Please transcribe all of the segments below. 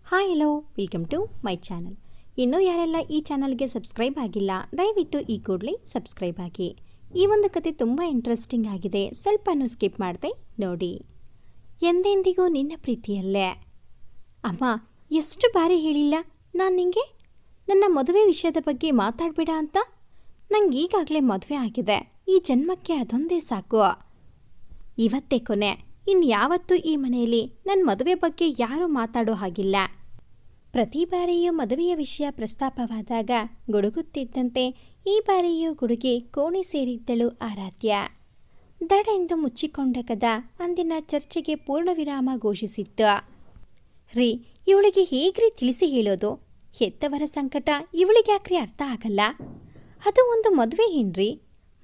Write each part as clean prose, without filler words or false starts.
Hi hello welcome to my channel. ಇನ್ನೂ ಯಾರೆಲ್ಲ ಈ ಚಾನಲ್ಗೆ ಸಬ್ಸ್ಕ್ರೈಬ್ ಆಗಿಲ್ಲ ದಯವಿಟ್ಟು ಈ ಕೂಡಲೇ ಸಬ್ಸ್ಕ್ರೈಬ್ ಆಗಿ. ಈ ಒಂದು ಕತೆ ತುಂಬ ಇಂಟ್ರೆಸ್ಟಿಂಗ್ ಆಗಿದೆ, ಸ್ವಲ್ಪನೂ ಸ್ಕಿಪ್ ಮಾಡದೆ ನೋಡಿ. ಎಂದೆಂದಿಗೂ ನಿನ್ನ ಪ್ರೀತಿಯಲ್ಲೇ. ಅಮ್ಮ, ಎಷ್ಟು ಬಾರಿ ಹೇಳಿಲ್ಲ ನಾನು ನಿಂಗೆ ನನ್ನ ಮದುವೆ ವಿಷಯದ ಬಗ್ಗೆ ಮಾತಾಡಬೇಡ ಅಂತ. ನಂಗೆ ಈಗಾಗಲೇ ಮದುವೆ ಆಗಿದೆ, ಈ ಜನ್ಮಕ್ಕೆ ಅದೊಂದೇ ಸಾಕು. ಇವತ್ತೇ ಕೊನೆ, ಇನ್ಯಾವತ್ತೂ ಈ ಮನೆಯಲ್ಲಿ ನನ್ನ ಮದುವೆ ಬಗ್ಗೆ ಯಾರೂ ಮಾತಾಡೋ ಹಾಗಿಲ್ಲ. ಪ್ರತಿ ಬಾರಿಯೂ ಮದುವೆಯ ವಿಷಯ ಪ್ರಸ್ತಾಪವಾದಾಗ ಗುಡುಗುತ್ತಿದ್ದಂತೆ ಈ ಬಾರಿಯೂ ಗುಡುಗಿ ಕೋಣೆ ಸೇರಿದ್ದಳು ಆರಾಧ್ಯ. ದಡೆಂದು ಮುಚ್ಚಿಕೊಂಡ ಕದ ಅಂದಿನ ಚರ್ಚೆಗೆ ಪೂರ್ಣ ವಿರಾಮ ಘೋಷಿಸಿತ್ತು. ರೀ, ಇವಳಿಗೆ ಹೇಗ್ರಿ ತಿಳಿಸಿ ಹೇಳೋದು? ಹೆತ್ತವರ ಸಂಕಟ ಇವಳಿಗ್ಯಾಕ್ರಿ ಅರ್ಥ ಆಗಲ್ಲ? ಅದು ಒಂದು ಮದುವೆ ಏನ್ರಿ?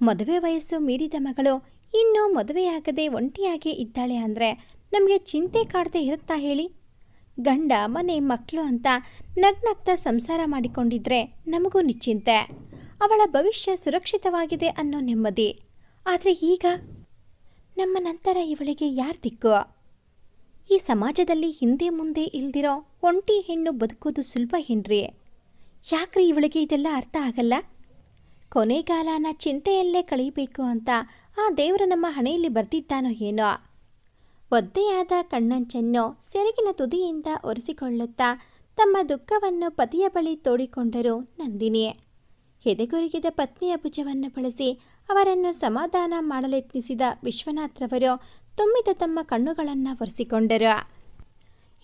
ಮದುವೆ ವಯಸ್ಸು ಮೀರಿದ ಮಗಳು ಇನ್ನೂ ಮದುವೆಯಾಗದೆ ಒಂಟಿಯಾಗೇ ಇದ್ದಾಳೆ ಅಂದರೆ ನಮಗೆ ಚಿಂತೆ ಕಾಡದೆ ಇರುತ್ತಾ ಹೇಳಿ? ಗಂಡ ಮನೆ ಮಕ್ಕಳು ಅಂತ ನಗ್ನಗ್ತಾ ಸಂಸಾರ ಮಾಡಿಕೊಂಡಿದ್ರೆ ನಮಗೂ ನಿಶ್ಚಿಂತೆ, ಅವಳ ಭವಿಷ್ಯ ಸುರಕ್ಷಿತವಾಗಿದೆ ಅನ್ನೋ ನೆಮ್ಮದಿ. ಆದರೆ ಈಗ ನಮ್ಮ ನಂತರ ಇವಳಿಗೆ ಯಾರು ದಿಕ್ಕು? ಈ ಸಮಾಜದಲ್ಲಿ ಹಿಂದೆ ಮುಂದೆ ಇಲ್ದಿರೋ ಒಂಟಿ ಹೆಣ್ಣು ಬದುಕೋದು ಸುಲಭ ಏನ್ರಿ? ಯಾಕ್ರಿ ಇವಳಿಗೆ ಇದೆಲ್ಲ ಅರ್ಥ ಆಗಲ್ಲ? ಕೊನೆಗಾಲನ ಚಿಂತೆಯಲ್ಲೇ ಕಳೀಬೇಕು ಅಂತ ಆ ದೇವರು ನಮ್ಮ ಹಣೆಯಲ್ಲಿ ಬರ್ತಿದ್ದಾನೋ ಏನೋ. ಒದ್ದೆಯಾದ ಕಣ್ಣಂಚನ್ನು ಸೆರಗಿನ ತುದಿಯಿಂದ ಒರೆಸಿಕೊಳ್ಳುತ್ತಾ ತಮ್ಮ ದುಃಖವನ್ನು ಪತಿಯ ಬಳಿ ತೋಡಿಕೊಂಡರು ನಂದಿನಿ. ಎದೆಗೊರಗಿದ ಪತ್ನಿಯ ಭುಜವನ್ನು ಬಳಸಿ ಅವರನ್ನು ಸಮಾಧಾನ ಮಾಡಲೆತ್ನಿಸಿದ ವಿಶ್ವನಾಥ್ರವರು ತುಂಬಿದ ತಮ್ಮ ಕಣ್ಣುಗಳನ್ನು ಒರೆಸಿಕೊಂಡರು.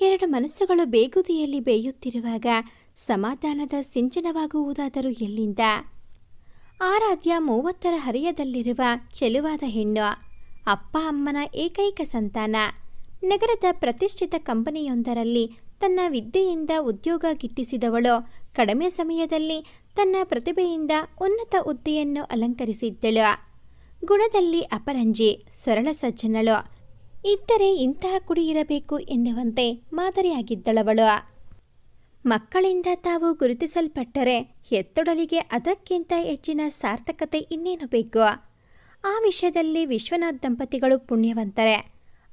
ಎರಡು ಮನಸ್ಸುಗಳು ಬೇಗುದಿಯಲ್ಲಿ ಬೇಯುತ್ತಿರುವಾಗ ಸಮಾಧಾನದ ಸಿಂಚನವಾಗುವುದಾದರೂ ಎಲ್ಲಿಂದ? ಆರಾಧ್ಯ 30ರ ಹರೆಯದಲ್ಲಿರುವ ಚೆಲುವಾದ ಹೆಣ್ಣು, ಅಪ್ಪ ಅಮ್ಮನ ಏಕೈಕ ಸಂತಾನ. ನಗರದ ಪ್ರತಿಷ್ಠಿತ ಕಂಪನಿಯೊಂದರಲ್ಲಿ ತನ್ನ ವಿದ್ಯೆಯಿಂದ ಉದ್ಯೋಗ ಗಿಟ್ಟಿಸಿದವಳು ಕಡಿಮೆ ಸಮಯದಲ್ಲಿ ತನ್ನ ಪ್ರತಿಭೆಯಿಂದ ಉನ್ನತ ಹುದ್ದೆಯನ್ನು ಅಲಂಕರಿಸಿದ್ದಳು. ಗುಣದಲ್ಲಿ ಅಪರಂಜಿ, ಸರಳ ಸಜ್ಜನಳು. ಇದ್ದರೆ ಇಂತಹ ಕುಡಿಯಿರಬೇಕು ಎನ್ನುವಂತೆ ಮಾದರಿಯಾಗಿದ್ದಳವಳು. ಮಕ್ಕಳಿಂದ ತಾವು ಗುರುತಿಸಲ್ಪಟ್ಟರೆ ಹೆತ್ತೊಡಲಿಗೆ ಅದಕ್ಕಿಂತ ಹೆಚ್ಚಿನ ಸಾರ್ಥಕತೆ ಇನ್ನೇನು ಬೇಕು? ಆ ವಿಷಯದಲ್ಲಿ ವಿಶ್ವನಾಥ್ ದಂಪತಿಗಳು ಪುಣ್ಯವಂತರೆ.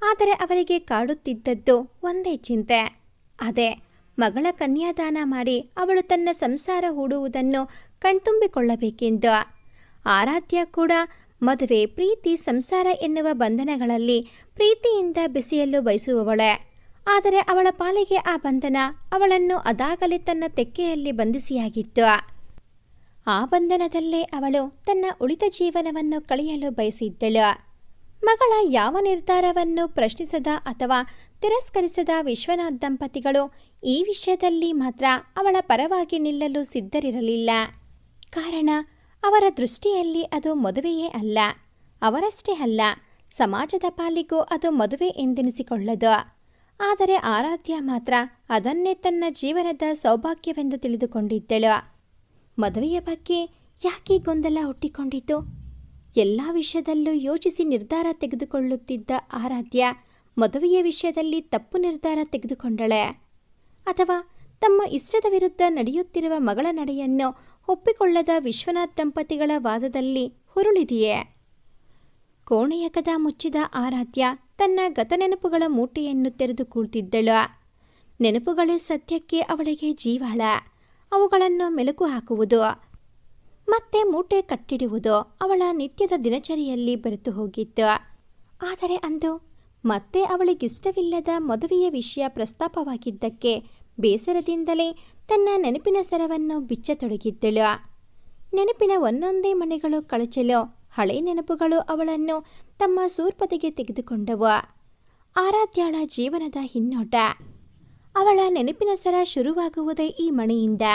ಆದರೆ ಅವರಿಗೆ ಕಾಡುತ್ತಿದ್ದದ್ದು ಒಂದೇ ಚಿಂತೆ, ಅದೇ ಮಗಳ ಕನ್ಯಾದಾನ ಮಾಡಿ ಅವಳು ತನ್ನ ಸಂಸಾರ ಹೂಡುವುದನ್ನು ಕಣ್ತುಂಬಿಕೊಳ್ಳಬೇಕೆಂದು. ಆರಾಧ್ಯ ಕೂಡ ಮದುವೆ, ಪ್ರೀತಿ, ಸಂಸಾರ ಎನ್ನುವ ಬಂಧನಗಳಲ್ಲಿ ಪ್ರೀತಿಯಿಂದ ಬೆಸೆಯಲು ಬಯಸುವವಳೆ. ಆದರೆ ಅವಳ ಪಾಲಿಗೆ ಆ ಬಂಧನ ಅವಳನ್ನು ಅದಾಗಲೇ ತನ್ನ ತೆಕ್ಕೆಯಲ್ಲಿ ಬಂಧಿಸಿಯಾಗಿತ್ತು. ಆ ಬಂಧನದಲ್ಲೇ ಅವಳು ತನ್ನ ಉಳಿದ ಜೀವನವನ್ನು ಕಳೆಯಲು ಬಯಸಿದ್ದಳು. ಮಗಳ ಯಾವ ನಿರ್ಧಾರವನ್ನು ಪ್ರಶ್ನಿಸದ ಅಥವಾ ತಿರಸ್ಕರಿಸದ ವಿಶ್ವನಾಥ್ ದಂಪತಿಗಳು ಈ ವಿಷಯದಲ್ಲಿ ಮಾತ್ರ ಅವಳ ಪರವಾಗಿ ನಿಲ್ಲಲು ಸಿದ್ಧರಿರಲಿಲ್ಲ. ಕಾರಣ, ಅವರ ದೃಷ್ಟಿಯಲ್ಲಿ ಅದು ಮದುವೆಯೇ ಅಲ್ಲ. ಅವರಷ್ಟೇ ಅಲ್ಲ, ಸಮಾಜದ ಪಾಲಿಗೂ ಅದು ಮದುವೆ ಎಂದೆನಿಸಿಕೊಳ್ಳದು. ಆದರೆ ಆರಾಧ್ಯ ಮಾತ್ರ ಅದನ್ನೇ ತನ್ನ ಜೀವನದ ಸೌಭಾಗ್ಯವೆಂದು ತಿಳಿದುಕೊಂಡಿದ್ದಳು. ಮದುವೆಯ ಬಗ್ಗೆ ಯಾಕೆ ಗೊಂದಲ ಹುಟ್ಟಿಕೊಂಡಿತು? ಎಲ್ಲ ವಿಷಯದಲ್ಲೂ ಯೋಚಿಸಿ ನಿರ್ಧಾರ ತೆಗೆದುಕೊಳ್ಳುತ್ತಿದ್ದ ಆರಾಧ್ಯ ಮದುವೆಯ ವಿಷಯದಲ್ಲಿ ತಪ್ಪು ನಿರ್ಧಾರ ತೆಗೆದುಕೊಂಡಳೆ? ಅಥವಾ ತಮ್ಮ ಇಷ್ಟದ ವಿರುದ್ಧ ನಡೆಯುತ್ತಿರುವ ಮಗಳ ನಡೆಯನ್ನು ಒಪ್ಪಿಕೊಳ್ಳದ ವಿಶ್ವನಾಥ್ ದಂಪತಿಗಳ ವಾದದಲ್ಲಿ ಹುರುಳಿದೆಯೇ? ಕೋಣೆಯ ಕದ ಮುಚ್ಚಿದ ಆರಾಧ್ಯ ತನ್ನ ಗತನೆನಪುಗಳ ಮೂಟೆಯನ್ನು ತೆರೆದು ಕೂಳ್ತಿದ್ದಳು. ನೆನಪುಗಳೇ ಸದ್ಯಕ್ಕೆ ಅವಳಿಗೆ ಜೀವಾಳ. ಅವುಗಳನ್ನು ಮೆಲುಕು ಹಾಕುವುದು ಮತ್ತೆ ಮೂಟೆ ಕಟ್ಟಿಡುವುದು ಅವಳ ನಿತ್ಯದ ದಿನಚರಿಯಲ್ಲಿ ಬೆರೆತು ಹೋಗಿತ್ತು. ಆದರೆ ಅಂದು ಮತ್ತೆ ಅವಳಿಗಿಷ್ಟವಿಲ್ಲದ ಮದುವೆಯ ವಿಷಯ ಪ್ರಸ್ತಾಪವಾಗಿದ್ದಕ್ಕೆ ಬೇಸರದಿಂದಲೇ ತನ್ನ ನೆನಪಿನ ಸರವನ್ನು ಬಿಚ್ಚತೊಡಗಿದ್ದಳು. ನೆನಪಿನ ಒಂದೊಂದೇ ಮನೆಗಳು ಕಳಚಲು ಹಳೆ ನೆನಪುಗಳು ಅವಳನ್ನು ತಮ್ಮ ಸೂರ್ಪತೆಗೆ ತೆಗೆದುಕೊಂಡವು. ಆರಾಧ್ಯಾಳ ಜೀವನದ ಹಿನ್ನೋಟ, ಅವಳ ನೆನಪಿನ ಸರ ಶುರುವಾಗುವುದೇ ಈ ಮಣೆಯಿಂದ.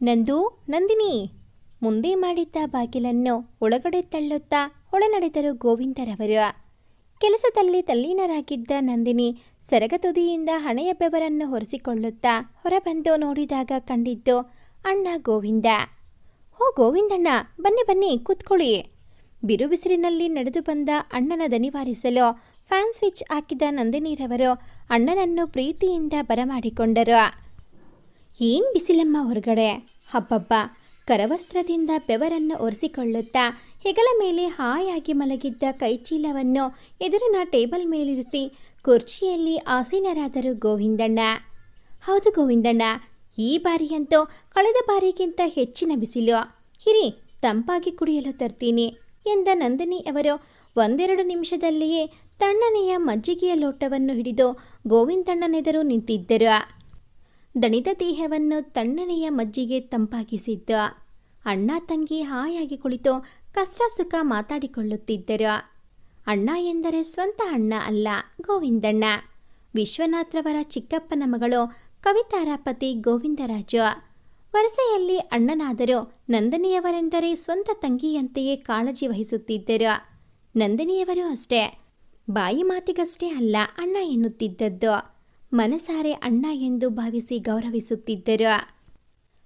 ನಂದು, ನಂದಿನಿ! ಮುಂದೆ ಮಾಡಿದ್ದ ಬಾಗಿಲನ್ನು ಒಳಗಡೆ ತಳ್ಳುತ್ತಾ ಒಳನಡೆದರು ಗೋವಿಂದರವರು. ಕೆಲಸದಲ್ಲಿ ತಲ್ಲೀನರಾಗಿದ್ದ ನಂದಿನಿ ಸೆರಗ ತುದಿಯಿಂದ ಹಣೆಯ ಬೆವರನ್ನು ಹೊರಿಸಿಕೊಳ್ಳುತ್ತಾ ಹೊರಬಂದು ನೋಡಿದಾಗ ಕಂಡಿದ್ದು ಅಣ್ಣ ಗೋವಿಂದ. ಓ ಗೋವಿಂದಣ್ಣ, ಬನ್ನಿ ಬನ್ನಿ, ಕೂತ್ಕೊಳ್ಳಿ. ಬಿರುಬಿಸಿರಿನಲ್ಲಿ ನಡೆದು ಬಂದ ಅಣ್ಣನ ದನಿವಾರಿಸಲು ಫ್ಯಾನ್ ಸ್ವಿಚ್ ಹಾಕಿದ ನಂದಿನಿರವರು ಅಣ್ಣನನ್ನು ಪ್ರೀತಿಯಿಂದ ಬರಮಾಡಿಕೊಂಡರು. ಏನ್ ಬಿಸಿಲಮ್ಮ ಹೊರಗಡೆ! ಹಬ್ಬಬ್ಬ! ಕರವಸ್ತ್ರದಿಂದ ಬೆವರನ್ನು ಒರೆಸಿಕೊಳ್ಳುತ್ತಾ ಹೆಗಲ ಮೇಲೆ ಹಾಯಾಗಿ ಮಲಗಿದ್ದ ಕೈಚೀಲವನ್ನು ಎದುರಿನ ಟೇಬಲ್ ಮೇಲಿರಿಸಿ ಕುರ್ಚಿಯಲ್ಲಿ ಆಸೀನರಾದರು ಗೋವಿಂದಣ್ಣ. ಹೌದು ಗೋವಿಂದಣ್ಣ, ಈ ಬಾರಿಯಂತೂ ಕಳೆದ ಬಾರಿಗಿಂತ ಹೆಚ್ಚಿನ ಬಿಸಿಲು. ಇರಿ, ತಂಪಾಗಿ ಕುಡಿಯಲು ತರ್ತೀನಿ ಎಂದ ನಂದಿನಿ ಅವರು ಒಂದೆರಡು ನಿಮಿಷದಲ್ಲಿಯೇ ತಣ್ಣನೆಯ ಮಜ್ಜಿಗೆಯ ಲೋಟವನ್ನು ಹಿಡಿದು ಗೋವಿಂದಣ್ಣನೆದುರು ನಿಂತಿದ್ದರು. ದಣಿದ ದೇಹವನ್ನು ತಣ್ಣನೆಯ ಮಜ್ಜಿಗೆ ತಂಪಾಗಿಸಿದ್ದು. ಅಣ್ಣ ತಂಗಿ ಹಾಯಾಗಿ ಕುಳಿತು ಕಷ್ಟ ಸುಖ ಮಾತಾಡಿಕೊಳ್ಳುತ್ತಿದ್ದರು. ಅಣ್ಣ ಎಂದರೆ ಸ್ವಂತ ಅಣ್ಣ ಅಲ್ಲ, ಗೋವಿಂದಣ್ಣ. ವಿಶ್ವನಾಥ್ರವರ ಚಿಕ್ಕಪ್ಪನ ಮಗಳು ಕವಿತಾರ ಪತಿ ಗೋವಿಂದರಾಜು. ವರಸೆಯಲ್ಲಿ ಅಣ್ಣನಾದರೂ ನಂದಿನಿಯವರೆಂದರೆ ಸ್ವಂತ ತಂಗಿಯಂತೆಯೇ ಕಾಳಜಿ ವಹಿಸುತ್ತಿದ್ದರು. ನಂದಿನಿಯವರು ಅಷ್ಟೇ, ಬಾಯಿ ಮಾತಿಗಷ್ಟೇ ಅಲ್ಲ ಅಣ್ಣ ಎನ್ನುತ್ತಿದ್ದದ್ದು, ಮನಸಾರೆ ಅಣ್ಣ ಎಂದು ಭಾವಿಸಿ ಗೌರವಿಸುತ್ತಿದ್ದರು.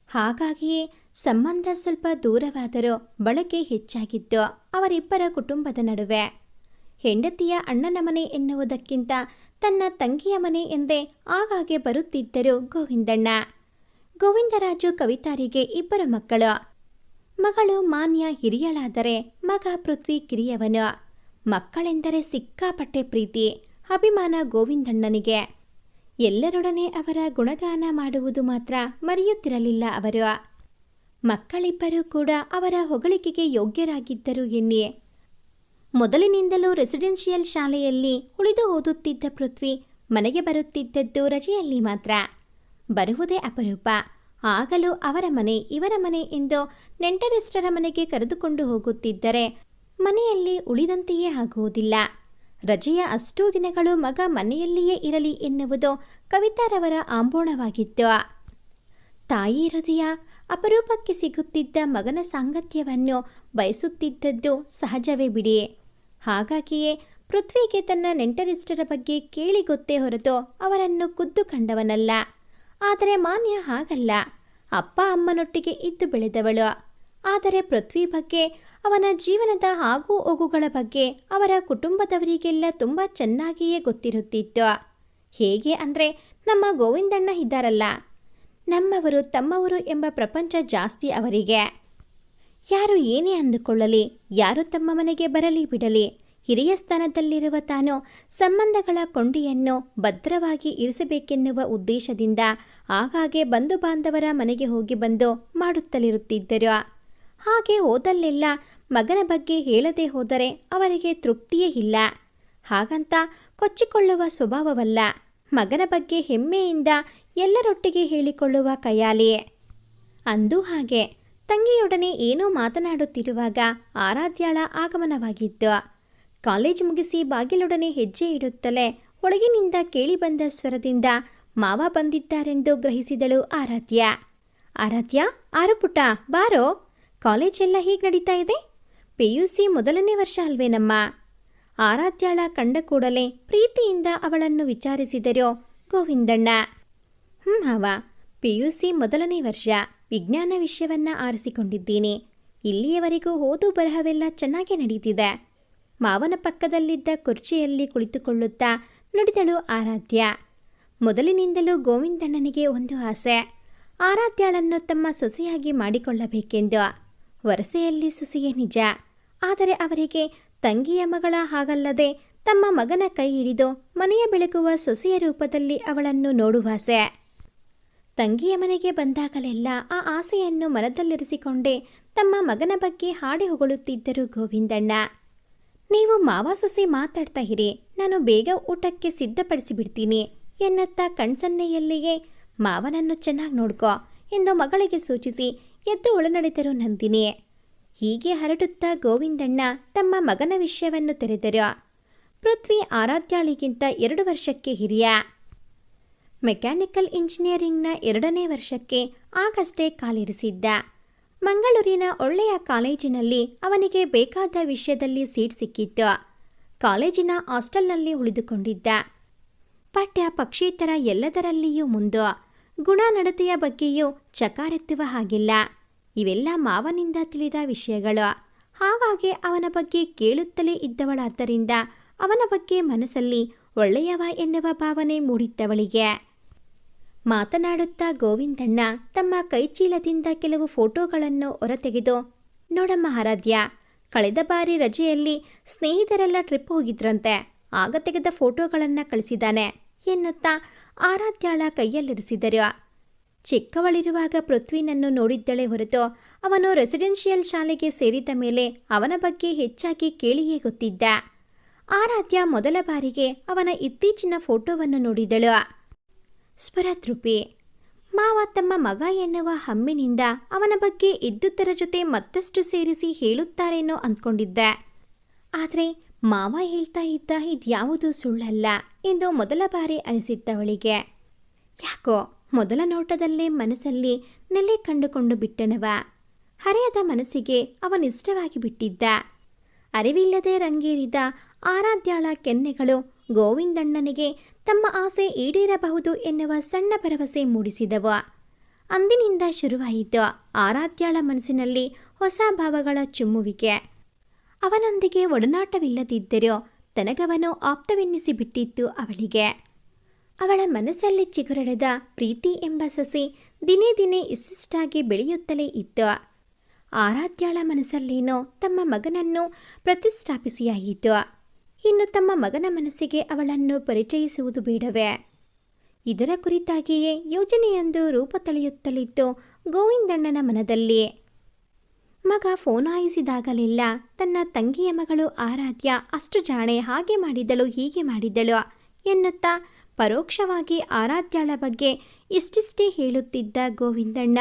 ಹಾಗಾಗಿಯೇ ಸಂಬಂಧ ಸ್ವಲ್ಪ ದೂರವಾದರೂ ಬಳಕೆ ಹೆಚ್ಚಾಗಿತ್ತು ಅವರಿಬ್ಬರ ಕುಟುಂಬದ ನಡುವೆ. ಹೆಂಡತಿಯ ಅಣ್ಣನ ಮನೆ ಎನ್ನುವುದಕ್ಕಿಂತ ತನ್ನ ತಂಗಿಯ ಮನೆ ಎಂದೇ ಆಗಾಗ್ಗೆ ಬರುತ್ತಿದ್ದರು ಗೋವಿಂದಣ್ಣ. ಗೋವಿಂದರಾಜು ಕವಿತಾರಿಗೆ ಇಬ್ಬರು ಮಕ್ಕಳು. ಮಗಳು ಮಾನ್ಯ ಹಿರಿಯಳಾದರೆ ಮಗ ಪೃಥ್ವಿ ಕಿರಿಯವನು. ಮಕ್ಕಳೆಂದರೆ ಸಿಕ್ಕಾಪಟ್ಟೆ ಪ್ರೀತಿ, ಅಭಿಮಾನ ಗೋವಿಂದಣ್ಣನಿಗೆ. ಎಲ್ಲರೊಡನೆ ಅವರ ಗುಣಗಾನ ಮಾಡುವುದು ಮಾತ್ರ ಮರೆಯುತ್ತಿರಲಿಲ್ಲ ಅವರು. ಮಕ್ಕಳಿಬ್ಬರೂ ಕೂಡ ಅವರ ಹೊಗಳಿಕೆಗೆ ಯೋಗ್ಯರಾಗಿದ್ದರು ಎನ್ನಿ. ಮೊದಲಿನಿಂದಲೂ ರೆಸಿಡೆನ್ಷಿಯಲ್ ಶಾಲೆಯಲ್ಲಿ ಉಳಿದು ಓದುತ್ತಿದ್ದ ಪೃಥ್ವಿ ಮನೆಗೆ ಬರುತ್ತಿದ್ದದ್ದು ರಜೆಯಲ್ಲಿ ಮಾತ್ರ. ಬರುವುದೇ ಅಪರೂಪ. ಆಗಲೂ ಅವರ ಮನೆ ಇವರ ಮನೆ ಎಂದು ನೆಂಟರಿಷ್ಟರ ಮನೆಗೆ ಕರೆದುಕೊಂಡು ಹೋಗುತ್ತಿದ್ದರೆ ಮನೆಯಲ್ಲಿ ಉಳಿದಂತೆಯೇ ಆಗುವುದಿಲ್ಲ. ರಜೆಯ ಅಷ್ಟೂ ದಿನಗಳು ಮಗ ಮನೆಯಲ್ಲಿಯೇ ಇರಲಿ ಎನ್ನುವುದು ಕವಿತಾರವರ ಆಂಬೋಣವಾಗಿತ್ತು. ತಾಯಿ ಹೃದಯ ಅಪರೂಪಕ್ಕೆ ಸಿಗುತ್ತಿದ್ದ ಮಗನ ಸಾಂಗತ್ಯವನ್ನು ಬಯಸುತ್ತಿದ್ದದ್ದು ಸಹಜವೇ ಬಿಡಿ. ಹಾಗಾಗಿಯೇ ಪೃಥ್ವಿಗೆ ತನ್ನ ನೆಂಟರಿಷ್ಟರ ಬಗ್ಗೆ ಕೇಳಿ ಗೊತ್ತೇ ಹೊರತು ಅವರನ್ನು ಖುದ್ದು ಕಂಡವನಲ್ಲ. ಆದರೆ ಮಾನ್ಯ ಹಾಗಲ್ಲ, ಅಪ್ಪ ಅಮ್ಮನೊಟ್ಟಿಗೆ ಇದ್ದು ಬೆಳೆದವಳು. ಆದರೆ ಪೃಥ್ವಿ ಬಗ್ಗೆ, ಅವನ ಜೀವನದ ಆಗು ಹೋಗುಗಳ ಬಗ್ಗೆ ಅವರ ಕುಟುಂಬದವರಿಗೆಲ್ಲ ತುಂಬ ಚೆನ್ನಾಗಿಯೇ ಗೊತ್ತಿರುತ್ತಿತ್ತು. ಹೇಗೆ ಅಂದರೆ, ನಮ್ಮ ಗೋವಿಂದಣ್ಣ ಇದ್ದಾರಲ್ಲ, ನಮ್ಮವರು ತಮ್ಮವರು ಎಂಬ ಪ್ರಪಂಚ ಜಾಸ್ತಿ ಅವರಿಗೆ. ಯಾರು ಏನೇ ಅಂದುಕೊಳ್ಳಲಿ, ಯಾರು ತಮ್ಮ ಮನೆಗೆ ಬರಲಿ ಬಿಡಲಿ, ಹಿರಿಯ ಸ್ಥಾನದಲ್ಲಿರುವ ತಾನು ಸಂಬಂಧಗಳ ಕೊಂಡಿಯನ್ನು ಭದ್ರವಾಗಿ ಇರಿಸಬೇಕೆನ್ನುವ ಉದ್ದೇಶದಿಂದ ಆಗಾಗ್ಗೆ ಬಂಧು ಬಾಂಧವರ ಮನೆಗೆ ಹೋಗಿ ಬಂದು ಮಾಡುತ್ತಲಿರುತ್ತಿದ್ದರು. ಹಾಗೆ ಹೋದಲ್ಲೆಲ್ಲ ಮಗನ ಬಗ್ಗೆ ಹೇಳದೆ ಹೋದರೆ ಅವರಿಗೆ ತೃಪ್ತಿಯೇ ಇಲ್ಲ. ಹಾಗಂತ ಕೊಚ್ಚಿಕೊಳ್ಳುವ ಸ್ವಭಾವವಲ್ಲ. ಮಗನ ಬಗ್ಗೆ ಹೆಮ್ಮೆಯಿಂದ ಎಲ್ಲರೊಟ್ಟಿಗೆ ಹೇಳಿಕೊಳ್ಳುವ ಕಯಾಲಿ. ಅಂದೂ ಹಾಗೆ ತಂಗಿಯೊಡನೆ ಏನೋ ಮಾತನಾಡುತ್ತಿರುವಾಗ ಆರಾಧ್ಯಾಳ ಆಗಮನವಾಗಿತ್ತು. ಕಾಲೇಜ್ ಮುಗಿಸಿ ಬಾಗಿಲೊಡನೆ ಹೆಜ್ಜೆ ಇಡುತ್ತಲೇ ಒಳಗಿನಿಂದ ಕೇಳಿಬಂದ ಸ್ವರದಿಂದ ಮಾವ ಬಂದಿದ್ದಾರೆಂದು ಗ್ರಹಿಸಿದಳು ಆರಾಧ್ಯ. ಆರಾಧ್ಯ, ಆರು ಪುಟ್ಟ, ಬಾರೋ. ಕಾಲೇಜೆಲ್ಲ ಹೀಗೆ ನಡೀತಾ ಇದೆ? PUC ಮೊದಲನೇ ವರ್ಷ ಅಲ್ವೇನಮ್ಮ? ಆರಾಧ್ಯಾಳ ಕಂಡ ಕೂಡಲೇ ಪ್ರೀತಿಯಿಂದ ಅವಳನ್ನು ವಿಚಾರಿಸಿದರು ಗೋವಿಂದಣ್ಣ. ಮಾವ, PUC ಮೊದಲನೇ ವರ್ಷ, ವಿಜ್ಞಾನ ವಿಷಯವನ್ನು ಆರಿಸಿಕೊಂಡಿದ್ದೀನಿ. ಇಲ್ಲಿಯವರೆಗೂ ಓದು ಬರಹವೆಲ್ಲ ಚೆನ್ನಾಗೇ ನಡೀತಿದೆ. ಮಾವನ ಪಕ್ಕದಲ್ಲಿದ್ದ ಕುರ್ಚಿಯಲ್ಲಿ ಕುಳಿತುಕೊಳ್ಳುತ್ತಾ ನುಡಿದಳು ಆರಾಧ್ಯ. ಮೊದಲಿನಿಂದಲೂ ಗೋವಿಂದಣ್ಣನಿಗೆ ಒಂದು ಆಸೆ, ಆರಾಧ್ಯಾಳನ್ನು ತಮ್ಮ ಸೊಸೆಯಾಗಿ ಮಾಡಿಕೊಳ್ಳಬೇಕೆಂದು. ವರಸೆಯಲ್ಲಿ ಸೊಸೆಯೇ ನಿಜ, ಆದರೆ ಅವರಿಗೆ ತಂಗಿಯ ಮಗಳ ಹಾಗಲ್ಲದೆ ತಮ್ಮ ಮಗನ ಕೈ ಹಿಡಿದು ಮನೆಯ ಬೆಳಗುವ ಸೊಸೆಯ ರೂಪದಲ್ಲಿ ಅವಳನ್ನು ನೋಡುವಾಸೆ. ತಂಗಿಯ ಮನೆಗೆ ಬಂದಾಗಲೆಲ್ಲ ಆ ಆಸೆಯನ್ನು ಮನದಲ್ಲಿರಿಸಿಕೊಂಡೇ ತಮ್ಮ ಮಗನ ಬಗ್ಗೆ ಹಾಡಿ ಹೊಗಳುತ್ತಿದ್ದರು ಗೋವಿಂದಣ್ಣ. ನೀವು ಮಾವ ಸೊಸೆ ಮಾತಾಡ್ತಾ ಇರಿ, ನಾನು ಬೇಗ ಊಟಕ್ಕೆ ಸಿದ್ಧಪಡಿಸಿಬಿಡ್ತೀನಿ ಎನ್ನುತ್ತಾ ಕಣ್ಸನ್ನೆಯಲ್ಲಿಯೇ ಮಾವನನ್ನು ಚೆನ್ನಾಗಿ ನೋಡ್ಕೋ ಎಂದು ಮಗಳಿಗೆ ಸೂಚಿಸಿ ಎದ್ದು ಒಳನಡೆದರು ನಂದಿನಿ. ಹೀಗೆ ಹರಡುತ್ತಾ ಗೋವಿಂದಣ್ಣ ತಮ್ಮ ಮಗನ ವಿಷಯವನ್ನು ತೆರೆದರು. ಪೃಥ್ವಿ ಆರಾಧ್ಯಾಳಿಗಿಂತ 2 ವರ್ಷಕ್ಕೆ ಹಿರಿಯ. ಮೆಕ್ಯಾನಿಕಲ್ ಇಂಜಿನಿಯರಿಂಗ್ನ 2ನೇ ವರ್ಷಕ್ಕೆ ಆಗಷ್ಟೇ ಕಾಲಿರಿಸಿದ್ದ. ಮಂಗಳೂರಿನ ಒಳ್ಳೆಯ ಕಾಲೇಜಿನಲ್ಲಿ ಅವನಿಗೆ ಬೇಕಾದ ವಿಷಯದಲ್ಲಿ ಸೀಟ್ ಸಿಕ್ಕಿತ್ತು. ಕಾಲೇಜಿನ ಹಾಸ್ಟೆಲ್ನಲ್ಲಿ ಉಳಿದುಕೊಂಡಿದ್ದ. ಪಠ್ಯ ಪಕ್ಷೇತರ ಎಲ್ಲದರಲ್ಲಿಯೂ ಮುಂದು. ಗುಣ ನಡತೆಯ ಬಗ್ಗೆಯೂ ಚಕಾರೆತ್ತುವ ಹಾಗಿಲ್ಲ. ಇವೆಲ್ಲ ಮಾವನಿಂದ ತಿಳಿದ ವಿಷಯಗಳು. ಹಾಗಾಗಿ ಅವನ ಬಗ್ಗೆ ಕೇಳುತ್ತಲೇ ಇದ್ದವಳಾದ್ದರಿಂದ ಅವನ ಬಗ್ಗೆ ಮನಸ್ಸಲ್ಲಿ ಒಳ್ಳೆಯವ ಎನ್ನುವ ಭಾವನೆ ಮೂಡಿದ್ದವಳಿಗೆ. ಮಾತನಾಡುತ್ತಾ ಗೋವಿಂದಣ್ಣ ತಮ್ಮ ಕೈಚೀಲದಿಂದ ಕೆಲವು ಫೋಟೋಗಳನ್ನು ಹೊರತೆಗೆದು, ನೋಡಮ್ಮ ಆರಾಧ್ಯ, ಕಳೆದ ಬಾರಿ ರಜೆಯಲ್ಲಿ ಸ್ನೇಹಿತರೆಲ್ಲ ಟ್ರಿಪ್ ಹೋಗಿದ್ರಂತೆ, ಆಗ ತೆಗೆದ ಫೋಟೋಗಳನ್ನು ಕಳಿಸಿದ್ದಾನೆ. ಎನ್ನುತ್ತಾ ಆರಾಧ್ಯಾಳ ಕೈಯಲ್ಲಿರಿಸಿದರು. ಚಿಕ್ಕವಳಿರುವಾಗ ಪೃಥ್ವಿನನ್ನು ನೋಡಿದ್ದಳೆ ಹೊರತು ಅವನು ರೆಸಿಡೆನ್ಷಿಯಲ್ ಶಾಲೆಗೆ ಸೇರಿದ ಮೇಲೆ ಅವನ ಬಗ್ಗೆ ಹೆಚ್ಚಾಗಿ ಕೇಳಿಯೇ ಗೊತ್ತಿದ್ದ. ಆರಾಧ್ಯ ಮೊದಲ ಬಾರಿಗೆ ಅವನ ಇತ್ತೀಚಿನ ಫೋಟೋವನ್ನು ನೋಡಿದಳು. ಸ್ಪರತೃಪಿ ಮಾವ ತಮ್ಮ ಮಗ ಎನ್ನುವ ಹಮ್ಮಿನಿಂದ ಅವನ ಬಗ್ಗೆ ಇದ್ದುದರ ಜೊತೆ ಮತ್ತಷ್ಟು ಸೇರಿಸಿ ಹೇಳುತ್ತಾರೇನೋ ಅಂದ್ಕೊಂಡಿದ್ದೆ. ಆದರೆ ಮಾವ ಹೇಳ್ತಾ ಇದ್ದ ಇದ್ಯಾವುದೂ ಸುಳ್ಳಲ್ಲ ಎಂದು ಮೊದಲ ಬಾರಿ ಅನಿಸಿದ್ದವಳಿಗೆ. ಯಾಕೋ ಮೊದಲ ನೋಟದಲ್ಲೇ ಮನಸ್ಸಲ್ಲಿ ನೆಲೆ ಕಂಡುಕೊಂಡು ಬಿಟ್ಟನವ. ಹರೆಯದ ಮನಸ್ಸಿಗೆ ಅವನಿಷ್ಟವಾಗಿ ಬಿಟ್ಟಿದ್ದ. ಅರಿವಿಲ್ಲದೆ ರಂಗೇರಿದ ಆರಾಧ್ಯಾಳ ಕೆನ್ನೆಗಳು ಗೋವಿಂದಣ್ಣನಿಗೆ ತಮ್ಮ ಆಸೆ ಈಡೇರಬಹುದು ಎನ್ನುವ ಸಣ್ಣ ಭರವಸೆ ಮೂಡಿಸಿದವು. ಅಂದಿನಿಂದ ಶುರುವಾಯಿತು ಆರಾಧ್ಯಾಳ ಮನಸ್ಸಿನಲ್ಲಿ ಹೊಸ ಭಾವಗಳ ಚುಮ್ಮುವಿಕೆ. ಅವನೊಂದಿಗೆ ಒಡನಾಟವಿಲ್ಲದಿದ್ದರೂ ತನಗವನು ಆಪ್ತವೆನ್ನಿಸಿ ಬಿಟ್ಟಿತ್ತು ಅವಳಿಗೆ. ಅವಳ ಮನಸ್ಸಲ್ಲಿ ಚಿಗುರಡೆದ ಪ್ರೀತಿ ಎಂಬ ಸಸಿ ದಿನೇ ದಿನೇ ಇಷ್ಟಿಷ್ಟಾಗಿ ಬೆಳೆಯುತ್ತಲೇ ಇತ್ತು. ಆರಾಧ್ಯಾಳ ಮನಸ್ಸಲ್ಲೇನೋ ತಮ್ಮ ಮಗನನ್ನು ಪ್ರತಿಷ್ಠಾಪಿಸಿಯಾಯಿತು. ಇನ್ನು ತಮ್ಮ ಮಗನ ಮನಸ್ಸಿಗೆ ಅವಳನ್ನು ಪರಿಚಯಿಸುವುದು ಬೇಡವೇ? ಇದರ ಕುರಿತಾಗಿಯೇ ಯೋಜನೆಯೊಂದು ರೂಪ ತಳೆಯುತ್ತಲಿತ್ತು ಗೋವಿಂದಣ್ಣನ ಮನದಲ್ಲಿ. ಮಗ ಫೋನಾಯಿಸಿದಾಗಲೆಲ್ಲ ತನ್ನ ತಂಗಿಯ ಮಗಳು ಆರಾಧ್ಯ ಅಷ್ಟು ಜಾಣೆ, ಹಾಗೆ ಮಾಡಿದಳು ಹೀಗೆ ಮಾಡಿದಳು ಎನ್ನುತ್ತಾ ಪರೋಕ್ಷವಾಗಿ ಆರಾಧ್ಯಾಳ ಬಗ್ಗೆ ಇಷ್ಟಿಷ್ಟೇ ಹೇಳುತ್ತಿದ್ದ ಗೋವಿಂದಣ್ಣ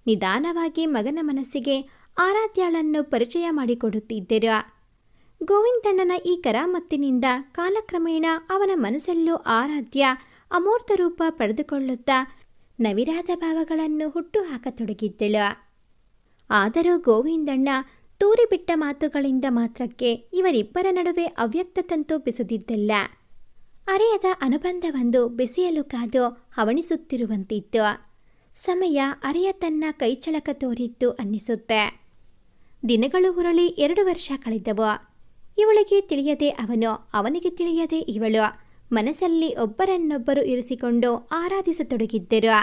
ನಿಧಾನವಾಗಿ ಮಗನ ಮನಸ್ಸಿಗೆ ಆರಾಧ್ಯಾಳನ್ನು ಪರಿಚಯ ಮಾಡಿಕೊಡುತ್ತಿದ್ದರು. ಗೋವಿಂದಣ್ಣನ ಈ ಕರಾಮತ್ತಿನಿಂದ ಕಾಲಕ್ರಮೇಣ ಅವನ ಮನಸ್ಸಲ್ಲೂ ಆರಾಧ್ಯ ಅಮೂರ್ತ ರೂಪ ಪಡೆದುಕೊಳ್ಳುತ್ತಾ ನವಿರಾದ ಭಾವಗಳನ್ನು ಹುಟ್ಟು ಹಾಕತೊಡಗಿದ್ದಳು. ಆದರೂ ಗೋವಿಂದಣ್ಣ ತೂರಿಬಿಟ್ಟ ಮಾತುಗಳಿಂದ ಮಾತ್ರಕ್ಕೆ ಇವರಿಬ್ಬರ ನಡುವೆ ಅವ್ಯಕ್ತ ತಂತು ಬೆಸೆದಿದ್ದಲ್ಲ. ಅರೆಯದ ಅನುಬಂಧವೊಂದು ಬೆಸೆಯಲು ಕಾದು ಹವಣಿಸುತ್ತಿರುವಂತಿತ್ತು. ಸಮಯ ಅರೆಯ ತನ್ನ ಕೈಚಳಕ ತೋರಿತ್ತು ಅನ್ನಿಸುತ್ತೆ. ದಿನಗಳು ಹುರಳಿ 2 ವರ್ಷ ಕಳೆದವು. ಇವಳಿಗೆ ತಿಳಿಯದೆ ಅವನು, ಅವನಿಗೆ ತಿಳಿಯದೆ ಇವಳು ಮನಸ್ಸಲ್ಲಿ ಒಬ್ಬರನ್ನೊಬ್ಬರು ಇರಿಸಿಕೊಂಡು ಆರಾಧಿಸತೊಡಗಿದ್ದರು.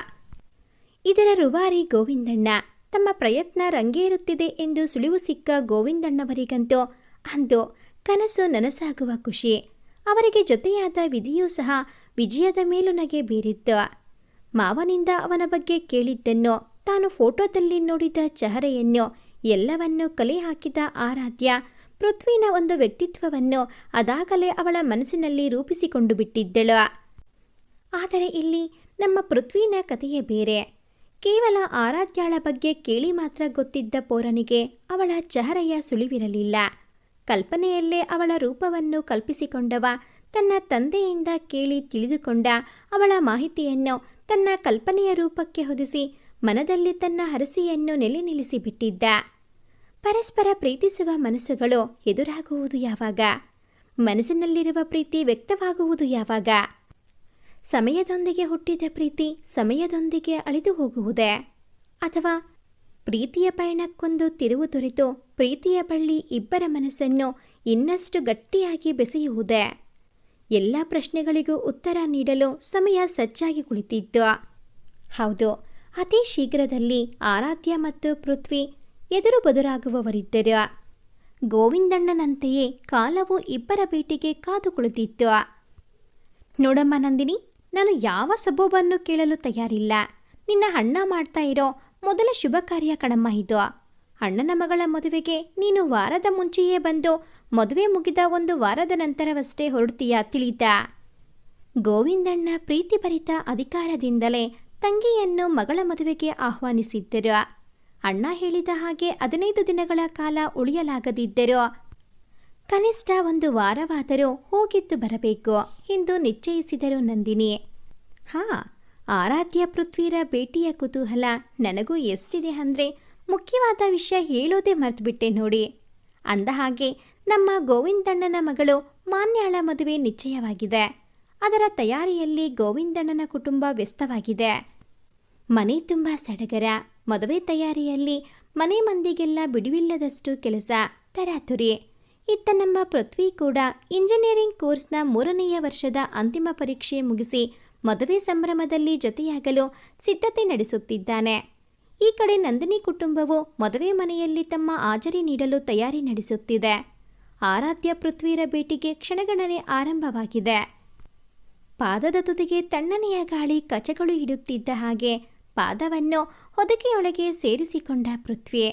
ಇದರ ರೂವಾರಿ ಗೋವಿಂದಣ್ಣ. ತಮ್ಮ ಪ್ರಯತ್ನ ರಂಗೇರುತ್ತಿದೆ ಎಂದು ಸುಳಿವು ಸಿಕ್ಕ ಗೋವಿಂದಣ್ಣವರಿಗಂತೂ ಅಂದು ಕನಸು ನನಸಾಗುವ ಖುಷಿ. ಅವರಿಗೆ ಜೊತೆಯಾದ ವಿಧಿಯೂ ಸಹ ವಿಜಯದ ಮೇಲೂ ನಗೆ ಬೀರಿತ್ತು. ಮಾವನಿಂದ ಅವನ ಬಗ್ಗೆ ಕೇಳಿದ್ದನ್ನು, ತಾನು ಫೋಟೋದಲ್ಲಿ ನೋಡಿದ ಚಹರೆಯನ್ನು ಎಲ್ಲವನ್ನೂ ಕಲೆ ಹಾಕಿದ ಆರಾಧ್ಯ ಪೃಥ್ವಿನ ಒಂದು ವ್ಯಕ್ತಿತ್ವವನ್ನು ಅದಾಗಲೇ ಅವಳ ಮನಸ್ಸಿನಲ್ಲಿ ರೂಪಿಸಿಕೊಂಡು ಬಿಟ್ಟಿದ್ದಳು. ಆದರೆ ಇಲ್ಲಿ ನಮ್ಮ ಪೃಥ್ವಿನ ಕಥೆಯೇ ಬೇರೆ. ಕೇವಲ ಆರಾಧ್ಯಾಳ ಬಗ್ಗೆ ಕೇಳಿ ಮಾತ್ರ ಗೊತ್ತಿದ್ದ ಪೋರನಿಗೆ ಅವಳ ಚಹರೆಯ ಸುಳಿವಿರಲಿಲ್ಲ. ಕಲ್ಪನೆಯಲ್ಲೇ ಅವಳ ರೂಪವನ್ನು ಕಲ್ಪಿಸಿಕೊಂಡವ ತನ್ನ ತಂದೆಯಿಂದ ಕೇಳಿ ತಿಳಿದುಕೊಂಡ ಅವಳ ಮಾಹಿತಿಯನ್ನು ತನ್ನ ಕಲ್ಪನೆಯ ರೂಪಕ್ಕೆ ಹೊದಿಸಿ ಮನದಲ್ಲಿ ತನ್ನ ಹರಸಿಯನ್ನು ನೆಲೆ ನಿಲ್ಲಿಸಿಬಿಟ್ಟಿದ್ದ. ಪರಸ್ಪರ ಪ್ರೀತಿಸುವ ಮನಸ್ಸುಗಳು ಎದುರಾಗುವುದು ಯಾವಾಗ? ಮನಸ್ಸಿನಲ್ಲಿರುವ ಪ್ರೀತಿ ವ್ಯಕ್ತವಾಗುವುದು ಯಾವಾಗ? ಸಮಯದೊಂದಿಗೆ ಹುಟ್ಟಿದ ಪ್ರೀತಿ ಸಮಯದೊಂದಿಗೆ ಅಳಿದು ಹೋಗುವುದೇ? ಅಥವಾ ಪ್ರೀತಿಯ ಪಯಣಕ್ಕೊಂದು ತಿರುವು ದೊರೆತು ಪ್ರೀತಿಯ ಬಳ್ಳಿ ಇಬ್ಬರ ಮನಸ್ಸನ್ನು ಇನ್ನಷ್ಟು ಗಟ್ಟಿಯಾಗಿ ಬೆಸೆಯುವುದೇ? ಎಲ್ಲ ಪ್ರಶ್ನೆಗಳಿಗೂ ಉತ್ತರ ನೀಡಲು ಸಮಯ ಸಜ್ಜಾಗಿ ಕುಳಿತಿತ್ತು. ಹೌದು, ಅತಿ ಶೀಘ್ರದಲ್ಲಿ ಆರಾಧ್ಯ ಮತ್ತು ಪೃಥ್ವಿ ಎದುರು ಬದುರಾಗುವವರಿದ್ದರು. ಗೋವಿಂದಣ್ಣನಂತೆಯೇ ಕಾಲವು ಇಬ್ಬರ ಭೇಟಿಗೆ ಕಾದು ಕುಳಿತಿತ್ತು. ನೋಡಮ್ಮ ನಂದಿನಿ, ನಾನು ಯಾವ ಸಬೂಬನ್ನು ಕೇಳಲು ತಯಾರಿಲ್ಲ. ನಿನ್ನ ಅಣ್ಣ ಮಾಡ್ತಾ ಇರೋ ಮೊದಲ ಶುಭ ಕಾರ್ಯ ಕಣಮ್ಮ ಇದು. ಅಣ್ಣನ ಮಗಳ ಮದುವೆಗೆ ನೀನು ವಾರದ ಮುಂಚೆಯೇ ಬಂದು ಮದುವೆ ಮುಗಿದ 1 ವಾರದ ನಂತರವಷ್ಟೇ ಹೊರಡ್ತೀಯ, ತಿಳಿತಾ? ಗೋವಿಂದಣ್ಣ ಪ್ರೀತಿಭರಿತ ಅಧಿಕಾರದಿಂದಲೇ ತಂಗಿಯನ್ನು ಮಗಳ ಮದುವೆಗೆ ಆಹ್ವಾನಿಸಿದ್ದರು. ಅಣ್ಣ ಹೇಳಿದ ಹಾಗೆ 15 ದಿನಗಳ ಕಾಲ ಉಳಿಯಲಾಗದಿದ್ದರೂ ಕನಿಷ್ಠ 1 ವಾರವಾದರೂ ಹೋಗಿದ್ದು ಬರಬೇಕು ಎಂದು ನಿಶ್ಚಯಿಸಿದರು ನಂದಿನಿ. ಆರಾಧ್ಯ ಪೃಥ್ವಿರ ಭೇಟಿಯ ಕುತೂಹಲ ನನಗೂ ಎಷ್ಟಿದೆ ಅಂದರೆ ಮುಖ್ಯವಾದ ವಿಷಯ ಹೇಳೋದೇ ಮರೆತುಬಿಟ್ಟೆ ನೋಡಿ. ಅಂದಹಾಗೆ ನಮ್ಮ ಗೋವಿಂದಣ್ಣನ ಮಗಳು ಮಾನ್ಯಾಳ ಮದುವೆ ನಿಶ್ಚಯವಾಗಿದೆ. ಅದರ ತಯಾರಿಯಲ್ಲಿ ಗೋವಿಂದಣ್ಣನ ಕುಟುಂಬ ವ್ಯಸ್ತವಾಗಿದೆ. ಮನೆ ತುಂಬ ಸಡಗರ. ಮದುವೆ ತಯಾರಿಯಲ್ಲಿ ಮನೆ ಮಂದಿಗೆಲ್ಲ ಬಿಡುವಿಲ್ಲದಷ್ಟು ಕೆಲಸ, ತರಾತುರಿ. ಇತ್ತ ನಮ್ಮ ಪೃಥ್ವಿ ಕೂಡ ಇಂಜಿನಿಯರಿಂಗ್ ಕೋರ್ಸ್ನ 3ನೆಯ ವರ್ಷದ ಅಂತಿಮ ಪರೀಕ್ಷೆ ಮುಗಿಸಿ ಮದುವೆ ಸಂಭ್ರಮದಲ್ಲಿ ಜೊತೆಯಾಗಲು ಸಿದ್ಧತೆ ನಡೆಸುತ್ತಿದ್ದಾನೆ. ಈ ಕಡೆ ನಂದಿನಿ ಕುಟುಂಬವು ಮದುವೆ ಮನೆಯಲ್ಲಿ ತಮ್ಮ ಹಾಜರಿ ನೀಡಲು ತಯಾರಿ ನಡೆಸುತ್ತಿದೆ. ಆರಾಧ್ಯ ಪೃಥ್ವಿರ ಭೇಟಿಗೆ ಕ್ಷಣಗಣನೆ ಆರಂಭವಾಗಿದೆ. ಪಾದದ ತುದಿಗೆ ತಣ್ಣನೆಯ ಗಾಳಿ ಕಚಗಳು ಇಡುತ್ತಿದ್ದ ಹಾಗೆ ಪಾದವನ್ನು ಹೊದಿಕೆಯೊಳಗೆ ಸೇರಿಸಿಕೊಂಡ ಪೃಥ್ವಿ.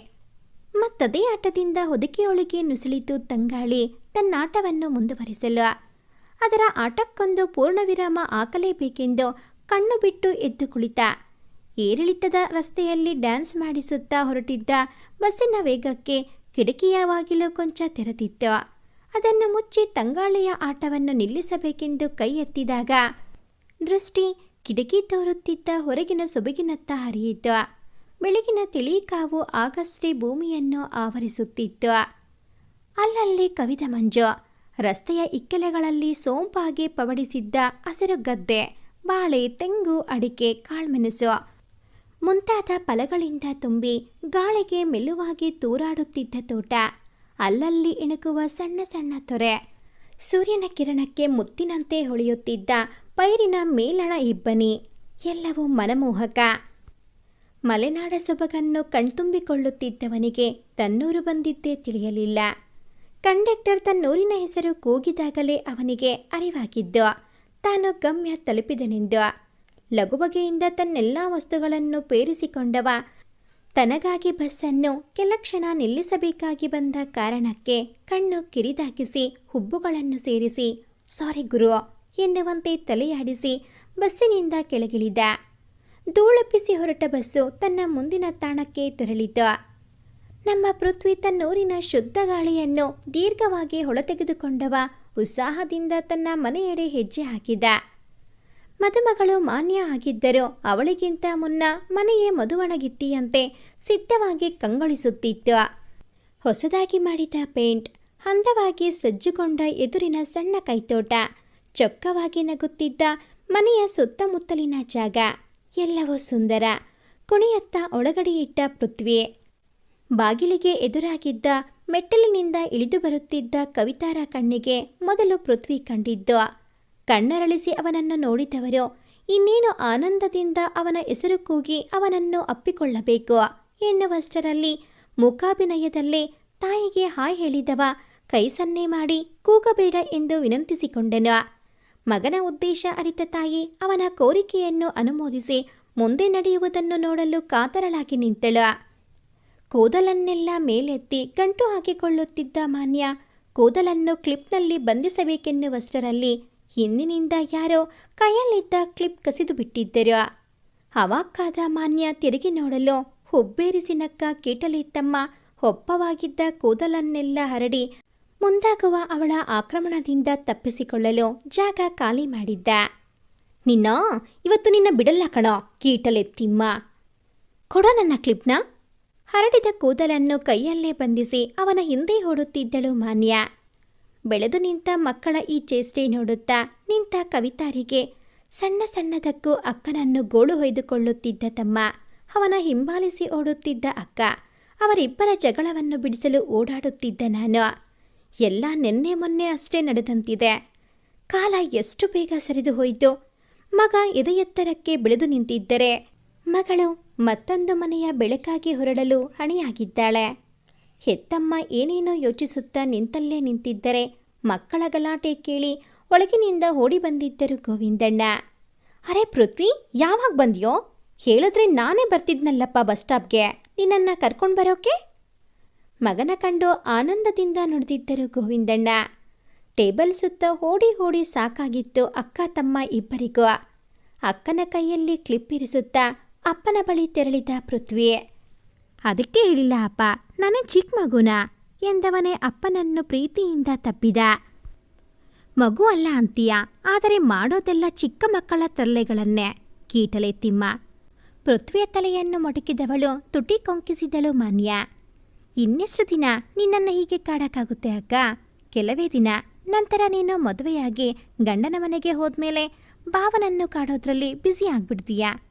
ಮತ್ತದೇ ಆಟದಿಂದ ಹೊದಿಕೆಯೊಳಗೆ ನುಸುಳಿತು ತಂಗಾಳಿ ತನ್ನಾಟವನ್ನು ಮುಂದುವರಿಸಲು. ಅದರ ಆಟಕ್ಕೊಂದು ಪೂರ್ಣವಿರಾಮ ಹಾಕಲೇಬೇಕೆಂದು ಕಣ್ಣು ಬಿಟ್ಟು ಎದ್ದು ಕುಳಿತ. ಏರಿಳಿತದ ರಸ್ತೆಯಲ್ಲಿ ಡ್ಯಾನ್ಸ್ ಮಾಡಿಸುತ್ತಾ ಹೊರಟಿದ್ದ ಬಸ್ಸಿನ ವೇಗಕ್ಕೆ ಕಿಟಕಿಯ ಬಾಗಿಲು ಕೊಂಚ ತೆರೆದಿತ್ತು. ಅದನ್ನು ಮುಚ್ಚಿ ತಂಗಾಳಿಯ ಆಟವನ್ನು ನಿಲ್ಲಿಸಬೇಕೆಂದು ಕೈ ಎತ್ತಿದಾಗ ದೃಷ್ಟಿ ಕಿಟಕಿ ತೋರುತ್ತಿದ್ದ ಹೊರಗಿನ ಸೊಬಗಿನತ್ತ ಹರಿಯಿತು. ಬೆಳಗಿನ ತಿಳಿ ಕಾವು ಆಗಷ್ಟೇ ಭೂಮಿಯನ್ನು ಆವರಿಸುತ್ತಿತ್ತು. ಅಲ್ಲಲ್ಲಿ ಕವಿದ ಮಂಜು. ರಸ್ತೆಯ ಇಕ್ಕೆಲೆಗಳಲ್ಲಿ ಸೋಂಪಾಗಿ ಪವಡಿಸಿದ್ದ ಹಸಿರು ಗದ್ದೆ, ಬಾಳೆ, ತೆಂಗು, ಅಡಿಕೆ, ಕಾಳ್ಮೆಣಸು ಮುಂತಾದ ಫಲಗಳಿಂದ ತುಂಬಿ ಗಾಳಿಗೆ ಮೆಲ್ಲುವಾಗಿ ತೂರಾಡುತ್ತಿದ್ದ ತೋಟ. ಅಲ್ಲಲ್ಲಿ ಇಣುಕುವ ಸಣ್ಣ ಸಣ್ಣ ತೊರೆ. ಸೂರ್ಯನ ಕಿರಣಕ್ಕೆ ಮುತ್ತಿನಂತೆ ಹೊಳೆಯುತ್ತಿದ್ದ ಪೈರಿನ ಮೇಲಣ ಇಬ್ಬನಿ. ಎಲ್ಲವೂ ಮನಮೋಹಕ. ಮಲೆನಾಡ ಸೊಬಗನ್ನು ಕಣ್ತುಂಬಿಕೊಳ್ಳುತ್ತಿದ್ದವನಿಗೆ ತನ್ನೂರು ಬಂದಿದ್ದೇ ತಿಳಿಯಲಿಲ್ಲ. ಕಂಡಕ್ಟರ್ ತನ್ನೂರಿನ ಹೆಸರು ಕೂಗಿದಾಗಲೇ ಅವನಿಗೆ ಅರಿವಾಗಿದ್ದು ತಾನು ಗಮ್ಯ ತಲುಪಿದನೆಂದು. ಲಘುಬಗೆಯಿಂದ ತನ್ನೆಲ್ಲ ವಸ್ತುಗಳನ್ನು ಪೇರಿಸಿಕೊಂಡವ ತನಗಾಗಿ ಬಸ್ಸನ್ನು ಕೆಲ ಕ್ಷಣ ನಿಲ್ಲಿಸಬೇಕಾಗಿ ಬಂದ ಕಾರಣಕ್ಕೆ ಕಣ್ಣು ಕಿರಿದಾಗಿಸಿ ಹುಬ್ಬುಗಳನ್ನು ಸೇರಿಸಿ ಸಾರಿ ಗುರು ಎನ್ನುವಂತೆ ತಲೆಯಾಡಿಸಿ ಬಸ್ಸಿನಿಂದ ಕೆಳಗಿಳಿದ. ಧೂಳಪ್ಪಿಸಿ ಹೊರಟ ಬಸ್ಸು ತನ್ನ ಮುಂದಿನ ತಾಣಕ್ಕೆ ತೆರಳಿತು. ನಮ್ಮ ಪೃಥ್ವಿ ತನ್ನೂರಿನ ಶುದ್ಧ ಗಾಳಿಯನ್ನು ದೀರ್ಘವಾಗಿ ಹೊಳತೆಗೆದುಕೊಂಡವ ಉತ್ಸಾಹದಿಂದ ತನ್ನ ಮನೆಯೆಡೆ ಹೆಜ್ಜೆ ಹಾಕಿದ. ಮದುಮಗಳು ಮಾನ್ಯ ಆಗಿದ್ದರೂ ಅವಳಿಗಿಂತ ಮುನ್ನ ಮನೆಯೇ ಮದುವಣಗಿತ್ತಿಯಂತೆ ಸಿದ್ಧವಾಗಿ ಕಂಗೊಳಿಸುತ್ತಿತ್ತು. ಹೊಸದಾಗಿ ಮಾಡಿದ ಪೇಂಟ್, ಅಂದವಾಗಿ ಸಜ್ಜುಕೊಂಡ ಎದುರಿನ ಸಣ್ಣ ಕೈತೋಟ, ಚೊಕ್ಕವಾಗಿ ನಗುತ್ತಿದ್ದ ಮನೆಯ ಸುತ್ತಮುತ್ತಲಿನ ಜಾಗ ಎಲ್ಲವೂ ಸುಂದರ. ಕುಣಿಯತ್ತ ಒಳಗಡೆಯಿಟ್ಟ ಪೃಥ್ವಿ. ಬಾಗಿಲಿಗೆ ಎದುರಾಗಿದ್ದ ಮೆಟ್ಟಲಿನಿಂದ ಇಳಿದು ಬರುತ್ತಿದ್ದ ಕವಿತಾರ ಕಣ್ಣಿಗೆ ಮೊದಲು ಪೃಥ್ವಿ ಕಂಡಿದ್ದು. ಕಣ್ಣರಳಿಸಿ ಅವನನ್ನು ನೋಡಿದವರು ಇನ್ನೇನು ಆನಂದದಿಂದ ಅವನ ಹೆಸರು ಕೂಗಿ ಅವನನ್ನು ಅಪ್ಪಿಕೊಳ್ಳಬೇಕು ಎನ್ನುವಷ್ಟರಲ್ಲಿ ಮೂಕಾಭಿನಯದಲ್ಲೇ ತಾಯಿಗೆ ಹಾಯ್ ಹೇಳಿದವ ಕೈ ಸನ್ನೆ ಮಾಡಿ ಕೂಗಬೇಡ ಎಂದು ವಿನಂತಿಸಿಕೊಂಡನು. ಮಗನ ಉದ್ದೇಶ ಅರಿತ ತಾಯಿ ಅವನ ಕೋರಿಕೆಯನ್ನು ಅನುಮೋದಿಸಿ ಮುಂದೆ ನಡೆಯುವುದನ್ನು ನೋಡಲು ಕಾತರಳಾಗಿ ನಿಂತಳು. ಕೂದಲನ್ನೆಲ್ಲ ಮೇಲೆತ್ತಿ ಗಂಟು ಹಾಕಿಕೊಳ್ಳುತ್ತಿದ್ದ ಮಾನ್ಯ ಕೂದಲನ್ನು ಕ್ಲಿಪ್ನಲ್ಲಿ ಬಂಧಿಸಬೇಕೆನ್ನುವಷ್ಟರಲ್ಲಿ ಹಿಂದಿನಿಂದ ಯಾರೋ ಕೈಯಲ್ಲಿದ್ದ ಕ್ಲಿಪ್ ಕಸಿದು ಬಿಟ್ಟಿದ್ದರು. ಅವಾಕ್ಕಾದ ಮಾನ್ಯ ತಿರುಗಿ ನೋಡಲು ಹುಬ್ಬೇರಿಸಿ ನಕ್ಕ ಕೀಟಲಿತ್ತಮ್ಮ ಒಪ್ಪವಾಗಿದ್ದ ಕೂದಲನ್ನೆಲ್ಲ ಹರಡಿ ಮುಂದಾಗುವ ಅವಳ ಆಕ್ರಮಣದಿಂದ ತಪ್ಪಿಸಿಕೊಳ್ಳಲು ಜಾಗ ಖಾಲಿ ಮಾಡಿದ್ದ. ಇವತ್ತು ನಿನ್ನ ಬಿಡಲ್ಲ ಕಣೋ ಕೀಟಲೆತ್ತಿಮ್ಮ, ಕೊಡೋ ನನ್ನ ಕ್ಲಿಪ್ನ. ಹರಡಿದ ಕೂದಲನ್ನು ಕೈಯಲ್ಲೇ ಬಂಧಿಸಿ ಅವನ ಹಿಂದೆ ಓಡುತ್ತಿದ್ದಳು ಮಾನ್ಯ. ಬೆಳೆದು ನಿಂತ ಮಕ್ಕಳ ಈ ಚೇಷ್ಟೆ ನೋಡುತ್ತಾ ನಿಂತ ಕವಿತಾರಿಗೆ ಸಣ್ಣ ಸಣ್ಣದಕ್ಕೂ ಅಕ್ಕನನ್ನು ಗೋಳು ಹೊಯ್ದುಕೊಳ್ಳುತ್ತಿದ್ದ ತಮ್ಮ, ಅವನ ಹಿಂಬಾಲಿಸಿ ಓಡುತ್ತಿದ್ದ ಅಕ್ಕ, ಅವರಿಬ್ಬರ ಜಗಳವನ್ನು ಬಿಡಿಸಲು ಓಡಾಡುತ್ತಿದ್ದ ನಾನು. ಎಲ್ಲ ನೆನ್ನೆ ಮೊನ್ನೆ ಅಷ್ಟೇ ನಡೆದಂತಿದೆ. ಕಾಲ ಎಷ್ಟು ಬೇಗ ಸರಿದು ಹೋಯಿತು. ಮಗ ಎದೆ ಎತ್ತರಕ್ಕೆ ಬೆಳೆದು ನಿಂತಿದ್ದರೆ ಮಗಳು ಮತ್ತೊಂದು ಮನೆಯ ಬೆಳಕಾಗಿ ಹೊರಡಲು ಹಣಿಯಾಗಿದ್ದಾಳೆ. ಹೆತ್ತಮ್ಮ ಏನೇನೋ ಯೋಚಿಸುತ್ತಾ ನಿಂತಲ್ಲೇ ನಿಂತಿದ್ದರೆ ಮಕ್ಕಳ ಗಲಾಟೆ ಕೇಳಿ ಒಳಗಿನಿಂದ ಓಡಿ ಬಂದಿದ್ದರು ಗೋವಿಂದಣ್ಣ. ಅರೆ ಪೃಥ್ವಿ, ಯಾವಾಗ ಬಂದ್ಯೋ? ಹೇಳಿದ್ರೆ ನಾನೇ ಬರ್ತಿದ್ನಲ್ಲಪ್ಪ ಬಸ್ ಸ್ಟಾಪ್ಗೆ ನಿನ್ನನ್ನು ಕರ್ಕೊಂಡು ಬರೋಕೆ. ಮಗನ ಕಂಡು ಆನಂದದಿಂದ ನುಡಿದಿದ್ದರು ಗೋವಿಂದಣ್ಣ. ಟೇಬಲ್ ಸುತ್ತ ಓಡಿ ಓಡಿ ಸಾಕಾಗಿತ್ತು ಅಕ್ಕ ತಮ್ಮ ಇಬ್ಬರಿಗೂ. ಅಕ್ಕನ ಕೈಯಲ್ಲಿ ಕ್ಲಿಪ್ ಇರಿಸುತ್ತಾ ಅಪ್ಪನ ಬಳಿ ತೆರಳಿದ ಪೃಥ್ವಿ. ಅದಕ್ಕೆ ಹೇಳಿಲ್ಲ ಅಪ್ಪ, ನಾನೇ ಚಿಕ್ಕ ಮಗುನ ಎಂದವನೇ ಅಪ್ಪನನ್ನು ಪ್ರೀತಿಯಿಂದ ತಬ್ಬಿದ. ಮಗು ಅಲ್ಲ ಅಂತೀಯ, ಆದರೆ ಮಾಡೋದೆಲ್ಲ ಚಿಕ್ಕ ಮಕ್ಕಳ ತರಲೆಗಳನ್ನೇ ಕೀಟಲೆ ತಿಮ್ಮ. ಪೃಥ್ವಿಯ ತಲೆಯನ್ನು ಮೊಟಕಿದವಳು ತುಟಿ ಕೊಂಕಿಸಿದಳು ಮಾನ್ಯ. ಇನ್ನೆಷ್ಟು ದಿನ ನಿನ್ನನ್ನು ಹೀಗೆ ಕಾಡಕ್ಕಾಗುತ್ತೆ ಅಕ್ಕ? ಕೆಲವೇ ದಿನ, ನಂತರ ನೀನು ಮದುವೆಯಾಗಿ ಗಂಡನ ಮನೆಗೆ ಹೋದ್ಮೇಲೆ ಭಾವನನ್ನು ಕಾಡೋದ್ರಲ್ಲಿ ಬ್ಯುಸಿ ಆಗ್ಬಿಡ್ತೀಯ.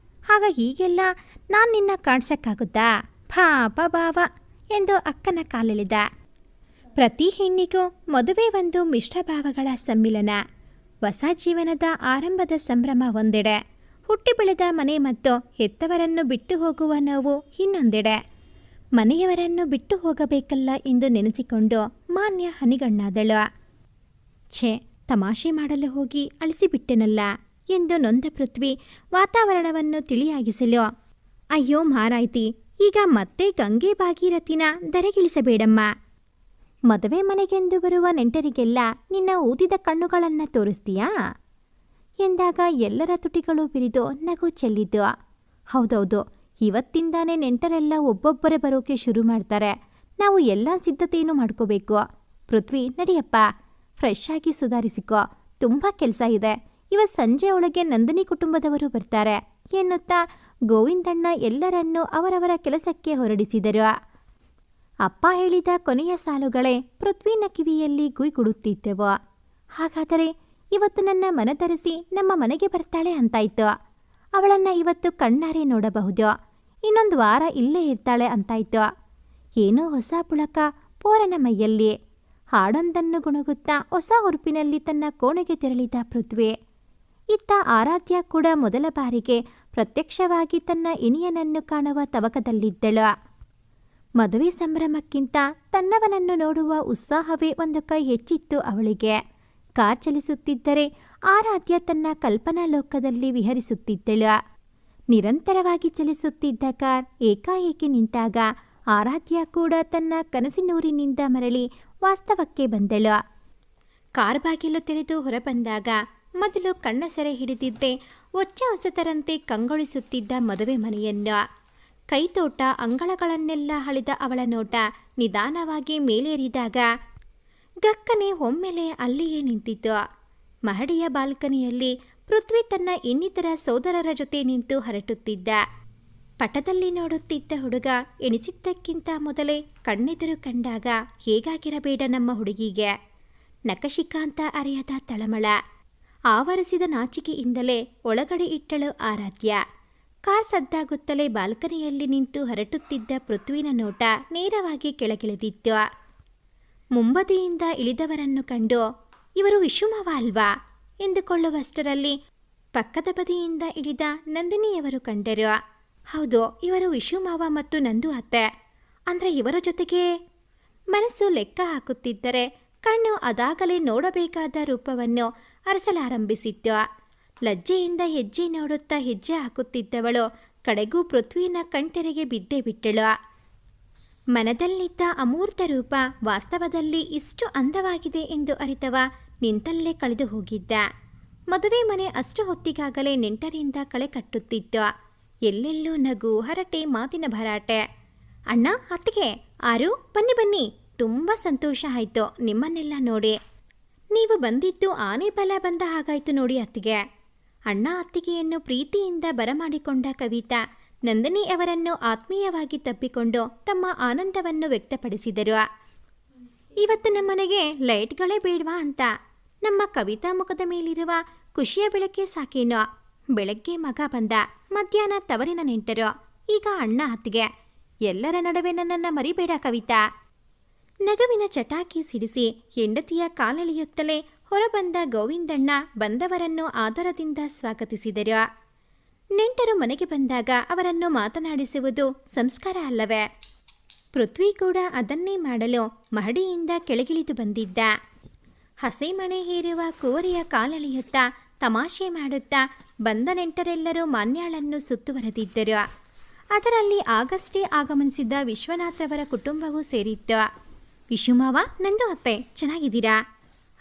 ಆಗ ಹೀಗೆಲ್ಲ ನಾನು ನಿನ್ನ ಕಾಡ್ಸಕ್ಕಾಗುತ್ತಾ? ಪಾಪ ಭಾವ ಎಂದು ಅಕ್ಕನ ಕಾಲೆಳೆದ. ಪ್ರತಿ ಹೆಣ್ಣಿಗೂ ಮದುವೆ ಒಂದು ಮಿಶ್ರಭಾವಗಳ ಸಮ್ಮಿಲನ. ಹೊಸ ಜೀವನದ ಆರಂಭದ ಸಂಭ್ರಮ ಒಂದೆಡೆ, ಹುಟ್ಟಿ ಬೆಳೆದ ಮನೆ ಮತ್ತು ಹೆತ್ತವರನ್ನು ಬಿಟ್ಟು ಹೋಗುವ ನೋವು ಇನ್ನೊಂದೆಡೆ. ಮನೆಯವರನ್ನು ಬಿಟ್ಟು ಹೋಗಬೇಕಲ್ಲ ಎಂದು ನೆನೆಸಿಕೊಂಡು ಮಾನ್ಯ ಹನಿಗಣ್ಣಾದಳು. ಛೇ, ತಮಾಷೆ ಮಾಡಲು ಹೋಗಿ ಅಳಿಸಿಬಿಟ್ಟೆನಲ್ಲ ಎಂದು ನೊಂದ ಪೃಥ್ವಿ ವಾತಾವರಣವನ್ನು ತಿಳಿಯಾಗಿಸಲು, ಅಯ್ಯೋ ಮಾರಾಯ್ತಿ, ಈಗ ಮತ್ತೆ ಗಂಗೆ ಭಾಗೀರಥಿನ ಧರೆಗಿಳಿಸಬೇಡಮ್ಮ. ಮದುವೆ ಮನೆಗೆಂದು ಬರುವ ನೆಂಟರಿಗೆಲ್ಲ ನಿನ್ನ ಊದಿದ ಕಣ್ಣುಗಳನ್ನು ತೋರಿಸ್ತೀಯಾ ಎಂದಾಗ ಎಲ್ಲರ ತುಟಿಗಳು ಬಿರಿದು ನಗು ಚೆಲ್ಲಿದ್ದು. ಹೌದೌದು, ಇವತ್ತಿಂದಾನೇ ನೆಂಟರೆಲ್ಲ ಒಬ್ಬೊಬ್ಬರೇ ಬರೋಕೆ ಶುರು ಮಾಡ್ತಾರೆ. ನಾವು ಎಲ್ಲ ಸಿದ್ಧತೆಯನ್ನು ಮಾಡ್ಕೋಬೇಕು. ಪೃಥ್ವಿ, ನಡಿಯಪ್ಪ, ಫ್ರೆಶ್ ಆಗಿ ಸುಧಾರಿಸಿಕೋ, ತುಂಬ ಕೆಲಸ ಇದೆ. ಇವತ್ತು ಸಂಜೆ ಒಳಗೆ ನಂದಿನಿ ಕುಟುಂಬದವರು ಬರ್ತಾರೆ ಎನ್ನುತ್ತಾ ಗೋವಿಂದಣ್ಣ ಎಲ್ಲರನ್ನೂ ಅವರವರ ಕೆಲಸಕ್ಕೆ ಹೊರಡಿಸಿದರು. ಅಪ್ಪ ಹೇಳಿದ ಕೊನೆಯ ಸಾಲುಗಳೇ ಪೃಥ್ವಿನ ಕಿವಿಯಲ್ಲಿ ಗುಯ್ಗುಡುತ್ತಿದ್ದೆವು. ಹಾಗಾದರೆ ಇವತ್ತು ನನ್ನ ಮನತರಿಸಿ ನಮ್ಮ ಮನೆಗೆ ಬರ್ತಾಳೆ ಅಂತಾಯ್ತು. ಅವಳನ್ನು ಇವತ್ತು ಕಣ್ಣಾರೆ ನೋಡಬಹುದು. ಇನ್ನೊಂದು ವಾರ ಇಲ್ಲೇ ಇರ್ತಾಳೆ ಅಂತಾಯ್ತು. ಏನೋ ಹೊಸ ಪುಳಕ ಪೋರನ ಮೈಯಲ್ಲಿ. ಹಾಡೊಂದನ್ನು ಗುಣಗುತ್ತಾ ಹೊಸ ಉರುಪಿನಲ್ಲಿ ತನ್ನ ಕೋಣೆಗೆ ತೆರಳಿದ ಪೃಥ್ವಿ. ಇತ್ತ ಆರಾಧ್ಯ ಕೂಡ ಮೊದಲ ಬಾರಿಗೆ ಪ್ರತ್ಯಕ್ಷವಾಗಿ ತನ್ನ ಇನಿಯನನ್ನು ಕಾಣುವ ತವಕದಲ್ಲಿದ್ದಳು. ಮದುವೆ ಸಂಭ್ರಮಕ್ಕಿಂತ ತನ್ನವನನ್ನು ನೋಡುವ ಉತ್ಸಾಹವೇ ಒಂದು ಕೈ ಹೆಚ್ಚಿತ್ತು ಅವಳಿಗೆ. ಕಾರ್ ಚಲಿಸುತ್ತಿದ್ದರೆ ಆರಾಧ್ಯ ತನ್ನ ಕಲ್ಪನಾ ಲೋಕದಲ್ಲಿ ವಿಹರಿಸುತ್ತಿದ್ದಳು. ನಿರಂತರವಾಗಿ ಚಲಿಸುತ್ತಿದ್ದ ಕಾರ್ ಏಕಾಏಕಿ ನಿಂತಾಗ ಆರಾಧ್ಯ ಕೂಡ ತನ್ನ ಕನಸಿನೂರಿನಿಂದ ಮರಳಿ ವಾಸ್ತವಕ್ಕೆ ಬಂದಳು. ಕಾರ್ ಬಾಗಿಲು ತೆರೆದು ಹೊರಬಂದಾಗ ಮೊದಲು ಕಣ್ಣ ಸೆರೆ ಹಿಡಿದಿದ್ದೆ ಒಚ್ಚ ಹೊಸತರಂತೆ ಕಂಗೊಳಿಸುತ್ತಿದ್ದ ಮದುವೆ ಮನೆಯನ್ನು. ಕೈತೋಟ ಅಂಗಳಗಳನ್ನೆಲ್ಲ ಹಳಿದ ಅವಳ ನೋಟ ನಿಧಾನವಾಗಿ ಮೇಲೇರಿದಾಗ ಗಕ್ಕನೆ ಒಮ್ಮೆಲೆ ಅಲ್ಲಿಯೇ ನಿಂತಿತು. ಮಹಡಿಯ ಬಾಲ್ಕನಿಯಲ್ಲಿ ಪೃಥ್ವಿ ತನ್ನ ಇನ್ನಿತರ ಸೋದರರ ಜೊತೆ ನಿಂತು ಹರಟುತ್ತಿದ್ದ. ಪಟದಲ್ಲಿ ನೋಡುತ್ತಿದ್ದ ಹುಡುಗ ಎಣಿಸಿದ್ದಕ್ಕಿಂತ ಮೊದಲೇ ಕಣ್ಣೆದುರು ಕಂಡಾಗ ಹೇಗಾಗಿರಬೇಡ ನಮ್ಮ ಹುಡುಗಿಗೆ. ನಖಶಿಕಾಂತ ಅರೆಯದ ತಳಮಳ ಆವರಿಸಿದ ನಾಚಿಕೆಯಿಂದಲೇ ಒಳಗಡೆ ಇಟ್ಟಳು ಆರಾಧ್ಯ. ಕಾರ್ ಸದ್ದಾಗುತ್ತಲೇ ಬಾಲ್ಕನಿಯಲ್ಲಿ ನಿಂತು ಹರಟುತ್ತಿದ್ದ ಪೃಥ್ವಿನ ನೋಟ ನೇರವಾಗಿ ಕೆಳಗಿಳಿದಿತ್ತು. ಮುಂಬದಿಯಿಂದ ಇಳಿದವರನ್ನು ಕಂಡು ಇವರು ವಿಶುಮಾವ ಅಲ್ವಾ ಎಂದುಕೊಳ್ಳುವಷ್ಟರಲ್ಲಿ ಪಕ್ಕದ ಬದಿಯಿಂದ ಇಳಿದ ನಂದಿನಿಯವರು ಕಂಡರು. ಹೌದು, ಇವರು ವಿಶುಮಾವ ಮತ್ತು ನಂದು ಅತ್ತೆ. ಅಂದರೆ ಇವರ ಜೊತೆಗೆ ಮನಸ್ಸು ಲೆಕ್ಕ ಹಾಕುತ್ತಿದ್ದರೆ ಕಣ್ಣು ಅದಾಗಲೇ ನೋಡಬೇಕಾದ ರೂಪವನ್ನು ಅರಸಲಾರಂಭಿಸಿತ್ತು. ಲಜ್ಜೆಯಿಂದ ಹೆಜ್ಜೆ ನೋಡುತ್ತಾ ಹೆಜ್ಜೆ ಹಾಕುತ್ತಿದ್ದವಳು ಕಡೆಗೂ ಪೃಥ್ವಿನ ಕಣ್ತೆರೆಗೆ ಬಿದ್ದೇ ಬಿಟ್ಟಳು. ಮನದಲ್ಲಿದ್ದ ಅಮೂರ್ತ ರೂಪ ವಾಸ್ತವದಲ್ಲಿ ಇಷ್ಟು ಅಂದವಾಗಿದೆ ಎಂದು ಅರಿತವ ನಿಂತಲ್ಲೇ ಕಳೆದು ಹೋಗಿದ್ದ. ಮದುವೆ ಮನೆ ಅಷ್ಟು ಹೊತ್ತಿಗಾಗಲೇ ನೆಂಟರಿಂದ ಕಳೆ ಕಟ್ಟುತ್ತಿತ್ತು. ಎಲ್ಲೆಲ್ಲೂ ನಗು, ಹರಟೆ, ಮಾತಿನ ಭರಾಟೆ. ಅಣ್ಣ, ಅತ್ತಿಗೆ, ಆರು, ಬನ್ನಿ ಬನ್ನಿ, ತುಂಬ ಸಂತೋಷ ಆಯಿತು ನಿಮ್ಮನ್ನೆಲ್ಲ ನೋಡಿ. ನೀವು ಬಂದಿದ್ದು ಆನೆ ಬಲ ಬಂದ ಹಾಗಾಯಿತು ನೋಡಿ ಅತ್ತಿಗೆ. ಅಣ್ಣ ಅತ್ತಿಗೆಯನ್ನು ಪ್ರೀತಿಯಿಂದ ಬರಮಾಡಿಕೊಂಡ ಕವಿತಾ ನಂದಿನಿ ಅವರನ್ನು ಆತ್ಮೀಯವಾಗಿ ತಪ್ಪಿಕೊಂಡು ತಮ್ಮ ಆನಂದವನ್ನು ವ್ಯಕ್ತಪಡಿಸಿದರು. ಇವತ್ತು ನಮ್ಮನೆಗೆ ಲೈಟ್ಗಳೇ ಬೇಡವಾ ಅಂತ. ನಮ್ಮ ಕವಿತಾ ಮುಖದ ಮೇಲಿರುವ ಖುಷಿಯ ಬೆಳಕೆ ಸಾಕೇನೋ. ಬೆಳಗ್ಗೆ ಮಗ ಬಂದ, ಮಧ್ಯಾಹ್ನ ತವರಿನ ನೆಂಟರು, ಈಗ ಅಣ್ಣ ಅತ್ತಿಗೆ. ಎಲ್ಲರ ನಡುವೆ ನನ್ನನ್ನು ಮರಿಬೇಡ ಕವಿತಾ. ನಗುವಿನ ಚಟಾಕಿ ಸಿಡಿಸಿ ಹೆಂಡತಿಯ ಕಾಲೆಳೆಯುತ್ತಲೇ ಹೊರಬಂದ ಗೋವಿಂದಣ್ಣ ಬಂದವರನ್ನು ಆದರದಿಂದ ಸ್ವಾಗತಿಸಿದರು. ನೆಂಟರು ಮನೆಗೆ ಬಂದಾಗ ಅವರನ್ನು ಮಾತನಾಡಿಸುವುದು ಸಂಸ್ಕಾರ ಅಲ್ಲವೇ? ಪೃಥ್ವಿ ಕೂಡ ಅದನ್ನೇ ಮಾಡಲು ಮಹಡಿಯಿಂದ ಕೆಳಗಿಳಿದು ಬಂದಿದ್ದ. ಹಸೆಮಣೆ ಹೇರುವ ಕುವರಿಯ ಕಾಲೆಳೆಯುತ್ತಾ ತಮಾಷೆ ಮಾಡುತ್ತಾ ಬಂದ ನೆಂಟರೆಲ್ಲರೂ ಮಾನ್ಯಾಳನ್ನು ಸುತ್ತುವರೆದಿದ್ದರು. ಅದರಲ್ಲಿ ಆಗಷ್ಟೇ ಆಗಮನಿಸಿದ್ದ ವಿಶ್ವನಾಥ್ರವರ ಕುಟುಂಬವೂ ಸೇರಿತ್ತು. ವಿಶುಮಾವ, ನಂದು ಅತ್ತೆ, ಚೆನ್ನಾಗಿದ್ದೀರಾ?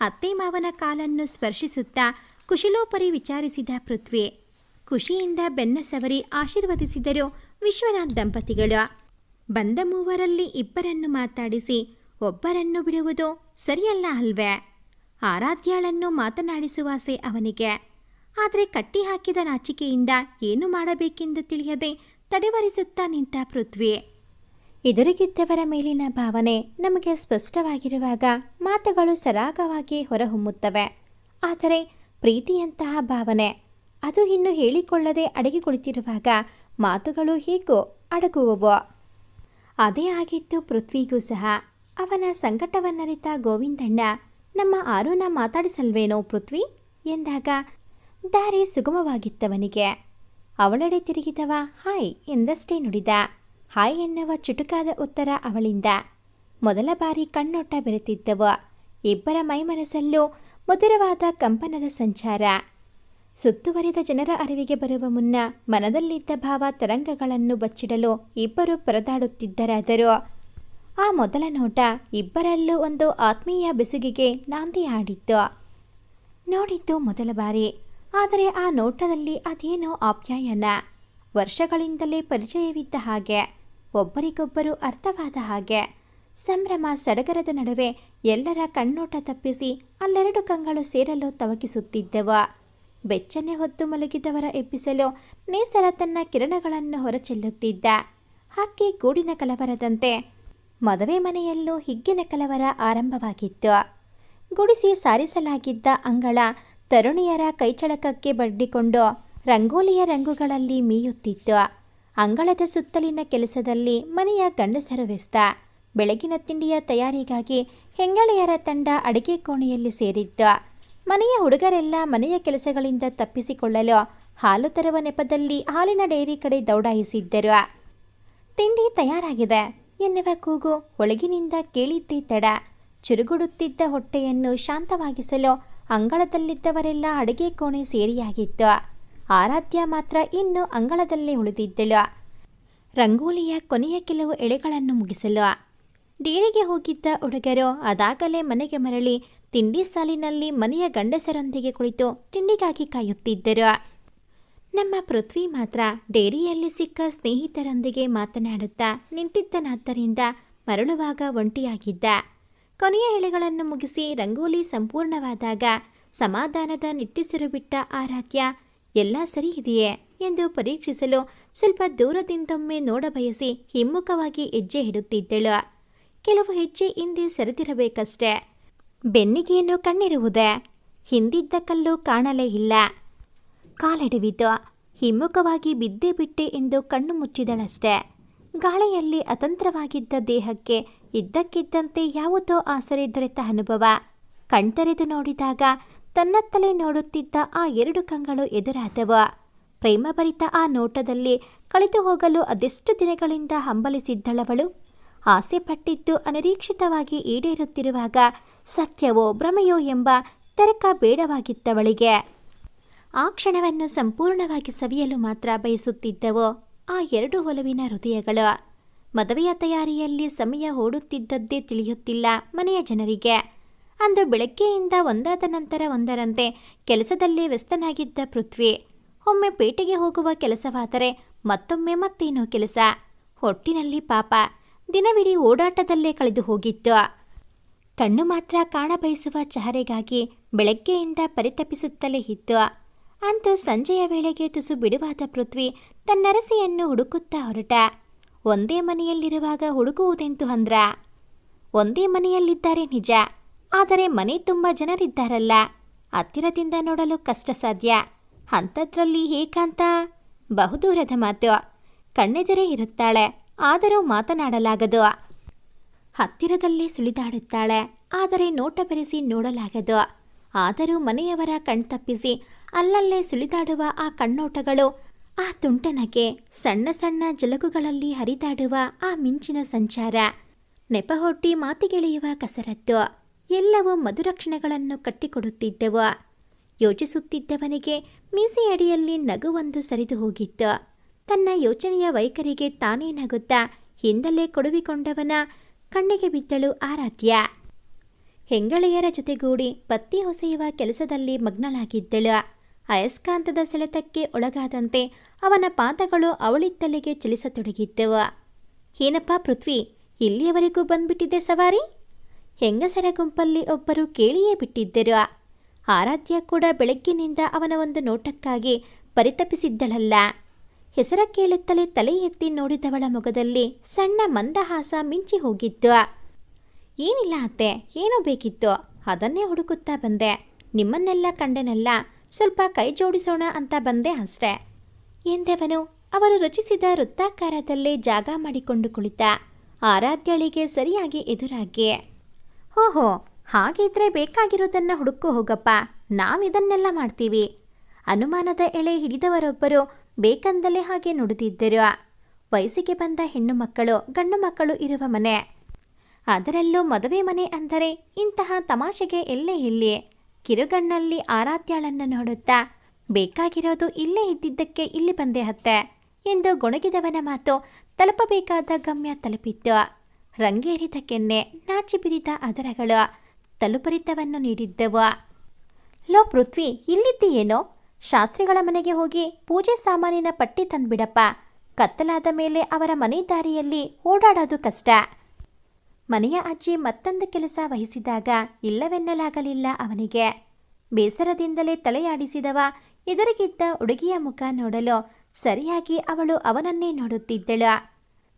ಅತ್ತೆ ಮಾವನ ಕಾಲನ್ನು ಸ್ಪರ್ಶಿಸುತ್ತಾ ಕುಶಲೋಪರಿ ವಿಚಾರಿಸಿದ ಪೃಥ್ವಿ. ಖುಷಿಯಿಂದ ಬೆನ್ನ ಸವರಿ ಆಶೀರ್ವದಿಸಿದರು ವಿಶ್ವನಾಥ್ ದಂಪತಿಗಳು. ಬಂದ ಮೂವರಲ್ಲಿ ಇಬ್ಬರನ್ನು ಮಾತಾಡಿಸಿ ಒಬ್ಬರನ್ನು ಬಿಡುವುದು ಸರಿಯಲ್ಲ ಅಲ್ವೇ? ಆರಾಧ್ಯಾಳನ್ನು ಮಾತನಾಡಿಸುವಾಸೆ ಅವನಿಗೆ. ಆದರೆ ಕಟ್ಟಿ ಹಾಕಿದ ನಾಚಿಕೆಯಿಂದ ಏನು ಮಾಡಬೇಕೆಂದು ತಿಳಿಯದೆ ತಡೆವರಿಸುತ್ತಾ ನಿಂತ ಪೃಥ್ವಿ. ಎದುರಿಗಿದ್ದವರ ಮೇಲಿನ ಭಾವನೆ ನಮಗೆ ಸ್ಪಷ್ಟವಾಗಿರುವಾಗ ಮಾತುಗಳು ಸರಾಗವಾಗಿ ಹೊರಹೊಮ್ಮುತ್ತವೆ. ಆದರೆ ಪ್ರೀತಿಯಂತಹ ಭಾವನೆ, ಅದು ಇನ್ನು ಹೇಳಿಕೊಳ್ಳದೆ ಅಡಗಿ ಕುಳಿತಿರುವಾಗ ಮಾತುಗಳು ಹೇಗೋ ಅಡಗುವವು. ಅದೇ ಆಗಿತ್ತು ಪೃಥ್ವಿಗೂ ಸಹ. ಅವನ ಸಂಕಟವನ್ನರಿತ ಗೋವಿಂದಣ್ಣ, ನಮ್ಮ ಆರುನ ಮಾತಾಡಿಸಲ್ವೇನೋ ಪೃಥ್ವಿ ಎಂದಾಗ ದಾರಿ ಸುಗಮವಾಗಿತ್ತವನಿಗೆ. ಅವಳೆಡೆ ತಿರುಗಿದವ ಹಾಯ್ ಎಂದಷ್ಟೇ ನುಡಿದ. ಹಾಯ್ ಎನ್ನುವ ಚುಟುಕಾದ ಉತ್ತರ ಅವಳಿಂದ. ಮೊದಲ ಬಾರಿ ಕಣ್ಣೋಟ ಬೆರೆತಿದ್ದವು. ಇಬ್ಬರ ಮೈಮನಸ್ಸಲ್ಲೂ ಮಧುರವಾದ ಕಂಪನದ ಸಂಚಾರ. ಸುತ್ತುವರಿದ ಜನರ ಅರಿವಿಗೆ ಬರುವ ಮುನ್ನ ಮನದಲ್ಲಿದ್ದ ಭಾವ ತರಂಗಗಳನ್ನು ಬಚ್ಚಿಡಲು ಇಬ್ಬರು ಪರದಾಡುತ್ತಿದ್ದರಾದರೂ ಆ ಮೊದಲ ನೋಟ ಇಬ್ಬರಲ್ಲೂ ಒಂದು ಆತ್ಮೀಯ ಬೆಸುಗಿಗೆ ನಾಂದಿ ಹಾಡಿತ್ತು. ನೋಡಿದ್ದು ಮೊದಲ ಬಾರಿ, ಆದರೆ ಆ ನೋಟದಲ್ಲಿ ಅದೇನೋ ಆಪ್ಯಾಯನ, ವರ್ಷಗಳಿಂದಲೇ ಪರಿಚಯವಿದ್ದ ಹಾಗೆ, ಒಬ್ಬರಿಗೊಬ್ಬರು ಅರ್ಥವಾದ ಹಾಗೆ. ಸಂಭ್ರಮ ಸಡಗರದ ನಡುವೆ ಎಲ್ಲರ ಕಣ್ಣೋಟ ತಪ್ಪಿಸಿ ಅಲ್ಲೆರಡು ಕಂಗಳು ಸೇರಲು ತವಕಿಸುತ್ತಿದ್ದವು. ಬೆಚ್ಚನೆ ಹೊತ್ತು ಮಲಗಿದವರ ಎಬ್ಬಿಸಲು ನೇಸರ ತನ್ನ ಕಿರಣಗಳನ್ನು ಹೊರಚೆಲ್ಲುತ್ತಿದ್ದ. ಹಕ್ಕಿ ಗೂಡಿನ ಕಲವರದಂತೆ ಮದುವೆ ಮನೆಯಲ್ಲೂ ಹಿಗ್ಗಿನ ಕಲವರ ಆರಂಭವಾಗಿತ್ತು. ಗುಡಿಸಿ ಸಾರಿಸಲಾಗಿದ್ದ ಅಂಗಳ ತರುಣಿಯರ ಕೈಚಳಕಕ್ಕೆ ಬಡ್ಡಿಕೊಂಡು ರಂಗೋಲಿಯ ರಂಗುಗಳಲ್ಲಿ ಮೀಯುತ್ತಿತ್ತು. ಅಂಗಳದ ಸುತ್ತಲಿನ ಕೆಲಸದಲ್ಲಿ ಮನೆಯ ಗಂಡಸರು ವ್ಯಸ್ತ. ಬೆಳಗಿನ ತಿಂಡಿಯ ತಯಾರಿಗಾಗಿ ಹೆಂಗಳೆಯರ ತಂಡ ಅಡಿಗೆ ಕೋಣೆಯಲ್ಲಿ ಸೇರಿತ್ತು. ಮನೆಯ ಹುಡುಗರೆಲ್ಲ ಮನೆಯ ಕೆಲಸಗಳಿಂದ ತಪ್ಪಿಸಿಕೊಳ್ಳಲು ಹಾಲು ತರುವ ನೆಪದಲ್ಲಿ ಹಾಲಿನ ಡೈರಿ ಕಡೆ ದೌಡಾಯಿಸಿದ್ದರು. ತಿಂಡಿ ತಯಾರಾಗಿದೆ ಎನ್ನುವ ಕೂಗು ಒಳಗಿನಿಂದ ಕೇಳಿದ್ದೇ ತಡ. ಚುರುಗುಡುತ್ತಿದ್ದ ಹೊಟ್ಟೆಯನ್ನು ಶಾಂತವಾಗಿಸಲು ಅಂಗಳದಲ್ಲಿದ್ದವರೆಲ್ಲ ಅಡುಗೆ ಕೋಣೆ ಸೇರಿಯಾಗಿತ್ತು. ಆರಾಧ್ಯ ಮಾತ್ರ ಇನ್ನೂ ಅಂಗಳದಲ್ಲೇ ಉಳಿದಿದ್ದಳು, ರಂಗೋಲಿಯ ಕೊನೆಯ ಕೆಲವು ಎಳೆಗಳನ್ನು ಮುಗಿಸಲು. ಡೇರಿಗೆ ಹೋಗಿದ್ದ ಹುಡುಗರು ಅದಾಗಲೇ ಮನೆಗೆ ಮರಳಿ ತಿಂಡಿ ಸಾಲಿನಲ್ಲಿ ಮನೆಯ ಗಂಡಸರೊಂದಿಗೆ ಕುಳಿತು ತಿಂಡಿಗಾಗಿ ಕಾಯುತ್ತಿದ್ದರು. ನಮ್ಮ ಪೃಥ್ವಿ ಮಾತ್ರ ಡೇರಿಯಲ್ಲಿ ಸಿಕ್ಕ ಸ್ನೇಹಿತರೊಂದಿಗೆ ಮಾತನಾಡುತ್ತಾ ನಿಂತಿದ್ದನಾದ್ದರಿಂದ ಮರಳುವಾಗ ಒಂಟಿಯಾಗಿದ್ದ. ಕೊನೆಯ ಎಳೆಗಳನ್ನು ಮುಗಿಸಿ ರಂಗೋಲಿ ಸಂಪೂರ್ಣವಾದಾಗ ಸಮಾಧಾನದ ನಿಟ್ಟುಸಿರು ಬಿಟ್ಟ ಆರಾಧ್ಯ ಎಲ್ಲ ಸರಿ ಇದೆಯೇ ಎಂದು ಪರೀಕ್ಷಿಸಲು ಸ್ವಲ್ಪ ದೂರದಿಂದೊಮ್ಮೆ ನೋಡಬಯಸಿ ಹಿಮ್ಮುಖವಾಗಿ ಹೆಜ್ಜೆ ಇಡುತ್ತಿದ್ದಳು. ಕೆಲವು ಹೆಜ್ಜೆ ಹಿಂದೆ ಸರಿದಿರಬೇಕಷ್ಟೆ. ಬೆನ್ನಿಗೇನು ಕಣ್ಣಿರುವುದೇ? ಹಿಂದಿದ್ದ ಕಲ್ಲು ಕಾಣಲೇ ಇಲ್ಲ. ಕಾಲೆಡವಿತು. ಹಿಮ್ಮುಖವಾಗಿ ಬಿದ್ದೇ ಬಿಟ್ಟೆ ಎಂದು ಕಣ್ಣು ಮುಚ್ಚಿದಳಷ್ಟೆ. ಗಾಳಿಯಲ್ಲಿ ಅತಂತ್ರವಾಗಿದ್ದ ದೇಹಕ್ಕೆ ಇದ್ದಕ್ಕಿದ್ದಂತೆ ಯಾವುದೋ ಆಸರೆ ದೊರೆತ ಅನುಭವ. ಕಣ್ತೆರೆದು ನೋಡಿದಾಗ ತನ್ನತ್ತಲೇ ನೋಡುತ್ತಿದ್ದ ಆ ಎರಡು ಕಂಗಳು ಎದುರಾದವು. ಪ್ರೇಮಭರಿತ ಆ ನೋಟದಲ್ಲಿ ಕಳೆದು ಹೋಗಲು ಅದೆಷ್ಟು ದಿನಗಳಿಂದ ಹಂಬಲಿಸಿದ್ದಳವಳು. ಆಸೆ ಪಟ್ಟಿದ್ದು ಅನಿರೀಕ್ಷಿತವಾಗಿ ಈಡೇರುತ್ತಿರುವಾಗ ಸತ್ಯವೋ ಭ್ರಮೆಯೋ ಎಂಬ ತರ್ಕ ಬೇಡವಾಗಿದ್ದವಳಿಗೆ. ಆ ಕ್ಷಣವನ್ನು ಸಂಪೂರ್ಣವಾಗಿ ಸವಿಯಲು ಮಾತ್ರ ಬಯಸುತ್ತಿದ್ದವು ಆ ಎರಡು ಒಲವಿನ ಹೃದಯಗಳು. ಮದುವೆಯ ತಯಾರಿಯಲ್ಲಿ ಸಮಯ ಓಡುತ್ತಿದ್ದದ್ದೇ ತಿಳಿಯುತ್ತಿಲ್ಲ ಮನೆಯ ಜನರಿಗೆ. ಅಂದು ಬೆಳಗ್ಗೆಯಿಂದ ಒಂದಾದ ನಂತರ ಒಂದರಂತೆ ಕೆಲಸದಲ್ಲೇ ವ್ಯಸ್ತನಾಗಿದ್ದ ಪೃಥ್ವಿ. ಒಮ್ಮೆ ಪೇಟೆಗೆ ಹೋಗುವ ಕೆಲಸವಾದರೆ ಮತ್ತೊಮ್ಮೆ ಮತ್ತೇನೋ ಕೆಲಸ. ಹೊಟ್ಟಿನಲ್ಲಿ ಪಾಪ ದಿನವಿಡೀ ಓಡಾಟದಲ್ಲೇ ಕಳೆದು ಹೋಗಿತ್ತು. ಕಣ್ಣು ಮಾತ್ರ ಕಾಣಬಯಸುವ ಚಹರೆಗಾಗಿ ಬೆಳಗ್ಗೆಯಿಂದ ಪರಿತಪಿಸುತ್ತಲೇ ಇತ್ತು. ಅಂತೂ ಸಂಜೆಯ ವೇಳೆಗೆ ತುಸು ಬಿಡುವಾದ ಪೃಥ್ವಿ ತನ್ನರಸಿಯನ್ನು ಹುಡುಕುತ್ತಾ ಹೊರಟ. ಒಂದೇ ಮನೆಯಲ್ಲಿರುವಾಗ ಹುಡುಕುವುದೆಂತು ಅಂದ್ರ? ಒಂದೇ ಮನೆಯಲ್ಲಿದ್ದಾರೆ ನಿಜ, ಆದರೆ ಮನೆ ತುಂಬ ಜನರಿದ್ದಾರಲ್ಲ, ಹತ್ತಿರದಿಂದ ನೋಡಲು ಕಷ್ಟ ಸಾಧ್ಯ. ಅಂಥದ್ರಲ್ಲಿ ಏಕಾಂತ ಬಹುದೂರದ ಮಾತು. ಕಣ್ಣೆದುರೇ ಇರುತ್ತಾಳೆ, ಆದರೂ ಮಾತನಾಡಲಾಗದು. ಹತ್ತಿರದಲ್ಲೇ ಸುಳಿದಾಡುತ್ತಾಳೆ, ಆದರೆ ನೋಟ ಬೆರೆಸಿ ನೋಡಲಾಗದು. ಆದರೂ ಮನೆಯವರ ಕಣ್ತಪ್ಪಿಸಿ ಅಲ್ಲಲ್ಲೇ ಸುಳಿದಾಡುವ ಆ ಕಣ್ಣೋಟಗಳು, ಆ ತುಂಟನಗೆ, ಸಣ್ಣ ಸಣ್ಣ ಜಲಗುಗಳಲ್ಲಿ ಹರಿದಾಡುವ ಆ ಮಿಂಚಿನ ಸಂಚಾರ, ನೆಪಹೊಟ್ಟಿ ಮಾತಿಗೆಳೆಯುವ ಕಸರತ್ತು ಎಲ್ಲವೂ ಮಧುರಕ್ಷಣಗಳನ್ನು ಕಟ್ಟಿಕೊಡುತ್ತಿದ್ದವು. ಯೋಚಿಸುತ್ತಿದ್ದವನಿಗೆ ಮೀಸೆಯಡಿಯಲ್ಲಿ ನಗುವೊಂದು ಸರಿದು ಹೋಗಿತ್ತು. ತನ್ನ ಯೋಚನೆಯ ವೈಖರಿಗೆ ತಾನೇ ನಗುತ್ತಾ ಹಿಂದಲ್ಲೇ ಕೊಡುವಿಕೊಂಡವನ ಕಣ್ಣಿಗೆ ಬಿದ್ದಳು ಆರಾಧ್ಯ. ಹೆಂಗಳೆಯರ ಜೊತೆಗೂಡಿ ಬತ್ತಿ ಹೊಸೆಯುವ ಕೆಲಸದಲ್ಲಿ ಮಗ್ನಳಾಗಿದ್ದಳು. ಅಯಸ್ಕಾಂತದ ಸೆಳೆತಕ್ಕೆ ಒಳಗಾದಂತೆ ಅವನ ಪಾದಗಳು ಅವಳಿತ್ತಲೆಗೆ ಚಲಿಸತೊಡಗಿದ್ದವು. ಏನಪ್ಪ ಪೃಥ್ವಿ, ಇಲ್ಲಿಯವರೆಗೂ ಬಂದ್ಬಿಟ್ಟಿದ್ದೆ ಸವಾರಿ? ಹೆಂಗಸರ ಗುಂಪಲ್ಲಿ ಒಬ್ಬರು ಕೇಳಿಯೇ ಬಿಟ್ಟಿದ್ದರು. ಆರಾಧ್ಯ ಕೂಡ ಬೆಳಗ್ಗಿನಿಂದ ಅವನ ಒಂದು ನೋಟಕ್ಕಾಗಿ ಪರಿತಪಿಸಿದ್ದಳಲ್ಲ. ಹೆಸರ ಕೇಳುತ್ತಲೇ ತಲೆ ಎತ್ತಿ ನೋಡಿದವಳ ಮೊಗದಲ್ಲಿ ಸಣ್ಣ ಮಂದಹಾಸ ಮಿಂಚಿ ಹೋಗಿತ್ತು. ಏನಿಲ್ಲ ಅತ್ತೆ, ಏನೋ ಬೇಕಿತ್ತು, ಅದನ್ನೇ ಹುಡುಕುತ್ತಾ ಬಂದೆ. ನಿಮ್ಮನ್ನೆಲ್ಲ ಕಂಡೆನಲ್ಲ, ಸ್ವಲ್ಪ ಕೈ ಜೋಡಿಸೋಣ ಅಂತ ಬಂದೆ ಅಷ್ಟೆ ಎಂದವನು ಅವರು ರಚಿಸಿದ ವೃತ್ತಾಕಾರದಲ್ಲೇ ಜಾಗ ಮಾಡಿಕೊಂಡು ಕುಳಿತ. ಆರಾಧ್ಯಳಿಗೆ ಸರಿಯಾಗಿ ಎದುರಾಗಿ, ಓಹೋ, ಹಾಗಿದ್ರೆ ಬೇಕಾಗಿರೋದನ್ನು ಹುಡುಕೋ ಹೋಗಪ್ಪ, ನಾವಿದನ್ನೆಲ್ಲ ಮಾಡ್ತೀವಿ. ಅನುಮಾನದ ಎಳೆ ಹಿಡಿದವರೊಬ್ಬರು ಬೇಕಂದಲೇ ಹಾಗೆ ನುಡಿದಿದ್ದರು. ವಯಸ್ಸಿಗೆ ಬಂದ ಹೆಣ್ಣು ಮಕ್ಕಳು ಗಂಡು ಮಕ್ಕಳು ಇರುವ ಮನೆ, ಅದರಲ್ಲೂ ಮದುವೆ ಮನೆ ಅಂದರೆ ಇಂತಹ ತಮಾಷೆಗೆ ಎಲ್ಲೇ ಇಲ್ಲಿ. ಕಿರುಗಣ್ಣಲ್ಲಿ ಆರಾಧ್ಯಾಳನ್ನು ನೋಡುತ್ತಾ ಬೇಕಾಗಿರೋದು ಇಲ್ಲೇ ಇದ್ದಿದ್ದಕ್ಕೆ ಇಲ್ಲಿ ಬಂದೆ ಅತ್ತೆ ಎಂದು ಗೊಣಗಿದವನ ಮಾತು ತಲುಪಬೇಕಾದ ಗಮ್ಯ ತಲುಪಿತ್ತು. ರಂಗೇರಿದ ಕೆನ್ನೆ, ನಾಚಿ ಬಿರಿದ ಅದರಗಳು ತಲುಪರಿತವನ್ನು ನೀಡಿದ್ದವು. ಲೋ ಪೃಥ್ವಿ, ಇಲ್ಲಿದ್ದೀಯೇನೋ? ಶಾಸ್ತ್ರಿಗಳ ಮನೆಗೆ ಹೋಗಿ ಪೂಜೆ ಸಾಮಾನಿನ ಪಟ್ಟಿ ತಂದ್ಬಿಡಪ್ಪ. ಕತ್ತಲಾದ ಮೇಲೆ ಅವರ ಮನೆ ದಾರಿಯಲ್ಲಿ ಓಡಾಡೋದು ಕಷ್ಟ. ಮನೆಯ ಅಜ್ಜಿ ಮತ್ತೊಂದು ಕೆಲಸ ವಹಿಸಿದಾಗ ಇಲ್ಲವೆನ್ನಲಾಗಲಿಲ್ಲ ಅವನಿಗೆ. ಬೇಸರದಿಂದಲೇ ತಲೆಯಾಡಿಸಿದವ ಎದುರಿಗಿದ್ದ ಹುಡುಗಿಯ ಮುಖ ನೋಡಲು ಸರಿಯಾಗಿ ಅವಳು ಅವನನ್ನೇ ನೋಡುತ್ತಿದ್ದಳು.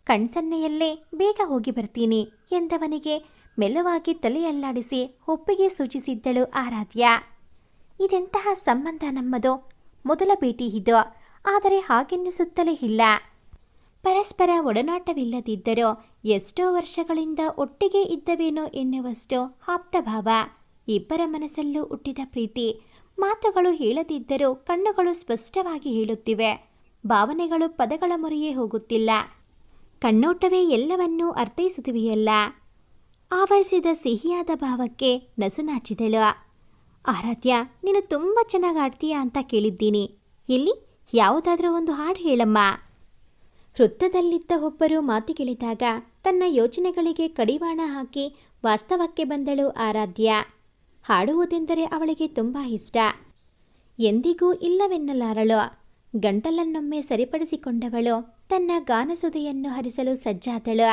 ಕಣ್ಸನ್ನೆಯಲ್ಲೇ ಬೇಗ ಹೋಗಿ ಬರ್ತೀನಿ ಎಂದವನಿಗೆ ಮೆಲ್ಲವಾಗಿ ತಲೆಯಲ್ಲಾಡಿಸಿ ಒಪ್ಪಿಗೆ ಸೂಚಿಸಿದ್ದಳು ಆರಾಧ್ಯ. ಇದೆಂತಹ ಸಂಬಂಧ ನಮ್ಮದು? ಮೊದಲ ಭೇಟಿ ಇದು, ಆದರೆ ಹಾಗೆನ್ನಿಸುತ್ತಲೇ ಇಲ್ಲ. ಪರಸ್ಪರ ಒಡನಾಟವಿಲ್ಲದಿದ್ದರೂ ಎಷ್ಟೋ ವರ್ಷಗಳಿಂದ ಒಟ್ಟಿಗೆ ಇದ್ದವೇನೋ ಎನ್ನುವಷ್ಟು ಆಪ್ತಭಾವ. ಇಬ್ಬರ ಮನಸ್ಸಲ್ಲೂ ಹುಟ್ಟಿದ ಪ್ರೀತಿ. ಮಾತುಗಳು ಹೇಳದಿದ್ದರೂ ಕಣ್ಣುಗಳು ಸ್ಪಷ್ಟವಾಗಿ ಹೇಳುತ್ತಿವೆ. ಭಾವನೆಗಳು ಪದಗಳ ಮೊರೆಯೇ ಹೋಗುತ್ತಿಲ್ಲ. ಕಣ್ಣೋಟವೇ ಎಲ್ಲವನ್ನೂ ಅರ್ಥೈಸುತ್ತಿವೆಯಲ್ಲ. ಆವರಿಸಿದ ಸಿಹಿಯಾದ ಭಾವಕ್ಕೆ ನಸುನಾಚಿದಳು. ಆರಾಧ್ಯ, ನೀನು ತುಂಬ ಚೆನ್ನಾಗಿ ಆಡ್ತೀಯ ಅಂತ ಕೇಳಿದ್ದೀನಿ. ಎಲ್ಲಿ? ಯಾವುದಾದ್ರೂ ಒಂದು ಹಾಡು ಹೇಳಮ್ಮ. ವೃತ್ತದಲ್ಲಿದ್ದ ಒಬ್ಬರು ಮಾತಿಗಿಳಿದಾಗ ತನ್ನ ಯೋಚನೆಗಳಿಗೆ ಕಡಿವಾಣ ಹಾಕಿ ವಾಸ್ತವಕ್ಕೆ ಬಂದಳು ಆರಾಧ್ಯ. ಹಾಡುವುದೆಂದರೆ ಅವಳಿಗೆ ತುಂಬ ಇಷ್ಟ. ಎಂದಿಗೂ ಇಲ್ಲವೆನ್ನಲಾರಳು. ಗಂಟಲನ್ನೊಮ್ಮೆ ಸರಿಪಡಿಸಿಕೊಂಡವಳು ತನ್ನ ಗಾನಸುದೆಯನ್ನು ಹರಿಸಲು ಸಜ್ಜಾದಳು.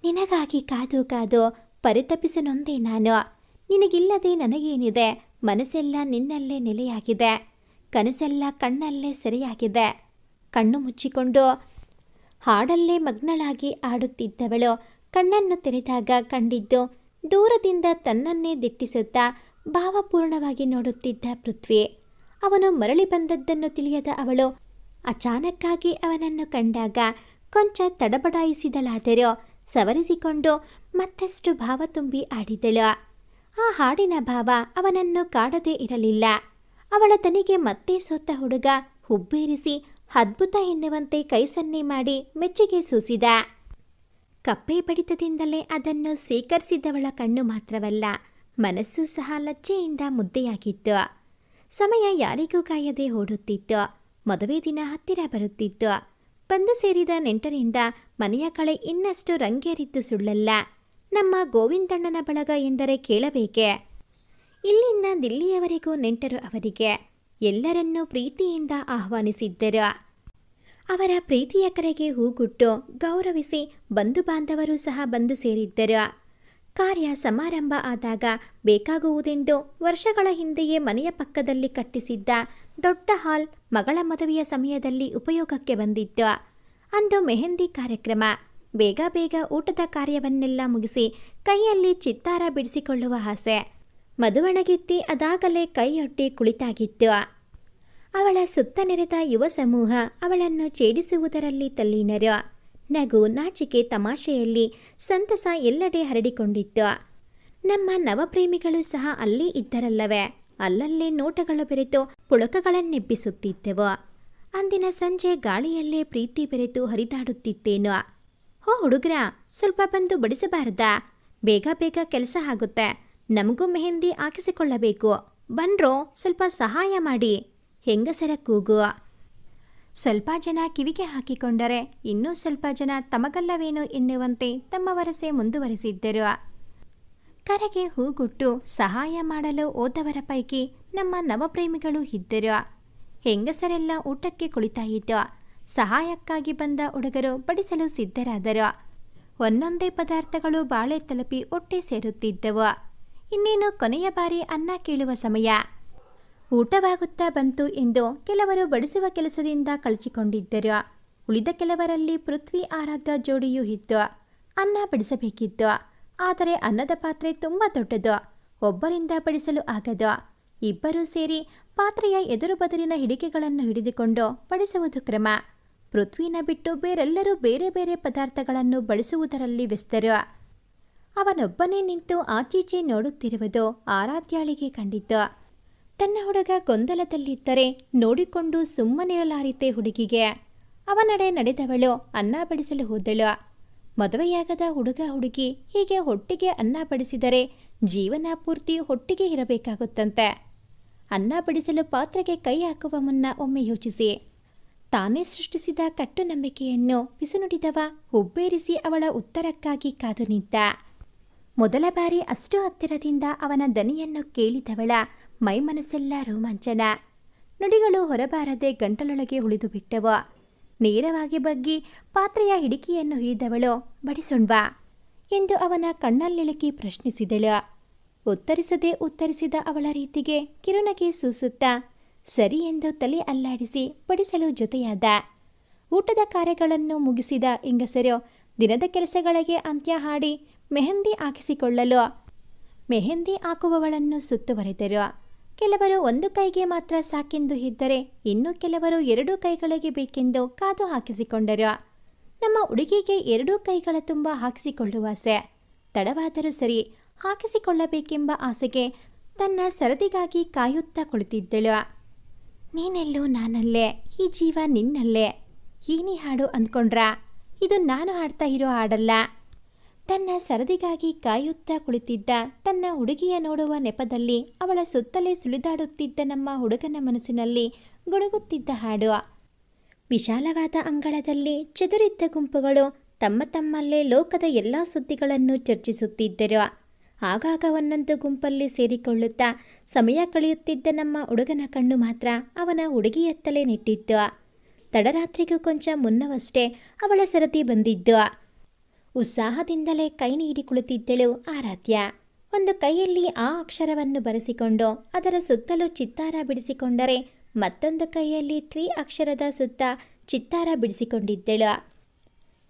ನಿನಗಾಗಿ ಕಾದು ಕಾದು ಪರಿತಪಿಸನೊಂದೇ ನಾನು. ನಿನಗಿಲ್ಲದೆ ನನಗೇನಿದೆ? ಮನಸ್ಸೆಲ್ಲ ನಿನ್ನಲ್ಲೇ ನೆಲೆಯಾಗಿದೆ. ಕನಸೆಲ್ಲ ಕಣ್ಣಲ್ಲೇ ಸೆರೆಯಾಗಿದೆ. ಕಣ್ಣು ಮುಚ್ಚಿಕೊಂಡು ಹಾಡಲ್ಲೇ ಮಗ್ನಳಾಗಿ ಆಡುತ್ತಿದ್ದವಳು ಕಣ್ಣನ್ನು ತೆರೆದಾಗ ಕಂಡಿದ್ದು ದೂರದಿಂದ ತನ್ನನ್ನೇ ದಿಟ್ಟಿಸುತ್ತಾ ಭಾವಪೂರ್ಣವಾಗಿ ನೋಡುತ್ತಿದ್ದ ಪೃಥ್ವಿ. ಅವನು ಮರಳಿ ಬಂದದ್ದನ್ನು ತಿಳಿಯದ ಅವಳು ಅಚಾನಕ್ಕಾಗಿ ಅವನನ್ನು ಕಂಡಾಗ ಕೊಂಚ ತಡಬಡಾಯಿಸಿದಳಾದರೂ ಸವರಿಸಿಕೊಂಡು ಮತ್ತಷ್ಟು ಭಾವ ತುಂಬಿ ಆಡಿದಳು. ಆ ಹಾಡಿನ ಭಾವ ಅವನನ್ನು ಕಾಡದೇ ಇರಲಿಲ್ಲ. ಅವಳ ತನಿಗೆ ಮತ್ತೆ ಸೋತ ಹುಡುಗ ಹುಬ್ಬೇರಿಸಿ ಅದ್ಭುತ ಎನ್ನುವಂತೆ ಕೈ ಸನ್ನೆ ಮಾಡಿ ಮೆಚ್ಚುಗೆ ಸೂಸಿದ. ಕಪ್ಪೆ ಬಡಿತದಿಂದಲೇ ಅದನ್ನು ಸ್ವೀಕರಿಸಿದವಳ ಕಣ್ಣು ಮಾತ್ರವಲ್ಲ, ಮನಸ್ಸು ಸಹ ಲಜ್ಜೆಯಿಂದ ಮುದ್ದೆಯಾಗಿತ್ತು. ಸಮಯ ಯಾರಿಗೂ ಕಾಯದೆ ಓಡುತ್ತಿತ್ತು. ಮದುವೆ ದಿನ ಹತ್ತಿರ ಬರುತ್ತಿತ್ತು. ಬಂದು ಸೇರಿದ ನೆಂಟರಿಂದ ಮನೆಯ ಕಳೆ ಇನ್ನಷ್ಟು ರಂಗೇರಿದ್ದು ಸುಳ್ಳಲ್ಲ. ನಮ್ಮ ಗೋವಿಂದಣ್ಣನ ಬಳಗ ಎಂದರೆ ಕೇಳಬೇಕೆ? ಇಲ್ಲಿಂದ ದಿಲ್ಲಿಯವರೆಗೂ ನೆಂಟರು ಅವರಿಗೆ. ಎಲ್ಲರನ್ನೂ ಪ್ರೀತಿಯಿಂದ ಆಹ್ವಾನಿಸಿದ್ದರು. ಅವರ ಪ್ರೀತಿಯ ಕರೆಗೆ ಹೂಗುಟ್ಟು ಗೌರವಿಸಿ ಬಂಧು ಬಾಂಧವರು ಸಹ ಬಂದು ಸೇರಿದ್ದರು. ಕಾರ್ಯ ಸಮಾರಂಭ ಆದಾಗ ಬೇಕಾಗುವುದೆಂದು ವರ್ಷಗಳ ಹಿಂದೆಯೇ ಮನೆಯ ಪಕ್ಕದಲ್ಲಿ ಕಟ್ಟಿಸಿದ್ದ ದೊಡ್ಡ ಹಾಲ್ ಮಗಳ ಮದುವೆಯ ಸಮಯದಲ್ಲಿ ಉಪಯೋಗಕ್ಕೆ ಬಂದಿತ್ತು. ಅಂದು ಮೆಹಂದಿ ಕಾರ್ಯಕ್ರಮ. ಬೇಗ ಬೇಗ ಊಟದ ಕಾರ್ಯವನ್ನೆಲ್ಲ ಮುಗಿಸಿ ಕೈಯಲ್ಲಿ ಚಿತ್ತಾರ ಬಿಡಿಸಿಕೊಳ್ಳುವ ಆಸೆ. ಮದುವಣಗಿತ್ತಿ ಅದಾಗಲೇ ಕೈಯೊಡ್ಡಿ ಕುಳಿತಾಗಿತ್ತು. ಅವಳ ಸುತ್ತ ನೆರೆದ ಯುವ ಸಮೂಹ ಅವಳನ್ನು ಛೇಡಿಸುವುದರಲ್ಲಿ ತಲ್ಲೀನರು. ನಗು, ನಾಚಿಕೆ, ತಮಾಷೆಯಲ್ಲಿ ಸಂತಸ ಎಲ್ಲೆಡೆ ಹರಡಿಕೊಂಡಿತ್ತು. ನಮ್ಮ ನವಪ್ರೇಮಿಗಳು ಸಹ ಅಲ್ಲಿ ಇದ್ದರಲ್ಲವೇ. ಅಲ್ಲಲ್ಲೇ ನೋಟಗಳು ಬೆರೆತು ಪುಳಕಗಳನ್ನೆಬ್ಬಿಸುತ್ತಿದ್ದೆವು. ಅಂದಿನ ಸಂಜೆ ಗಾಳಿಯಲ್ಲೇ ಪ್ರೀತಿ ಬೆರೆತು ಹರಿದಾಡುತ್ತಿತ್ತೇನೋ. ಹೋ ಹುಡುಗ್ರ, ಸ್ವಲ್ಪ ಬಂದು ಬಡಿಸಬಾರದಾ? ಬೇಗ ಬೇಗ ಕೆಲಸ ಆಗುತ್ತೆ. ನಮಗೂ ಮೆಹಂದಿ ಹಾಕಿಸಿಕೊಳ್ಳಬೇಕು. ಬನ್ರೋ, ಸ್ವಲ್ಪ ಸಹಾಯ ಮಾಡಿ. ಹೆಂಗಸರ ಕೂಗು. ಸ್ವಲ್ಪ ಜನ ಕಿವಿಗೆ ಹಾಕಿಕೊಂಡರೆ ಇನ್ನೂ ಸ್ವಲ್ಪ ಜನ ತಮಗಲ್ಲವೇನೋ ಎನ್ನುವಂತೆ ತಮ್ಮ ವರಸೆ ಮುಂದುವರೆಸಿದ್ದರು. ಕರೆಗೆ ಹೂಗುಟ್ಟು ಸಹಾಯ ಮಾಡಲು ಹೋದವರ ಪೈಕಿ ನಮ್ಮ ನವಪ್ರೇಮಿಗಳು ಇದ್ದರು. ಹೆಂಗಸರೆಲ್ಲ ಊಟಕ್ಕೆ ಕುಳಿತಾಯಿತು. ಸಹಾಯಕ್ಕಾಗಿ ಬಂದ ಹುಡುಗರು ಬಡಿಸಲು ಸಿದ್ಧರಾದರು. ಒಂದೊಂದೇ ಪದಾರ್ಥಗಳು ಬಾಳೆ ತಲುಪಿ ಹೊಟ್ಟೆ ಸೇರುತ್ತಿದ್ದವು. ಇನ್ನೇನು ಕೊನೆಯ ಬಾರಿ ಅನ್ನ ಕೇಳುವ ಸಮಯ. ಊಟವಾಗುತ್ತಾ ಬಂತು ಎಂದು ಕೆಲವರು ಬಡಿಸುವ ಕೆಲಸದಿಂದ ಕಳಚಿಕೊಂಡಿದ್ದರು. ಉಳಿದ ಕೆಲವರಲ್ಲಿ ಪೃಥ್ವಿ ಆರಾಧ್ಯ ಜೋಡಿಯೂ ಇತ್ತು. ಅನ್ನ ಬಡಿಸಬೇಕಿತ್ತು. ಆದರೆ ಅನ್ನದ ಪಾತ್ರೆ ತುಂಬ ದೊಡ್ಡದು. ಒಬ್ಬರಿಂದ ಬಡಿಸಲು ಆಗದು. ಇಬ್ಬರೂ ಸೇರಿ ಪಾತ್ರೆಯ ಎದುರು ಬದಲಿನ ಹಿಡಿಕೆಗಳನ್ನು ಹಿಡಿದುಕೊಂಡು ಬಡಿಸುವುದು ಕ್ರಮ. ಪೃಥ್ವಿನ ಬಿಟ್ಟು ಬೇರೆಲ್ಲರೂ ಬೇರೆ ಬೇರೆ ಪದಾರ್ಥಗಳನ್ನು ಬಡಿಸುವುದರಲ್ಲಿ ವ್ಯಸ್ತರು. ಅವನೊಬ್ಬನೇ ನಿಂತು ಆಚೀಚೆ ನೋಡುತ್ತಿರುವುದು ಆರಾಧ್ಯಾಳಿಗೆ ಕಂಡಿತು. ತನ್ನ ಹುಡುಗ ಗೊಂದಲದಲ್ಲಿದ್ದರೆ ನೋಡಿಕೊಂಡು ಸುಮ್ಮನಿರಲಾರಿತೆ ಹುಡುಗಿಗೆ. ಅವನಡೆ ನಡೆದವಳು ಅನ್ನ ಬಡಿಸಲು ಹೋದಳು. ಮದುವೆಯಾಗದ ಹುಡುಗ ಹುಡುಗಿ ಹೀಗೆ ಒಟ್ಟಿಗೆ ಅನ್ನ ಬಡಿಸಿದರೆ ಜೀವನ ಪೂರ್ತಿ ಒಟ್ಟಿಗೆ ಇರಬೇಕಾಗುತ್ತಂತೆ. ಅನ್ನ ಬಡಿಸಲು ಪಾತ್ರೆಗೆ ಕೈ ಹಾಕುವ ಮುನ್ನ ಒಮ್ಮೆ ಯೋಚಿಸಿ. ತಾನೇ ಸೃಷ್ಟಿಸಿದ ಕಟ್ಟುನಂಬಿಕೆಯನ್ನು ಪಿಸುನುಡಿದವ ಹುಬ್ಬೇರಿಸಿ ಅವಳ ಉತ್ತರಕ್ಕಾಗಿ ಕಾದು ನಿಂತ. ಮೊದಲ ಬಾರಿ ಅಷ್ಟು ಹತ್ತಿರದಿಂದ ಅವನ ದನಿಯನ್ನು ಕೇಳಿದವಳ ಮೈಮನಸ್ಸೆಲ್ಲ ರೋಮಾಂಚನ. ನುಡಿಗಳು ಹೊರಬಾರದೆ ಗಂಟಲೊಳಗೆ ಉಳಿದು ಬಿಟ್ಟವು. ನೇರವಾಗಿ ಬಗ್ಗಿ ಪಾತ್ರೆಯ ಹಿಡಿಕೆಯನ್ನು ಹಿಡಿದವಳು ಬಡಿಸೋಣ್ವಾ ಎಂದು ಅವನ ಕಣ್ಣಲ್ಲಿಳುಕಿ ಪ್ರಶ್ನಿಸಿದಳು. ಉತ್ತರಿಸಿದ ಅವಳ ರೀತಿಗೆ ಕಿರುನಗೆ ಸೂಸುತ್ತಾ ಸರಿ ಎಂದು ತಲೆ ಅಲ್ಲಾಡಿಸಿ ಬಡಿಸಲು ಜೊತೆಯಾದ. ಊಟದ ಕಾರ್ಯಗಳನ್ನು ಮುಗಿಸಿದ ಹೆಂಗಸರು ದಿನದ ಕೆಲಸಗಳಿಗೆ ಅಂತ್ಯ ಹಾಡಿ ಮೆಹಂದಿ ಹಾಕಿಸಿಕೊಳ್ಳಲು ಮೆಹಂದಿ ಹಾಕುವವಳನ್ನು ಸುತ್ತುವರೆದರು. ಕೆಲವರು ಒಂದು ಕೈಗೆ ಮಾತ್ರ ಸಾಕೆಂದು ಇದ್ದರೆ ಇನ್ನು ಕೆಲವರು 2 ಕೈಗಳಿಗೆ ಬೇಕೆಂದು ಕಾದು ಹಾಕಿಸಿಕೊಂಡರು. ನಮ್ಮ ಹುಡುಗಿಗೆ 2 ಕೈಗಳ ತುಂಬ ಹಾಕಿಸಿಕೊಳ್ಳುವ ಆಸೆ. ತಡವಾದರೂ ಸರಿ ಹಾಕಿಸಿಕೊಳ್ಳಬೇಕೆಂಬ ಆಸೆಗೆ ತನ್ನ ಸರದಿಗಾಗಿ ಕಾಯುತ್ತಾ ಕುಳಿತಿದ್ದಳು. ನೀನೆಲ್ಲೋ ನಾನಲ್ಲೇ, ಈ ಜೀವ ನಿನ್ನಲ್ಲೇ. ಏನೇ ಹಾಡು ಅಂದ್ಕೊಂಡ್ರಾ? ಇದು ನಾನು ಹಾಡ್ತಾ ಇರೋ ಹಾಡಲ್ಲ. ತನ್ನ ಸರದಿಗಾಗಿ ಕಾಯುತ್ತಾ ಕುಳಿತಿದ್ದ ತನ್ನ ಹುಡುಗಿಯ ನೋಡುವ ನೆಪದಲ್ಲಿ ಅವಳ ಸುತ್ತಲೇ ಸುಳಿದಾಡುತ್ತಿದ್ದ ನಮ್ಮ ಹುಡುಗನ ಮನಸ್ಸಿನಲ್ಲಿ ಗುಡುಗುತ್ತಿದ್ದ ಹಾಡು. ವಿಶಾಲವಾದ ಅಂಗಳದಲ್ಲಿ ಚದುರಿದ್ದ ಗುಂಪುಗಳು ತಮ್ಮ ತಮ್ಮಲ್ಲೇ ಲೋಕದ ಎಲ್ಲ ಸುದ್ದಿಗಳನ್ನು ಚರ್ಚಿಸುತ್ತಿದ್ದರು. ಆಗಾಗ ಒಂದೊಂದು ಗುಂಪಲ್ಲಿ ಸೇರಿಕೊಳ್ಳುತ್ತಾ ಸಮಯ ಕಳೆಯುತ್ತಿದ್ದ ನಮ್ಮ ಹುಡುಗನ ಕಣ್ಣು ಮಾತ್ರ ಅವನ ಹುಡುಗಿಯತ್ತಲೇ ನೆಟ್ಟಿತ್ತು. ತಡರಾತ್ರಿಗೂ ಕೊಂಚ ಮುನ್ನವಷ್ಟೇ ಅವಳ ಸರದಿ ಬಂದಿದ್ದು. ಉತ್ಸಾಹದಿಂದಲೇ ಕೈ ನೀಡಿ ಕುಳಿತಿದ್ದಳು ಆರಾಧ್ಯ. ಒಂದು ಕೈಯಲ್ಲಿ ಆ ಅಕ್ಷರವನ್ನು ಬರೆಸಿಕೊಂಡು ಅದರ ಸುತ್ತಲೂ ಚಿತ್ತಾರ ಬಿಡಿಸಿಕೊಂಡರೆ ಮತ್ತೊಂದು ಕೈಯಲ್ಲಿ ತ್ವಿ ಅಕ್ಷರದ ಸುತ್ತ ಚಿತ್ತಾರ ಬಿಡಿಸಿಕೊಂಡಿದ್ದಳು.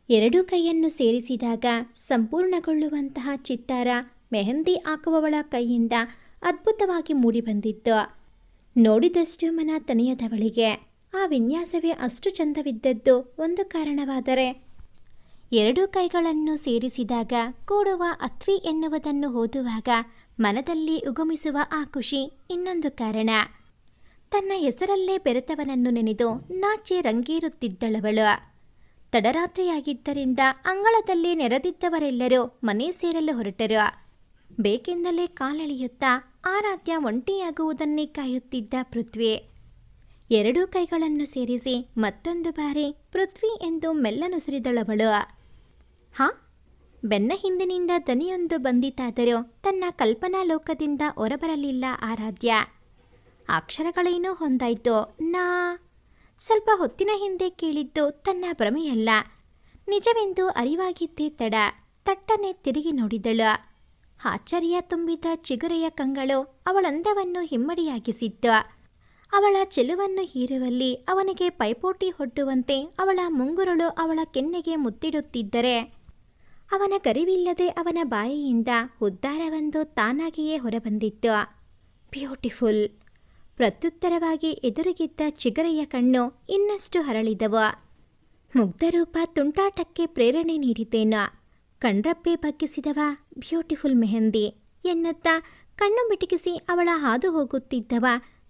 2 ಕೈಯನ್ನು ಸೇರಿಸಿದಾಗ ಸಂಪೂರ್ಣಗೊಳ್ಳುವಂತಹ ಚಿತ್ತಾರ ಮೆಹಂದಿ ಹಾಕುವವಳ ಕೈಯಿಂದ ಅದ್ಭುತವಾಗಿ ಮೂಡಿಬಂದಿತ್ತು. ನೋಡಿದಷ್ಟು ಮನ ತಣಿಯದವಳಿಗೆ ಆ ವಿನ್ಯಾಸವೇ ಅಷ್ಟು ಚಂದವಿದ್ದದ್ದು ಒಂದು ಕಾರಣವಾದರೆ 2 ಕೈಗಳನ್ನು ಸೇರಿಸಿದಾಗ ಕೂಡುವ ಅತ್ವಿ ಎನ್ನುವುದನ್ನು ಓದುವಾಗ ಮನದಲ್ಲಿ ಉಗುಮಿಸುವ ಆ ಖುಷಿ ಇನ್ನೊಂದು ಕಾರಣ. ತನ್ನ ಹೆಸರಲ್ಲೇ ಬೆರೆತವನನ್ನು ನೆನೆದು ನಾಚಿ ರಂಗೇರುತ್ತಿದ್ದಳವಳು. ತಡರಾತ್ರಿಯಾಗಿದ್ದರಿಂದ ಅಂಗಳದಲ್ಲಿ ನೆರೆದಿದ್ದವರೆಲ್ಲರೂ ಮನೆ ಸೇರಲು ಹೊರಟರು. ಬೇಕೆಂದಲೇ ಕಾಲೆಳೆಯುತ್ತಾ ಆರಾಧ್ಯ ಒಂಟಿಯಾಗುವುದನ್ನೇ ಕಾಯುತ್ತಿದ್ದ ಪೃಥ್ವಿ 2 ಕೈಗಳನ್ನು ಸೇರಿಸಿ ಮತ್ತೊಂದು ಬಾರಿ ಪೃಥ್ವಿ ಎಂದು ಮೆಲ್ಲನುಸಿರಿದಳವಳು. ಹಾ, ಬೆನ್ನ ಹಿಂದಿನಿಂದ ದನಿಯೊಂದು ಬಂದಿತಾದರೂ ತನ್ನ ಕಲ್ಪನಾ ಲೋಕದಿಂದ ಹೊರಬರಲಿಲ್ಲ ಆರಾಧ್ಯ. ಅಕ್ಷರಗಳೇನೋ ಹೊಂದಾಯ್ತು. ಸ್ವಲ್ಪ ಹೊತ್ತಿನ ಹಿಂದೆ ಕೇಳಿದ್ದು ತನ್ನ ಭ್ರಮೆಯಲ್ಲ, ನಿಜವೆಂದು ಅರಿವಾಗಿದ್ದೇ ತಡ. ತಟ್ಟನೆ ತಿರುಗಿ ನೋಡಿದಳು. ಆಶ್ಚರ್ಯ ತುಂಬಿದ ಚಿಗುರೆಯ ಕಂಗಳು ಅವಳಂದವನ್ನು ಹಿಮ್ಮಡಿಯಾಗಿಸಿತ್ತು. ಅವಳ ಚೆಲುವನ್ನು ಹೀರುವಲ್ಲಿ ಅವನಿಗೆ ಪೈಪೋಟಿ ಹೊಟ್ಟುವಂತೆ ಅವಳ ಮುಂಗುರುಳು ಅವಳ ಕೆನ್ನೆಗೆ ಮುತ್ತಿಡುತ್ತಿದ್ದರೆ ಅವನ ಗರಿವಿಲ್ಲದೆ ಅವನ ಬಾಯಿಯಿಂದ ಉದ್ಧಾರವೊಂದು ತಾನಾಗಿಯೇ ಹೊರಬಂದಿತ್ತು. ಬ್ಯೂಟಿಫುಲ್. ಪ್ರತ್ಯುತ್ತರವಾಗಿ ಎದುರಿಗಿದ್ದ ಚಿಗರೆಯ ಕಣ್ಣು ಇನ್ನಷ್ಟು ಹರಳಿದವು. ಮುಗ್ಧರೂಪ ತುಂಟಾಟಕ್ಕೆ ಪ್ರೇರಣೆ ನೀಡಿದ್ದೇನೋ. ಕಣ್ರಪ್ಪೆ ಬಗ್ಗಿಸಿದವ ಬ್ಯೂಟಿಫುಲ್ ಮೆಹಂದಿ ಎನ್ನುತ್ತಾ ಕಣ್ಣು ಮಿಟುಕಿಸಿ ಅವಳ ಹಾದು ಹೋಗುತ್ತಿದ್ದವ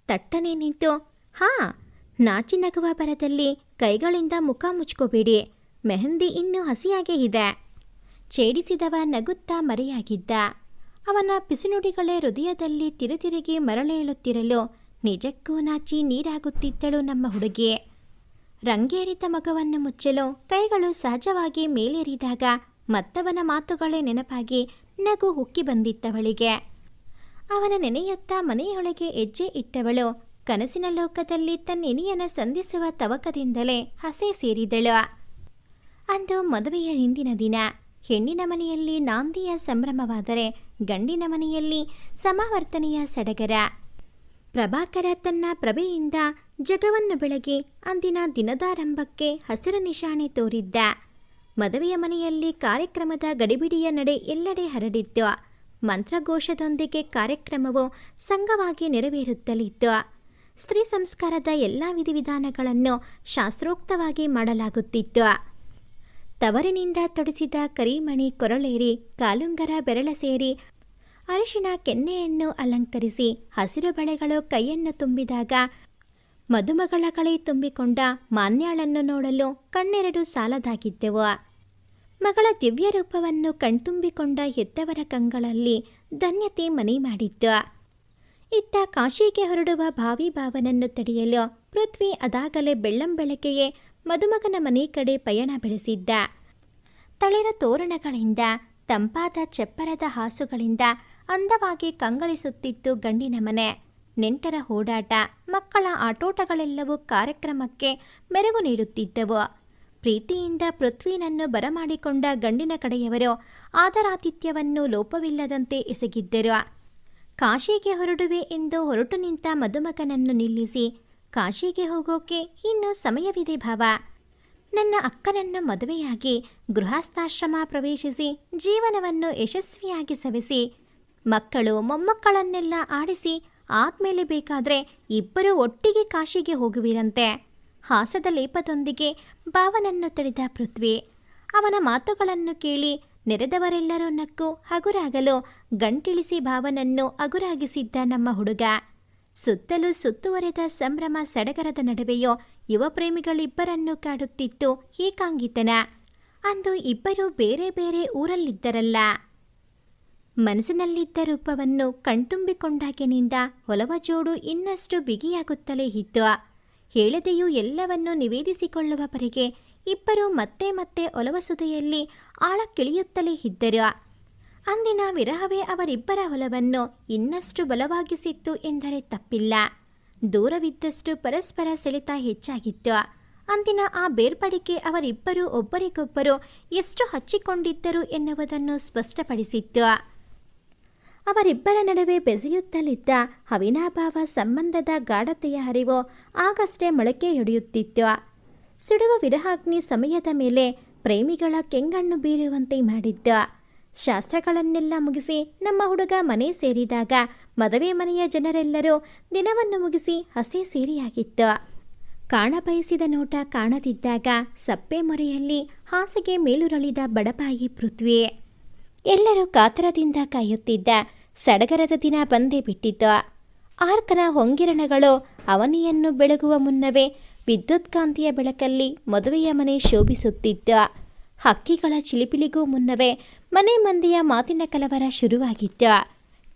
ತಟ್ಟನೆ ನಿಂತು, ಹಾ, ನಾಚಿ ನಗುವ ಬರದಲ್ಲಿ ಕೈಗಳಿಂದ ಮುಖ ಮುಚ್ಕೋಬೇಡಿ, ಮೆಹಂದಿ ಇನ್ನೂ ಹಸಿಯಾಗೇ ಇದೆ. ಛೇಡಿಸಿದವ ನಗುತ್ತಾ ಮರೆಯಾಗಿದ್ದ. ಅವನ ಪಿಸುನುಡಿಗಳೇ ಹೃದಯದಲ್ಲಿ ತಿರುತಿರುಗಿ ಮರಳೇಳುತ್ತಿರಲು ನಿಜಕ್ಕೂ ನಾಚಿ ನೀರಾಗುತ್ತಿದ್ದಳು ನಮ್ಮ ಹುಡುಗಿ. ರಂಗೇರಿದ ಮಗವನ್ನು ಮುಚ್ಚಲು ಕೈಗಳು ಸಹಜವಾಗಿ ಮೇಲೇರಿದಾಗ ಮತ್ತವನ ಮಾತುಗಳೇ ನೆನಪಾಗಿ ನಗು ಉಕ್ಕಿ ಬಂದಿತ್ತವಳಿಗೆ. ಅವನ ನೆನೆಯುತ್ತಾ ಮನೆಯೊಳಗೆ ಹೆಜ್ಜೆ ಇಟ್ಟವಳು ಕನಸಿನ ಲೋಕದಲ್ಲಿ ತನ್ನೆನಿಯನ ಸಂಧಿಸುವ ತವಕದಿಂದಲೇ ಹಸೆ ಸೇರಿದಳು. ಅಂದು ಮದುವೆಯ ಹಿಂದಿನ ದಿನ. ಹೆಣ್ಣಿನ ಮನೆಯಲ್ಲಿ ನಾಂದಿಯ ಸಂಭ್ರಮವಾದರೆ ಗಂಡಿನ ಮನೆಯಲ್ಲಿ ಸಮಾವರ್ತನೆಯ ಸಡಗರ. ಪ್ರಭಾಕರ ತನ್ನ ಪ್ರಭೆಯಿಂದ ಜಗವನ್ನು ಬೆಳಗಿ ಅಂದಿನ ದಿನದಾರಂಭಕ್ಕೆ ಹಸಿರು ನಿಶಾಣೆ ತೋರಿದ್ದ. ಮದುವೆಯ ಮನೆಯಲ್ಲಿ ಕಾರ್ಯಕ್ರಮದ ಗಡಿಬಿಡಿಯ ನಡೆ ಎಲ್ಲೆಡೆ ಹರಡಿತ್ತು. ಮಂತ್ರಘೋಷದೊಂದಿಗೆ ಕಾರ್ಯಕ್ರಮವು ಸಂಘವಾಗಿ ನೆರವೇರುತ್ತಲಿತ್ತು. ಸ್ತ್ರೀ ಸಂಸ್ಕಾರದ ಎಲ್ಲ ವಿಧಿವಿಧಾನಗಳನ್ನು ಶಾಸ್ತ್ರೋಕ್ತವಾಗಿ ಮಾಡಲಾಗುತ್ತಿತ್ತು. ತವರಿನಿಂದ ತೊಡಿಸಿದ ಕರಿಮಣಿ ಕೊರಳೇರಿ, ಕಾಲುಂಗರ ಬೆರಳ ಸೇರಿ, ಅರಿಶಿಣ ಕೆನ್ನೆಯನ್ನು ಅಲಂಕರಿಸಿ, ಹಸಿರು ಬಳೆಗಳು ಕೈಯನ್ನು ತುಂಬಿದಾಗ ಮದುಮಗಳ ಕಳೆ ತುಂಬಿಕೊಂಡ ಮಾನ್ಯಾಳನ್ನು ನೋಡಲು ಕಣ್ಣೆರಡು ಸಾಲದಾಗಿದ್ದೆವು. ಮಗಳ ದಿವ್ಯ ರೂಪವನ್ನು ಕಣ್ತುಂಬಿಕೊಂಡ ಹೆತ್ತವರ ಕಂಗಳಲ್ಲಿ ಧನ್ಯತೆ ಮನೆ ಮಾಡಿತ್ತು. ಇತ್ತ ಕಾಶಿಗೆ ಹೊರಡುವ ಭಾವಿ ಭಾವನನ್ನು ತಡೆಯಲು ಪೃಥ್ವಿ ಅದಾಗಲೇ ಬೆಳ್ಳಂಬೆಳಕೆಯೇ ಮದುಮಗನ ಮನೆ ಕಡೆ ಪಯಣ ಬೆಳೆಸಿದ್ದ. ತಳಿರ ತೋರಣಗಳಿಂದ, ತಂಪಾದ ಚಪ್ಪರದ ಹಾಸುಗಳಿಂದ ಅಂದವಾಗಿ ಕಂಗೊಳಿಸುತ್ತಿತ್ತು ಗಂಡಿನ ಮನೆ. ನೆಂಟರ ಓಡಾಟ, ಮಕ್ಕಳ ಆಟೋಟಗಳೆಲ್ಲವೂ ಕಾರ್ಯಕ್ರಮಕ್ಕೆ ಮೆರುಗು ನೀಡುತ್ತಿದ್ದವು. ಪ್ರೀತಿಯಿಂದ ಪೃಥ್ವಿನನ್ನು ಬರಮಾಡಿಕೊಂಡ ಗಂಡಿನ ಕಡೆಯವರು ಆದರಾತಿಥ್ಯವನ್ನು ಲೋಪವಿಲ್ಲದಂತೆ ಎಸಗಿದ್ದರು. ಕಾಶಿಗೆ ಹೊರಡುವೆ ಎಂದು ಹೊರಟು ನಿಂತ ಮದುಮಗನನ್ನು ನಿಲ್ಲಿಸಿ, ಕಾಶಿಗೆ ಹೋಗೋಕೆ ಇನ್ನೂ ಸಮಯವಿದೆ ಭಾವ. ನನ್ನ ಅಕ್ಕನನ್ನು ಮದುವೆಯಾಗಿ ಗೃಹಸ್ಥಾಶ್ರಮ ಪ್ರವೇಶಿಸಿ ಜೀವನವನ್ನು ಯಶಸ್ವಿಯಾಗಿ ಸವೆಸಿ ಮಕ್ಕಳು ಮೊಮ್ಮಕ್ಕಳನ್ನೆಲ್ಲ ಆಡಿಸಿ ಆದ್ಮೇಲೆ ಬೇಕಾದರೆ ಇಬ್ಬರೂ ಒಟ್ಟಿಗೆ ಕಾಶಿಗೆ ಹೋಗುವಿರಂತೆ. ಹಾಸದ ಲೇಪದೊಂದಿಗೆ ಭಾವನನ್ನು ತಡೆದ ಪೃಥ್ವಿ. ಅವನ ಮಾತುಗಳನ್ನು ಕೇಳಿ ನೆರೆದವರೆಲ್ಲರೂ ನಕ್ಕು ಹಗುರಾಗಲು ಗಂಟಿಳಿಸಿ ಭಾವನನ್ನು ಹಗುರಾಗಿಸಿದ್ದ ನಮ್ಮ ಹುಡುಗ. ಸುತ್ತಲೂ ಸುತ್ತುವರೆದ ಸಂಭ್ರಮ ಸಡಗರದ ನಡುವೆಯೋ ಯುವ ಪ್ರೇಮಿಗಳಿಬ್ಬರನ್ನು ಕಾಡುತ್ತಿತ್ತು ಏಕಾಂಗಿತನ. ಅಂದು ಇಬ್ಬರೂ ಬೇರೆ ಬೇರೆ ಊರಲ್ಲಿದ್ದರಲ್ಲ. ಮನಸ್ಸಿನಲ್ಲಿದ್ದ ರೂಪವನ್ನು ಕಣ್ತುಂಬಿಕೊಂಡಾಗಿನಿಂದ ಒಲವ ಜೋಡು ಇನ್ನಷ್ಟು ಬಿಗಿಯಾಗುತ್ತಲೇ ಇತ್ತು. ಹೇಳದೆಯೂ ಎಲ್ಲವನ್ನೂ ನಿವೇದಿಸಿಕೊಳ್ಳುವವರೆಗೆ ಇಬ್ಬರೂ ಮತ್ತೆ ಮತ್ತೆ ಒಲವಸುದೆಯಲ್ಲಿ ಆಳಕ್ಕಿಳಿಯುತ್ತಲೇ ಇದ್ದರು. ಅಂದಿನ ವಿರಹವೇ ಅವರಿಬ್ಬರ ಒಲವನ್ನು ಇನ್ನಷ್ಟು ಬಲವಾಗಿಸಿತ್ತು ಎಂದರೆ ತಪ್ಪಿಲ್ಲ. ದೂರವಿದ್ದಷ್ಟು ಪರಸ್ಪರ ಸೆಳೆತ ಹೆಚ್ಚಾಗಿತ್ತು. ಅಂದಿನ ಆ ಬೇರ್ಪಡಿಕೆ ಅವರಿಬ್ಬರೂ ಒಬ್ಬರಿಗೊಬ್ಬರು ಎಷ್ಟು ಹಚ್ಚಿಕೊಂಡಿದ್ದರು ಎನ್ನುವುದನ್ನು ಸ್ಪಷ್ಟಪಡಿಸಿತ್ತು. ಅವರಿಬ್ಬರ ನಡುವೆ ಬೆಸೆಯುತ್ತಲಿದ್ದ ಅವಿನಾಭಾವ ಸಂಬಂಧದ ಗಾಢತೆಯ ಹರಿವು ಆಗಷ್ಟೇ ಮೊಳಕೆಯೊಡೆಯುತ್ತಿತ್ತು. ಸುಡುವ ವಿರಹಾಗ್ನಿ ಸಮಯದ ಮೇಲೆ ಪ್ರೇಮಿಗಳ ಕೆಂಗಣ್ಣು ಬೀರುವಂತೆ ಮಾಡಿದ್ದ. ಶಾಸ್ತ್ರಗಳನ್ನೆಲ್ಲ ಮುಗಿಸಿ ನಮ್ಮ ಹುಡುಗ ಮನೆ ಸೇರಿದಾಗ ಮದುವೆ ಮನೆಯ ಜನರೆಲ್ಲರೂ ದಿನವನ್ನು ಮುಗಿಸಿ ಹಸೆ ಸೇರಿಯಾಗಿತ್ತು. ಕಾಣಬಯಸಿದ ನೋಟ ಕಾಣದಿದ್ದಾಗ ಸಪ್ಪೆ ಮೊರೆಯಲ್ಲಿ ಹಾಸಿಗೆ ಮೇಲುರಳಿದ ಬಡಪಾಯಿ ಪೃಥ್ವಿ. ಎಲ್ಲರೂ ಕಾತರದಿಂದ ಕಾಯುತ್ತಿದ್ದ ಸಡಗರದ ದಿನ ಬಂದೇ ಬಿಟ್ಟಿತ್ತು. ಆರ್ಕನ ಹೊಂಗಿರಣಗಳು ಅವನಿಯನ್ನು ಬೆಳಗುವ ಮುನ್ನವೇ ವಿದ್ಯುತ್ಕಾಂತಿಯ ಬೆಳಕಲ್ಲಿ ಮದುವೆಯ ಮನೆ ಶೋಭಿಸುತ್ತಿತ್ತು. ಹಕ್ಕಿಗಳ ಚಿಲಿಪಿಲಿಗೂ ಮುನ್ನವೇ ಮನೆ ಮಂದಿಯ ಮಾತಿನ ಕಲವರ ಶುರುವಾಗಿತ್ತು.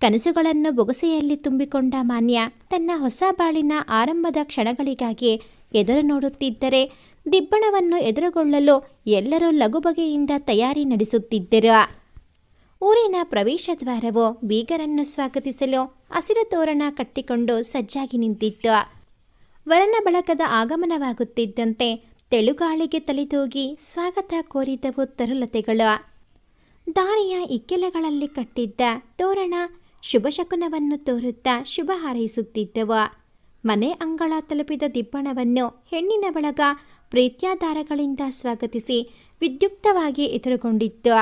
ಕನಸುಗಳನ್ನು ಬೊಗಸೆಯಲ್ಲಿ ತುಂಬಿಕೊಂಡ ಮಾನ್ಯ ತನ್ನ ಹೊಸ ಬಾಳಿನ ಆರಂಭದ ಕ್ಷಣಗಳಿಗಾಗಿ ಎದುರು ನೋಡುತ್ತಿದ್ದರೆ ದಿಬ್ಬಣವನ್ನು ಎದುರುಗೊಳ್ಳಲು ಎಲ್ಲರೂ ಲಘುಬಗೆಯಿಂದ ತಯಾರಿ ನಡೆಸುತ್ತಿದ್ದರು. ಊರಿನ ಪ್ರವೇಶ ದ್ವಾರವು ಬೀಗರನ್ನು ಸ್ವಾಗತಿಸಲು ಹಸಿರು ತೋರಣ ಕಟ್ಟಿಕೊಂಡು ಸಜ್ಜಾಗಿ ನಿಂತಿತ್ತು. ವರನ ಬಳಗದ ಆಗಮನವಾಗುತ್ತಿದ್ದಂತೆ ತೆಳುಗಾಳಿಗೆ ತಲೆದೂಗಿ ಸ್ವಾಗತ ಕೋರಿದವು ತರುಲತೆಗಳು. ದಾರಿಯ ಇಕ್ಕೆಲೆಗಳಲ್ಲಿ ಕಟ್ಟಿದ್ದ ತೋರಣ ಶುಭಶಕುನವನ್ನು ತೋರುತ್ತಾ ಶುಭ ಹಾರೈಸುತ್ತಿದ್ದವು. ಮನೆ ಅಂಗಳ ತಲುಪಿದ ದಿಬ್ಬಣವನ್ನು ಹೆಣ್ಣಿನ ಬಳಗ ಪ್ರೀತ್ಯಾಧಾರಗಳಿಂದ ಸ್ವಾಗತಿಸಿ ವಿದ್ಯುಕ್ತವಾಗಿ ಎದುರುಗೊಂಡಿತ್ತು.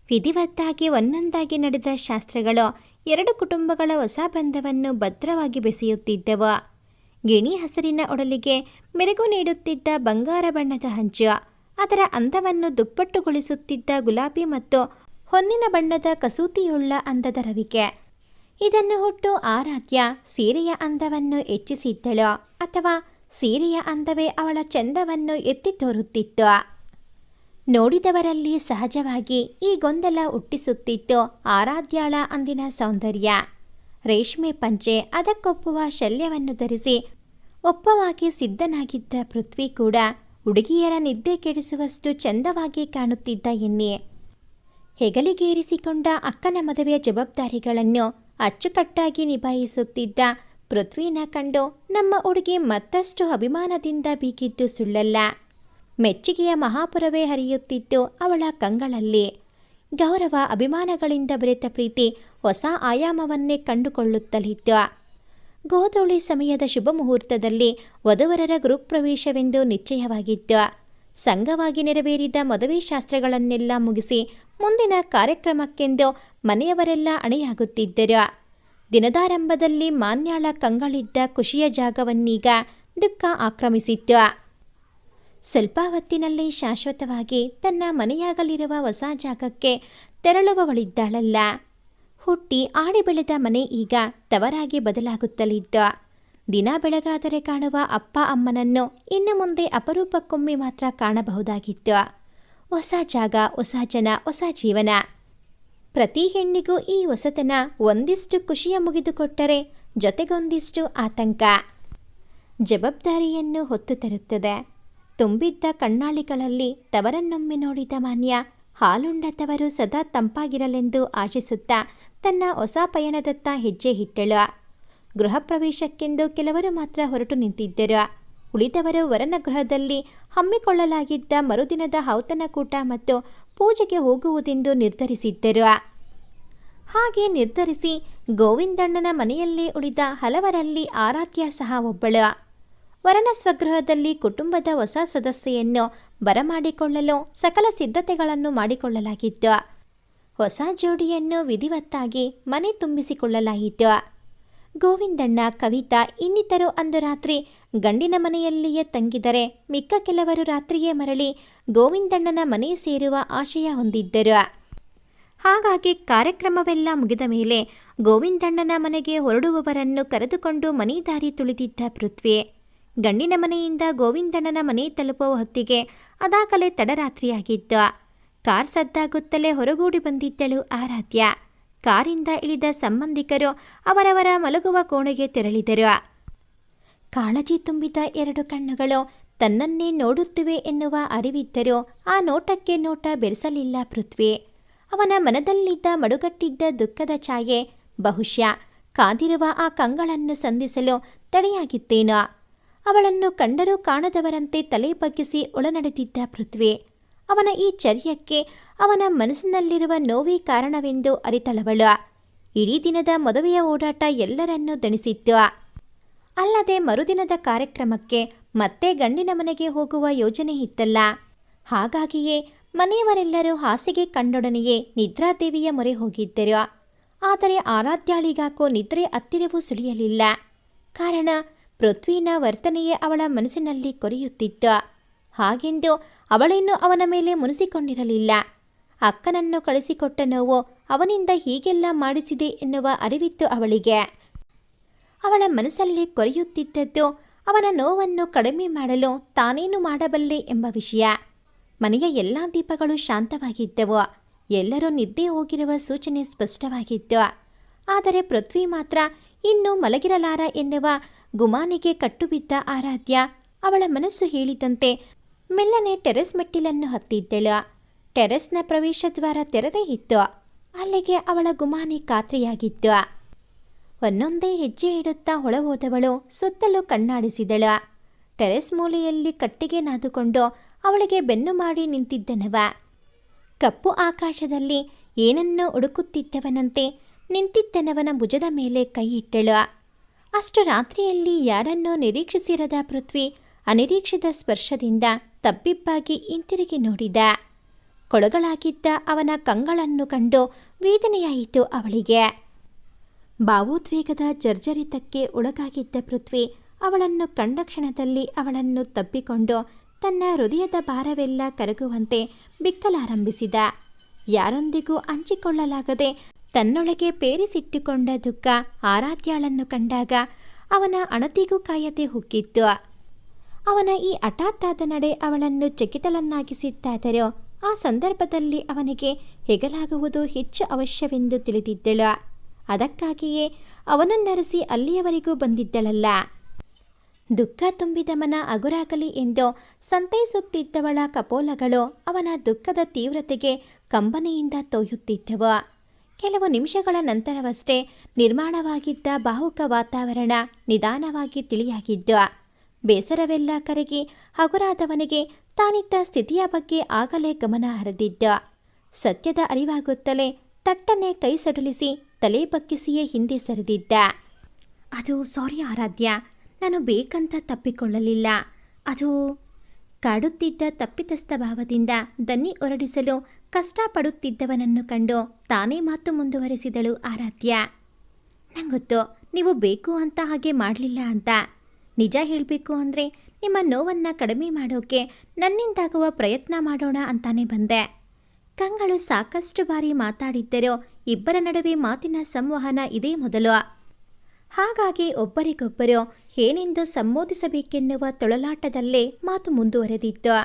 ವಿಧಿವತ್ತಾಗಿ ಒಂದೊಂದಾಗಿ ನಡೆದ ಶಾಸ್ತ್ರಗಳು ಎರಡು ಕುಟುಂಬಗಳ ಹೊಸ ಬಂಧವನ್ನು ಭದ್ರವಾಗಿ ಬೆಸೆಯುತ್ತಿದ್ದವು. ಗಿಣಿ ಹಸಿರಿನ ಒಡಲಿಗೆ ಮೆರುಗು ನೀಡುತ್ತಿದ್ದ ಬಂಗಾರ ಬಣ್ಣದ ಹಂಚು, ಅದರ ಅಂದವನ್ನು ದುಪ್ಪಟ್ಟುಗೊಳಿಸುತ್ತಿದ್ದ ಗುಲಾಬಿ ಮತ್ತು ಹೊನ್ನಿನ ಬಣ್ಣದ ಕಸೂತಿಯುಳ್ಳ ಅಂದದ ರವಿಕೆ. ಇದನ್ನು ಹುಟ್ಟು ಆರಾಧ್ಯ ಸೀರೆಯ ಅಂದವನ್ನು ಹೆಚ್ಚಿಸಿದ್ದಳು ಅಥವಾ ಸೀರೆಯ ಅಂದವೇ ಅವಳ ಚಂದವನ್ನು ಎತ್ತಿ ತೋರುತ್ತಿತ್ತು. ನೋಡಿದವರಲ್ಲಿ ಸಹಜವಾಗಿ ಈ ಗೊಂದಲ ಹುಟ್ಟಿಸುತ್ತಿತ್ತು ಆರಾಧ್ಯಾಳ ಅಂದಿನ ಸೌಂದರ್ಯ. ರೇಷ್ಮೆ ಪಂಚೆ, ಅದಕ್ಕೊಪ್ಪುವ ಶಲ್ಯವನ್ನು ಧರಿಸಿ ಒಪ್ಪವಾಗಿ ಸಿದ್ಧನಾಗಿದ್ದ ಪೃಥ್ವಿ ಕೂಡ ಹುಡುಗಿಯರ ನಿದ್ದೆ ಕೆಡಿಸುವಷ್ಟು ಚಂದವಾಗಿ ಕಾಣುತ್ತಿದ್ದ ಎನ್ನಿ. ಹೆಗಲಿಗೇರಿಸಿಕೊಂಡ ಅಕ್ಕನ ಮದುವೆಯ ಜವಾಬ್ದಾರಿಗಳನ್ನು ಅಚ್ಚುಕಟ್ಟಾಗಿ ನಿಭಾಯಿಸುತ್ತಿದ್ದ ಪೃಥ್ವಿನ ಕಂಡು ನಮ್ಮ ಹುಡುಗಿ ಮತ್ತಷ್ಟು ಅಭಿಮಾನದಿಂದ ಬೀಗಿದ್ದು ಸುಳ್ಳಲ್ಲ. ಮೆಚ್ಚುಗೆಯ ಮಹಾಪುರವೇ ಹರಿಯುತ್ತಿತ್ತು ಅವಳ ಕಂಗಳಲ್ಲಿ. ಗೌರವ ಅಭಿಮಾನಗಳಿಂದ ಬೆರೆತ ಪ್ರೀತಿ ಹೊಸ ಆಯಾಮವನ್ನೇ ಕಂಡುಕೊಳ್ಳುತ್ತಲಿತ್ತು. ಗೋಧೂಳಿ ಸಮಯದ ಶುಭ ಮುಹೂರ್ತದಲ್ಲಿ ವಧುವರರ ಗೃಹಪ್ರವೇಶವೆಂದು ನಿಶ್ಚಯವಾಗಿತ್ತು. ಸಂಘವಾಗಿ ನೆರವೇರಿದ ಮದುವೆ ಶಾಸ್ತ್ರಗಳನ್ನೆಲ್ಲ ಮುಗಿಸಿ ಮುಂದಿನ ಕಾರ್ಯಕ್ರಮಕ್ಕೆಂದು ಮನೆಯವರೆಲ್ಲ ಅಣೆಯಾಗುತ್ತಿದ್ದರು. ದಿನದಾರಂಭದಲ್ಲಿ ಮಾನ್ಯಾಳ ಕಂಗಳಿದ್ದ ಖುಷಿಯ ಜಾಗವನ್ನೀಗ ದುಃಖ ಆಕ್ರಮಿಸಿತ್ತು. ಸ್ವಲ್ಪ ಹೊತ್ತಿನಲ್ಲೇ ಶಾಶ್ವತವಾಗಿ ತನ್ನ ಮನೆಯಾಗಲಿರುವ ಹೊಸ ಜಾಗಕ್ಕೆ ತೆರಳುವವಳಿದ್ದಾಳಲ್ಲ. ಹುಟ್ಟಿ ಆಡಿ ಬೆಳೆದ ಮನೆ ಈಗ ತವರಾಗಿ ಬದಲಾಗುತ್ತಲಿತ್ತು. ದಿನ ಬೆಳಗಾದರೆ ಕಾಣುವ ಅಪ್ಪ ಅಮ್ಮನನ್ನು ಇನ್ನು ಮುಂದೆ ಅಪರೂಪಕ್ಕೊಮ್ಮೆ ಮಾತ್ರ ಕಾಣಬಹುದಾಗಿತ್ತು. ಹೊಸ ಜಾಗ, ಹೊಸ ಜನ, ಹೊಸ ಜೀವನ. ಪ್ರತಿ ಹೆಣ್ಣಿಗೂ ಈ ಹೊಸತನ ಒಂದಿಷ್ಟು ಖುಷಿಯ ಮುಗಿದುಕೊಟ್ಟರೆ ಜೊತೆಗೊಂದಿಷ್ಟು ಆತಂಕ. ಜವಾಬ್ದಾರಿಯನ್ನು ಹೊತ್ತು ತರುತ್ತದೆ. ತುಂಬಿದ್ದ ಕಣ್ಣಾಳಿಗಳಲ್ಲಿ ತವರನ್ನೊಮ್ಮೆ ನೋಡಿದ ಮಾನ್ಯ ಹಾಲುಂಡ ತವರು ಸದಾ ತಂಪಾಗಿರಲೆಂದು ಆಶಿಸುತ್ತಾ ತನ್ನ ಹೊಸ ಪಯಣದತ್ತ ಹೆಜ್ಜೆ ಇಟ್ಟಳು. ಗೃಹ ಪ್ರವೇಶಕ್ಕೆಂದು ಕೆಲವರು ಮಾತ್ರ ಹೊರಟು ನಿಂತಿದ್ದರು. ಉಳಿದವರು ವರನ ಗೃಹದಲ್ಲಿ ಹಮ್ಮಿಕೊಳ್ಳಲಾಗಿದ್ದ ಮರುದಿನದ ಔತಣಕೂಟ ಮತ್ತು ಪೂಜೆಗೆ ಹೋಗುವುದೆಂದು ನಿರ್ಧರಿಸಿದ್ದರು. ಹಾಗೆ ನಿರ್ಧರಿಸಿ ಗೋವಿಂದಣ್ಣನ ಮನೆಯಲ್ಲೇ ಉಳಿದ ಹಲವರಲ್ಲಿ ಆರಾಧ್ಯ ಸಹ ಒಬ್ಬಳು. ವರನ ಸ್ವಗೃಹದಲ್ಲಿ ಕುಟುಂಬದ ಹೊಸ ಸದಸ್ಯೆಯನ್ನು ಬರಮಾಡಿಕೊಳ್ಳಲು ಸಕಲ ಸಿದ್ಧತೆಗಳನ್ನು ಮಾಡಿಕೊಳ್ಳಲಾಗಿತ್ತು. ಹೊಸ ಜೋಡಿಯನ್ನು ವಿಧಿವತ್ತಾಗಿ ಮನೆ ತುಂಬಿಸಿಕೊಳ್ಳಲಾಯಿತು. ಗೋವಿಂದಣ್ಣ, ಕವಿತಾ ಇನ್ನಿತರು ಅಂದು ರಾತ್ರಿ ಗಂಡಿನ ಮನೆಯಲ್ಲಿಯೇ ತಂಗಿದರೆ ಮಿಕ್ಕ ಕೆಲವರು ರಾತ್ರಿಯೇ ಮರಳಿ ಗೋವಿಂದಣ್ಣನ ಮನೆ ಸೇರುವ ಆಶಯ ಹೊಂದಿದ್ದರು. ಹಾಗಾಗಿ ಕಾರ್ಯಕ್ರಮವೆಲ್ಲ ಮುಗಿದ ಮೇಲೆ ಗೋವಿಂದಣ್ಣನ ಮನೆಗೆ ಹೊರಡುವವರನ್ನು ಕರೆದುಕೊಂಡು ಮನೆ ದಾರಿ ತುಳಿದಿದ್ದ ಪೃಥ್ವಿ ಗಂಡಿನ ಮನೆಯಿಂದ ಗೋವಿಂದಣ್ಣನ ಮನೆ ತಲುಪುವ ಹೊತ್ತಿಗೆ ಅದಾಗಲೇ ತಡರಾತ್ರಿಯಾಗಿತ್ತು. ಕಾರ್ ಸದ್ದಾಗುತ್ತಲೇ ಹೊರಗೂಡಿ ಬಂದಿದ್ದಳು ಆರಾಧ್ಯ. ಕಾರಿಂದ ಇಳಿದ ಸಂಬಂಧಿಕರು ಅವರವರ ಮಲಗುವ ಕೋಣೆಗೆ ತೆರಳಿದರು. ಕಾಳಜಿ ತುಂಬಿದ ಎರಡು ಕಣ್ಣುಗಳು ತನ್ನನ್ನೇ ನೋಡುತ್ತಿವೆ ಎನ್ನುವ ಅರಿವಿದ್ದರೂ ಆ ನೋಟಕ್ಕೆ ನೋಟ ಬೆರೆಸಲಿಲ್ಲ ಪೃಥ್ವಿ. ಅವನ ಮನದಲ್ಲಿದ್ದ ಮಡುಗಟ್ಟಿದ್ದ ದುಃಖದ ಛಾಯೆ ಬಹುಶಃ ಕಾದಿರುವ ಆ ಕಂಗಳನ್ನು ಸಂಧಿಸಲು ತಡೆಯಾಗಿತ್ತೇನೋ. ಅವಳನ್ನು ಕಂಡರೂ ಕಾಣದವರಂತೆ ತಲೆ ಬಗ್ಗಿಸಿ ಒಳನಡೆದಿದ್ದ ಪೃಥ್ವಿ. ಅವನ ಈ ಚರ್ಯಕ್ಕೆ ಅವನ ಮನಸ್ಸಿನಲ್ಲಿರುವ ನೋವೇ ಕಾರಣವೆಂದು ಅರಿತಳವಳು. ಇಡೀ ದಿನದ ಮದುವೆಯ ಓಡಾಟ ಎಲ್ಲರನ್ನೂ ದಣಿಸಿತ್ತು. ಅಲ್ಲದೆ ಮರುದಿನದ ಕಾರ್ಯಕ್ರಮಕ್ಕೆ ಮತ್ತೆ ಗಂಡಿನ ಮನೆಗೆ ಹೋಗುವ ಯೋಜನೆ ಇತ್ತಲ್ಲ. ಹಾಗಾಗಿಯೇ ಮನೆಯವರೆಲ್ಲರೂ ಹಾಸಿಗೆ ಕಂಡೊಡನೆಯೇ ನಿದ್ರಾದೇವಿಯ ಮೊರೆ ಹೋಗಿದ್ದರು. ಆದರೆ ಆರಾಧ್ಯಾಳಿಗಾಕೋ ನಿದ್ರೆ ಹತ್ತಿರವೂ ಸುಳಿಯಲಿಲ್ಲ. ಕಾರಣ ಪೃಥ್ವಿನ ವರ್ತನೆಯೇ ಅವಳ ಮನಸ್ಸಿನಲ್ಲಿ ಕೊರೆಯುತ್ತಿತ್ತು. ಹಾಗೆಂದು ಅವಳೇನು ಅವನ ಮೇಲೆ ಮುನಿಸಿಕೊಂಡಿರಲಿಲ್ಲ. ಅಕ್ಕನನ್ನು ಕಳಿಸಿಕೊಟ್ಟ ನೋವು ಅವನಿಂದ ಹೀಗೆಲ್ಲ ಮಾಡಿಸಿದೆ ಎನ್ನುವ ಅರಿವಿತ್ತು ಅವಳಿಗೆ. ಅವಳ ಮನಸ್ಸಲ್ಲಿ ಕೊರೆಯುತ್ತಿದ್ದದ್ದು ಅವನ ನೋವನ್ನು ಕಡಿಮೆ ಮಾಡಲು ತಾನೇನು ಮಾಡಬಲ್ಲೆ ಎಂಬ ವಿಷಯ. ಮನೆಯ ಎಲ್ಲ ದೀಪಗಳು ಶಾಂತವಾಗಿದ್ದವು. ಎಲ್ಲರೂ ನಿದ್ದೆ ಹೋಗಿರುವ ಸೂಚನೆ ಸ್ಪಷ್ಟವಾಗಿತ್ತು. ಆದರೆ ಪೃಥ್ವಿ ಮಾತ್ರ ಇನ್ನೂ ಮಲಗಿರಲಾರ ಎನ್ನುವ ಗುಮಾನಿಗೆ ಕಟ್ಟುಬಿದ್ದ ಆರಾಧ್ಯ ಅವಳ ಮನಸ್ಸು ಹೇಳಿದಂತೆ ಮೆಲ್ಲನೆ ಟೆರೆಸ್ ಮೆಟ್ಟಿಲನ್ನು ಹತ್ತಿದ್ದಳು. ಟೆರೆಸ್ನ ಪ್ರವೇಶ ದ್ವಾರ ತೆರೆದೇ ಇತ್ತು. ಅಲ್ಲಿಗೆ ಅವಳ ಗುಮಾನಿ ಖಾತ್ರಿಯಾಗಿತ್ತು. ಒಂದೊಂದೇ ಹೆಜ್ಜೆ ಇಡುತ್ತಾ ಹೊಳಹೋದವಳು ಸುತ್ತಲೂ ಕಣ್ಣಾಡಿಸಿದಳು. ಟೆರೆಸ್ ಮೂಲೆಯಲ್ಲಿ ಕಟ್ಟಿಗೆ ನಾದುಕೊಂಡು ಅವಳಿಗೆ ಬೆನ್ನು ಮಾಡಿ ನಿಂತಿದ್ದನವ. ಕಪ್ಪು ಆಕಾಶದಲ್ಲಿ ಏನನ್ನೋ ಹುಡುಕುತ್ತಿದ್ದವನಂತೆ ನಿಂತಿದ್ದನವನ ಭುಜದ ಮೇಲೆ ಕೈ ಇಟ್ಟಳು. ಅಷ್ಟು ರಾತ್ರಿಯಲ್ಲಿ ಯಾರನ್ನೋ ನಿರೀಕ್ಷಿಸಿರದ ಪೃಥ್ವಿ ಅನಿರೀಕ್ಷಿತ ಸ್ಪರ್ಶದಿಂದ ತಬ್ಬಿಬ್ಬಾಗಿ ಹಿಂತಿರುಗಿ ನೋಡಿದ. ಕೊಳಗಳಾಗಿದ್ದ ಅವನ ಕಂಗಳನ್ನು ಕಂಡು ವೇದನೆಯಾಯಿತು ಅವಳಿಗೆ. ಭಾವೋದ್ವೇಗದ ಜರ್ಜರಿತಕ್ಕೆ ಒಳಗಾಗಿದ್ದ ಪೃಥ್ವಿ ಅವಳನ್ನು ಕಂಡ ಕ್ಷಣದಲ್ಲಿ ಅವಳನ್ನು ತಬ್ಬಿಕೊಂಡು ತನ್ನ ಹೃದಯದ ಭಾರವೆಲ್ಲ ಕರಗುವಂತೆ ಬಿಕ್ಕಲಾರಂಭಿಸಿದ. ಯಾರೊಂದಿಗೂ ಹಂಚಿಕೊಳ್ಳಲಾಗದೆ ತನ್ನೊಳಗೆ ಪೇರಿಸಿಟ್ಟುಕೊಂಡ ದುಃಖ ಆರಾಧ್ಯಾಳನ್ನು ಕಂಡಾಗ ಅವನ ಅಣತಿಗೂ ಕಾಯದೆ ಹುಕ್ಕಿತ್ತು. ಅವನ ಈ ಹಠಾತ್ತಾದ ನಡೆ ಅವಳನ್ನು ಚಕಿತಳನ್ನಾಗಿಸಿದ್ದಾದರೂ ಆ ಸಂದರ್ಭದಲ್ಲಿ ಅವನಿಗೆ ಹೆಗಲಾಗುವುದು ಹೆಚ್ಚು ಅವಶ್ಯವೆಂದು ತಿಳಿದಿದ್ದಳು. ಅದಕ್ಕಾಗಿಯೇ ಅವನನ್ನರಸಿ ಅಲ್ಲಿಯವರೆಗೂ ಬಂದಿದ್ದಳಲ್ಲ. ದುಃಖ ತುಂಬಿದ ಮನ ಹಗುರಾಗಲಿ ಎಂದು ಸಂತೈಸುತ್ತಿದ್ದವಳ ಕಪೋಲಗಳು ಅವನ ದುಃಖದ ತೀವ್ರತೆಗೆ ಕಂಬನಿಯಿಂದ ತೊಯ್ಯುತ್ತಿದ್ದವು. ಕೆಲವು ನಿಮಿಷಗಳ ನಂತರವಷ್ಟೇ ನಿರ್ಮಾಣವಾಗಿದ್ದ ಭಾವುಕ ವಾತಾವರಣ ನಿಧಾನವಾಗಿ ತಿಳಿಯಾಗಿದ್ದು. ಬೇಸರವೆಲ್ಲ ಕರಗಿ ಹಗುರಾದವನಿಗೆ ತಾನಿದ್ದ ಸ್ಥಿತಿಯ ಬಗ್ಗೆ ಆಗಲೇ ಗಮನ ಹರಿದಿದ್ದ. ಸತ್ಯದ ಅರಿವಾಗುತ್ತಲೇ ತಟ್ಟನೆ ಕೈ ಸಡಿಲಿಸಿ ತಲೆ ಬಗ್ಗಿಸಿಯೇ ಹಿಂದೆ ಸರಿದಿದ್ದ. ಅದು ಸಾರಿ ಆರಾಧ್ಯ, ನಾನು ಬೇಕಂತ ತಪ್ಪಿಕೊಳ್ಳಲಿಲ್ಲ. ಅದು ಕಾಡುತ್ತಿದ್ದ ತಪ್ಪಿತಸ್ಥ ಭಾವದಿಂದ ದನಿ ಹೊರಡಿಸಲು ಕಷ್ಟಪಡುತ್ತಿದ್ದವನನ್ನು ಕಂಡು ತಾನೇ ಮಾತು ಮುಂದುವರೆಸಿದಳು ಆರಾಧ್ಯ. ನಂಗೊತ್ತು ನೀವು ಬೇಕು ಅಂತ ಹಾಗೆ ಮಾಡಲಿಲ್ಲ ಅಂತ. ನಿಜ ಹೇಳಬೇಕು ಅಂದರೆ ನಿಮ್ಮ ನೋವನ್ನು ಕಡಿಮೆ ಮಾಡೋಕ್ಕೆ ನನ್ನಿಂದಾಗುವ ಪ್ರಯತ್ನ ಮಾಡೋಣ ಅಂತಾನೆ ಬಂದೆ. ಕಂಗಳು ಸಾಕಷ್ಟು ಬಾರಿ ಮಾತಾಡಿದ್ದರೂ ಇಬ್ಬರ ನಡುವೆ ಮಾತಿನ ಸಂವಹನ ಇದೇ ಮೊದಲು. ಹಾಗಾಗಿ ಒಬ್ಬರಿಗೊಬ್ಬರು ಏನೆಂದು ಸಂಬೋಧಿಸಬೇಕೆನ್ನುವ ತೊಳಲಾಟದಲ್ಲೇ ಮಾತು ಮುಂದುವರೆದಿತ್ತು.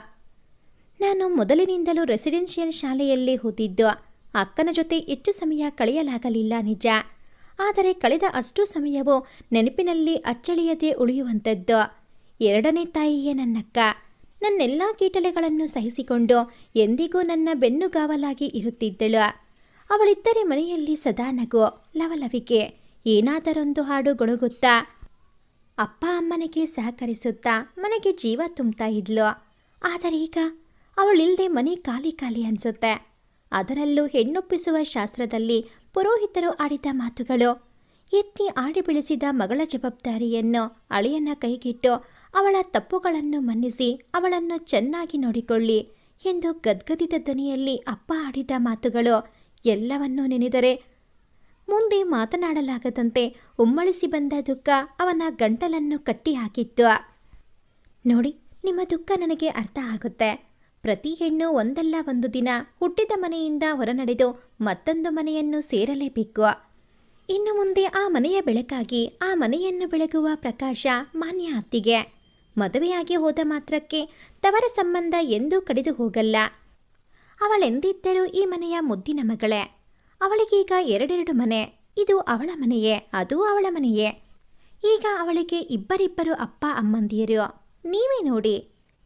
ನಾನು ಮೊದಲಿನಿಂದಲೂ ರೆಸಿಡೆನ್ಷಿಯಲ್ ಶಾಲೆಯಲ್ಲಿ ಓದಿದ್ದು. ಅಕ್ಕನ ಜೊತೆ ಹೆಚ್ಚು ಸಮಯ ಕಳೆಯಲಾಗಲಿಲ್ಲ ನಿಜ. ಆದರೆ ಕಳೆದ ಅಷ್ಟು ಸಮಯವು ನೆನಪಿನಲ್ಲಿ ಅಚ್ಚಳಿಯದೆ ಉಳಿಯುವಂಥದ್ದು. ಎರಡನೇ ತಾಯಿಯೇ ನನ್ನಕ್ಕ. ನನ್ನೆಲ್ಲ ಕೀಟಲೆಗಳನ್ನು ಸಹಿಸಿಕೊಂಡು ಎಂದಿಗೂ ನನ್ನ ಬೆನ್ನುಗಾವಲಾಗಿ ಇರುತ್ತಿದ್ದಳು. ಅವಳಿದ್ದರೆ ಮನೆಯಲ್ಲಿ ಸದಾ ನಗು, ಲವಲವಿಕೆ, ಏನಾದರೊಂದು ಹಾಡು ಗೊಣಗುತ್ತಾ ಅಪ್ಪ ಅಮ್ಮನಿಗೆ ಸಹಕರಿಸುತ್ತಾ ಮನೆಗೆ ಜೀವ ತುಂಬ್ತಾ ಇದ್ಲು. ಆದರೆ ಈಗ ಅವಳಿಲ್ಲದೆ ಮನೆ ಖಾಲಿ ಖಾಲಿ ಅನಿಸುತ್ತೆ. ಅದರಲ್ಲೂ ಹೆಣ್ಣೊಪ್ಪಿಸುವ ಶಾಸ್ತ್ರದಲ್ಲಿ ಪುರೋಹಿತರು ಆಡಿದ ಮಾತುಗಳು, ಎತ್ತಿ ಆಡಿ ಬೆಳೆಸಿದ ಮಗಳ ಜವಾಬ್ದಾರಿಯನ್ನು ಅಳಿಯನ ಕೈಗಿಟ್ಟು ಅವಳ ತಪ್ಪುಗಳನ್ನು ಮನ್ನಿಸಿ ಅವಳನ್ನು ಚೆನ್ನಾಗಿ ನೋಡಿಕೊಳ್ಳಿ ಎಂದು ಗದ್ಗದಿದ ಧ್ವನಿಯಲ್ಲಿ ಅಪ್ಪ ಆಡಿದ ಮಾತುಗಳು ಎಲ್ಲವನ್ನೂ ನೆನೆದರೆ ಮುಂದೆ ಮಾತನಾಡಲಾಗದಂತೆ ಉಮ್ಮಳಿಸಿ ಬಂದ ದುಃಖ ಅವನ ಗಂಟಲನ್ನು ಕಟ್ಟಿ ಹಾಕಿತ್ತು. ನೋಡಿ, ನಿಮ್ಮ ದುಃಖ ನನಗೆ ಅರ್ಥ ಆಗುತ್ತೆ. ಪ್ರತಿ ಹೆಣ್ಣು ಒಂದಲ್ಲ ಒಂದು ದಿನ ಹುಟ್ಟಿದ ಮನೆಯಿಂದ ಹೊರನಡೆದು ಮತ್ತೊಂದು ಮನೆಯನ್ನು ಸೇರಲೇಬೇಕು. ಇನ್ನು ಮುಂದೆ ಆ ಮನೆಯ ಬೆಳಕಾಗಿ ಆ ಮನೆಯನ್ನು ಬೆಳಗುವ ಪ್ರಕಾಶ ಮಾನ್ಯ ಅತ್ತಿಗೆ. ಮದುವೆಯಾಗಿ ಹೋದ ಮಾತ್ರಕ್ಕೆ ತವರ ಸಂಬಂಧ ಎಂದೂ ಕಡಿದು ಹೋಗಲ್ಲ. ಅವಳೆಂದಿದ್ದರೂ ಈ ಮನೆಯ ಮುದ್ದಿನ ಮಗಳೇ. ಅವಳಿಗೀಗ ಎರಡೆರಡು ಮನೆ. ಇದು ಅವಳ ಮನೆಯೇ, ಅದು ಅವಳ ಮನೆಯೇ. ಈಗ ಅವಳಿಗೆ ಇಬ್ಬರಿಬ್ಬರು ಅಪ್ಪ ಅಮ್ಮಂದಿಯರು. ನೀವೇ ನೋಡಿ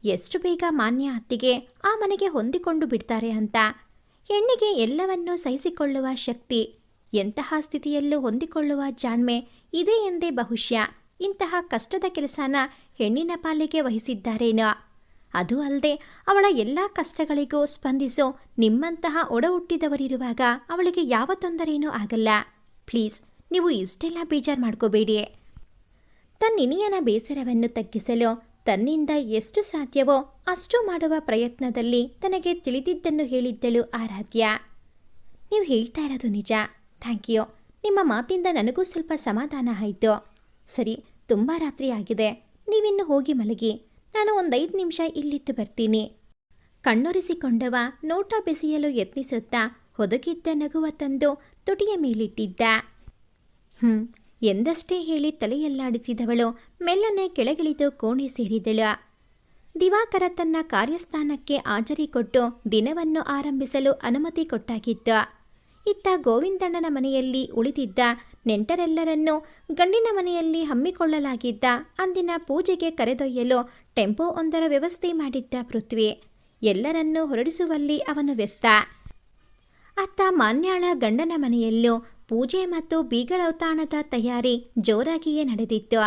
ಎಷ್ಟು ಬೇಗ ಮಾನ್ಯ ಅತ್ತಿಗೆ ಆ ಮನೆಗೆ ಹೊಂದಿಕೊಂಡು ಬಿಡ್ತಾರೆ ಅಂತ. ಹೆಣ್ಣಿಗೆ ಎಲ್ಲವನ್ನೂ ಸಹಿಸಿಕೊಳ್ಳುವ ಶಕ್ತಿ, ಎಂತಹ ಸ್ಥಿತಿಯಲ್ಲೂ ಹೊಂದಿಕೊಳ್ಳುವ ಜಾಣ್ಮೆ ಇದೆ ಎಂದೇ ಬಹುಶಃ ಇಂತಹ ಕಷ್ಟದ ಕೆಲಸನ ಹೆಣ್ಣಿನ ಪಾಲಿಗೆ ವಹಿಸಿದ್ದಾರೇನೋ. ಅದು ಅಲ್ಲದೆ ಅವಳ ಎಲ್ಲ ಕಷ್ಟಗಳಿಗೂ ಸ್ಪಂದಿಸೋ ನಿಮ್ಮಂತಹ ಒಡ ಹುಟ್ಟಿದವರಿರುವಾಗ ಅವಳಿಗೆ ಯಾವ ತೊಂದರೆಯೂ ಆಗಲ್ಲ. ಪ್ಲೀಸ್, ನೀವು ಇಷ್ಟೆಲ್ಲ ಬೇಜಾರು ಮಾಡ್ಕೋಬೇಡಿ. ತನ್ನಿನಿಯನ ಬೇಸರವನ್ನು ತಗ್ಗಿಸಲು ತನ್ನಿಂದ ಎಷ್ಟು ಸಾಧ್ಯವೋ ಅಷ್ಟು ಮಾಡುವ ಪ್ರಯತ್ನದಲ್ಲಿ ತನಗೆ ತಿಳಿದಿದ್ದನ್ನು ಹೇಳಿದ್ದಳು ಆರಾಧ್ಯ. ನೀವು ಹೇಳ್ತಾ ಇರೋದು ನಿಜ. Thank you. ನಿಮ್ಮ ಮಾತಿಂದ ನನಗೂ ಸ್ವಲ್ಪ ಸಮಾಧಾನ ಆಯಿತು. ಸರಿ, ತುಂಬ ರಾತ್ರಿ ಆಗಿದೆ. ನೀವಿನ್ನು ಹೋಗಿ ಮಲಗಿ. ನಾನು ಒಂದು 5 ನಿಮಿಷ ಇಲ್ಲಿದ್ದು ಬರ್ತೀನಿ. ಕಣ್ಣೊರೆಸಿಕೊಂಡವ ನೋಟ ಬೆಸೆಯಲು ಯತ್ನಿಸುತ್ತಾ ಹೊದಗಿದ್ದ ನಗುವ ತಂದು ತುಟಿಯ ಮೇಲಿಟ್ಟಿದ್ದ. ಎಂದಷ್ಟೇ ಹೇಳಿ ತಲೆಯಲ್ಲಾಡಿಸಿದವಳು ಮೆಲ್ಲನೆ ಕೆಳಗಿಳಿದು ಕೋಣೆ ಸೇರಿದಳು. ದಿವಾಕರ ತನ್ನ ಕಾರ್ಯಸ್ಥಾನಕ್ಕೆ ಹಾಜರಿ ಕೊಟ್ಟು ದಿನವನ್ನು ಆರಂಭಿಸಲು ಅನುಮತಿ ಕೊಟ್ಟಾಗಿತ್ತು. ಇತ್ತ ಗೋವಿಂದಣ್ಣನ ಮನೆಯಲ್ಲಿ ಉಳಿದಿದ್ದ ನೆಂಟರೆಲ್ಲರನ್ನೂ ಗಂಡಿನ ಮನೆಯಲ್ಲಿ ಹಮ್ಮಿಕೊಳ್ಳಲಾಗಿದ್ದ ಅಂದಿನ ಪೂಜೆಗೆ ಕರೆದೊಯ್ಯಲು ಟೆಂಪೋ ಒಂದರ ವ್ಯವಸ್ಥೆ ಮಾಡಿದ್ದ ಪೃಥ್ವಿ. ಎಲ್ಲರನ್ನೂ ಹೊರಡಿಸುವಲ್ಲಿ ಅವನು ವ್ಯಸ್ತ. ಅತ್ತ ಮಾನ್ಯಾಳ ಗಂಡನ ಮನೆಯಲ್ಲೂ ಪೂಜೆ ಮತ್ತು ಬೀಗಳವತಾಣದ ತಯಾರಿ ಜೋರಾಗಿಯೇ ನಡೆದಿತ್ತು.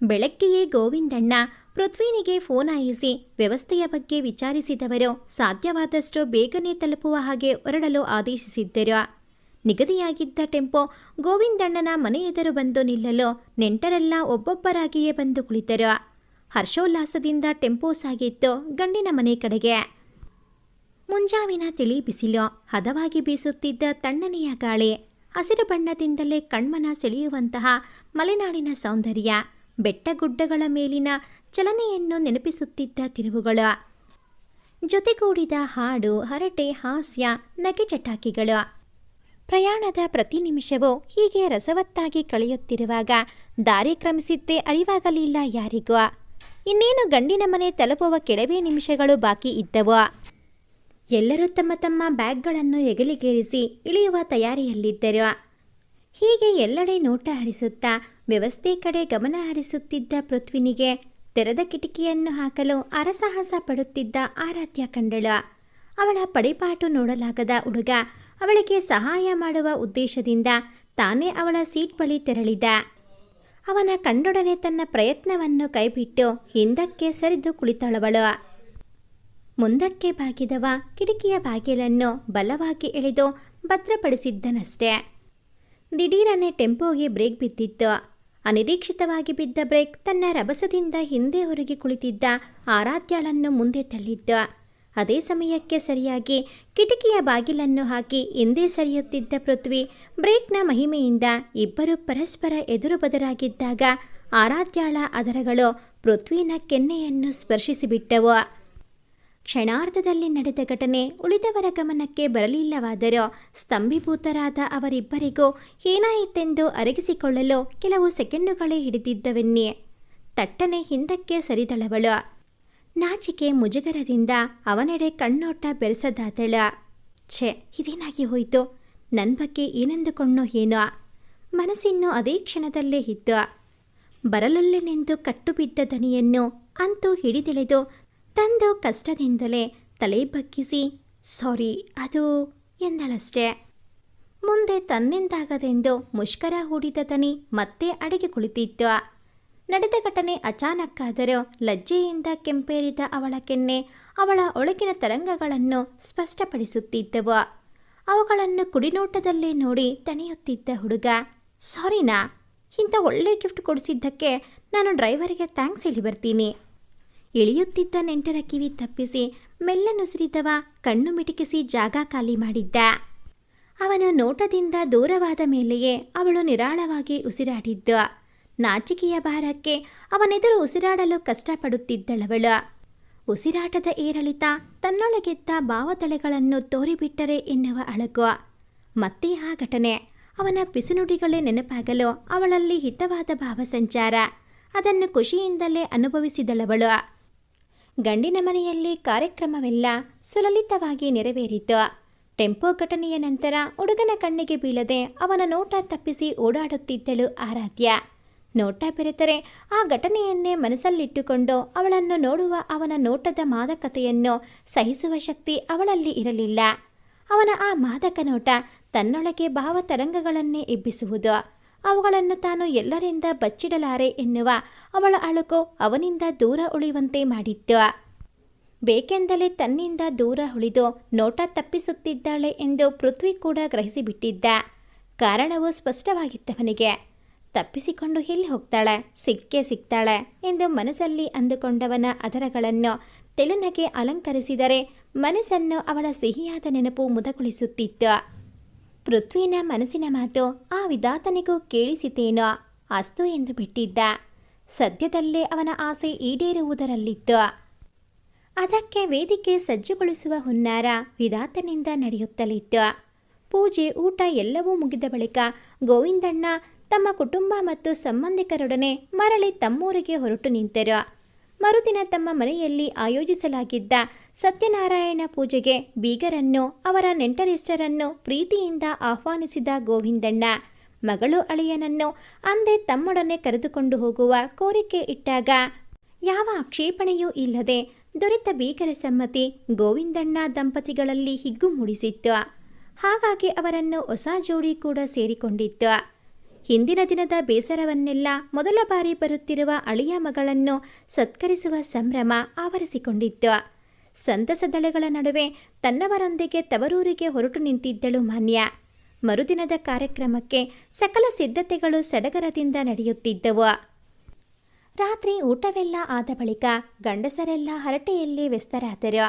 ಬೆಳಗ್ಗೆಯೇ ಗೋವಿಂದಣ್ಣ ಪೃಥ್ವಿನಿಗೆ ಫೋನ್ ಹಾಯಿಸಿ ವ್ಯವಸ್ಥೆಯ ಬಗ್ಗೆ ವಿಚಾರಿಸಿದವರು ಸಾಧ್ಯವಾದಷ್ಟು ಬೇಗನೆ ತಲುಪುವ ಹಾಗೆ ಹೊರಡಲು ಆದೇಶಿಸಿದ್ದರು. ನಿಗದಿಯಾಗಿದ್ದ ಟೆಂಪೋ ಗೋವಿಂದಣ್ಣನ ಮನೆ ಎದುರು ಬಂದು ನಿಲ್ಲಲು ನೆಂಟರೆಲ್ಲ ಒಬ್ಬೊಬ್ಬರಾಗಿಯೇ ಬಂದು ಕುಳಿತರು. ಹರ್ಷೋಲ್ಲಾಸದಿಂದ ಟೆಂಪೋ ಸಾಗಿತ್ತು ಗಂಡಿನ ಮನೆ ಕಡೆಗೆ. ಮುಂಜಾವಿನ ತಿಳಿ ಬಿಸಿಲು, ಹದವಾಗಿ ಬೀಸುತ್ತಿದ್ದ ತಣ್ಣನೆಯ ಗಾಳಿ, ಹಸಿರು ಬಣ್ಣದಿಂದಲೇ ಕಣ್ಮನ ಸೆಳೆಯುವಂತಹ ಮಲೆನಾಡಿನ ಸೌಂದರ್ಯ, ಬೆಟ್ಟಗುಡ್ಡಗಳ ಮೇಲಿನ ಚಲನೆಯನ್ನು ನೆನಪಿಸುತ್ತಿದ್ದ ತಿರುವುಗಳು, ಜೊತೆಗೂಡಿದ ಹಾಡು, ಹರಟೆ, ಹಾಸ್ಯ, ನಗೆ ಚಟಾಕಿಗಳು. ಪ್ರಯಾಣದ ಪ್ರತಿ ನಿಮಿಷವೂ ಹೀಗೆ ರಸವತ್ತಾಗಿ ಕಳೆಯುತ್ತಿರುವಾಗ ದಾರಿ ಕ್ರಮಿಸಿದ್ದೇ ಅರಿವಾಗಲಿಲ್ಲ ಯಾರಿಗೂ. ಇನ್ನೇನು ಗಂಡಿನ ಮನೆ ತಲುಪುವ ಕೆಲವೇ ನಿಮಿಷಗಳು ಬಾಕಿ ಇದ್ದವು. ಎಲ್ಲರೂ ತಮ್ಮ ತಮ್ಮ ಬ್ಯಾಗ್ಗಳನ್ನು ಹೆಗಲಿಗೇರಿಸಿ ಇಳಿಯುವ ತಯಾರಿಯಲ್ಲಿದ್ದರು. ಹೀಗೆ ಎಲ್ಲೆಡೆ ನೋಟ ಹರಿಸುತ್ತಾ ವ್ಯವಸ್ಥೆ ಕಡೆ ಗಮನ ಹರಿಸುತ್ತಿದ್ದ ಪೃಥ್ವಿನಿಗೆ ತೆರೆದ ಕಿಟಕಿಯನ್ನು ಹಾಕಲು ಅರಸಾಹಸ ಪಡುತ್ತಿದ್ದ ಆರಾಧ್ಯ ಕಂಡಳು. ಅವಳ ಪಡಿಪಾಟು ನೋಡಲಾಗದ ಹುಡುಗ ಅವಳಿಗೆ ಸಹಾಯ ಮಾಡುವ ಉದ್ದೇಶದಿಂದ ತಾನೇ ಅವಳ ಸೀಟ್ ಬಳಿ ತೆರಳಿದ. ಅವನ ಕಂಡೊಡನೆ ತನ್ನ ಪ್ರಯತ್ನವನ್ನು ಕೈಬಿಟ್ಟು ಹಿಂದಕ್ಕೆ ಸರಿದು ಕುಳಿತಳವಳು. ಮುಂದಕ್ಕೆ ಬಾಗಿದವ ಕಿಟಕಿಯ ಬಾಗಿಲನ್ನು ಬಲವಾಗಿ ಎಳೆದು ಭದ್ರಪಡಿಸಿದ್ದನಷ್ಟೇ. ದಿಢೀರನೆ ಟೆಂಪೋಗೆ ಬ್ರೇಕ್ ಬಿದ್ದಿತ್ತು. ಅನಿರೀಕ್ಷಿತವಾಗಿ ಬಿದ್ದ ಬ್ರೇಕ್ ತನ್ನ ರಭಸದಿಂದ ಹಿಂದೆ ಹೊರಗೆ ಕುಳಿತಿದ್ದ ಆರಾಧ್ಯಾಳನ್ನು ಮುಂದೆ ತಳ್ಳಿದ್ದು. ಅದೇ ಸಮಯಕ್ಕೆ ಸರಿಯಾಗಿ ಕಿಟಕಿಯ ಬಾಗಿಲನ್ನು ಹಾಕಿ ಹಿಂದೆ ಸರಿಯುತ್ತಿದ್ದ ಪೃಥ್ವಿ ಬ್ರೇಕ್ನ ಮಹಿಮೆಯಿಂದ ಇಬ್ಬರು ಪರಸ್ಪರ ಎದುರು ಬದರಾಗಿದ್ದಾಗ ಆರಾಧ್ಯಾಳ ಅದರಗಳು ಪೃಥ್ವಿನ ಕೆನ್ನೆಯನ್ನು ಸ್ಪರ್ಶಿಸಿಬಿಟ್ಟವು. ಕ್ಷಣಾರ್ಧದಲ್ಲಿ ನಡೆದ ಘಟನೆ ಉಳಿದವರ ಗಮನಕ್ಕೆ ಬರಲಿಲ್ಲವಾದರೂ ಸ್ತಂಭೀಭೂತರಾದ ಅವರಿಬ್ಬರಿಗೂ ಏನಾಯಿತೆಂದು ಅರಗಿಸಿಕೊಳ್ಳಲು ಕೆಲವು ಸೆಕೆಂಡುಗಳೇ ಹಿಡಿದಿದ್ದವೆನ್ನಿ. ತಟ್ಟನೆ ಹಿಂದಕ್ಕೆ ಸರಿದಳವಳು. ನಾಚಿಕೆ ಮುಜುಗರದಿಂದ ಅವನೆಡೆ ಕಣ್ಣೋಟ ಬೆರೆಸದಾದಳ. ಛೇ, ಇದೇನಾಗಿ ಹೋಯಿತು? ನನ್ನ ಬಗ್ಗೆ ಏನೆಂದುಕೊಂಡೋ ಏನೋ. ಮನಸ್ಸಿನ್ನು ಅದೇ ಕ್ಷಣದಲ್ಲೇ ಇದ್ದು ಬರಲೊಲ್ಲೆನೆಂದು ಕಟ್ಟು ಬಿದ್ದ ದನಿಯನ್ನು ಅಂತೂ ಹಿಡಿದೆಳೆದು ತಂದು ಕಷ್ಟದಿಂದಲೇ ತಲೆ ಬಗ್ಗಿಸಿ ಸಾರಿ ಅದು ಎಂದಳಷ್ಟೆ. ಮುಂದೆ ತನ್ನಿಂದಾಗದೆಂದು ಮುಷ್ಕರ ಹೂಡಿದ ದನಿ ಮತ್ತೆ ಅಡಿಗೆ ಕುಳಿತಿತ್ತು. ನಡೆದ ಘಟನೆ ಅಚಾನಕ್ಕಾದರೂ ಲಜ್ಜೆಯಿಂದ ಕೆಂಪೇರಿದ ಅವಳ ಕೆನ್ನೆ ಅವಳ ಒಳಗಿನ ತರಂಗಗಳನ್ನು ಸ್ಪಷ್ಟಪಡಿಸುತ್ತಿದ್ದವು. ಅವುಗಳನ್ನು ಕುಡಿನೋಟದಲ್ಲೇ ನೋಡಿ ತಣಿಯುತ್ತಿದ್ದ ಹುಡುಗ, ಸಾರಿನಾ, ಇಂಥ ಒಳ್ಳೆ ಗಿಫ್ಟ್ ಕೊಡಿಸಿದ್ದಕ್ಕೆ ನಾನು ಡ್ರೈವರಿಗೆ ಥ್ಯಾಂಕ್ಸ್ ಹೇಳಿ ಬರ್ತೀನಿ. ಇಳಿಯುತ್ತಿದ್ದ ನೆಂಟರ ಕಿವಿ ತಪ್ಪಿಸಿ ಮೆಲ್ಲನುಸಿರಿದವ ಕಣ್ಣು ಮಿಟಿಕಿಸಿ ಜಾಗ ಖಾಲಿ ಮಾಡಿದ್ದ. ಅವನು ನೋಟದಿಂದ ದೂರವಾದ ಮೇಲೆಯೇ ಅವಳು ನಿರಾಳವಾಗಿ ಉಸಿರಾಡಿದ್ದು. ನಾಚಿಕೆಯ ಭಾರಕ್ಕೆ ಅವನೆದುರು ಉಸಿರಾಡಲು ಕಷ್ಟಪಡುತ್ತಿದ್ದಳವಳು. ಉಸಿರಾಟದ ಏರಿಳಿತ ತನ್ನೊಳಗೆದ್ದ ಭಾವತಳೆಗಳನ್ನು ತೋರಿಬಿಟ್ಟರೆ ಎನ್ನುವ ಅಳಗು. ಮತ್ತೆ ಆ ಘಟನೆ, ಅವನ ಪಿಸುನುಡಿಗಳೇ ನೆನಪಾಗಲು ಅವಳಲ್ಲಿ ಹಿತವಾದ ಭಾವಸಂಚಾರ. ಅದನ್ನು ಖುಷಿಯಿಂದಲೇ ಅನುಭವಿಸಿದಳವಳು. ಗಂಡಿನ ಮನೆಯಲ್ಲಿ ಕಾರ್ಯಕ್ರಮವೆಲ್ಲ ಸುಲಲಿತವಾಗಿ ನೆರವೇರಿತು. ಟೆಂಪೋ ಘಟನೆಯ ನಂತರ ಹುಡುಗನ ಕಣ್ಣಿಗೆ ಬೀಳದೆ ಅವನ ನೋಟ ತಪ್ಪಿಸಿ ಓಡಾಡುತ್ತಿದ್ದಳು ಆರಾಧ್ಯ. ನೋಟ ಬೆರೆತರೆ ಆ ಘಟನೆಯನ್ನೇ ಮನಸ್ಸಲ್ಲಿಟ್ಟುಕೊಂಡು ಅವಳನ್ನು ನೋಡುವ ಅವನ ನೋಟದ ಮಾದಕತೆಯನ್ನು ಸಹಿಸುವ ಶಕ್ತಿ ಅವಳಲ್ಲಿ ಇರಲಿಲ್ಲ. ಅವನ ಆ ಮಾದಕ ನೋಟ ತನ್ನೊಳಗೆ ಭಾವತರಂಗಗಳನ್ನೇ ಎಬ್ಬಿಸುವುದು. ಅವುಗಳನ್ನು ತಾನು ಎಲ್ಲರಿಂದ ಬಚ್ಚಿಡಲಾರೆ ಎನ್ನುವ ಅವಳ ಅಳುಕು ಅವನಿಂದ ದೂರ ಉಳಿಯುವಂತೆ ಮಾಡಿತ್ತು. ಬೇಕೆಂದಲೇ ತನ್ನಿಂದ ದೂರ ಉಳಿದು ನೋಟ ತಪ್ಪಿಸುತ್ತಿದ್ದಾಳೆ ಎಂದು ಪೃಥ್ವಿ ಕೂಡ ಗ್ರಹಿಸಿಬಿಟ್ಟಿದ್ದ. ಕಾರಣವು ಸ್ಪಷ್ಟವಾಗಿತ್ತವನಿಗೆ. ತಪ್ಪಿಸಿಕೊಂಡು ಎಲ್ಲಿ ಹೋಗ್ತಾಳೆ, ಸಿಕ್ಕೇ ಸಿಗ್ತಾಳೆ ಎಂದು ಮನಸ್ಸಲ್ಲಿ ಅಂದುಕೊಂಡವನ ಅದರಗಳನ್ನು ತೆಳುನಗೆ ಅಲಂಕರಿಸಿದರೆ ಮನಸ್ಸನ್ನು ಅವಳ ಸಿಹಿಯಾದ ನೆನಪು ಮುದಗೊಳಿಸುತ್ತಿತ್ತು. ಪೃಥ್ವಿನ ಮನಸ್ಸಿನ ಮಾತು ಆ ವಿಧಾತನಿಗೂ ಕೇಳಿಸಿತೇನೋ, ಅಸ್ತು ಎಂದು ಬಿಟ್ಟಿದ್ದ. ಸದ್ಯದಲ್ಲೇ ಅವನ ಆಸೆ ಈಡೇರುವುದರಲ್ಲಿತ್ತು. ಅದಕ್ಕೆ ವೇದಿಕೆ ಸಜ್ಜುಗೊಳಿಸುವ ಹುನ್ನಾರ ವಿಧಾತನಿಂದ ನಡೆಯುತ್ತಲಿತ್ತು. ಪೂಜೆ, ಊಟ ಎಲ್ಲವೂ ಮುಗಿದ ಬಳಿಕ ಗೋವಿಂದಣ್ಣ ತಮ್ಮ ಕುಟುಂಬ ಮತ್ತು ಸಂಬಂಧಿಕರೊಡನೆ ಮರಳಿ ತಮ್ಮೂರಿಗೆ ಹೊರಟು ನಿಂತರು. ಮರುದಿನ ತಮ್ಮ ಮನೆಯಲ್ಲಿ ಆಯೋಜಿಸಲಾಗಿದ್ದ ಸತ್ಯನಾರಾಯಣ ಪೂಜೆಗೆ ಬೀಗರನ್ನು, ಅವರ ನೆಂಟರಿಷ್ಟರನ್ನು ಪ್ರೀತಿಯಿಂದ ಆಹ್ವಾನಿಸಿದ ಗೋವಿಂದಣ್ಣ ಮಗಳು ಅಳಿಯನನ್ನು ಅಂದೇ ತಮ್ಮೊಡನೆ ಕರೆದುಕೊಂಡು ಹೋಗುವ ಕೋರಿಕೆ ಇಟ್ಟಾಗ ಯಾವ ಆಕ್ಷೇಪಣೆಯೂ ಇಲ್ಲದೆ ದೊರೆತ ಬೀಗರ ಸಮ್ಮತಿ ಗೋವಿಂದಣ್ಣ ದಂಪತಿಗಳಲ್ಲಿ ಹಿಗ್ಗು ಮೂಡಿಸಿತ್ತು. ಹಾಗಾಗಿ ಅವರನ್ನು ಹೊಸ ಜೋಡಿ ಕೂಡ ಸೇರಿಕೊಂಡಿತ್ತು. ಹಿಂದಿನ ದಿನದ ಬೇಸರವನ್ನೆಲ್ಲ ಮೊದಲ ಬಾರಿ ಬರುತ್ತಿರುವ ಅಳಿಯ ಮಗಳನ್ನು ಸತ್ಕರಿಸುವ ಸಂಭ್ರಮ ಆವರಿಸಿಕೊಂಡಿತ್ತು. ಸಂತಸದಳೆಗಳ ನಡುವೆ ತನ್ನವರೊಂದಿಗೆ ತವರೂರಿಗೆ ಹೊರಟು ನಿಂತಿದ್ದಳು ಮಾನ್ಯ. ಮರುದಿನದ ಕಾರ್ಯಕ್ರಮಕ್ಕೆ ಸಕಲ ಸಿದ್ಧತೆಗಳು ಸಡಗರದಿಂದ ನಡೆಯುತ್ತಿದ್ದವು. ರಾತ್ರಿ ಊಟವೆಲ್ಲ ಆದ ಬಳಿಕ ಗಂಡಸರೆಲ್ಲ ಹರಟೆಯಲ್ಲಿ ವ್ಯಸ್ತರಾದರು.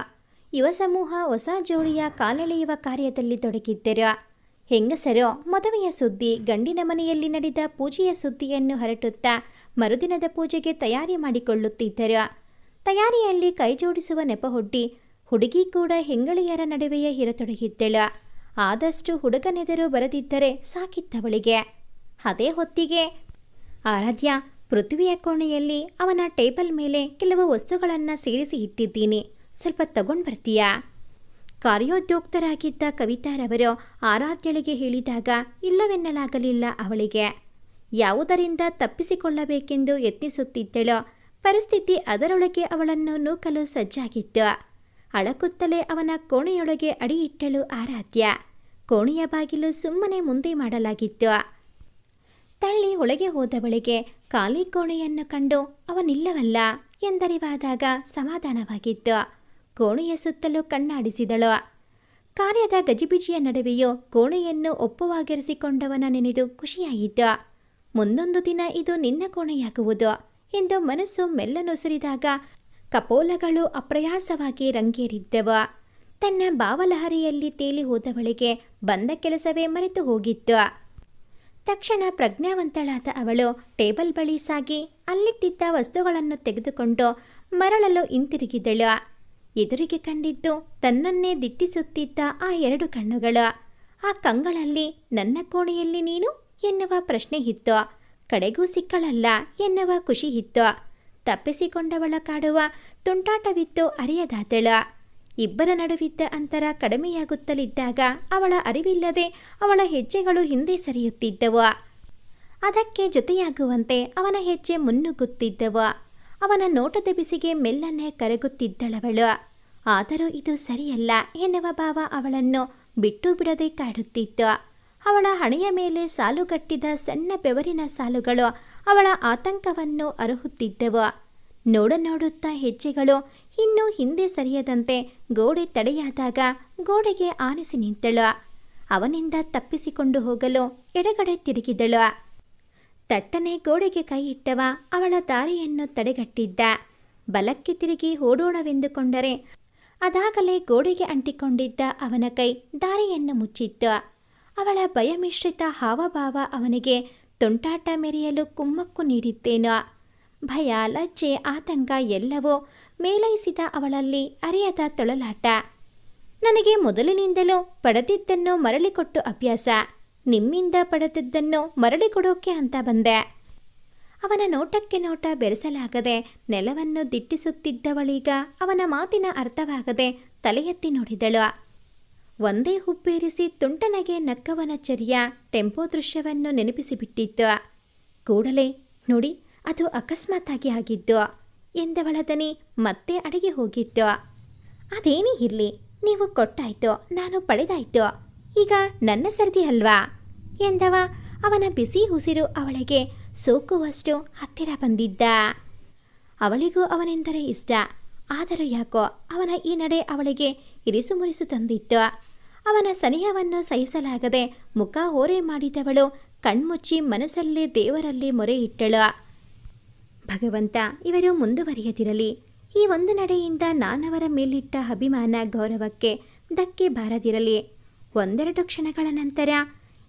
ಯುವ ಸಮೂಹ ಹೊಸ ಜೋಡಿಯ ಕಾಲೆಳೆಯುವ ಕಾರ್ಯದಲ್ಲಿ ತೊಡಗಿದ್ದರು. ಹೆಂಗಸರು ಮದುವೆಯ ಸುದ್ದಿ, ಗಂಡಿನ ಮನೆಯಲ್ಲಿ ನಡೆದ ಪೂಜೆಯ ಸುದ್ದಿಯನ್ನು ಹರಟುತ್ತಾ ಮರುದಿನದ ಪೂಜೆಗೆ ತಯಾರಿ ಮಾಡಿಕೊಳ್ಳುತ್ತಿದ್ದರು. ತಯಾರಿಯಲ್ಲಿ ಕೈಜೋಡಿಸುವ ನೆಪಹೊಡ್ಡಿ ಹುಡುಗಿ ಕೂಡ ಹೆಂಗಳಿಯರ ನಡುವೆಯೇ ಇರತೊಡಗಿದ್ದಳು. ಆದಷ್ಟು ಹುಡುಗನೆದರು ಬರದಿದ್ದರೆ ಸಾಕಿತ್ತವಳಿಗೆ. ಅದೇ ಹೊತ್ತಿಗೆ ಆರಾಧ್ಯ, ಪೃಥ್ವಿಯ ಕೋಣೆಯಲ್ಲಿ ಅವನ ಟೇಬಲ್ ಮೇಲೆ ಕೆಲವು ವಸ್ತುಗಳನ್ನು ಸೇರಿಸಿ ಇಟ್ಟಿದ್ದೀನಿ, ಸ್ವಲ್ಪ ತಗೊಂಡು ಬರ್ತೀಯಾ? ಕಾರ್ಯೋದ್ಯೋಕ್ತರಾಗಿದ್ದ ಕವಿತಾರವರು ಆರಾಧ್ಯಳಿಗೆ ಹೇಳಿದಾಗ ಇಲ್ಲವೆನ್ನಲಾಗಲಿಲ್ಲ ಅವಳಿಗೆ. ಯಾವುದರಿಂದ ತಪ್ಪಿಸಿಕೊಳ್ಳಬೇಕೆಂದು ಯತ್ನಿಸುತ್ತಿದ್ದಳೋ ಪರಿಸ್ಥಿತಿ ಅದರೊಳಗೆ ಅವಳನ್ನು ನೂಕಲು ಸಜ್ಜಾಗಿತ್ತು. ಅಳಕುತ್ತಲೇ ಅವನ ಕೋಣೆಯೊಳಗೆ ಅಡಿಯಿಟ್ಟಳು ಆರಾಧ್ಯ. ಕೋಣೆಯ ಬಾಗಿಲು ಸುಮ್ಮನೆ ಮುಂದೆ ಮಾಡಲಾಗಿತ್ತು. ತಳ್ಳಿ ಒಳಗೆ ಹೋದವಳಿಗೆ ಖಾಲಿ ಕೋಣೆಯನ್ನು ಕಂಡು ಅವನಿಲ್ಲವಲ್ಲ ಎಂದರಿವಾದಾಗ ಸಮಾಧಾನವಾಗಿತ್ತು. ಕೋಣೆಯ ಸುತ್ತಲೂ ಕಣ್ಣಾಡಿಸಿದಳು. ಕಾರ್ಯದ ಗಜಿಬಿಜಿಯ ನಡುವೆಯೂ ಕೋಣೆಯನ್ನು ಒಪ್ಪುವಾಗಿರಿಸಿಕೊಂಡವನ ನೆನೆದು ಖುಷಿಯಾಯಿತು. ಮುಂದೊಂದು ದಿನ ಇದು ನಿನ್ನ ಕೋಣೆಯಾಗುವುದು ಎಂದು ಮನಸ್ಸು ಮೆಲ್ಲನುಸಿರಿದಾಗ ಕಪೋಲಗಳು ಅಪ್ರಯಾಸವಾಗಿ ರಂಗೇರಿದ್ದವು. ತನ್ನ ಭಾವಲಹರಿಯಲ್ಲಿ ತೇಲಿ ಹೋದವಳಿಗೆ ಬಂದ ಕೆಲಸವೇ ಮರೆತು ಹೋಗಿತ್ತು. ತಕ್ಷಣ ಪ್ರಜ್ಞಾವಂತಳಾದ ಅವಳು ಟೇಬಲ್ ಬಳಿ ಸಾಗಿ ಅಲ್ಲಿಟ್ಟಿದ್ದ ವಸ್ತುಗಳನ್ನು ತೆಗೆದುಕೊಂಡು ಮರಳಲು ಹಿಂತಿರುಗಿದಳು. ಎದುರಿಗೆ ಕಂಡಿದ್ದು ತನ್ನನ್ನೇ ದಿಟ್ಟಿಸುತ್ತಿದ್ದ ಆ ಎರಡು ಕಣ್ಣುಗಳು. ಆ ಕಂಗಳಲ್ಲಿ ನನ್ನ ಕೋಣೆಯಲ್ಲಿ ನೀನು ಎನ್ನುವ ಪ್ರಶ್ನೆ ಇತ್ತು. ಕಡೆಗೂ ಸಿಕ್ಕಳಲ್ಲ ಎನ್ನುವ ಖುಷಿ ಇತ್ತು. ತಪ್ಪಿಸಿಕೊಂಡವಳ ಕಾಡುವ ತುಂಟಾಟವಿತ್ತು ಅರಿಯದಾದಳ. ಇಬ್ಬರ ನಡುವಿದ್ದ ಅಂತರ ಕಡಿಮೆಯಾಗುತ್ತಲಿದ್ದಾಗ ಅವಳ ಅರಿವಿಲ್ಲದೆ ಅವಳ ಹೆಜ್ಜೆಗಳು ಹಿಂದೆ ಸರಿಯುತ್ತಿದ್ದವು. ಅದಕ್ಕೆ ಜೊತೆಯಾಗುವಂತೆ ಅವನ ಹೆಜ್ಜೆ ಮುನ್ನುಗ್ಗುತ್ತಿದ್ದವು. ಅವನ ನೋಟದ ಬಿಸಿಗೆ ಮೆಲ್ಲನೆ ಕರಗುತ್ತಿದ್ದಳವಳು. ಆದರೂ ಇದು ಸರಿಯಲ್ಲ ಎನ್ನುವ ಭಾವ ಅವಳನ್ನು ಬಿಟ್ಟು ಬಿಡದೆ ಕಾಡುತ್ತಿತ್ತು. ಅವಳ ಹಣೆಯ ಮೇಲೆ ಸಾಲುಗಟ್ಟಿದ ಸಣ್ಣ ಬೆವರಿನ ಸಾಲುಗಳು ಅವಳ ಆತಂಕವನ್ನು ಅರುಹುತ್ತಿದ್ದವು. ನೋಡುತ್ತಾ ಹೆಜ್ಜೆಗಳು ಇನ್ನೂ ಹಿಂದೆ ಸರಿಯದಂತೆ ಗೋಡೆ ತಡೆಯಾದಾಗ ಗೋಡೆಗೆ ಆನಿಸಿ ನಿಂತಳು. ಅವನಿಂದ ತಪ್ಪಿಸಿಕೊಂಡು ಹೋಗಲು ಎಡಗಡೆ ತಿರುಗಿದಳು. ತಟ್ಟನೆ ಗೋಡೆಗೆ ಕೈ ಇಟ್ಟವ ಅವಳ ದಾರಿಯನ್ನು ತಡೆಗಟ್ಟಿದ್ದ. ಬಲಕ್ಕೆ ತಿರುಗಿ ಓಡೋಣವೆಂದುಕೊಂಡರೆ ಅದಾಗಲೇ ಗೋಡೆಗೆ ಅಂಟಿಕೊಂಡಿದ್ದ ಅವನ ಕೈ ದಾರಿಯನ್ನು ಮುಚ್ಚಿತ್ತು. ಅವಳ ಭಯಮಿಶ್ರಿತ ಹಾವಭಾವ ಅವನಿಗೆ ತುಂಟಾಟ ಮೆರೆಯಲು ಕುಮ್ಮಕ್ಕು ನೀಡಿದ್ದೇನೋ. ಭಯ, ಲಜ್ಜೆ, ಆತಂಕ ಎಲ್ಲವೂ ಮೇಲೈಸಿದ ಅವಳಲ್ಲಿ ಅರಿಯದ ತೊಳಲಾಟ. ನನಗೆ ಮೊದಲಿನಿಂದಲೂ ಪಡೆದಿದ್ದನ್ನು ಮರಳಿಕೊಟ್ಟು ಅಭ್ಯಾಸ. ನಿಮ್ಮಿಂದ ಪಡೆದಿದ್ದನ್ನು ಮರಳಿಕೊಡೋಕೆ ಅಂತ ಬಂದೆ. ಅವನ ನೋಟಕ್ಕೆ ನೋಟ ಬೆರೆಸಲಾಗದೆ ನೆಲವನ್ನು ದಿಟ್ಟಿಸುತ್ತಿದ್ದವಳೀಗ ಅವನ ಮಾತಿನ ಅರ್ಥವಾಗದೆ ತಲೆ ಎತ್ತಿ ನೋಡಿದಳು. ಒಂದೇ ಹುಬ್ಬೇರಿಸಿ ತುಂಟನೆಗೆ ನಕ್ಕವನ ಚರ್ಯ ಟೆಂಪೋ ದೃಶ್ಯವನ್ನು ನೆನಪಿಸಿಬಿಟ್ಟಿತ್ತು. ಕೂಡಲೇ ನೋಡಿ, ಅದು ಅಕಸ್ಮಾತ್ತಾಗಿ ಆಗಿದ್ದು ಎಂದವಳ ದನಿ ಮತ್ತೆ ಅಡಗಿ ಹೋಗಿತ್ತು. ಅದೇನೇ ಇರಲಿ, ನೀವು ಕೊಟ್ಟಾಯ್ತು, ನಾನು ಪಡೆದಾಯ್ತು, ಈಗ ನನ್ನ ಸರದಿ ಅಲ್ವಾ ಎಂದವ ಅವನ ಬಿಸಿ ಉಸಿರು ಅವಳಿಗೆ ಸೋಕುವಷ್ಟು ಹತ್ತಿರ ಬಂದಿದ್ದ. ಅವಳಿಗೂ ಅವನೆಂದರೆ ಇಷ್ಟ. ಆದರೂ ಯಾಕೋ ಅವನ ಈ ನಡೆ ಅವಳಿಗೆ ಇರಿಸು ಮುರಿಸು ತಂದಿತ್ತು. ಅವನ ಸನಿಹವನ್ನು ಸಹಿಸಲಾಗದೆ ಮುಖ ಓರೆ ಮಾಡಿದವಳು ಕಣ್ಮುಚ್ಚಿ ಮನಸ್ಸಲ್ಲೇ ದೇವರಲ್ಲಿ ಮೊರೆ ಇಟ್ಟಳು. ಭಗವಂತ, ಇವರು ಮುಂದುವರಿಯದಿರಲಿ. ಈ ಒಂದು ನಡೆಯಿಂದ ನಾನವರ ಮೇಲಿಟ್ಟ ಅಭಿಮಾನ ಗೌರವಕ್ಕೆ ಧಕ್ಕೆ ಬಾರದಿರಲಿ. ಒಂದೆರಡು ಕ್ಷಣಗಳ ನಂತರ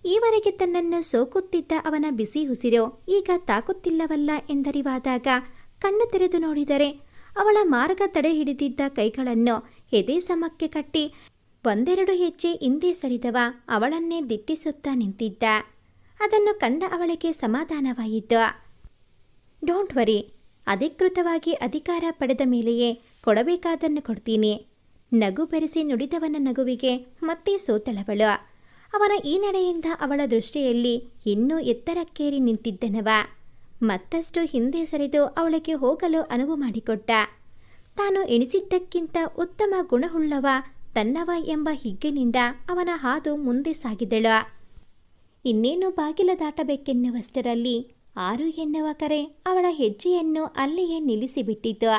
ಈವರೆಗೆ ತನ್ನನ್ನು ಸೋಕುತ್ತಿದ್ದ ಅವನ ಬಿಸಿ ಉಸಿರು ಈಗ ತಾಕುತ್ತಿಲ್ಲವಲ್ಲ ಎಂದರಿವಾದಾಗ ಕಣ್ಣು ತೆರೆದು ನೋಡಿದರೆ ಅವಳ ಮಾರ್ಗ ತಡೆ ಹಿಡಿದಿದ್ದ ಕೈಗಳನ್ನು ಎದೆ ಸಮಕ್ಕೆ ಕಟ್ಟಿ ಒಂದೆರಡು ಹೆಜ್ಜೆ ಹಿಂದೆ ಸರಿದವ ಅವಳನ್ನೇ ದಿಟ್ಟಿಸುತ್ತಾ ನಿಂತಿದ್ದ. ಅದನ್ನು ಕಂಡ ಅವಳಿಗೆ ಸಮಾಧಾನವಾಯಿತು. ಡೋಂಟ್ ವರಿ, ಅಧಿಕೃತವಾಗಿ ಅಧಿಕಾರ ಪಡೆದ ಮೇಲೆಯೇ ಕೊಡಬೇಕಾದನ್ನು ಕೊಡ್ತೀನಿ. ನಗು ಬೆರೆಸಿ ನುಡಿದವನ ನಗುವಿಗೆ ಮತ್ತೆ ಸೋತಳವಳು. ಅವನ ಈ ನಡೆಯಿಂದ ಅವಳ ದೃಷ್ಟಿಯಲ್ಲಿ ಇನ್ನೂ ಎತ್ತರಕ್ಕೇರಿ ನಿಂತಿದ್ದನವ ಮತ್ತಷ್ಟು ಹಿಂದೆ ಸರಿದು ಅವಳಿಗೆ ಹೋಗಲು ಅನುವು ಮಾಡಿಕೊಟ್ಟ. ತಾನು ಎಣಿಸಿದ್ದಕ್ಕಿಂತ ಉತ್ತಮ ಗುಣವುಳ್ಳವ ತನ್ನವ ಎಂಬ ಹಿಗ್ಗಿನಿಂದ ಅವನ ಹಾದು ಮುಂದೆ ಸಾಗಿದಳು. ಇನ್ನೇನು ಬಾಗಿಲ ದಾಟಬೇಕೆನ್ನುವಷ್ಟರಲ್ಲಿ 6 ಎನ್ನುವ ಕರೆ ಅವಳ ಹೆಜ್ಜೆಯನ್ನು ಅಲ್ಲಿಯೇ ನಿಲ್ಲಿಸಿಬಿಟ್ಟಿತು.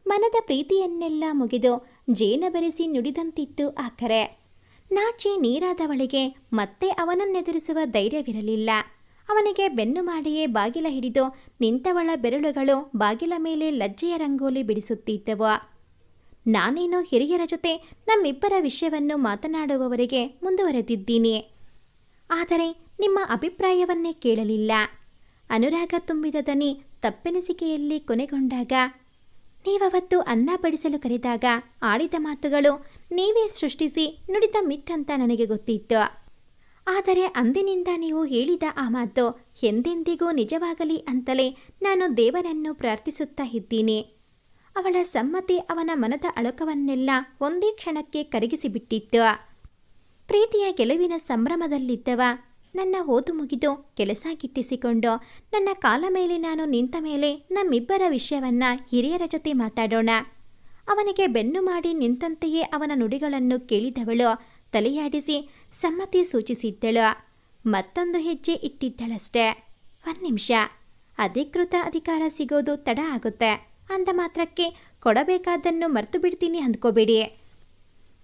ಮನದ ಪ್ರೀತಿಯನ್ನೆಲ್ಲ ಮುಗಿದು ಜೇನ ಬೆರೆಸಿ ನುಡಿದಂತಿತ್ತು ಆ ಕರೆ. ನಾಚಿ ನೀರಾದವಳಿಗೆ ಮತ್ತೆ ಅವನನ್ನೆದುರಿಸುವ ಧೈರ್ಯವಿರಲಿಲ್ಲ. ಅವನಿಗೆ ಬೆನ್ನು ಮಾಡಿಯೇ ಬಾಗಿಲ ಹಿಡಿದು ನಿಂತವಳ ಬೆರಳುಗಳು ಬಾಗಿಲ ಮೇಲೆ ಲಜ್ಜೆಯ ರಂಗೋಲಿ ಬಿಡಿಸುತ್ತಿದ್ದವು. ನಾನೇನು ಹಿರಿಯರ ಜೊತೆ ನಮ್ಮಿಬ್ಬರ ವಿಷಯವನ್ನು ಮಾತನಾಡುವವರೆಗೆ ಮುಂದುವರೆದಿದ್ದೀನಿ. ಆದರೆ ನಿಮ್ಮ ಅಭಿಪ್ರಾಯವನ್ನೇ ಕೇಳಲಿಲ್ಲ. ಅನುರಾಗ ತುಂಬಿದ ದನಿ ತಪ್ಪೆನಿಸಿಕೆಯಲ್ಲಿ ಕೊನೆಗೊಂಡಾಗ, ನೀವವತ್ತು ಅನ್ನ ಬಡಿಸಲು ಕರೆದಾಗ ಆಡಿದ ಮಾತುಗಳು ನೀವೇ ಸೃಷ್ಟಿಸಿ ನುಡಿದ ಮಿತ್ತಂತ ನನಗೆ ಗೊತ್ತಿತ್ತು. ಆದರೆ ಅಂದಿನಿಂದ ನೀವು ಹೇಳಿದ ಆ ಮಾತು ಎಂದೆಂದಿಗೂ ನಿಜವಾಗಲಿ ಅಂತಲೇ ನಾನು ದೇವರನ್ನು ಪ್ರಾರ್ಥಿಸುತ್ತಾ ಇದ್ದೀನಿ. ಅವಳ ಸಮ್ಮತಿ ಅವನ ಮನದ ಅಳುಕವನ್ನೆಲ್ಲ ಒಂದೇ ಕ್ಷಣಕ್ಕೆ ಕರಗಿಸಿಬಿಟ್ಟಿತ್ತು. ಪ್ರೀತಿಯ ಗೆಲುವಿನ ಸಂಭ್ರಮದಲ್ಲಿದ್ದವ ನನ್ನ ಓದು ಮುಗಿದು ಕೆಲಸ ಗಿಟ್ಟಿಸಿಕೊಂಡು ನನ್ನ ಕಾಲ ಮೇಲೆ ನಾನು ನಿಂತ ಮೇಲೆ ನಮ್ಮಿಬ್ಬರ ವಿಷಯವನ್ನ ಹಿರಿಯರ ಜೊತೆ ಮಾತಾಡೋಣ. ಅವನಿಗೆ ಬೆನ್ನು ಮಾಡಿ ನಿಂತಂತೆಯೇ ಅವನ ನುಡಿಗಳನ್ನು ಕೇಳಿದವಳು ತಲೆಯಾಡಿಸಿ ಸಮ್ಮತಿ ಸೂಚಿಸಿದ್ದಳು. ಮತ್ತೊಂದು ಹೆಜ್ಜೆ ಇಟ್ಟಿದ್ದಳಷ್ಟೆ. 1 ನಿಮಿಷ, ಅಧಿಕೃತ ಅಧಿಕಾರ ಸಿಗೋದು ತಡ ಆಗುತ್ತೆ ಅಂದ ಮಾತ್ರಕ್ಕೆ ಕೊಡಬೇಕಾದನ್ನು ಮರ್ತು ಬಿಡ್ತೀನಿ ಅಂದ್ಕೋಬೇಡಿ.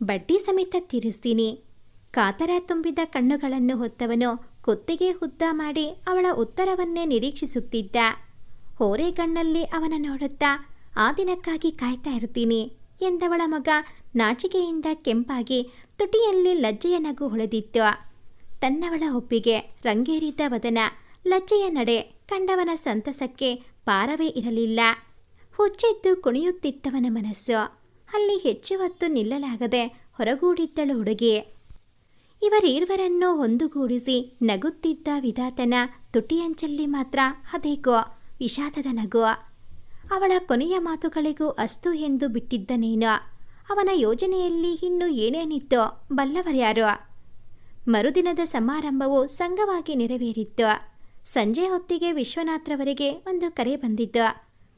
ಬಡ್ಡಿ ಸಮೇತ ತೀರಿಸ್ತೀನಿ. ಕಾತರ ತುಂಬಿದ ಕಣ್ಣುಗಳನ್ನು ಹೊತ್ತವನು ಕುತ್ತಿಗೆ ಹುದ್ದ ಮಾಡಿ ಅವಳ ಉತ್ತರವನ್ನೇ ನಿರೀಕ್ಷಿಸುತ್ತಿದ್ದ. ಹೋರೆಗಣ್ಣಲ್ಲಿ ಅವನ ನೋಡುತ್ತಾ ಆ ದಿನಕ್ಕಾಗಿ ಕಾಯ್ತಾ ಇರ್ತೀನಿ ಎಂದವಳ ಮಗ ನಾಚಿಕೆಯಿಂದ ಕೆಂಪಾಗಿ ತುಟಿಯಲ್ಲಿ ಲಜ್ಜೆಯ ನಗು ಹೊಳೆದಿತ್ತು. ತನ್ನವಳ ಒಪ್ಪಿಗೆ ರಂಗೇರಿದ ವದನ, ಲಜ್ಜೆಯ ನಡೆ ಕಂಡವನ ಸಂತಸಕ್ಕೆ ಪಾರವೇ ಇರಲಿಲ್ಲ. ಹುಚ್ಚೆದ್ದು ಕುಣಿಯುತ್ತಿದ್ದವನ ಮನಸ್ಸು. ಅಲ್ಲಿ ಹೆಚ್ಚು ಹೊತ್ತು ನಿಲ್ಲಲಾಗದೆ ಹೊರಗೂಡಿದ್ದಳು ಹುಡುಗಿ. ಇವರೀರ್ವರನ್ನೂ ಒಂದುಗೂಡಿಸಿ ನಗುತ್ತಿದ್ದ ವಿಧಾತನ ತುಟಿಯಂಚಲ್ಲಿ ಮಾತ್ರ ಅದೇಗೋ ವಿಷಾದದ ನಗು. ಅವಳ ಕೊನೆಯ ಮಾತುಗಳಿಗೂ ಅಸ್ತು ಎಂದು ಬಿಟ್ಟಿದ್ದನೇನೋ. ಅವನ ಯೋಜನೆಯಲ್ಲಿ ಇನ್ನೂ ಏನೇನಿತ್ತೋ ಬಲ್ಲವರ್ಯಾರು. ಮರುದಿನದ ಸಮಾರಂಭವು ಸಂಘವಾಗಿ ನೆರವೇರಿತ್ತು. ಸಂಜೆ ಹೊತ್ತಿಗೆ ವಿಶ್ವನಾಥ್ರವರಿಗೆ ಒಂದು ಕರೆ ಬಂದಿತ್ತು.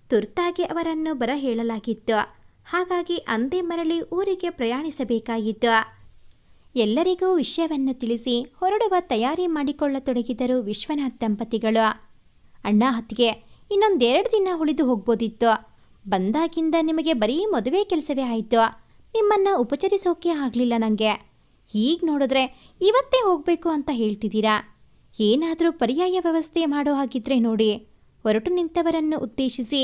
ತುರ್ತಾಗಿ ಅವರನ್ನು ಬರ ಹೇಳಲಾಗಿತ್ತು. ಹಾಗಾಗಿ ಅಂದೇ ಮರಳಿ ಊರಿಗೆ ಪ್ರಯಾಣಿಸಬೇಕಾಗಿತ್ತು. ಎಲ್ಲರಿಗೂ ವಿಷಯವನ್ನು ತಿಳಿಸಿ ಹೊರಡುವ ತಯಾರಿ ಮಾಡಿಕೊಳ್ಳತೊಡಗಿದರು ವಿಶ್ವನಾಥ್ ದಂಪತಿಗಳು. ಅಣ್ಣ ಅತ್ತಿಗೆ, ಇನ್ನೊಂದೆರಡು ದಿನ ಉಳಿದು ಹೋಗ್ಬೋದಿತ್ತು. ಬಂದಾಗಿಂದ ನಿಮಗೆ ಬರೀ ಮದುವೆ ಕೆಲಸವೇ ಆಯಿತು. ನಿಮ್ಮನ್ನು ಉಪಚರಿಸೋಕೆ ಆಗಲಿಲ್ಲ ನನಗೆ. ಈಗ ನೋಡಿದ್ರೆ ಇವತ್ತೇ ಹೋಗಬೇಕು ಅಂತ ಹೇಳ್ತಿದ್ದೀರಾ. ಏನಾದರೂ ಪರ್ಯಾಯ ವ್ಯವಸ್ಥೆ ಮಾಡೋ ಹಾಗಿದ್ರೆ ನೋಡಿ. ಹೊರಟು ನಿಂತವರನ್ನು ಉದ್ದೇಶಿಸಿ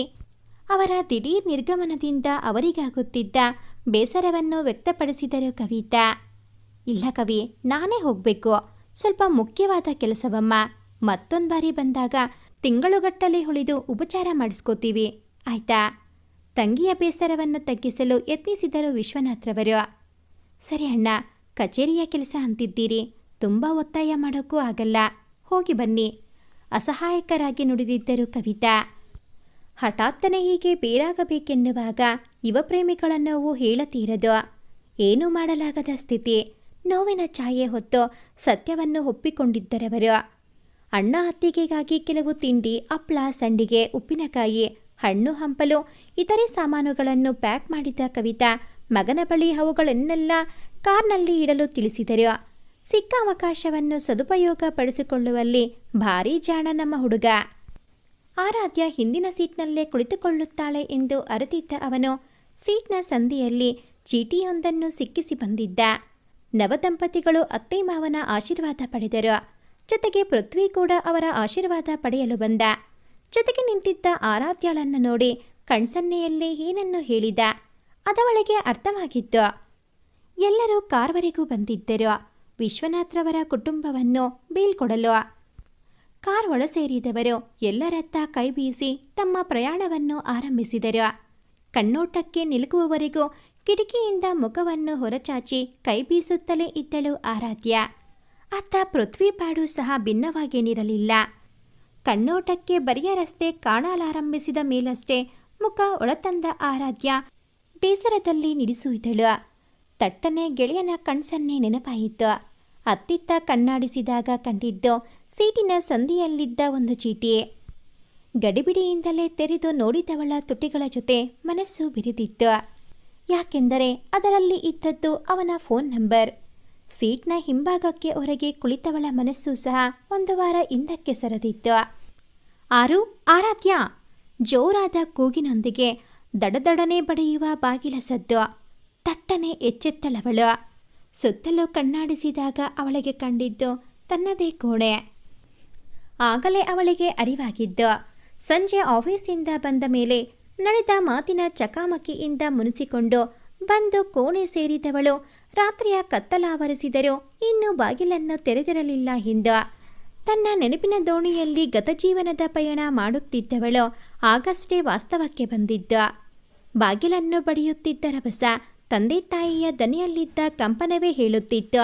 ಅವರ ದಿಢೀರ್ ನಿರ್ಗಮನದಿಂದ ಅವರಿಗಾಗುತ್ತಿದ್ದ ಬೇಸರವನ್ನು ವ್ಯಕ್ತಪಡಿಸಿದರು ಕವಿತಾ. ಇಲ್ಲ ಕವಿ, ನಾನೇ ಹೋಗಬೇಕು. ಸ್ವಲ್ಪ ಮುಖ್ಯವಾದ ಕೆಲಸವಮ್ಮ. ಮತ್ತೊಂದು ಬಾರಿ ಬಂದಾಗ ತಿಂಗಳುಗಟ್ಟಲೆ ಉಳಿದು ಉಪಚಾರ ಮಾಡಿಸ್ಕೋತೀವಿ, ಆಯ್ತಾ? ತಂಗಿಯ ಬೇಸರವನ್ನು ತಗ್ಗಿಸಲು ಯತ್ನಿಸಿದರು ವಿಶ್ವನಾಥ್ರವರು. ಸರಿ ಅಣ್ಣ, ಕಚೇರಿಯ ಕೆಲಸ ಅಂತಿದ್ದೀರಿ, ತುಂಬ ಒತ್ತಾಯ ಮಾಡೋಕ್ಕೂ ಆಗಲ್ಲ. ಹೋಗಿ ಬನ್ನಿ, ಅಸಹಾಯಕರಾಗಿ ನುಡಿದಿದ್ದರು ಕವಿತಾ. ಹಠಾತ್ತನೆ ಹೀಗೆ ಬೇರಾಗಬೇಕೆನ್ನುವಾಗ ಯುವ ಪ್ರೇಮಿಗಳ ನೋವು ಹೇಳತೀರದು. ಏನೂ ಮಾಡಲಾಗದ ಸ್ಥಿತಿ. ನೋವಿನ ಛಾಯೆ ಹೊತ್ತು ಸತ್ಯವನ್ನು ಒಪ್ಪಿಕೊಂಡಿದ್ದರವರು. ಅಣ್ಣ ಅತ್ತಿಗೆಗಾಗಿ ಕೆಲವು ತಿಂಡಿ, ಹಪ್ಪಳ, ಸಂಡಿಗೆ, ಉಪ್ಪಿನಕಾಯಿ, ಹಣ್ಣು ಹಂಪಲು, ಇತರೆ ಸಾಮಾನುಗಳನ್ನು ಪ್ಯಾಕ್ ಮಾಡಿದ ಕವಿತಾ ಮಗನ ಬಳಿ ಅವುಗಳನ್ನೆಲ್ಲ ಕಾರ್ನಲ್ಲಿ ಇಡಲು ತಿಳಿಸಿದರು. ಸಿಕ್ಕ ಅವಕಾಶವನ್ನು ಸದುಪಯೋಗ ಪಡಿಸಿಕೊಳ್ಳುವಲ್ಲಿ ಭಾರೀ ಜಾಣ ನಮ್ಮ ಹುಡುಗ. ಆರಾಧ್ಯ ಹಿಂದಿನ ಸೀಟ್ನಲ್ಲೇ ಕುಳಿತುಕೊಳ್ಳುತ್ತಾಳೆ ಎಂದು ಅರಿತಿದ್ದ ಅವನು ಸೀಟ್ನ ಸಂದಿಯಲ್ಲಿ ಚೀಟಿಯೊಂದನ್ನು ಸಿಕ್ಕಿಸಿ ಬಂದಿದ್ದ. ನವದಂಪತಿಗಳು ಅತ್ತೆ ಮಾವನ ಆಶೀರ್ವಾದ ಪಡೆದರು. ಜೊತೆಗೆ ಪೃಥ್ವಿ ಕೂಡ ಅವರ ಆಶೀರ್ವಾದ ಪಡೆಯಲು ಬಂದ. ಜೊತೆಗೆ ನಿಂತಿದ್ದ ಆರಾಧ್ಯಳನ್ನು ನೋಡಿ ಕಣ್ಸನ್ನೆಯಲ್ಲೇ ಏನನ್ನು ಹೇಳಿದ. ಅದವಳಿಗೆ ಅರ್ಥವಾಗಿತ್ತು. ಎಲ್ಲರೂ ಕಾರ್ವರೆಗೂ ಬಂದಿದ್ದರು, ವಿಶ್ವನಾಥ್ರವರ ಕುಟುಂಬವನ್ನು ಬೀಳ್ಕೊಡಲು. ಕಾರ್ ಒಳ ಸೇರಿದವರು ಎಲ್ಲರತ್ತ ಕೈ ಬೀಸಿ ತಮ್ಮ ಪ್ರಯಾಣವನ್ನು ಆರಂಭಿಸಿದರು. ಕಣ್ಣೋಟಕ್ಕೆ ನಿಲುಕುವವರೆಗೂ ಕಿಟಕಿಯಿಂದ ಮುಖವನ್ನು ಹೊರಚಾಚಿ ಕೈ ಬೀಸುತ್ತಲೇ ಇದ್ದಳು ಆರಾಧ್ಯ. ಅತ್ತ ಪೃಥ್ವಿ ಪಾಡು ಸಹ ಭಿನ್ನವಾಗೇನಿರಲಿಲ್ಲ. ಕಣ್ಣೋಟಕ್ಕೆ ಬರಿಯ ರಸ್ತೆ ಕಾಣಲಾರಂಭಿಸಿದ ಮೇಲಷ್ಟೇ ಮುಖ ಒಳತಂದ ಆರಾಧ್ಯ ಬೇಸರದಲ್ಲಿ ನಿಡಿಸುತ್ತಿದ್ದಳು. ತಟ್ಟನೆ ಗೆಳೆಯನ ಕಣ್ಸನ್ನೆ ನೆನಪಾಯಿತು. ಅತ್ತಿತ್ತ ಕಣ್ಣಾಡಿಸಿದಾಗ ಕಂಡಿದ್ದು ಸೀಟಿನ ಸಂದಿಯಲ್ಲಿದ್ದ ಒಂದು ಚೀಟಿ. ಗಡಿಬಿಡಿಯಿಂದಲೇ ತೆರೆದು ನೋಡಿದವಳ ತುಟಿಗಳ ಜೊತೆ ಮನಸ್ಸು ಬಿರಿದಿತ್ತು. ಯಾಕೆಂದರೆ ಅದರಲ್ಲಿ ಇದ್ದದ್ದು ಅವನ ಫೋನ್ ನಂಬರ್. ಸೀಟ್ನ ಹಿಂಭಾಗಕ್ಕೆ ಹೊರಗೆ ಕುಳಿತವಳ ಮನಸ್ಸು ಸಹ ಒಂದು ವಾರ ಹಿಂದಕ್ಕೆ ಸರಿದಿತ್ತು. ಆರಾಧ್ಯ, ಜೋರಾದ ಕೂಗಿನೊಂದಿಗೆ ದಡದಡನೆ ಬಡಿಯುವ ಬಾಗಿಲ ಸದ್ದು. ತಟ್ಟನೆ ಎಚ್ಚೆತ್ತಳವಳು. ಸುತ್ತಲೂ ಕಣ್ಣಾಡಿಸಿದಾಗ ಅವಳಿಗೆ ಕಂಡಿದ್ದು ತನ್ನದೇ ಕೋಣೆ. ಆಗಲೇ ಅವಳಿಗೆ ಅರಿವಾಗಿದ್ದು ಸಂಜೆ ಆಫೀಸಿಂದ ಬಂದ ಮೇಲೆ ನಡೆದ ಮಾತಿನ ಚಕಾಮಕಿಯಿಂದ ಮುನಿಸಿಕೊಂಡು ಬಂದು ಕೋಣೆ ಸೇರಿದವಳು ರಾತ್ರಿಯ ಕತ್ತಲಾವರಿಸಿದರೂ ಇನ್ನೂ ಬಾಗಿಲನ್ನು ತೆರೆದಿರಲಿಲ್ಲ ಎಂದು. ತನ್ನ ನೆನಪಿನ ದೋಣಿಯಲ್ಲಿ ಗತಜೀವನದ ಪಯಣ ಮಾಡುತ್ತಿದ್ದವಳು ಆಗಷ್ಟೇ ವಾಸ್ತವಕ್ಕೆ ಬಂದಿದ್ದ. ಬಾಗಿಲನ್ನು ಬಡಿಯುತ್ತಿದ್ದ ರಭಸ ತಂದೆ ತಾಯಿಯ ದನಿಯಲ್ಲಿದ್ದ ಕಂಪನವೇ ಹೇಳುತ್ತಿತ್ತು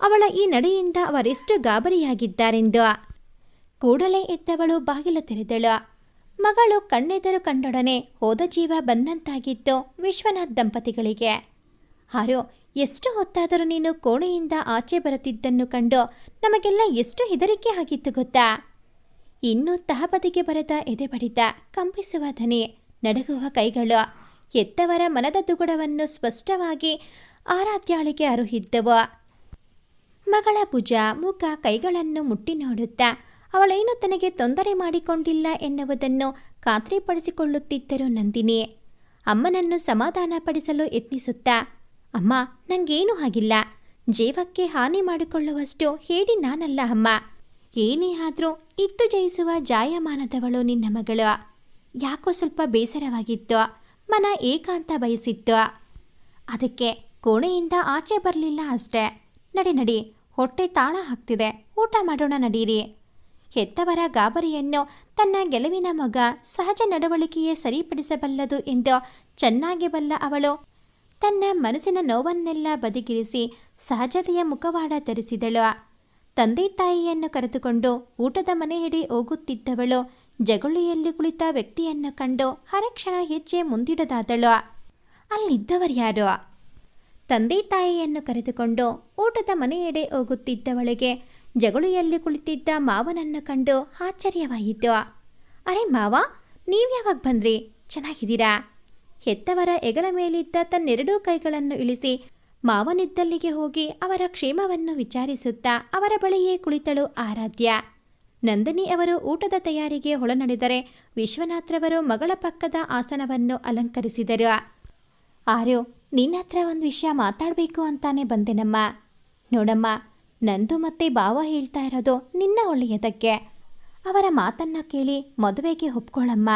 ಅವಳ ಈ ನಡೆಯಿಂದ ಅವರೆಷ್ಟು ಗಾಬರಿಯಾಗಿದ್ದಾರೆಂದು. ಕೂಡಲೇ ಎದ್ದವಳು ಬಾಗಿಲು ತೆರೆದಳು. ಮಗಳು ಕಣ್ಣೆದರು ಕಂಡೊಡನೆ ಹೋದ ಜೀವ ಬಂದಂತಾಗಿತ್ತು ವಿಶ್ವನಾಥ್ ದಂಪತಿಗಳಿಗೆ. ಎಷ್ಟು ಹೊತ್ತಾದರೂ ನೀನು ಕೋಣೆಯಿಂದ ಆಚೆ ಬರುತ್ತಿದ್ದನ್ನು ಕಂಡು ನಮಗೆಲ್ಲ ಎಷ್ಟು ಹೆದರಿಕೆ ಆಗಿತ್ತು ಗೊತ್ತಾ? ಇನ್ನೂ ತಹಬದಿಗೆ ಬರೆದ ಎದೆ ಬಡಿತ, ಕಂಪಿಸುವ ಧ್ವನಿ, ನಡುಗುವ ಕೈಗಳು, ಎತ್ತವರ ಮನದ ದುಗುಡವನ್ನು ಸ್ಪಷ್ಟವಾಗಿ ಆರಾಧ್ಯಾಳಿಗೆ ಅರುಹಿದ್ದವು. ಮಗಳ ಭುಜ, ಮುಖ, ಕೈಗಳನ್ನು ಮುಟ್ಟಿ ನೋಡುತ್ತಾ ಅವಳೇನು ತನಗೆ ತೊಂದರೆ ಮಾಡಿಕೊಂಡಿಲ್ಲ ಎನ್ನುವುದನ್ನು ಖಾತ್ರಿಪಡಿಸಿಕೊಳ್ಳುತ್ತಿದ್ದರು ನಂದಿನಿ. ಅಮ್ಮನನ್ನು ಸಮಾಧಾನಪಡಿಸಲು ಯತ್ನಿಸುತ್ತಾ, ಅಮ್ಮ, ನನಗೇನೂ ಆಗಿಲ್ಲ. ಜೀವಕ್ಕೆ ಹಾನಿ ಮಾಡಿಕೊಳ್ಳುವಷ್ಟು ಹೇಳಿ ನಾನಲ್ಲ ಅಮ್ಮ. ಏನೇ ಆದರೂ ಇತ್ತು ಜಯಿಸುವ ಜಾಯಮಾನದವಳು ನಿನ್ನ ಮಗಳು. ಯಾಕೋ ಸ್ವಲ್ಪ ಬೇಸರವಾಗಿತ್ತು, ಮನ ಏಕಾಂತ ಬಯಸಿತ್ತು. ಅದಕ್ಕೆ ಕೋಣೆಯಿಂದ ಆಚೆ ಬರಲಿಲ್ಲ ಅಷ್ಟೇ. ನಡಿ, ಹೊಟ್ಟೆ ತಾಳ ಹಾಕ್ತಿದೆ, ಊಟ ಮಾಡೋಣ ನಡೀರಿ. ಹೆತ್ತವರ ಗಾಬರಿಯನ್ನು ತನ್ನ ಗೆಲುವಿನ ಮಗ ಸಹಜ ನಡವಳಿಕೆಯೇ ಸರಿಪಡಿಸಬಲ್ಲದು ಎಂದು ಚೆನ್ನಾಗಿ ಬಲ್ಲ ಅವಳು ತನ್ನ ಮನಸ್ಸಿನ ನೋವನ್ನೆಲ್ಲ ಬದಿಗಿರಿಸಿ ಸಹಜತೆಯ ಮುಖವಾಡ ಧರಿಸಿದಳು. ತಂದೆ ತಾಯಿಯನ್ನು ಕರೆದುಕೊಂಡು ಊಟದ ಮನೆ ಹಿಡಿ ಹೋಗುತ್ತಿದ್ದವಳು ಜಗುಳಿಯಲ್ಲಿ ಕುಳಿತ ವ್ಯಕ್ತಿಯನ್ನು ಕಂಡು ಹರಕ್ಷಣ ಹೆಜ್ಜೆ ಮುಂದಿಡದಾದಳು. ಅಲ್ಲಿದ್ದವರ್ಯಾರು? ತಂದೆ ತಾಯಿಯನ್ನು ಕರೆದುಕೊಂಡು ಊಟದ ಮನೆಯೆಡೆ ಹೋಗುತ್ತಿದ್ದವಳಿಗೆ ಜಗುಳಿಯಲ್ಲಿ ಕುಳಿತಿದ್ದ ಮಾವನನ್ನು ಕಂಡು ಆಶ್ಚರ್ಯವಾಯಿತು. ಅರೆ ಮಾವ, ನೀವ್ಯಾವಾಗ ಬಂದ್ರಿ? ಚೆನ್ನಾಗಿದ್ದೀರಾ? ಹೆತ್ತವರ ಹೆಗಲ ಮೇಲಿದ್ದ ತನ್ನೆರಡೂ ಕೈಗಳನ್ನು ಇಳಿಸಿ ಮಾವನಿದ್ದಲ್ಲಿಗೆ ಹೋಗಿ ಅವರ ಕ್ಷೇಮವನ್ನು ವಿಚಾರಿಸುತ್ತಾ ಅವರ ಬಳಿಯೇ ಕುಳಿತಳು ಆರಾಧ್ಯ. ನಂದಿನಿ ಅವರು ಊಟದ ತಯಾರಿಗೆ ಹೊಳನಡೆದರೆ ವಿಶ್ವನಾಥ್ರವರು ಮಗಳ ಪಕ್ಕದ ಆಸನವನ್ನು ಅಲಂಕರಿಸಿದರು. ಆರ್ಯು, ನಿನ್ನ ಹತ್ರ ಒಂದು ವಿಷಯ ಮಾತಾಡಬೇಕು ಅಂತಾನೆ ಬಂದೆನಮ್ಮ. ನೋಡಮ್ಮ, ನಂದು ಮತ್ತೆ ಭಾವ ಹೇಳ್ತಾ ಇರೋದು ನಿನ್ನ ಒಳ್ಳೆಯದಕ್ಕೆ. ಅವರ ಮಾತನ್ನು ಕೇಳಿ ಮದುವೆಗೆ ಒಪ್ಕೊಳ್ಳಮ್ಮ.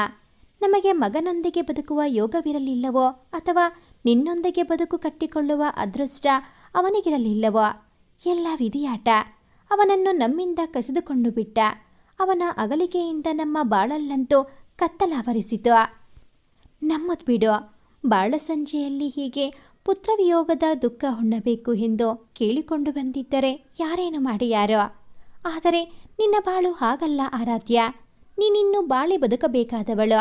ನಮಗೆ ಮಗನೊಂದಿಗೆ ಬದುಕುವ ಯೋಗವಿರಲಿಲ್ಲವೋ ಅಥವಾ ನಿನ್ನೊಂದಿಗೆ ಬದುಕು ಕಟ್ಟಿಕೊಳ್ಳುವ ಅದೃಷ್ಟ ಅವನಿಗಿರಲಿಲ್ಲವೋ? ಎಲ್ಲ ವಿಧಿಯಾಟ. ಅವನನ್ನು ನಮ್ಮಿಂದ ಕಸಿದುಕೊಂಡು ಬಿಟ್ಟ. ಅವನ ಅಗಲಿಕೆಯಿಂದ ನಮ್ಮ ಬಾಳಲ್ಲಂತೂ ಕತ್ತಲಾವರಿಸಿತು. ನಮ್ಮದು ಬಿಡು. ಬಾಳ ಸಂಜೆಯಲ್ಲಿ ಹೀಗೆ ಪುತ್ರವಿಯೋಗದ ದುಃಖ ಉಣ್ಣಬೇಕು ಎಂದು ಕೇಳಿಕೊಂಡು ಬಂದಿದ್ದರೆ ಯಾರೇನು ಮಾಡಿಯಾರೋ. ಆದರೆ ನಿನ್ನ ಬಾಳು ಹಾಗಲ್ಲ ಆರಾಧ್ಯ. ನೀನಿನ್ನು ಬಾಳಿ ಬದುಕಬೇಕಾದವಳು.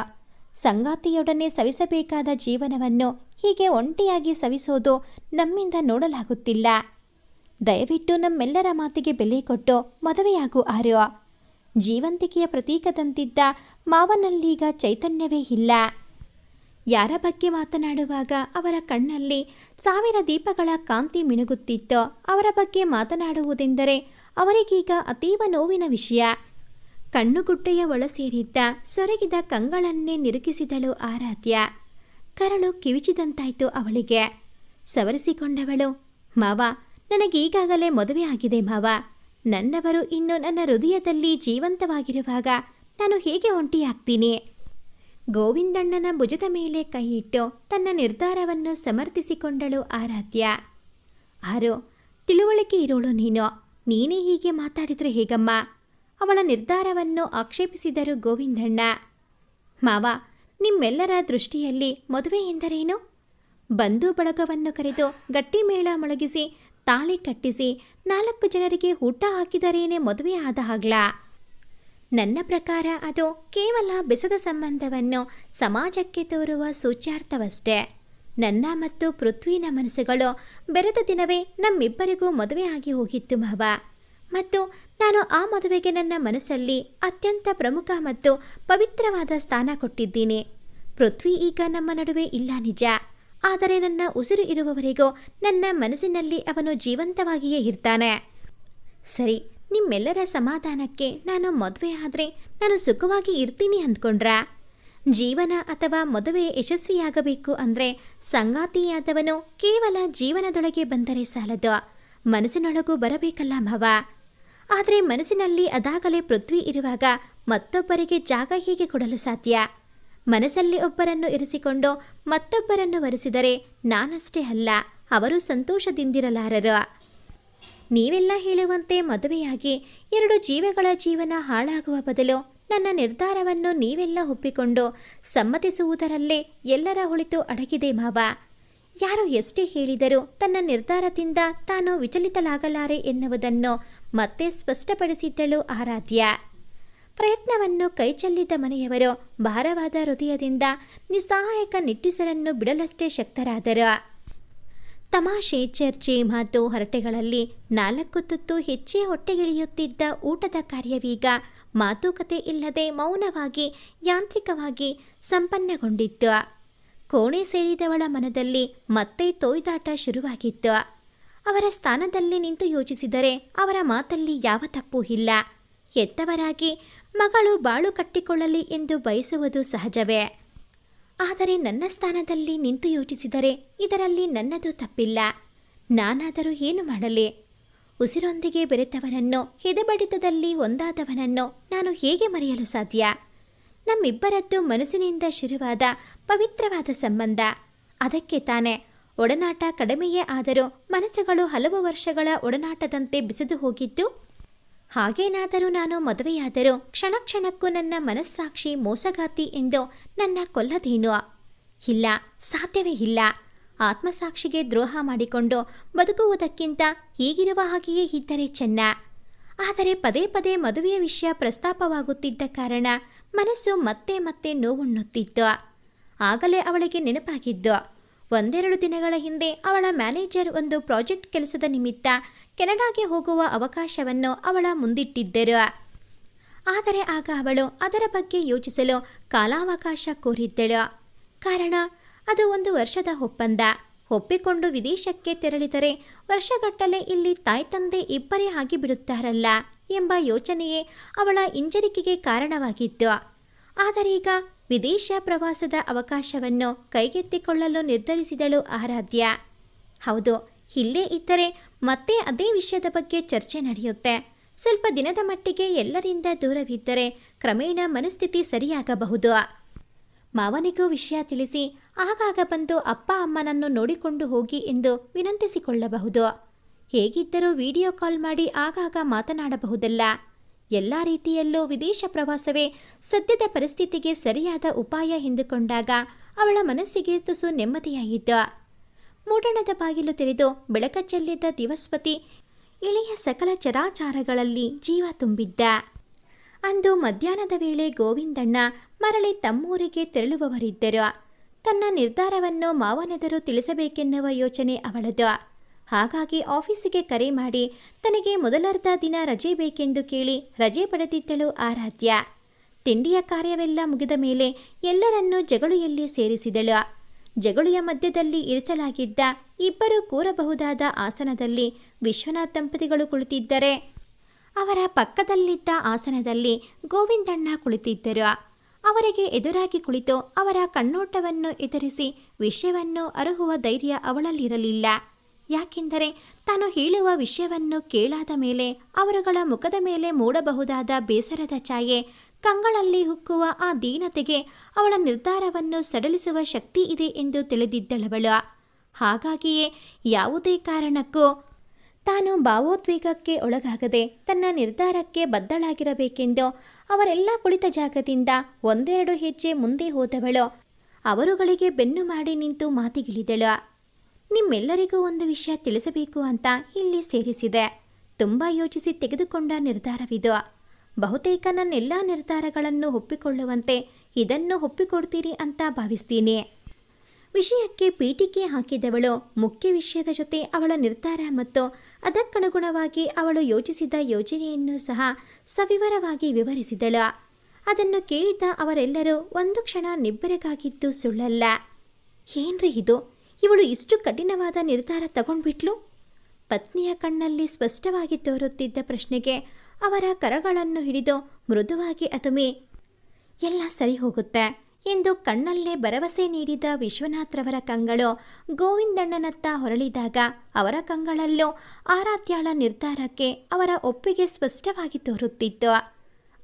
ಸಂಗಾತಿಯೊಡನೆ ಸವಿಸಬೇಕಾದ ಜೀವನವನ್ನು ಹೀಗೆ ಒಂಟಿಯಾಗಿ ಸವಿಸೋದು ನಮ್ಮಿಂದ ನೋಡಲಾಗುತ್ತಿಲ್ಲ. ದಯವಿಟ್ಟು ನಮ್ಮೆಲ್ಲರ ಮಾತಿಗೆ ಬೆಲೆ ಕೊಟ್ಟು ಮದುವೆಯಾಗು ಆರ್ಯೋ. ಜೀವಂತಿಕೆಯ ಪ್ರತೀಕದಂತಿದ್ದ ಮಾವನಲ್ಲೀಗ ಚೈತನ್ಯವೇ ಇಲ್ಲ. ಯಾರ ಬಗ್ಗೆ ಮಾತನಾಡುವಾಗ ಅವರ ಕಣ್ಣಲ್ಲಿ 1000 ದೀಪಗಳ ಕಾಂತಿ ಮಿನುಗುತ್ತಿತ್ತೋ ಅವರ ಬಗ್ಗೆ ಮಾತನಾಡುವುದೆಂದರೆ ಅವರಿಗೀಗ ಅತೀವ ನೋವಿನ ವಿಷಯ. ಕಣ್ಣುಗುಡ್ಡೆಯ ಒಳ ಸೇರಿದ್ದ ಸೊರಗಿದ ಕಂಗಳನ್ನೇ ನಿರುಗಿಸಿದಳು ಆರಾಧ್ಯ. ಕರಳು ಕಿವಿಚಿದಂತಾಯ್ತು ಅವಳಿಗೆ. ಸವರಿಸಿಕೊಂಡವಳು, ಮಾವ, ನನಗೀಗಾಗಲೇ ಮದುವೆ ಆಗಿದೆ ಮಾವ. ನನ್ನವರು ಇನ್ನು ನನ್ನ ಹೃದಯದಲ್ಲಿ ಜೀವಂತವಾಗಿರುವಾಗ ನಾನು ಹೇಗೆ ಒಂಟಿಯಾಗ್ತೀನಿ? ಗೋವಿಂದಣ್ಣನ ಭುಜದ ಮೇಲೆ ಕೈಯಿಟ್ಟು ತನ್ನ ನಿರ್ಧಾರವನ್ನು ಸಮರ್ಥಿಸಿಕೊಂಡಳು ಆರಾಧ್ಯ. ಆರು, ತಿಳುವಳಿಕೆ ಇರೋಳು ನೀನು. ನೀನೇ ಹೀಗೆ ಮಾತಾಡಿದರೆ ಹೇಗಮ್ಮ? ಅವಳ ನಿರ್ಧಾರವನ್ನು ಆಕ್ಷೇಪಿಸಿದರು ಗೋವಿಂದಣ್ಣ. ಮಾವ, ನಿಮ್ಮೆಲ್ಲರ ದೃಷ್ಟಿಯಲ್ಲಿ ಮದುವೆ ಎಂದರೇನು? ಬಂಧು ಬಳಗವನ್ನು ಕರೆದು ಗಟ್ಟಿ ಮೇಳ ಮೊಳಗಿಸಿ ತಾಳಿ ಕಟ್ಟಿಸಿ 4 ಜನರಿಗೆ ಊಟ ಹಾಕಿದರೇನೆ ಮದುವೆ ಆದ ಹಾಗ್ಲಾ? ನನ್ನ ಪ್ರಕಾರ ಅದು ಕೇವಲ ಬೆಸದ ಸಂಬಂಧವನ್ನು ಸಮಾಜಕ್ಕೆ ತೋರುವ ಸೂಚ್ಯಾರ್ಥವಷ್ಟೇ. ನನ್ನ ಮತ್ತು ಪೃಥ್ವಿನ ಮನಸ್ಸುಗಳು ಬೆರೆತ ದಿನವೇ ನಮ್ಮಿಬ್ಬರಿಗೂ ಮದುವೆ ಆಗಿ ಹೋಗಿತ್ತು ಮಾವ. ಮತ್ತು ನಾನು ಆ ಮದುವೆಗೆ ನನ್ನ ಮನಸ್ಸಲ್ಲಿ ಅತ್ಯಂತ ಪ್ರಮುಖ ಮತ್ತು ಪವಿತ್ರವಾದ ಸ್ಥಾನ ಕೊಟ್ಟಿದ್ದೀನಿ. ಪೃಥ್ವಿ ಈಗ ನಮ್ಮ ನಡುವೆ ಇಲ್ಲ ನಿಜ. ಆದರೆ ನನ್ನ ಉಸಿರು ಇರುವವರೆಗೂ ನನ್ನ ಮನಸ್ಸಿನಲ್ಲಿ ಅವನು ಜೀವಂತವಾಗಿಯೇ ಇರ್ತಾನೆ. ಸರಿ, ನಿಮ್ಮೆಲ್ಲರ ಸಮಾಧಾನಕ್ಕೆ ನಾನು ಮದುವೆ ಆದರೆ ನಾನು ಸುಖವಾಗಿ ಇರ್ತೀನಿ ಅಂದ್ಕೊಂಡ್ರಾ? ಜೀವನ ಅಥವಾ ಮದುವೆ ಯಶಸ್ವಿಯಾಗಬೇಕು ಅಂದರೆ ಸಂಗಾತಿಯಾದವನು ಕೇವಲ ಜೀವನದೊಳಗೆ ಬಂದರೆ ಸಾಲದು, ಮನಸ್ಸಿನೊಳಗೂ ಬರಬೇಕಲ್ಲ ಮಾವ. ಆದರೆ ಮನಸ್ಸಿನಲ್ಲಿ ಅದಾಗಲೇ ಪೃಥ್ವಿ ಇರುವಾಗ ಮತ್ತೊಬ್ಬರಿಗೆ ಜಾಗ ಹೇಗೆ ಕೊಡಲು ಸಾಧ್ಯ? ಮನಸ್ಸಲ್ಲಿ ಒಬ್ಬರನ್ನು ಇರಿಸಿಕೊಂಡು ಮತ್ತೊಬ್ಬರನ್ನು ವರಿಸಿದರೆ ನಾನಷ್ಟೇ ಅಲ್ಲ, ಅವರು ಸಂತೋಷದಿಂದಿರಲಾರರು. ನೀವೆಲ್ಲ ಹೇಳುವಂತೆ ಮದುವೆಯಾಗಿ 2 ಜೀವಗಳ ಜೀವನ ಹಾಳಾಗುವ ಬದಲು ನನ್ನ ನಿರ್ಧಾರವನ್ನು ನೀವೆಲ್ಲ ಒಪ್ಪಿಕೊಂಡು ಸಮ್ಮತಿಸುವುದರಲ್ಲೇ ಎಲ್ಲರ ಒಳಿತು ಅಡಗಿದೆ ಮಾವ. ಯಾರು ಎಷ್ಟೇ ಹೇಳಿದರೂ ತನ್ನ ನಿರ್ಧಾರದಿಂದ ತಾನು ವಿಚಲಿತಲಾಗಲಾರೆ ಎನ್ನುವುದನ್ನು ಮತ್ತೆ ಸ್ಪಷ್ಟಪಡಿಸಿದ್ದಳು ಆರಾಧ್ಯ. ಪ್ರಯತ್ನವನ್ನು ಕೈಚೆಲ್ಲಿದ ಮನೆಯವರು ಭಾರವಾದ ಹೃದಯದಿಂದ ನಿಸ್ಸಹಾಯಕ ನಿಟ್ಟುಸಿರನ್ನು ಬಿಡಲಷ್ಟೇ ಶಕ್ತರಾದರು. ತಮಾಷೆ, ಚರ್ಚೆ, ಮಾತು, ಹರಟೆಗಳಲ್ಲಿ 4 ತುತ್ತು ಹೆಚ್ಚೇ ಹೊಟ್ಟೆಗಿಳಿಯುತ್ತಿದ್ದ ಊಟದ ಕಾರ್ಯವೀಗ ಮಾತುಕತೆ ಇಲ್ಲದೆ ಮೌನವಾಗಿ ಯಾಂತ್ರಿಕವಾಗಿ ಸಂಪನ್ನಗೊಂಡಿತ್ತು. ಕೋಣೆ ಸೇರಿದವಳ ಮನದಲ್ಲಿ ಮತ್ತೆ ತೊಯ್ದಾಟ ಶುರುವಾಗಿತ್ತು. ಅವರ ಸ್ಥಾನದಲ್ಲಿ ನಿಂತು ಯೋಚಿಸಿದರೆ ಅವರ ಮಾತಲ್ಲಿ ಯಾವ ತಪ್ಪೂ ಇಲ್ಲ. ಹೆತ್ತವರಾಗಿ ಮಗಳು ಬಾಳು ಕಟ್ಟಿಕೊಳ್ಳಲಿ ಎಂದು ಬಯಸುವುದು ಸಹಜವೇ. ಆದರೆ ನನ್ನ ಸ್ಥಾನದಲ್ಲಿ ನಿಂತು ಯೋಚಿಸಿದರೆ ಇದರಲ್ಲಿ ನನ್ನದು ತಪ್ಪಿಲ್ಲ. ನಾನಾದರೂ ಏನು ಮಾಡಲಿ? ಉಸಿರೊಂದಿಗೆ ಬೆರೆತವನನ್ನು, ಹಿದಬಡಿತದಲ್ಲಿ ಒಂದಾದವನನ್ನು ನಾನು ಹೇಗೆ ಮರೆಯಲು ಸಾಧ್ಯ? ನಮ್ಮಿಬ್ಬರದ್ದು ಮನಸ್ಸಿನಿಂದ ಶುರುವಾದ ಪವಿತ್ರವಾದ ಸಂಬಂಧ. ಅದಕ್ಕೆ ತಾನೇ ಒಡನಾಟ ಕಡಿಮೆಯೇ ಆದರೂ ಮನಸ್ಸುಗಳು ಹಲವು ವರ್ಷಗಳ ಒಡನಾಟದಂತೆ ಬೆಸೆದು ಹೋಗಿದ್ದು. ಹಾಗೇನಾದರೂ ನಾನು ಮದುವೆಯಾದರೂ ಕ್ಷಣ ಕ್ಷಣಕ್ಕೂ ನನ್ನ ಮನಸ್ಸಾಕ್ಷಿ ಮೋಸಗಾತಿ ಎಂದು ನನ್ನ ಕೊಲ್ಲದೇನು? ಇಲ್ಲ, ಸಾಧ್ಯವೇ ಇಲ್ಲ. ಆತ್ಮಸಾಕ್ಷಿಗೆ ದ್ರೋಹ ಮಾಡಿಕೊಂಡು ಬದುಕುವುದಕ್ಕಿಂತ ಹೀಗಿರುವ ಹಾಗೆಯೇ ಇದ್ದರೆ ಚೆನ್ನ. ಆದರೆ ಪದೇ ಪದೇ ಮದುವೆಯ ವಿಷಯ ಪ್ರಸ್ತಾಪವಾಗುತ್ತಿದ್ದ ಕಾರಣ ಮನಸ್ಸು ಮತ್ತೆ ಮತ್ತೆ ನೋವುಣ್ಣುತ್ತಿತ್ತು. ಆಗಲೇ ಅವಳಿಗೆ ನೆನಪಾಗಿದ್ದು, ಒಂದೆರಡು ದಿನಗಳ ಹಿಂದೆ ಅವಳ ಮ್ಯಾನೇಜರ್ ಒಂದು ಪ್ರಾಜೆಕ್ಟ್ ಕೆಲಸದ ನಿಮಿತ್ತ ಕೆನಡಾಗೆ ಹೋಗುವ ಅವಕಾಶವನ್ನು ಅವಳ ಮುಂದಿಟ್ಟಿದ್ದರು. ಆದರೆ ಆಗ ಅವಳು ಅದರ ಬಗ್ಗೆ ಯೋಚಿಸಲು ಕಾಲಾವಕಾಶ ಕೋರಿದ್ದಳು. ಕಾರಣ ಅದು 1 ವರ್ಷದ ಒಪ್ಪಂದ. ಒಪ್ಪಿಕೊಂಡು ವಿದೇಶಕ್ಕೆ ತೆರಳಿದರೆ ವರ್ಷಗಟ್ಟಲೆ ಇಲ್ಲಿ ತಾಯಿ ತಂದೆ ಇಬ್ಬರೇ ಆಗಿಬಿಡುತ್ತಾರಲ್ಲ ಎಂಬ ಯೋಚನೆಯೇ ಅವಳ ಹಿಂಜರಿಕೆಗೆ ಕಾರಣವಾಗಿತ್ತು. ಆದರೀಗ ವಿದೇಶ ಪ್ರವಾಸದ ಅವಕಾಶವನ್ನು ಕೈಗೆತ್ತಿಕೊಳ್ಳಲು ನಿರ್ಧರಿಸಿದಳು ಆರಾಧ್ಯ. ಹೌದು, ಇಲ್ಲೇ ಇದ್ದರೆ ಮತ್ತೆ ಅದೇ ವಿಷಯದ ಬಗ್ಗೆ ಚರ್ಚೆ ನಡೆಯುತ್ತೆ. ಸ್ವಲ್ಪ ದಿನದ ಮಟ್ಟಿಗೆ ಎಲ್ಲರಿಂದ ದೂರವಿದ್ದರೆ ಕ್ರಮೇಣ ಮನಸ್ಥಿತಿ ಸರಿಯಾಗಬಹುದು. ಮಾವನಿಗೂ ವಿಷಯ ತಿಳಿಸಿ ಆಗಾಗ ಬಂದು ಅಪ್ಪ ಅಮ್ಮನನ್ನು ನೋಡಿಕೊಂಡು ಹೋಗಿ ಎಂದು ವಿನಂತಿಸಿಕೊಳ್ಳಬಹುದು. ಹೇಗಿದ್ದರೂ ವಿಡಿಯೋ ಕಾಲ್ ಮಾಡಿ ಆಗಾಗ ಮಾತನಾಡಬಹುದಲ್ಲ. ಎಲ್ಲ ರೀತಿಯಲ್ಲೂ ವಿದೇಶ ಪ್ರವಾಸವೇ ಸದ್ಯದ ಪರಿಸ್ಥಿತಿಗೆ ಸರಿಯಾದ ಉಪಾಯ ಎಂದುಕೊಂಡಾಗ ಅವಳ ಮನಸ್ಸಿಗೆ ತುಸು ನೆಮ್ಮದಿಯಾಯಿತು. ಮೂಡಣದ ಬಾಗಿಲು ತೆರೆದು ಬೆಳಕ ಚೆಲ್ಲಿದ್ದ ದಿವಸ್ಪತಿ ಇಳೆಯ ಸಕಲ ಚರಾಚಾರಗಳಲ್ಲಿ ಜೀವ ತುಂಬಿದ್ದ. ಅಂದು ಮಧ್ಯಾಹ್ನದ ವೇಳೆ ಗೋವಿಂದಣ್ಣ ಮರಳಿ ತಮ್ಮೂರಿಗೆ ತೆರಳುವವರಿದ್ದರು. ತನ್ನ ನಿರ್ಧಾರವನ್ನು ಮಾವನೆದರು ತಿಳಿಸಬೇಕೆನ್ನುವ ಯೋಚನೆ ಅವಳದು. ಹಾಗಾಗಿ ಆಫೀಸಿಗೆ ಕರೆ ಮಾಡಿ ತನಗೆ ಮೊದಲರ್ಧ ದಿನ ರಜೆ ಬೇಕೆಂದು ಕೇಳಿ ರಜೆ ಪಡೆದಿದ್ದಳು ಆರಾಧ್ಯ. ತಿಂಡಿಯ ಕಾರ್ಯವೆಲ್ಲ ಮುಗಿದ ಮೇಲೆ ಎಲ್ಲರನ್ನೂ ಜಗುಳಿಯಲ್ಲಿ ಸೇರಿಸಿದಳು. ಜಗುಳಿಯ ಮಧ್ಯದಲ್ಲಿ ಇರಿಸಲಾಗಿದ್ದ ಇಬ್ಬರು ಕೂರಬಹುದಾದ ಆಸನದಲ್ಲಿ ವಿಶ್ವನಾಥ್ ದಂಪತಿಗಳು ಕುಳಿತಿದ್ದರೆ, ಅವರ ಪಕ್ಕದಲ್ಲಿದ್ದ ಆಸನದಲ್ಲಿ ಗೋವಿಂದಣ್ಣ ಕುಳಿತಿದ್ದರು. ಅವರಿಗೆ ಎದುರಾಗಿ ಕುಳಿತು ಅವರ ಕಣ್ಣೋಟವನ್ನು ಎದುರಿಸಿ ವಿಷಯವನ್ನು ಅರುಹುವ ಧೈರ್ಯ ಅವಳಲ್ಲಿರಲಿಲ್ಲ. ಯಾಕೆಂದರೆ ತಾನು ಹೇಳುವ ವಿಷಯವನ್ನು ಕೇಳಾದ ಮೇಲೆ ಅವರುಗಳ ಮುಖದ ಮೇಲೆ ಮೂಡಬಹುದಾದ ಬೇಸರದ ಛಾಯೆ, ಕಂಗಳಲ್ಲಿ ಹುಕ್ಕುವ ಆ ದೀನತೆಗೆ ಅವಳ ನಿರ್ಧಾರವನ್ನು ಸಡಿಲಿಸುವ ಶಕ್ತಿ ಇದೆ ಎಂದು ತಿಳಿದಿದ್ದಳವಳು. ಹಾಗಾಗಿಯೇ ಯಾವುದೇ ಕಾರಣಕ್ಕೂ ತಾನು ಭಾವೋದ್ವೇಗಕ್ಕೆ ಒಳಗಾಗದೆ ತನ್ನ ನಿರ್ಧಾರಕ್ಕೆ ಬದ್ಧಳಾಗಿರಬೇಕೆಂದು ಅವರೆಲ್ಲ ಕುಳಿತ ಜಾಗದಿಂದ 1-2 ಹೆಜ್ಜೆ ಮುಂದೆ ಹೋದವಳು ಅವರುಗಳಿಗೆ ಬೆನ್ನು ಮಾಡಿ ನಿಂತು ಮಾತಿಗಿಳಿದಳು. ನಿಮ್ಮೆಲ್ಲರಿಗೂ ಒಂದು ವಿಷಯ ತಿಳಿಸಬೇಕು ಅಂತ ಇಲ್ಲಿ ಸೇರಿಸಿದೆ. ತುಂಬ ಯೋಚಿಸಿ ತೆಗೆದುಕೊಂಡ ನಿರ್ಧಾರವಿದು. ಬಹುತೇಕ ನನ್ನೆಲ್ಲ ನಿರ್ಧಾರಗಳನ್ನು ಒಪ್ಪಿಕೊಳ್ಳುವಂತೆ ಇದನ್ನು ಒಪ್ಪಿಕೊಡ್ತೀರಿ ಅಂತ ಭಾವಿಸ್ತೀನಿ. ವಿಷಯಕ್ಕೆ ಪೀಠಿಕೆ ಹಾಕಿದವಳು ಮುಖ್ಯ ವಿಷಯದ ಜೊತೆ ಅವಳ ನಿರ್ಧಾರ ಮತ್ತು ಅದಕ್ಕನುಗುಣವಾಗಿ ಅವಳು ಯೋಚಿಸಿದ ಯೋಜನೆಯನ್ನು ಸಹ ಸವಿವರವಾಗಿ ವಿವರಿಸಿದಳು. ಅದನ್ನು ಕೇಳಿದ ಅವರೆಲ್ಲರೂ ಒಂದು ಕ್ಷಣ ನಿಬ್ಬೆರಗಾಗಿದ್ದು ಸುಳ್ಳಲ್ಲ. ಏನ್ರಿ ಇದು, ಇವಳು ಇಷ್ಟು ಕಠಿಣವಾದ ನಿರ್ಧಾರ ತಗೊಂಡ್ಬಿಟ್ಲು? ಪತ್ನಿಯ ಕಣ್ಣಲ್ಲಿ ಸ್ಪಷ್ಟವಾಗಿ ತೋರುತ್ತಿದ್ದ ಪ್ರಶ್ನೆಗೆ ಅವರ ಕರಗಳನ್ನು ಹಿಡಿದು ಮೃದುವಾಗಿ ಅದುಮಿ ಎಲ್ಲ ಸರಿ ಹೋಗುತ್ತೆ ಎಂದು ಕಣ್ಣಲ್ಲೇ ಭರವಸೆ ನೀಡಿದ ವಿಶ್ವನಾಥ್ರವರ ಕಂಗಳು ಗೋವಿಂದಣ್ಣನತ್ತ ಹೊರಳಿದಾಗ ಅವರ ಕಂಗಳಲ್ಲೂ ಆರಾಧ್ಯಾಳ ನಿರ್ಧಾರಕ್ಕೆ ಅವರ ಒಪ್ಪಿಗೆ ಸ್ಪಷ್ಟವಾಗಿ ತೋರುತ್ತಿತ್ತು.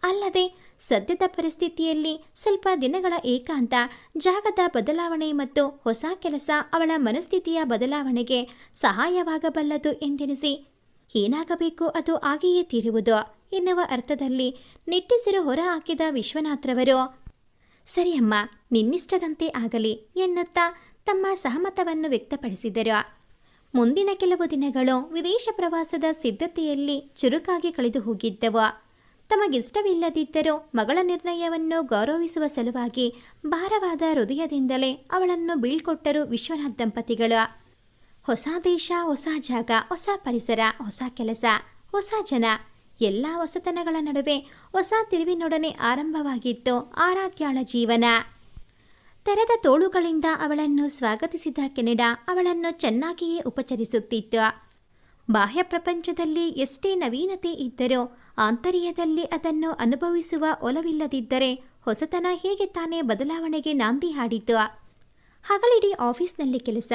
ಅಲ್ಲದೆ ಸದ್ಯದ ಪರಿಸ್ಥಿತಿಯಲ್ಲಿ ಸ್ವಲ್ಪ ದಿನಗಳ ಏಕಾಂತ, ಜಾಗದ ಬದಲಾವಣೆ ಮತ್ತು ಹೊಸ ಕೆಲಸ ಅವಳ ಮನಸ್ಥಿತಿಯ ಬದಲಾವಣೆಗೆ ಸಹಾಯವಾಗಬಲ್ಲದು ಎಂದೆನಿಸಿ ಏನಾಗಬೇಕು ಅದು ಆಗಿಯೇ ತೀರುವುದು ಎನ್ನುವ ಅರ್ಥದಲ್ಲಿ ನಿಟ್ಟುಸಿರು ಹೊರ ಹಾಕಿದ ವಿಶ್ವನಾಥ್ರವರು, ಸರಿಯಮ್ಮ, ನಿನ್ನಿಷ್ಟದಂತೆ ಆಗಲಿ ಎನ್ನುತ್ತಾ ತಮ್ಮ ಸಹಮತವನ್ನು ವ್ಯಕ್ತಪಡಿಸಿದರು. ಮುಂದಿನ ಕೆಲವು ದಿನಗಳು ವಿದೇಶ ಪ್ರವಾಸದ ಸಿದ್ಧತೆಯಲ್ಲಿ ಚುರುಕಾಗಿ ಕಳೆದು ಹೋಗಿದ್ದವು. ತಮಗಿಷ್ಟವಿಲ್ಲದಿದ್ದರೂ ಮಗಳ ನಿರ್ಣಯವನ್ನು ಗೌರವಿಸುವ ಸಲುವಾಗಿ ಭಾರವಾದ ಹೃದಯದಿಂದಲೇ ಅವಳನ್ನು ಬೀಳ್ಕೊಟ್ಟರು ವಿಶ್ವನಾಥ್ ದಂಪತಿಗಳು. ಹೊಸ ದೇಶ, ಹೊಸ ಜಾಗ, ಹೊಸ ಪರಿಸರ, ಹೊಸ ಕೆಲಸ, ಹೊಸ ಜನ, ಎಲ್ಲ ಹೊಸತನಗಳ ನಡುವೆ ಹೊಸ ತಿರುವಿನೊಡನೆ ಆರಂಭವಾಗಿತ್ತು ಆರಾಧ್ಯಾಳ ಜೀವನ. ತೆರೆದ ತೋಳುಗಳಿಂದ ಅವಳನ್ನು ಸ್ವಾಗತಿಸಿದ ಕೆನಡಾ ಅವಳನ್ನು ಚೆನ್ನಾಗಿಯೇ ಉಪಚರಿಸುತ್ತಿತ್ತು. ಬಾಹ್ಯ ಪ್ರಪಂಚದಲ್ಲಿ ಎಷ್ಟೇ ನವೀನತೆ ಇದ್ದರೂ ಆಂತರ್ಯದಲ್ಲಿ ಅದನ್ನು ಅನುಭವಿಸುವ ಒಲವಿಲ್ಲದಿದ್ದರೆ ಹೊಸತನ ಹೇಗೆ ತಾನೇ ಬದಲಾವಣೆಗೆ ನಾಂದಿ ಹಾಡಿತು. ಹಗಲಿಡೀ ಆಫೀಸ್ನಲ್ಲಿ ಕೆಲಸ,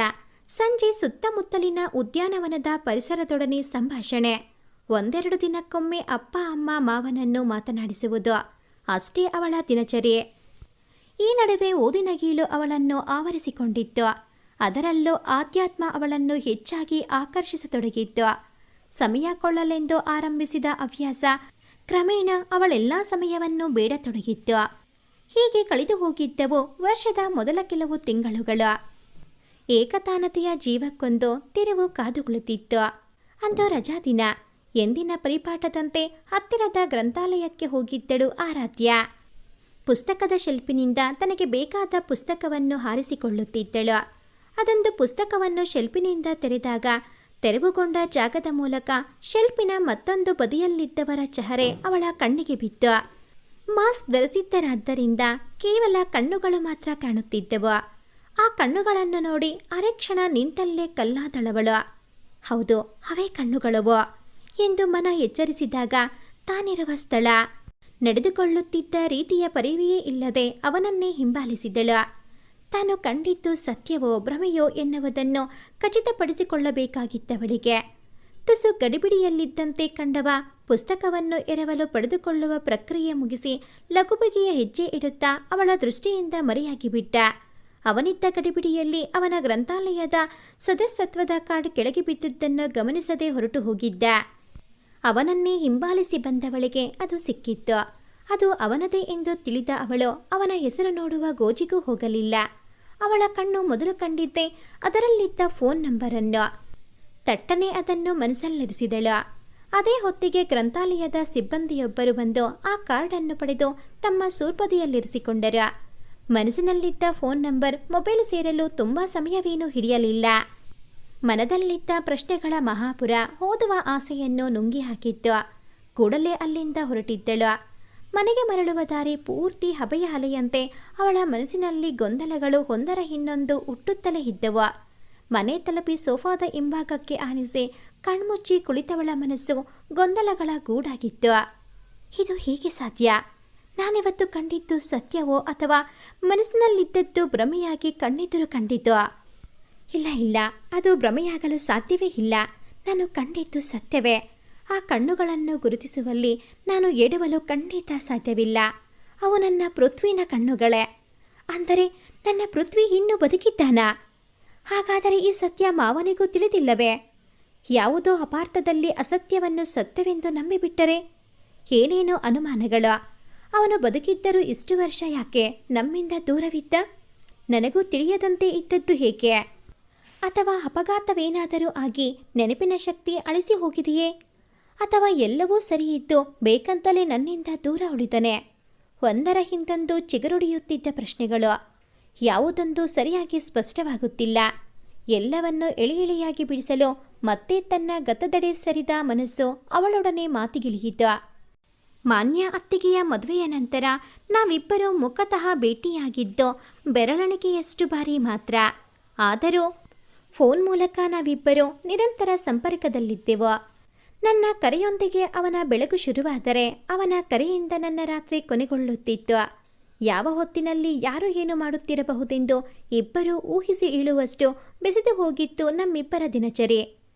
ಸಂಜೆ ಸುತ್ತಮುತ್ತಲಿನ ಉದ್ಯಾನವನದ ಪರಿಸರದೊಡನೆ ಸಂಭಾಷಣೆ, 1-2 ದಿನಕ್ಕೊಮ್ಮೆ ಅಪ್ಪ ಅಮ್ಮ ಮಾವನನ್ನು ಮಾತನಾಡಿಸುವುದು, ಅಷ್ಟೇ ಅವಳ ದಿನಚರ್ಯೆ. ಈ ನಡುವೆ ಓದಿನ ಗೀಳು ಅವಳನ್ನು ಆವರಿಸಿಕೊಂಡಿತ್ತು. ಅದರಲ್ಲೂ ಆಧ್ಯಾತ್ಮ ಅವಳನ್ನು ಹೆಚ್ಚಾಗಿ ಆಕರ್ಷಿಸತೊಡಗಿತ್ತು. ಸಮಯ ಕೊಳ್ಳಲೆಂದು ಆರಂಭಿಸಿದ ಹವ್ಯಾಸ ಕ್ರಮೇಣ ಅವಳೆಲ್ಲ ಸಮಯವನ್ನು ಬೇಡತೊಡಗಿತ್ತು. ಹೀಗೆ ಕಳೆದು ಹೋಗಿದ್ದವು ವರ್ಷದ ಮೊದಲ ಕೆಲವು ತಿಂಗಳುಗಳು. ಏಕತಾನತೆಯ ಜೀವಕ್ಕೊಂದು ತಿರುವು ಕಾದು ಕುಳಿತಿತ್ತು. ಅಂದು ರಜಾ ದಿನ. ಎಂದಿನ ಪರಿಪಾಠದಂತೆ ಹತ್ತಿರದ ಗ್ರಂಥಾಲಯಕ್ಕೆ ಹೋಗಿದ್ದಳು ಆರಾಧ್ಯ. ಪುಸ್ತಕದ ಶೆಲ್ಫಿನಿಂದ ತನಗೆ ಬೇಕಾದ ಪುಸ್ತಕವನ್ನು ಹಾರಿಸಿಕೊಳ್ಳುತ್ತಿದ್ದಳು. ಅದೊಂದು ಪುಸ್ತಕವನ್ನು ಶೆಲ್ಫಿನಿಂದ ತೆರೆದಾಗ ತೆರವುಗೊಂಡ ಜಾಗದ ಮೂಲಕ ಶೆಲ್ಫಿನ ಮತ್ತೊಂದು ಬದಿಯಲ್ಲಿದ್ದವರ ಚೆಹರೆ ಅವಳ ಕಣ್ಣಿಗೆ ಬಿತ್ತು. ಮಾಸ್ಕ್ ಧರಿಸಿದ್ದರಾದ್ದರಿಂದ ಕೇವಲ ಕಣ್ಣುಗಳು ಮಾತ್ರ ಕಾಣುತ್ತಿದ್ದವು. ಆ ಕಣ್ಣುಗಳನ್ನು ನೋಡಿ ಅರೆಕ್ಷಣ ನಿಂತಲ್ಲೇ ಕಲ್ಲಾದಳವಳು. ಹೌದು, ಅವೇ ಕಣ್ಣುಗಳವು ಎಂದು ಮನ ಎಚ್ಚರಿಸಿದಾಗ ತಾನಿರುವ ಸ್ಥಳ, ನಡೆದುಕೊಳ್ಳುತ್ತಿದ್ದ ರೀತಿಯ ಪರಿವೆಯೇ ಇಲ್ಲದೆ ಅವನನ್ನೇ ಹಿಂಬಾಲಿಸಿದಳು. ತಾನು ಕಂಡಿದ್ದು ಸತ್ಯವೋ ಭ್ರಮೆಯೋ ಎನ್ನುವುದನ್ನು ಖಚಿತಪಡಿಸಿಕೊಳ್ಳಬೇಕಾಗಿದ್ದವಳಿಗೆ ತುಸು ಗಡಿಬಿಡಿಯಲ್ಲಿದ್ದಂತೆ ಕಂಡವ ಪುಸ್ತಕವನ್ನು ಎರವಲು ಪಡೆದುಕೊಳ್ಳುವ ಪ್ರಕ್ರಿಯೆ ಮುಗಿಸಿ ಲಘುಬಗೆಯ ಹೆಜ್ಜೆ ಇಡುತ್ತಾ ಅವಳ ದೃಷ್ಟಿಯಿಂದ ಮರೆಯಾಗಿಬಿಟ್ಟ. ಅವನಿದ್ದ ಗಡಿಬಿಡಿಯಲ್ಲಿ ಅವನ ಗ್ರಂಥಾಲಯದ ಸದಸ್ಯತ್ವದ ಕಾರ್ಡ್ ಕೆಳಗೆ ಬಿದ್ದುದನ್ನು ಗಮನಿಸದೆ ಹೊರಟು ಹೋಗಿದ್ದ. ಅವನನ್ನೇ ಹಿಂಬಾಲಿಸಿ ಬಂದವಳಿಗೆ ಅದು ಸಿಕ್ಕಿತ್ತು. ಅದು ಅವನದೇ ಎಂದು ತಿಳಿದ ಅವಳು ಅವನ ಹೆಸರು ನೋಡುವ ಗೋಜಿಗೂ ಹೋಗಲಿಲ್ಲ. ಅವಳ ಕಣ್ಣು ಮೊದಲು ಕಂಡಿದ್ದೆ ಅದರಲ್ಲಿದ್ದ ಫೋನ್ ನಂಬರನ್ನು. ತಟ್ಟನೆ ಅದನ್ನು ಮನಸ್ಸಲ್ಲಿರಿಸಿದಳು. ಅದೇ ಹೊತ್ತಿಗೆ ಗ್ರಂಥಾಲಯದ ಸಿಬ್ಬಂದಿಯೊಬ್ಬರು ಬಂದು ಆ ಕಾರ್ಡನ್ನು ಪಡೆದು ತಮ್ಮ ಸೂರ್ಪದಿಯಲ್ಲಿರಿಸಿಕೊಂಡರು. ಮನಸ್ಸಿನಲ್ಲಿದ್ದ ಫೋನ್ ನಂಬರ್ ಮೊಬೈಲ್ ಸೇರಲು ತುಂಬ ಸಮಯವೇನೂ ಹಿಡಿಯಲಿಲ್ಲ. ಮನದಲ್ಲಿದ್ದ ಪ್ರಶ್ನೆಗಳ ಮಹಾಪುರ ಓದುವ ಆಸೆಯನ್ನು ನುಂಗಿ ಹಾಕಿತ್ತು. ಕೂಡಲೇ ಅಲ್ಲಿಂದ ಹೊರಟಿದ್ದಳು. ಮನೆಗೆ ಮರಳುವ ದಾರಿ ಪೂರ್ತಿ ಹಬೆಯ ಅಲೆಯಂತೆ ಅವಳ ಮನಸ್ಸಿನಲ್ಲಿ ಗೊಂದಲಗಳು ಒಂದರ ಇನ್ನೊಂದು ಹುಟ್ಟುತ್ತಲೇ ಇದ್ದವು. ಮನೆ ತಲುಪಿ ಸೋಫಾದ ಹಿಂಭಾಗಕ್ಕೆ ಆನಿಸಿ ಕಣ್ಮುಚ್ಚಿ ಕುಳಿತವಳ ಮನಸ್ಸು ಗೊಂದಲಗಳ ಗೂಡಾಗಿತ್ತು. ಇದು ಹೀಗೆ ಸಾಧ್ಯ? ನಾನಿವತ್ತು ಕಂಡಿದ್ದು ಸತ್ಯವೋ ಅಥವಾ ಮನಸ್ಸಿನಲ್ಲಿದ್ದದ್ದು ಭ್ರಮೆಯಾಗಿ ಕಣ್ಣೆದುರು ಕಂಡಿದ್ದು? ಇಲ್ಲ, ಅದು ಭ್ರಮೆಯಾಗಲು ಸಾಧ್ಯವೇ ಇಲ್ಲ. ನಾನು ಕಂಡಿದ್ದು ಸತ್ಯವೇ. ಆ ಕಣ್ಣುಗಳನ್ನು ಗುರುತಿಸುವಲ್ಲಿ ನಾನು ಎಡವಲು ಖಂಡಿತ ಸಾಧ್ಯವಿಲ್ಲ. ಅವು ನನ್ನ ಪೃಥ್ವಿನ ಕಣ್ಣುಗಳೇ. ಅಂದರೆ ನನ್ನ ಪೃಥ್ವಿ ಇನ್ನೂ ಬದುಕಿದ್ದಾನಾ? ಹಾಗಾದರೆ ಈ ಸತ್ಯ ಮಾವನಿಗೂ ತಿಳಿದಿಲ್ಲವೇ? ಯಾವುದೋ ಅಪಾರ್ಥದಲ್ಲಿ ಅಸತ್ಯವನ್ನು ಸತ್ಯವೆಂದು ನಂಬಿಬಿಟ್ಟರೆ? ಏನೇನೋ ಅನುಮಾನಗಳು. ಅವನು ಬದುಕಿದ್ದರೂ ಇಷ್ಟು ವರ್ಷ ಯಾಕೆ ನಮ್ಮಿಂದ ದೂರವಿದ್ದ? ನನಗೂ ತಿಳಿಯದಂತೆ ಇದ್ದದ್ದು ಹೇಗೆ? ಅಥವಾ ಅಪಘಾತವೇನಾದರೂ ಆಗಿ ನೆನಪಿನ ಶಕ್ತಿ ಅಳಿಸಿ ಹೋಗಿದೆಯೇ? ಅಥವಾ ಎಲ್ಲವೂ ಸರಿಯಿದ್ದು ಬೇಕಂತಲೇ ನನ್ನಿಂದ ದೂರ ಉಳಿದನೆ? ಒಂದರ ಹಿಂದೊಂದು ಚಿಗುರುಡಿಯುತ್ತಿದ್ದ ಪ್ರಶ್ನೆಗಳು. ಯಾವುದೊಂದು ಸರಿಯಾಗಿ ಸ್ಪಷ್ಟವಾಗುತ್ತಿಲ್ಲ. ಎಲ್ಲವನ್ನು ಎಳೆಯಾಗಿ ಬಿಡಿಸಲು ಮತ್ತೆ ತನ್ನ ಗತದಡೆ ಸರಿದ ಮನಸ್ಸು ಅವಳೊಡನೆ ಮಾತಿಗಿಳಿಯಿತು. ಮಾನ್ಯ ಅತ್ತಿಗೆಯ ಮದುವೆಯ ನಂತರ ನಾವಿಬ್ಬರೂ ಮುಖತಃ ಭೇಟಿಯಾಗಿದ್ದು ಬೆರಳೆಣಿಕೆಯಷ್ಟು ಬಾರಿ ಮಾತ್ರ. ಆದರೂ ಫೋನ್ ಮೂಲಕ ನಾವಿಬ್ಬರೂ ನಿರಂತರ ಸಂಪರ್ಕದಲ್ಲಿದ್ದೆವು. ನನ್ನ ಕರೆಯೊಂದಿಗೆ ಅವನ ಬೆಳಕು ಶುರುವಾದರೆ ಅವನ ಕರೆಯಿಂದ ನನ್ನ ರಾತ್ರಿ ಕೊನೆಗೊಳ್ಳುತ್ತಿತ್ತು. ಯಾವ ಹೊತ್ತಿನಲ್ಲಿ ಯಾರು ಏನು ಮಾಡುತ್ತಿರಬಹುದೆಂದು ಇಬ್ಬರೂ ಊಹಿಸಿ ಇಳುವಷ್ಟು ಬೆಸೆದು ಹೋಗಿತ್ತು ನಮ್ಮಿಬ್ಬರ ದಿನಚರಿ.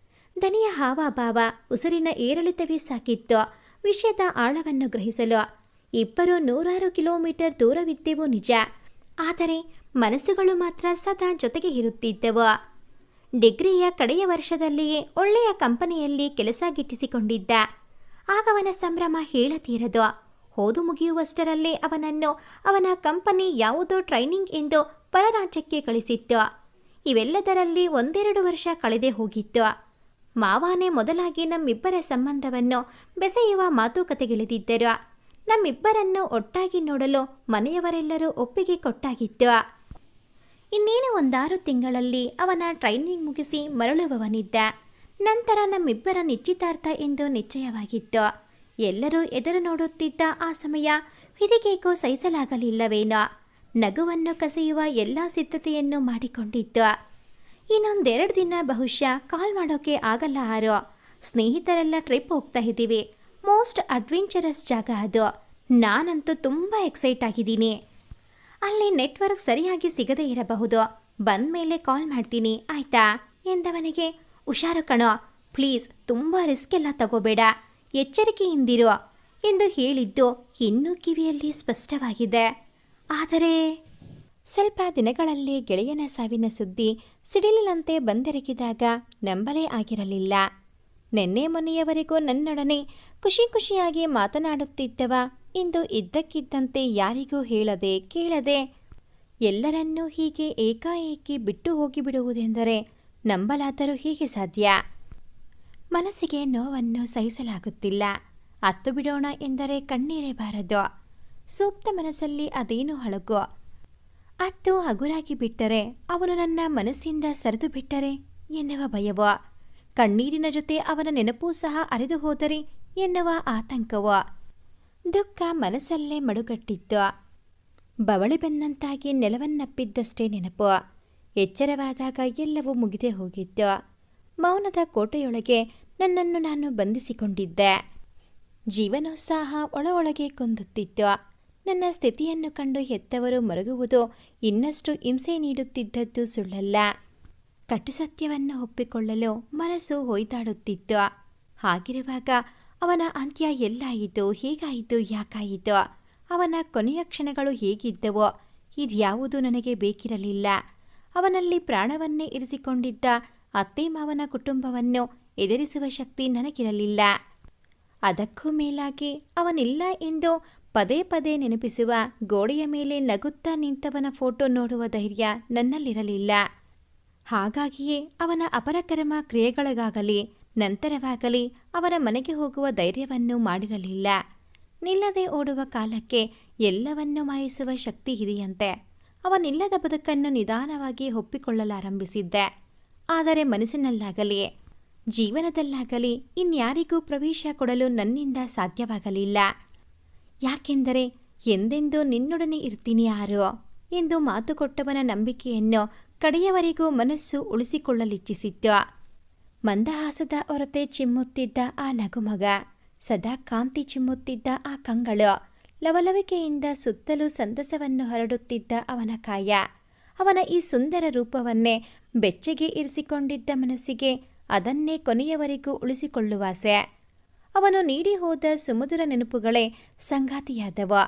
ದನಿಯ ಹಾವಭಾವ, ಉಸಿರಿನ ಏರಿಳಿತವೇ ಸಾಕಿತ್ತು ವಿಷಯದ ಆಳವನ್ನು ಗ್ರಹಿಸಲು. ಇಬ್ಬರು 100 ಕಿಲೋಮೀಟರ್ ದೂರವಿದ್ದೆವು ನಿಜ, ಆದರೆ ಮನಸ್ಸುಗಳು ಮಾತ್ರ ಸದಾ ಜೊತೆಗೆ ಇರುತ್ತಿದ್ದವು. ಡಿಗ್ರಿಯ ಕಡೆಯ ವರ್ಷದಲ್ಲಿಯೇ ಒಳ್ಳೆಯ ಕಂಪನಿಯಲ್ಲಿ ಕೆಲಸ ಗಿಟ್ಟಿಸಿಕೊಂಡಿದ್ದ. ಆಗವನ ಸಂಭ್ರಮ ಹೇಳತೀರದು. ಓದು ಮುಗಿಯುವಷ್ಟರಲ್ಲೇ ಅವನನ್ನು ಅವನ ಕಂಪನಿ ಯಾವುದೋ ಟ್ರೈನಿಂಗ್ ಎಂದು ಪರರಾಜ್ಯಕ್ಕೆ ಕಳಿಸಿತ್ತು. ಇವೆಲ್ಲದರಲ್ಲಿ 1-2 ವರ್ಷ ಕಳೆದೇ ಹೋಗಿತ್ತು. ಮಾವಾನೇ ಮೊದಲಾಗಿ ನಮ್ಮಿಬ್ಬರ ಸಂಬಂಧವನ್ನು ಬೆಸೆಯುವ ಮಾತುಕತೆಗಿಳಿದಿದ್ದರು. ನಮ್ಮಿಬ್ಬರನ್ನು ಒಟ್ಟಾಗಿ ನೋಡಲು ಮನೆಯವರೆಲ್ಲರೂ ಒಪ್ಪಿಗೆ ಕೊಟ್ಟಾಗಿತ್ತು. ಇನ್ನೇನು 1-6 ತಿಂಗಳಲ್ಲಿ ಅವನ ಟ್ರೈನಿಂಗ್ ಮುಗಿಸಿ ಮರಳುವವನಿದ್ದ. ನಂತರ ನಮ್ಮಿಬ್ಬರ ನಿಶ್ಚಿತಾರ್ಥ ಎಂದು ನಿಶ್ಚಯವಾಗಿತ್ತು. ಎಲ್ಲರೂ ಎದುರು ನೋಡುತ್ತಿದ್ದ ಆ ಸಮಯ ವಿಧಿಗೇಕೋ ಸಹಿಸಲಾಗಲಿಲ್ಲವೇನೋ. ನಗುವನ್ನು ಕಸಿಯುವ ಎಲ್ಲ ಸಿದ್ಧತೆಯನ್ನು ಮಾಡಿಕೊಂಡಿತ್ತು. ಇನ್ನೊಂದೆರಡು ದಿನ ಬಹುಶಃ ಕಾಲ್ ಮಾಡೋಕೆ ಆಗಲ್ಲ. ಆರೋ ಸ್ನೇಹಿತರೆಲ್ಲ ಟ್ರಿಪ್ ಹೋಗ್ತಾ ಇದ್ದೀವಿ. ಮೋಸ್ಟ್ ಅಡ್ವೆಂಚರಸ್ ಜಾಗ ಅದು. ನಾನಂತೂ ತುಂಬ ಎಕ್ಸೈಟ್ ಆಗಿದ್ದೀನಿ. ಅಲ್ಲಿ ನೆಟ್ವರ್ಕ್ ಸರಿಯಾಗಿ ಸಿಗದೇ ಇರಬಹುದು. ಬಂದ ಮೇಲೆ ಕಾಲ್ ಮಾಡ್ತೀನಿ ಆಯ್ತಾ ಎಂದವನಿಗೆ. ಹುಷಾರು ಕಣೋ, ಪ್ಲೀಸ್ ತುಂಬ ರಿಸ್ಕ್ ಎಲ್ಲ ತಗೋಬೇಡ, ಎಚ್ಚರಿಕೆಯಿಂದಿರು ಎಂದು ಹೇಳಿದ್ದು ಇನ್ನೂ ಕಿವಿಯಲ್ಲಿ ಸ್ಪಷ್ಟವಾಗಿದೆ. ಆದರೆ ಸ್ವಲ್ಪ ದಿನಗಳಲ್ಲಿ ಗೆಳೆಯನ ಸಾವಿನ ಸುದ್ದಿ ಸಿಡಿಲಿನಂತೆ ಬಂದೆರಗಿದಾಗ ನಂಬಲೇ ಆಗಿರಲಿಲ್ಲ. ನಿನ್ನೆ ಮೊನ್ನೆಯವರೆಗೂ ನನ್ನೊಡನೆ ಖುಷಿಯಾಗಿ ಮಾತನಾಡುತ್ತಿದ್ದವ ಇಂದು ಇದ್ದಕ್ಕಿದ್ದಂತೆ ಯಾರಿಗೂ ಹೇಳದೆ ಕೇಳದೆ ಎಲ್ಲರನ್ನೂ ಹೀಗೆ ಏಕಾಏಕಿ ಬಿಟ್ಟು ಹೋಗಿಬಿಡುವುದೆಂದರೆ ನಂಬಲಾದರೂ ಹೀಗೆ ಸಾಧ್ಯ? ಮನಸ್ಸಿಗೆ ನೋವನ್ನು ಸಹಿಸಲಾಗುತ್ತಿಲ್ಲ. ಅತ್ತು ಬಿಡೋಣ ಎಂದರೆ ಕಣ್ಣೀರೇ ಬಾರದು. ಸೂಕ್ತ ಮನಸ್ಸಲ್ಲಿ ಅದೇನು ಹಳಗು. ಅತ್ತು ಹಗುರಾಗಿ ಬಿಟ್ಟರೆ, ಅವನು ನನ್ನ ಮನಸ್ಸಿಂದ ಸರಿದು ಬಿಟ್ಟರೆ ಎನ್ನುವ ಭಯವ, ಕಣ್ಣೀರಿನ ಜೊತೆ ಅವನ ನೆನಪೂ ಸಹ ಅರಿದು ಹೋದರೆ ಎನ್ನುವ ಆತಂಕವ, ದುಃಖ ಮನಸ್ಸಲ್ಲೇ ಮಡುಗಟ್ಟಿತ್ತು. ಬವಳಿ ಬೆನ್ನಂತಾಗಿ ನೆಲವನ್ನಪ್ಪಿದ್ದಷ್ಟೇ ನೆನಪು. ಎಚ್ಚರವಾದಾಗ ಎಲ್ಲವೂ ಮುಗಿದೇ ಹೋಗಿತ್ತು. ಮೌನದ ಕೋಟೆಯೊಳಗೆ ನನ್ನನ್ನು ನಾನು ಬಂಧಿಸಿಕೊಂಡಿದ್ದೆ. ಜೀವನೋತ್ಸಾಹ ಒಳಗೆ ಕುಂದುತ್ತಿತ್ತು. ನನ್ನ ಸ್ಥಿತಿಯನ್ನು ಕಂಡು ಹೆತ್ತವರು ಮರುಗುವುದು ಇನ್ನಷ್ಟು ಹಿಂಸೆ ನೀಡುತ್ತಿದ್ದದ್ದು ಸುಳ್ಳಲ್ಲ. ಕಟು ಸತ್ಯವನ್ನು ಒಪ್ಪಿಕೊಳ್ಳಲು ಮನಸ್ಸು ಹೊಯ್ದಾಡುತ್ತಿತ್ತು. ಹಾಗಿರುವಾಗ ಅವನ ಅಂತ್ಯ ಎಲ್ಲಾಯಿತು, ಹೇಗಾಯಿತು, ಯಾಕಾಯಿತು, ಅವನ ಕೊನೆಯ ಕ್ಷಣಗಳು ಹೇಗಿದ್ದವೋ ಇದ್ಯಾವುದೂ ನನಗೆ ಬೇಕಿರಲಿಲ್ಲ. ಅವನಲ್ಲಿ ಪ್ರಾಣವನ್ನೇ ಇರಿಸಿಕೊಂಡಿದ್ದ ಅತ್ತೆ ಮಾವನ ಕುಟುಂಬವನ್ನು ಎದುರಿಸುವ ಶಕ್ತಿ ನನಗಿರಲಿಲ್ಲ. ಅದಕ್ಕೂ ಮೇಲಾಗಿ ಅವನಿಲ್ಲ ಎಂದು ಪದೇ ಪದೇ ನೆನಪಿಸುವ ಗೋಡೆಯ ಮೇಲೆ ನಗುತ್ತಾ ನಿಂತವನ ಫೋಟೋ ನೋಡುವ ಧೈರ್ಯ ನನ್ನಲ್ಲಿರಲಿಲ್ಲ. ಹಾಗಾಗಿಯೇ ಅವನ ಅಪರಕರ್ಮ ಕ್ರಿಯೆಗಳಿಗಾಗಲಿ ನಂತರವಾಗಲಿ ಅವರ ಮನೆಗೆ ಹೋಗುವ ಧೈರ್ಯವನ್ನು ಮಾಡಿರಲಿಲ್ಲ. ನಿಲ್ಲದೆ ಓಡುವ ಕಾಲಕ್ಕೆ ಎಲ್ಲವನ್ನೂ ಮಾಯಿಸುವ ಶಕ್ತಿ ಇದೆಯಂತೆ. ಅವನಿಲ್ಲದ ಬದುಕನ್ನು ನಿಧಾನವಾಗಿ ಒಪ್ಪಿಕೊಳ್ಳಲಾರಂಭಿಸಿದ್ದೆ. ಆದರೆ ಮನಸ್ಸಿನಲ್ಲಾಗಲಿ ಜೀವನದಲ್ಲಾಗಲಿ ಇನ್ಯಾರಿಗೂ ಪ್ರವೇಶ ಕೊಡಲು ನನ್ನಿಂದ ಸಾಧ್ಯವಾಗಲಿಲ್ಲ. ಯಾಕೆಂದರೆ ಎಂದೆಂದೂ ನಿನ್ನೊಡನೆ ಇರ್ತೀನಿ ಯಾರೋ ಎಂದು ಮಾತು ಕೊಟ್ಟವನ ನಂಬಿಕೆಯನ್ನು ಕಡೆಯವರೆಗೂ ಮನಸ್ಸು ಉಳಿಸಿಕೊಳ್ಳಲಿಚ್ಛಿಸಿತ್ತು. ಮಂದಹಾಸದ ಹೊರತೆ ಚಿಮ್ಮುತ್ತಿದ್ದ ಆ ನಗುಮಗ, ಸದಾ ಕಾಂತಿ ಚಿಮ್ಮುತ್ತಿದ್ದ ಆ ಕಂಗಳು, ಲವಲವಿಕೆಯಿಂದ ಸುತ್ತಲೂ ಸಂತಸವನ್ನು ಹರಡುತ್ತಿದ್ದ ಅವನ ಕಾಯ, ಅವನ ಈ ಸುಂದರ ರೂಪವನ್ನೇ ಬೆಚ್ಚಗೆ ಇರಿಸಿಕೊಂಡಿದ್ದ ಮನಸ್ಸಿಗೆ ಅದನ್ನೇ ಕೊನೆಯವರೆಗೂ ಉಳಿಸಿಕೊಳ್ಳುವಾಸೆ. ಅವನು ನೀಡಿ ಹೋದ ಸುಮಧುರ ನೆನಪುಗಳೇ ಸಂಗಾತಿಯಾದವು.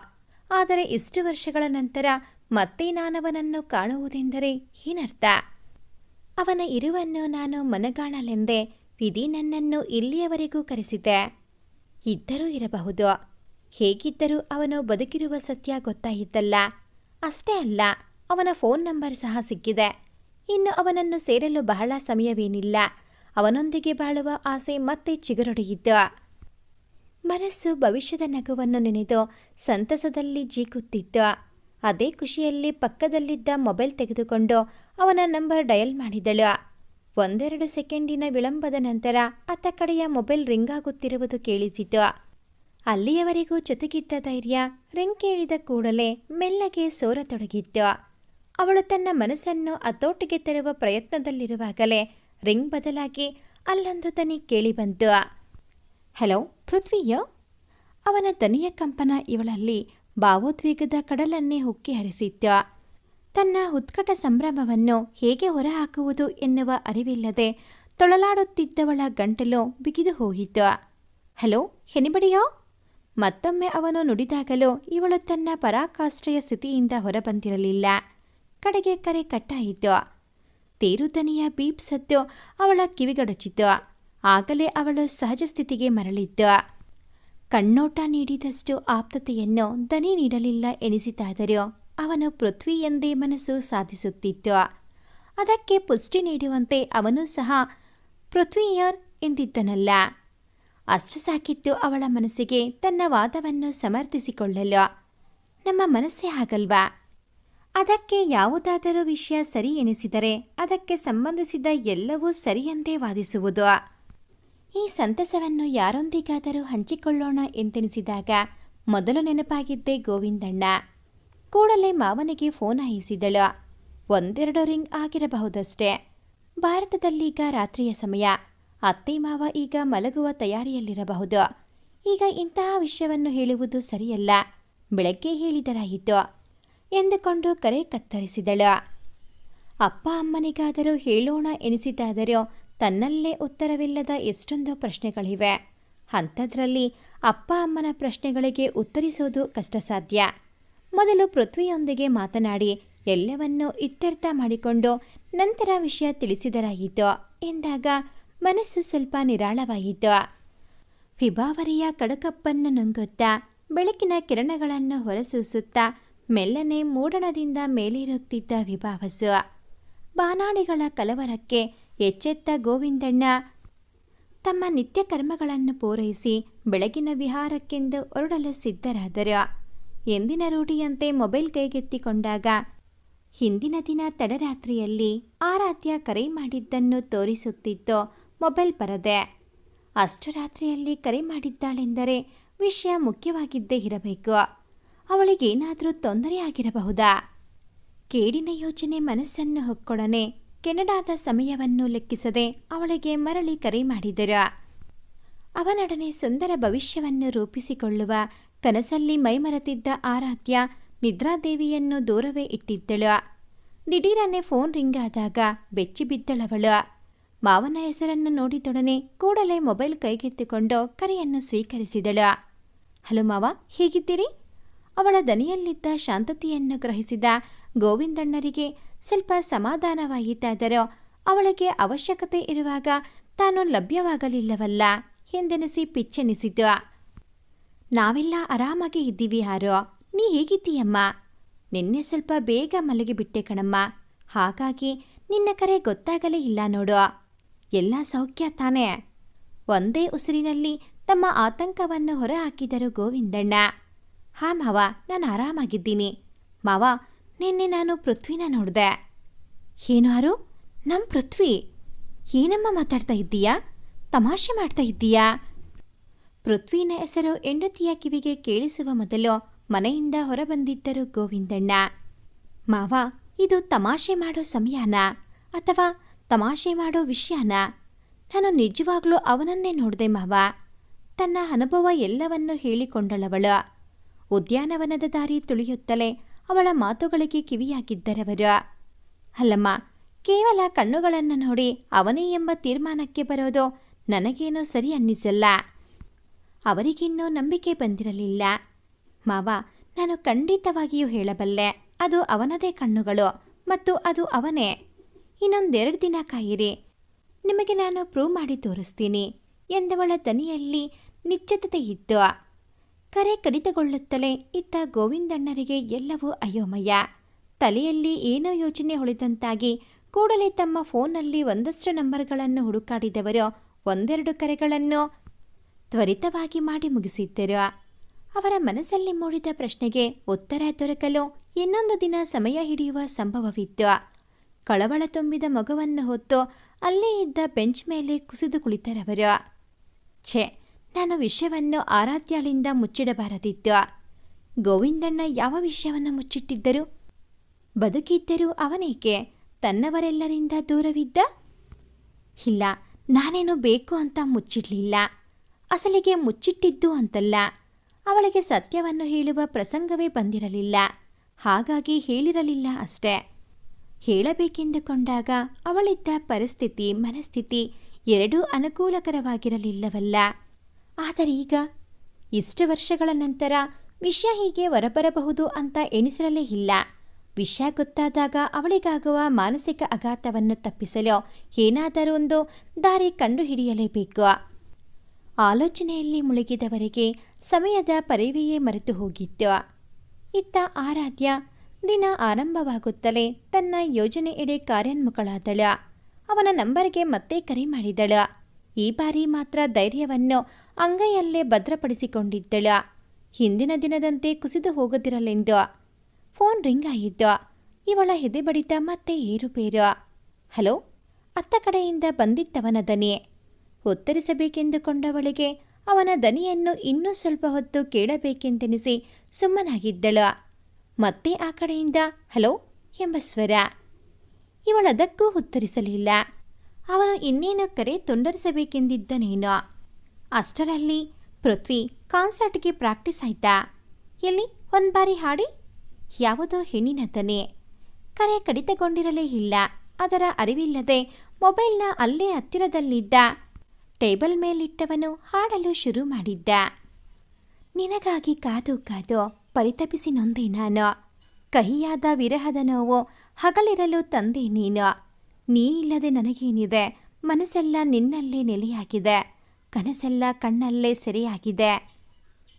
ಆದರೆ ಇಷ್ಟು ವರ್ಷಗಳ ನಂತರ ಮತ್ತೆ ನಾನವನನ್ನು ಕಾಣುವುದೆಂದರೆ ಏನರ್ಥ? ಅವನ ಇರುವನ್ನು ನಾನು ಮನಗಾಣಲೆಂದೇ ವಿಧಿ ನನ್ನನ್ನು ಇಲ್ಲಿಯವರೆಗೂ ಕರೆಸಿದೆ. ಇದ್ದರೂ ಇರಬಹುದು. ಹೇಗಿದ್ದರೂ ಅವನು ಬದುಕಿರುವ ಸತ್ಯ ಗೊತ್ತಾಯಿತಲ್ಲ. ಅಷ್ಟೇ ಅಲ್ಲ, ಅವನ ಫೋನ್ ನಂಬರ್ ಸಹ ಸಿಕ್ಕಿದೆ. ಇನ್ನು ಅವನನ್ನು ಸೇರಲು ಬಹಳ ಸಮಯವೇನಿಲ್ಲ. ಅವನೊಂದಿಗೆ ಬಾಳುವ ಆಸೆ ಮತ್ತೆ ಚಿಗುರೊಡೆಯಿತು. ಮನಸ್ಸು ಭವಿಷ್ಯದ ನಗುವನ್ನು ನೆನೆದು ಸಂತಸದಲ್ಲಿ ಜೀಕುತ್ತಿತ್ತು. ಅದೇ ಖುಷಿಯಲ್ಲಿ ಪಕ್ಕದಲ್ಲಿದ್ದ ಮೊಬೈಲ್ ತೆಗೆದುಕೊಂಡು ಅವನ ನಂಬರ್ ಡಯಲ್ ಮಾಡಿದಳು. 1-2 ಸೆಕೆಂಡಿನ ವಿಳಂಬದ ನಂತರ ಅತ್ತ ಕಡೆಯ ಮೊಬೈಲ್ ರಿಂಗ್ ಆಗುತ್ತಿರುವುದು ಕೇಳಿಸಿತು. ಅಲ್ಲಿಯವರೆಗೂ ಜೊತೆಗಿದ್ದ ಧೈರ್ಯ ರಿಂಗ್ ಕೇಳಿದ ಕೂಡಲೇ ಮೆಲ್ಲಗೆ ಸೋರತೊಡಗಿತ್ತು. ಅವಳು ತನ್ನ ಮನಸ್ಸನ್ನು ಹತೋಟಿಗೆ ತರುವ ಪ್ರಯತ್ನದಲ್ಲಿರುವಾಗಲೇ ರಿಂಗ್ ಬದಲಾಗಿ ಅಲ್ಲೊಂದು ದನಿ ಕೇಳಿಬಂತು. ಹಲೋ, ಪೃಥ್ವಿಯೋ? ಅವನ ದನಿಯ ಕಂಪನ ಇವಳಲ್ಲಿ ಭಾವೋದ್ವೇಗದ ಕಡಲನ್ನೇ ಉಕ್ಕಿ ಹರಿಸಿತ್ತು. ತನ್ನ ಉತ್ಕಟ ಸಂಭ್ರಮವನ್ನು ಹೇಗೆ ಹೊರಹಾಕುವುದು ಎನ್ನುವ ಅರಿವಿಲ್ಲದೆ ತೊಳಲಾಡುತ್ತಿದ್ದವಳ ಗಂಟಲು ಬಿಗಿದು ಹೋಗಿತ್ತು. ಹಲೋ, ಎನಿಬಡಿಯೋ? ಮತ್ತೊಮ್ಮೆ ಅವನು ನುಡಿದಾಗಲೂ ಇವಳು ತನ್ನ ಪರಾಕಾಷ್ಠೆಯ ಸ್ಥಿತಿಯಿಂದ ಹೊರಬಂದಿರಲಿಲ್ಲ. ಕಡೆಗೆ ಕರೆ ಕಟ್ಟಾಯಿತು. ತೇರುದನಿಯ ಬೀಪ್ ಸದ್ದು ಅವಳ ಕಿವಿಗಡಚಿತು. ಆಗಲೇ ಅವಳು ಸಹಜ ಸ್ಥಿತಿಗೆ ಮರಳಿದ್ದು. ಕಣ್ಣೋಟ ನೀಡಿದಷ್ಟು ಆಪ್ತತೆಯನ್ನು ದನಿ ನೀಡಲಿಲ್ಲ ಎನಿಸಿತಾದರೂ ಅವನು ಪೃಥ್ವಿ ಎಂದೇ ಮನಸ್ಸು ಸಾಧಿಸುತ್ತಿತ್ತು. ಅದಕ್ಕೆ ಪುಷ್ಟಿ ನೀಡುವಂತೆ ಅವನು ಸಹ ಪೃಥ್ವಿಯರ್ ಎಂದಿದ್ದನಲ್ಲ. ಅಷ್ಟು ಸಾಕಿತ್ತು ಅವಳ ಮನಸ್ಸಿಗೆ ತನ್ನ ವಾದವನ್ನು ಸಮರ್ಥಿಸಿಕೊಳ್ಳಲು. ನಮ್ಮ ಮನಸ್ಸೇ ಆಗಲ್ವಾ? ಅದಕ್ಕೆ ಯಾವುದಾದರೂ ವಿಷಯ ಸರಿ ಎನಿಸಿದರೆ ಅದಕ್ಕೆ ಸಂಬಂಧಿಸಿದ ಎಲ್ಲವೂ ಸರಿಯೆಂದೇ ವಾದಿಸುವುದು. ಈ ಸಂತಸವನ್ನು ಯಾರೊಂದಿಗಾದರೂ ಹಂಚಿಕೊಳ್ಳೋಣ ಎಂತೆನಿಸಿದಾಗ ಮೊದಲು ನೆನಪಾಗಿದ್ದೇ ಗೋವಿಂದಣ್ಣ. ಕೂಡಲೇ ಮಾವನಿಗೆ ಫೋನ್ ಹಾಯಿಸಿದಳು. 1-2 ರಿಂಗ್ ಆಗಿರಬಹುದಷ್ಟೇ. ಭಾರತದಲ್ಲೀಗ ರಾತ್ರಿಯ ಸಮಯ. ಅತ್ತೆ ಮಾವ ಈಗ ಮಲಗುವ ತಯಾರಿಯಲ್ಲಿರಬಹುದು. ಈಗ ಇಂತಹ ವಿಷಯವನ್ನು ಹೇಳುವುದು ಸರಿಯಲ್ಲ. ಬೆಳಗ್ಗೆ ಹೇಳಿದರಾಯಿತು ಎಂದುಕೊಂಡು ಕರೆ ಕತ್ತರಿಸಿದಳು. ಅಪ್ಪ ಅಮ್ಮನಿಗಾದರೂ ಹೇಳೋಣ ಎನಿಸಿದಾದರೂ ತನ್ನಲ್ಲೇ ಉತ್ತರವಿಲ್ಲದ ಎಷ್ಟೊಂದು ಪ್ರಶ್ನೆಗಳಿವೆ. ಅಂಥದ್ರಲ್ಲಿ ಅಪ್ಪ ಅಮ್ಮನ ಪ್ರಶ್ನೆಗಳಿಗೆ ಉತ್ತರಿಸೋದು ಕಷ್ಟ ಸಾಧ್ಯ. ಮೊದಲು ಪೃಥ್ವಿಯೊಂದಿಗೆ ಮಾತನಾಡಿ ಎಲ್ಲವನ್ನೂ ಇತ್ಯರ್ಥ ಮಾಡಿಕೊಂಡು ನಂತರ ವಿಷಯ ತಿಳಿಸಿದರಾಯಿತು ಎಂದಾಗ ಮನಸ್ಸು ಸ್ವಲ್ಪ ನಿರಾಳವಾಯಿತು. ಫೆಬ್ರವರಿಯ ಕಡುಕಪ್ಪನ್ನು ನುಂಗುತ್ತಾ ಬೆಳಕಿನ ಕಿರಣಗಳನ್ನು ಹೊರಸೂಸುತ್ತಾ ಮೆಲ್ಲನೆ ಮೂಡಣದಿಂದ ಮೇಲೇರುತ್ತಿದ್ದ ವಿಭಾವಸು. ಬಾನಾಡಿಗಳ ಕಲವರಕ್ಕೆ ಎಚ್ಚೆತ್ತ ಗೋವಿಂದಣ್ಣ ತಮ್ಮ ನಿತ್ಯ ಕರ್ಮಗಳನ್ನು ಪೂರೈಸಿ ಬೆಳಗಿನ ವಿಹಾರಕ್ಕೆಂದು ಹೊರಡಲು ಸಿದ್ಧರಾದರು. ಎಂದಿನ ರೂಢಿಯಂತೆ ಮೊಬೈಲ್ ಕೈಗೆತ್ತಿಕೊಂಡಾಗ ಹಿಂದಿನ ದಿನ ತಡರಾತ್ರಿಯಲ್ಲಿ ಆರಾಧ್ಯ ಕರೆ ಮಾಡಿದ್ದನ್ನು ತೋರಿಸುತ್ತಿತ್ತು ಮೊಬೈಲ್ ಪರದೆ. ಅಷ್ಟು ರಾತ್ರಿಯಲ್ಲಿ ಕರೆ ಮಾಡಿದ್ದಾಳೆಂದರೆ ವಿಷಯ ಮುಖ್ಯವಾಗಿದ್ದೇ ಇರಬೇಕು. ಅವಳಿಗೇನಾದರೂ ತೊಂದರೆ ಆಗಿರಬಹುದಾ? ಕೇಡಿನ ಯೋಚನೆ ಮನಸ್ಸನ್ನು ಹೊಕ್ಕೊಡನೆ ಕೆನಡಾದ ಸಮಯವನ್ನು ಲೆಕ್ಕಿಸದೆ ಅವಳಿಗೆ ಮರಳಿ ಕರೆ ಮಾಡಿದರು. ಅವನೊಡನೆ ಸುಂದರ ಭವಿಷ್ಯವನ್ನು ರೂಪಿಸಿಕೊಳ್ಳುವ ಕನಸಲ್ಲಿ ಮೈಮರೆತಿದ್ದ ಆರಾಧ್ಯ ನಿದ್ರಾದೇವಿಯನ್ನು ದೂರವೇ ಇಟ್ಟಿದ್ದಳು. ದಿಢೀರನೆ ಫೋನ್ ರಿಂಗ್ ಆದಾಗ ಬೆಚ್ಚಿಬಿದ್ದಳವಳು. ಮಾವನ ಹೆಸರನ್ನು ನೋಡಿದೊಡನೆ ಕೂಡಲೇ ಮೊಬೈಲ್ ಕೈಗೆತ್ತಿಕೊಂಡು ಕರೆಯನ್ನು ಸ್ವೀಕರಿಸಿದಳು. ಹಲೋ ಮಾವ, ಹೇಗಿದ್ದೀರಿ? ಅವಳ ದನಿಯಲ್ಲಿದ್ದ ಶಾಂತತೆಯನ್ನು ಗ್ರಹಿಸಿದ ಗೋವಿಂದಣ್ಣರಿಗೆ ಸ್ವಲ್ಪ ಸಮಾಧಾನವಾಯಿತಾದರೂ ಅವಳಿಗೆ ಅವಶ್ಯಕತೆ ಇರುವಾಗ ತಾನು ಲಭ್ಯವಾಗಲಿಲ್ಲವಲ್ಲ ಎಂದೆನಿಸಿ ಪಿಚ್ಚೆನಿಸಿತು. ನಾವೆಲ್ಲ ಆರಾಮಾಗಿ ಇದ್ದೀವಿ ಯಾರೋ. ನೀ ಹೇಗಿದ್ದೀಯಮ್ಮ? ನಿನ್ನೆ ಸ್ವಲ್ಪ ಬೇಗ ಮಲಗಿಬಿಟ್ಟೆ ಕಣಮ್ಮ, ಹಾಗಾಗಿ ನಿನ್ನ ಕರೆ ಗೊತ್ತಾಗಲೇ ಇಲ್ಲ ನೋಡು. ಎಲ್ಲ ಸೌಖ್ಯ ತಾನೇ? ಒಂದೇ ಉಸಿರಿನಲ್ಲಿ ತಮ್ಮ ಆತಂಕವನ್ನು ಹೊರಹಾಕಿದರು ಗೋವಿಂದಣ್ಣ. ಹಾ ಮಾವ, ನಾನು ಆರಾಮಾಗಿದ್ದೀನಿ. ಮಾವ, ನಿನ್ನೆ ನಾನು ಪೃಥ್ವಿನ ನೋಡಿದೆ. ಏನು ಯಾರು? ನಮ್ಮ ಪೃಥ್ವಿ? ಏನಮ್ಮ ಮಾತಾಡ್ತಾ ಇದ್ದೀಯಾ? ತಮಾಷೆ ಮಾಡ್ತಾ ಇದ್ದೀಯಾ? ಪೃಥ್ವಿನ ಹೆಸರು ಹೆಂಡತಿಯ ಕಿವಿಗೆ ಕೇಳಿಸುವ ಮೊದಲು ಮನೆಯಿಂದ ಹೊರಬಂದಿದ್ದರು ಗೋವಿಂದಣ್ಣ. ಮಾವ, ಇದು ತಮಾಷೆ ಮಾಡೋ ಸಮಯನಾ ಅಥವಾ ತಮಾಷೆ ಮಾಡೋ ವಿಷಯನಾ? ನಾನು ನಿಜವಾಗ್ಲೂ ಅವನನ್ನೇ ನೋಡಿದೆ ಮಾವ. ತನ್ನ ಅನುಭವ ಎಲ್ಲವನ್ನೂ ಹೇಳಿಕೊಂಡಳವಳು. ಉದ್ಯಾನವನದ ದಾರಿ ತುಳಿಯುತ್ತಲೇ ಅವಳ ಮಾತುಗಳಿಗೆ ಕಿವಿಯಾಗಿದ್ದರವರು. ಅಲ್ಲಮ್ಮ, ಕೇವಲ ಕಣ್ಣುಗಳನ್ನು ನೋಡಿ ಅವನೇ ಎಂಬ ತೀರ್ಮಾನಕ್ಕೆ ಬರೋದು ನನಗೇನೋ ಸರಿ ಅನ್ನಿಸಲ್ಲ. ಅವರಿಗಿನ್ನೂ ನಂಬಿಕೆ ಬಂದಿರಲಿಲ್ಲ. ಮಾವ, ನಾನು ಖಂಡಿತವಾಗಿಯೂ ಹೇಳಬಲ್ಲೆ, ಅದು ಅವನದೇ ಕಣ್ಣುಗಳು ಮತ್ತು ಅದು ಅವನೇ. ಇನ್ನೊಂದೆರಡು ದಿನ ಕಾಯಿರಿ, ನಿಮಗೆ ನಾನು ಪ್ರೂವ್ ಮಾಡಿ ತೋರಿಸ್ತೀನಿ ಎಂದವಳ ದನಿಯಲ್ಲಿ ನಿಶ್ಚಿತತೆ ಇತ್ತು. ಕರೆ ಕಡಿತಗೊಳ್ಳುತ್ತಲೇ ಇದ್ದ ಗೋವಿಂದಣ್ಣರಿಗೆ ಎಲ್ಲವೂ ಅಯೋಮಯ. ತಲೆಯಲ್ಲಿ ಏನೋ ಯೋಚನೆ ಹೊಳೆದಂತಾಗಿ ಕೂಡಲೇ ತಮ್ಮ ಫೋನ್ನಲ್ಲಿ ಒಂದಷ್ಟು ನಂಬರ್ಗಳನ್ನು ಹುಡುಕಾಡಿದವರು ಒಂದೆರಡು ಕರೆಗಳನ್ನು ತ್ವರಿತವಾಗಿ ಮಾಡಿ ಮುಗಿಸಿದ್ದರು. ಅವರ ಮನಸ್ಸಲ್ಲಿ ಮೂಡಿದ ಪ್ರಶ್ನೆಗೆ ಉತ್ತರ ದೊರಕಲು ಇನ್ನೊಂದು ದಿನ ಸಮಯ ಹಿಡಿಯುವ ಸಂಭವವಿತ್ತು. ಕಳವಳ ತುಂಬಿದ ಮಗುವನ್ನು ಹೊತ್ತು ಅಲ್ಲೇ ಇದ್ದ ಬೆಂಚ್ ಮೇಲೆ ಕುಸಿದು ಕುಳಿತರವರು. ಛೆ, ನಾನು ವಿಷಯವನ್ನು ಆರಾಧ್ಯಾಳಿಂದ ಮುಚ್ಚಿಡಬಾರದಿತ್ತು. ಗೋವಿಂದಣ್ಣ ಯಾವ ವಿಷಯವನ್ನು ಮುಚ್ಚಿಟ್ಟಿದ್ದರು? ಬದುಕಿದ್ದರೂ ಅವನೇಕೆ ತನ್ನವರೆಲ್ಲರಿಂದ ದೂರವಿದ್ದ? ಇಲ್ಲ, ನಾನೇನು ಬೇಕು ಅಂತ ಮುಚ್ಚಿಡಲಿಲ್ಲ. ಅಸಲಿಗೆ ಮುಚ್ಚಿಟ್ಟಿದ್ದು ಅಂತಲ್ಲ, ಅವಳಿಗೆ ಸತ್ಯವನ್ನು ಹೇಳುವ ಪ್ರಸಂಗವೇ ಬಂದಿರಲಿಲ್ಲ. ಹಾಗಾಗಿ ಹೇಳಿರಲಿಲ್ಲ ಅಷ್ಟೇ. ಹೇಳಬೇಕೆಂದುಕೊಂಡಾಗ ಅವಳಿದ್ದ ಪರಿಸ್ಥಿತಿ ಮನಸ್ಥಿತಿ ಎರಡೂ ಅನುಕೂಲಕರವಾಗಿರಲಿಲ್ಲವಲ್ಲ. ಆದರೆ ಈಗ ಇಷ್ಟು ವರ್ಷಗಳ ನಂತರ ವಿಷಯ ಹೀಗೆ ಹೊರಬರಬಹುದು ಅಂತ ಎಣಿಸಿರಲೇ ಇಲ್ಲ. ವಿಷಯ ಗೊತ್ತಾದಾಗ ಅವಳಿಗಾಗುವ ಮಾನಸಿಕ ಆಘಾತವನ್ನು ತಪ್ಪಿಸಲು ಏನಾದರೂ ಒಂದು ದಾರಿ ಕಂಡುಹಿಡಿಯಲೇಬೇಕು. ಆಲೋಚನೆಯಲ್ಲಿ ಮುಳುಗಿದವರಿಗೆ ಸಮಯದ ಪರಿವೆಯೇ ಮರೆತು ಹೋಗಿತ್ತು. ಇತ್ತ ಆರಾಧ್ಯ ದಿನ ಆರಂಭವಾಗುತ್ತಲೇ ತನ್ನ ಯೋಜನೆಯೆಡೆ ಕಾರ್ಯೋನ್ಮುಖಳಾದಳು. ಅವನ ನಂಬರ್ಗೆ ಮತ್ತೆ ಕರೆ ಮಾಡಿದಳು. ಈ ಬಾರಿ ಮಾತ್ರ ಧೈರ್ಯವನ್ನು ಅಂಗೈಯಲ್ಲೇ ಭದ್ರಪಡಿಸಿಕೊಂಡಿದ್ದಳು. ಹಿಂದಿನ ದಿನದಂತೆ ಕುಸಿದು ಹೋಗುತ್ತಿರಲೆಂದು. ಫೋನ್ ರಿಂಗ್ ಆಯಿತು. ಇವಳ ಎದೆ ಬಡಿತ ಮತ್ತೆ ಏರುಪೇರು. ಹಲೋ, ಅತ್ತ ಕಡೆಯಿಂದ ಬಂದಿತ್ತವನ ದನಿ. ಉತ್ತರಿಸಬೇಕೆಂದುಕೊಂಡವಳಿಗೆ ಅವನ ದನಿಯನ್ನು ಇನ್ನೂ ಸ್ವಲ್ಪ ಹೊತ್ತು ಕೇಳಬೇಕೆಂದೆನಿಸಿ ಸುಮ್ಮನಾಗಿದ್ದಳು. ಮತ್ತೆ ಆ ಕಡೆಯಿಂದ ಹಲೋ ಎಂಬ ಸ್ವರ. ಇವಳದಕ್ಕೂ ಉತ್ತರಿಸಲಿಲ್ಲ. ಅವನು ಇನ್ನೇನು ಕರೆ ತುಂಡರಿಸಬೇಕೆಂದಿದ್ದನೇನೋ. ಅಷ್ಟರಲ್ಲಿ ಪೃಥ್ವಿ, ಕಾನ್ಸರ್ಟ್ಗೆ ಪ್ರಾಕ್ಟೀಸ್ ಆಯ್ತಾ? ಎಲ್ಲಿ, ಒಂದು ಬಾರಿ ಹಾಡಿ. ಯಾವುದೋ ಹೆಣ್ಣಿನ ದನಿ. ಕರೆ ಕಡಿತಗೊಂಡಿರಲೇ ಇಲ್ಲ. ಅದರ ಅರಿವಿಲ್ಲದೆ ಮೊಬೈಲ್ನ ಅಲ್ಲೇ ಹತ್ತಿರದಲ್ಲಿದ್ದ ಟೇಬಲ್ ಮೇಲಿಟ್ಟವನು ಹಾಡಲು ಶುರು ಮಾಡಿದ್ದ. ನಿನಗಾಗಿ ಕಾದು ಕಾದು ಪರಿತಪಿಸಿ ನೊಂದೆ ನಾನು. ಕಹಿಯಾದ ವಿರಹದ ನೋವು ಹಗಲಿರಲು ತಂದೆ ನೀನು. ನೀನಿಲ್ಲದೆ ನನಗೇನಿದೆ? ಮನಸ್ಸೆಲ್ಲ ನಿನ್ನಲ್ಲೇ ನೆಲೆಯಾಗಿದೆ. ಕನಸೆಲ್ಲ ಕಣ್ಣಲ್ಲೇ ಸೆರೆಯಾಗಿದೆ.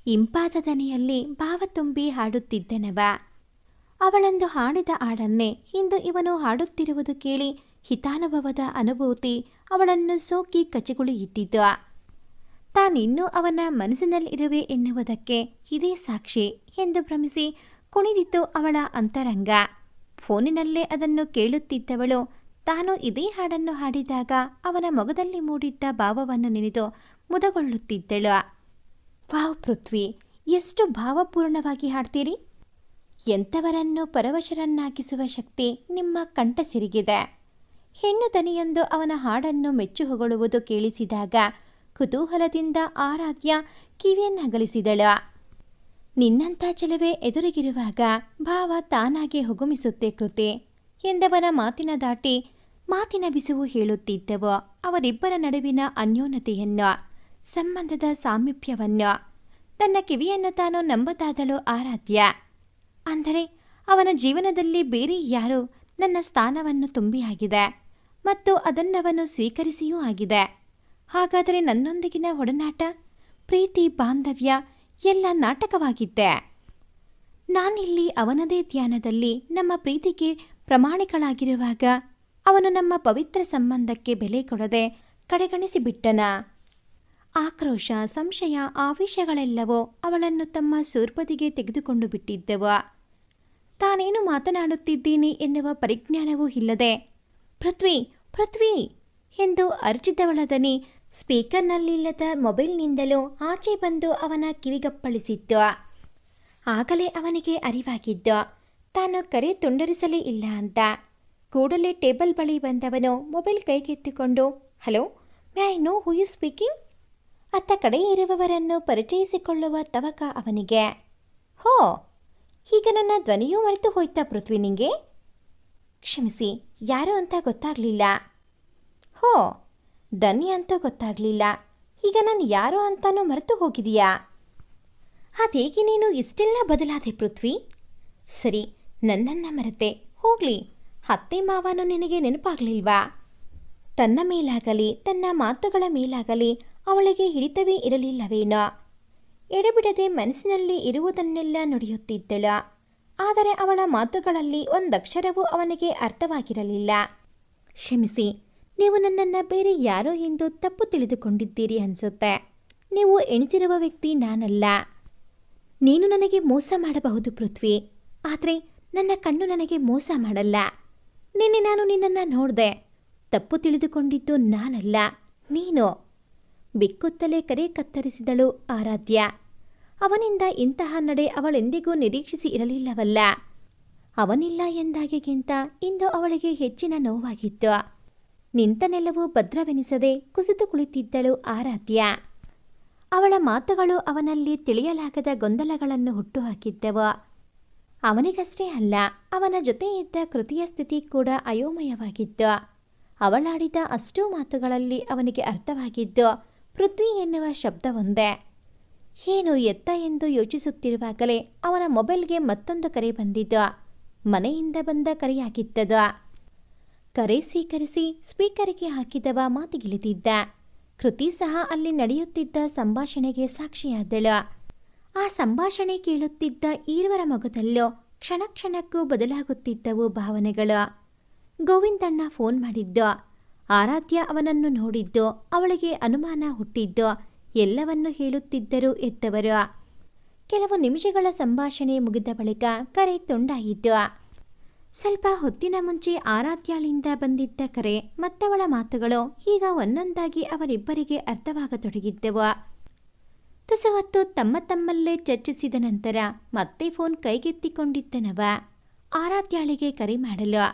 ಇಂಪಾದ ದನಿಯಲ್ಲಿ ಭಾವ ತುಂಬಿ ಹಾಡುತ್ತಿದ್ದನವ. ಅವಳಂದು ಹಾಡಿದ ಹಾಡನ್ನೇ ಇಂದು ಇವನು ಹಾಡುತ್ತಿರುವುದು ಕೇಳಿ ಹಿತಾನುಭವದ ಅನುಭೂತಿ ಅವಳನ್ನು ಸೋಕಿ ಕಚಗುಳಿ ಇಟ್ಟಿದ್ದು. ತಾನಿನ್ನೂ ಅವನ ಮನಸ್ಸಿನಲ್ಲಿರುವೆ ಎನ್ನುವುದಕ್ಕೆ ಇದೇ ಸಾಕ್ಷಿ ಎಂದು ಭ್ರಮಿಸಿ ಕುಣಿದಿತ್ತು ಅವಳ ಅಂತರಂಗ. ಫೋನಿನಲ್ಲೇ ಅದನ್ನು ಕೇಳುತ್ತಿದ್ದವಳು ತಾನು ಇದೇ ಹಾಡನ್ನು ಹಾಡಿದಾಗ ಅವನ ಮೊಗದಲ್ಲಿ ಮೂಡಿದ್ದ ಭಾವವನ್ನು ನೆನೆದು ಮುದಗೊಳ್ಳುತ್ತಿದ್ದಳು. ವಾವ್ ಪೃಥ್ವಿ, ಎಷ್ಟು ಭಾವಪೂರ್ಣವಾಗಿ ಹಾಡ್ತೀರಿ. ಎಂಥವರನ್ನು ಪರವಶರನ್ನಾಗಿಸುವ ಶಕ್ತಿ ನಿಮ್ಮ ಕಂಠ ಸಿರಿಗಿದೆ. ಹೆಣ್ಣು ದನಿಯೊಂದು ಅವನ ಹಾಡನ್ನು ಮೆಚ್ಚು ಹೊಗಳುವುದು ಕೇಳಿಸಿದಾಗ ಕುತೂಹಲದಿಂದ ಆರಾಧ್ಯ ಕಿವಿಯನ್ನಗಲಿಸಿದಳು. ನಿನ್ನಂಥ ಚೆಲುವೆ ಎದುರಿಗಿರುವಾಗ ಭಾವ ತಾನಾಗೆ ಹುಗುಮಿಸುತ್ತೆ ಕೃತಿ ಎಂದವನ ಮಾತಿನ ದಾಟಿ ಮಾತಿನ ಬಿಸುವು ಹೇಳುತ್ತಿದ್ದವು ಅವರಿಬ್ಬರ ನಡುವಿನ ಅನ್ಯೋನ್ಯತೆಯನ್ನು, ಸಂಬಂಧದ ಸಾಮೀಪ್ಯವನ್ನು. ತನ್ನ ಕಿವಿಯನ್ನು ತಾನು ನಂಬದಾದಳು ಆರಾಧ್ಯ. ಅಂದರೆ ಅವನ ಜೀವನದಲ್ಲಿ ಬೇರೆ ಯಾರು ನನ್ನ ಸ್ಥಾನವನ್ನು ತುಂಬಿಯಾಗಿದೆ ಮತ್ತು ಅದನ್ನವನು ಸ್ವೀಕರಿಸಿಯೂ ಆಗಿದೆ. ಹಾಗಾದರೆ ನನ್ನೊಂದಿಗಿನ ಒಡನಾಟ, ಪ್ರೀತಿ, ಬಾಂಧವ್ಯ ಎಲ್ಲ ನಾಟಕವಾಗಿದ್ದೆ. ನಾನಿಲ್ಲಿ ಅವನದೇ ಧ್ಯಾನದಲ್ಲಿ ನಮ್ಮ ಪ್ರೀತಿಗೆ ಪ್ರಮಾಣಿಗಳಾಗಿರುವಾಗ ಅವನು ನಮ್ಮ ಪವಿತ್ರ ಸಂಬಂಧಕ್ಕೆ ಬೆಲೆ ಕೊಡದೆ ಕಡೆಗಣಿಸಿಬಿಟ್ಟನ. ಆಕ್ರೋಶ, ಸಂಶಯ, ಆವೇಶಗಳೆಲ್ಲವೂ ಅವಳನ್ನು ತಮ್ಮ ಸೂರ್ಪದಿಗೆ ತೆಗೆದುಕೊಂಡು ಬಿಟ್ಟಿದ್ದವು. ತಾನೇನು ಮಾತನಾಡುತ್ತಿದ್ದೀನಿ ಎನ್ನುವ ಪರಿಜ್ಞಾನವೂ ಇಲ್ಲದೆ ಪೃಥ್ವಿ ಪೃಥ್ವಿ ಎಂದು ಅರ್ಜಿದವಳ ದನಿ ಸ್ಪೀಕರ್ನಲ್ಲಿಲ್ಲದ ಮೊಬೈಲ್ನಿಂದಲೂ ಆಚೆ ಬಂದು ಅವನ ಕಿವಿಗಪ್ಪಳಿಸಿದ್ದು. ಆಗಲೇ ಅವನಿಗೆ ಅರಿವಾಗಿದ್ದು ತಾನು ಕರೆ ತುಂಡರಿಸಲೇ ಇಲ್ಲ ಅಂತ. ಕೂಡಲೇ ಟೇಬಲ್ ಬಳಿ ಬಂದವನು ಮೊಬೈಲ್ ಕೈಗೆತ್ತಿಕೊಂಡು, hello, may I know who you speaking? ಅತ್ತ ಕಡೆ ಇರುವವರನ್ನು ಪರಿಚಯಿಸಿಕೊಳ್ಳುವ ತವಕ ಅವನಿಗೆ. ಹೋ, ಈಗ ನನ್ನ ಧ್ವನಿಯೂ ಮರೆತು ಹೋಯ್ತಾ ಪೃಥ್ವಿ ನಿಂಗೆ? ಕ್ಷಮಿಸಿ, ಯಾರು ಅಂತ ಗೊತ್ತಾಗಲಿಲ್ಲ. ಹೋ, ದನಿ ಅಂತೂ ಗೊತ್ತಾಗಲಿಲ್ಲ. ಈಗ ನಾನು ಯಾರೋ ಅಂತಾನೂ ಮರೆತು ಹೋಗಿದೀಯಾ? ಅದೇಗೆ ನೀನು ಇಷ್ಟೆಲ್ಲ ಬದಲಾದೆ ಪೃಥ್ವಿ? ಸರಿ, ನನ್ನನ್ನು ಮರೆತೆ ಹೋಗ್ಲಿ, ಅತ್ತೆ ಮಾವನು ನಿನಗೆ ನೆನಪಾಗಲಿಲ್ವಾ? ತನ್ನ ಮೇಲಾಗಲಿ ತನ್ನ ಮಾತುಗಳ ಮೇಲಾಗಲಿ ಅವಳಿಗೆ ಹಿಡಿತವೇ ಇರಲಿಲ್ಲವೇನೋ. ಎಡೆಬಿಡದೆ ಮನಸ್ಸಿನಲ್ಲಿ ಇರುವುದನ್ನೆಲ್ಲ ನುಡಿಯುತ್ತಿದ್ದಳು. ಆದರೆ ಅವಳ ಮಾತುಗಳಲ್ಲಿ ಒಂದಕ್ಷರವೂ ಅವನಿಗೆ ಅರ್ಥವಾಗಿರಲಿಲ್ಲ. ಕ್ಷಮಿಸಿ, ನೀವು ನನ್ನನ್ನು ಬೇರೆ ಯಾರೋ ಎಂದು ತಪ್ಪು ತಿಳಿದುಕೊಂಡಿದ್ದೀರಿ ಅನಿಸುತ್ತೆ. ನೀವು ಎಣಿಸಿರುವ ವ್ಯಕ್ತಿ ನಾನಲ್ಲ. ನೀನು ನನಗೆ ಮೋಸ ಮಾಡಬಹುದು ಪೃಥ್ವಿ, ಆದರೆ ನನ್ನ ಕಣ್ಣು ನನಗೆ ಮೋಸ ಮಾಡಲ್ಲ. ನಿನ್ನೆ ನಾನು ನಿನ್ನನ್ನು ನೋಡಿದೆ. ತಪ್ಪು ತಿಳಿದುಕೊಂಡಿದ್ದು ನಾನಲ್ಲ, ನೀನು. ಬಿಕ್ಕುತ್ತಲೇ ಕರೆ ಕತ್ತರಿಸಿದಳು ಆರಾಧ್ಯ. ಅವನಿಂದ ಇಂತಹ ನಡೆ ಅವಳೆಂದಿಗೂ ನಿರೀಕ್ಷಿಸಿ ಇರಲಿಲ್ಲವಲ್ಲ. ಅವನಿಲ್ಲ ಎಂದಾಗೆಗಿಂತ ಇಂದು ಅವಳಿಗೆ ಹೆಚ್ಚಿನ ನೋವಾಗಿತ್ತು. ನಿಂತ ನೆಲವು ಭದ್ರವೆನಿಸದೆ ಕುಸಿದು ಕುಳಿತಿದ್ದಳು ಆರಾಧ್ಯ. ಅವಳ ಮಾತುಗಳು ಅವನಲ್ಲಿ ತಿಳಿಯಲಾಗದ ಗೊಂದಲಗಳನ್ನು ಹುಟ್ಟುಹಾಕಿದ್ದವು. ಅವನಿಗಷ್ಟೇ ಅಲ್ಲ, ಅವನ ಜೊತೆ ಇದ್ದ ಕೃತಿಯ ಸ್ಥಿತಿ ಕೂಡ ಅಯೋಮಯವಾಗಿತ್ತು. ಅವಳಾಡಿದ ಅಷ್ಟೂ ಮಾತುಗಳಲ್ಲಿ ಅವನಿಗೆ ಅರ್ಥವಾಗಿದ್ದು ಪೃಥ್ವಿ ಎನ್ನುವ ಶಬ್ದವೊಂದೇ. ಏನು ಎತ್ತ ಎಂದು ಯೋಚಿಸುತ್ತಿರುವಾಗಲೇ ಅವನ ಮೊಬೈಲ್ಗೆ ಮತ್ತೊಂದು ಕರೆ ಬಂದಿದ್ದು. ಮನೆಯಿಂದ ಬಂದ ಕರೆಯಾಗಿದ್ದದು. ಕರೆ ಸ್ವೀಕರಿಸಿ ಸ್ಪೀಕರ್ಗೆ ಹಾಕಿದವ ಮಾತಿಗಿಳಿದಿದ್ದ. ಕೃತಿ ಸಹ ಅಲ್ಲಿ ನಡೆಯುತ್ತಿದ್ದ ಸಂಭಾಷಣೆಗೆ ಸಾಕ್ಷಿಯಾದಳು. ಆ ಸಂಭಾಷಣೆ ಕೇಳುತ್ತಿದ್ದ ಈರ್ವರ ಮೊಗದಲ್ಲೂ ಕ್ಷಣ ಕ್ಷಣಕ್ಕೂ ಬದಲಾಗುತ್ತಿದ್ದವು ಭಾವನೆಗಳು. ಗೋವಿಂದಣ್ಣ ಫೋನ್ ಮಾಡಿದ್ದು. ಆರಾಧ್ಯ ಅವನನ್ನು ನೋಡಿದ್ದು, ಅವಳಿಗೆ ಅನುಮಾನ ಹುಟ್ಟಿದ್ದು, ಎಲ್ಲವನ್ನೂ ಹೇಳುತ್ತಿದ್ದರು ಎತ್ತವರು. ಕೆಲವು ನಿಮಿಷಗಳ ಸಂಭಾಷಣೆ ಮುಗಿದ ಬಳಿಕ ಕರೆ ತುಂಡಾಯಿತು. ಸ್ವಲ್ಪ ಹೊತ್ತಿನ ಮುಂಚೆ ಆರಾಧ್ಯಾಳಿಂದ ಬಂದಿದ್ದ ಕರೆ ಮತ್ತವಳ ಮಾತುಗಳು ಈಗ ಒಂದೊಂದಾಗಿ ಅವರಿಬ್ಬರಿಗೆ ಅರ್ಥವಾಗತೊಡಗಿದ್ದವು. ತುಸು ಹೊತ್ತು ತಮ್ಮ ತಮ್ಮಲ್ಲೇ ಚರ್ಚಿಸಿದ ನಂತರ ಮತ್ತೆ ಫೋನ್ ಕೈಗೆತ್ತಿಕೊಂಡಿದ್ದನವ ಆರಾಧ್ಯಾಳಿಗೆ ಕರೆ ಮಾಡಲು.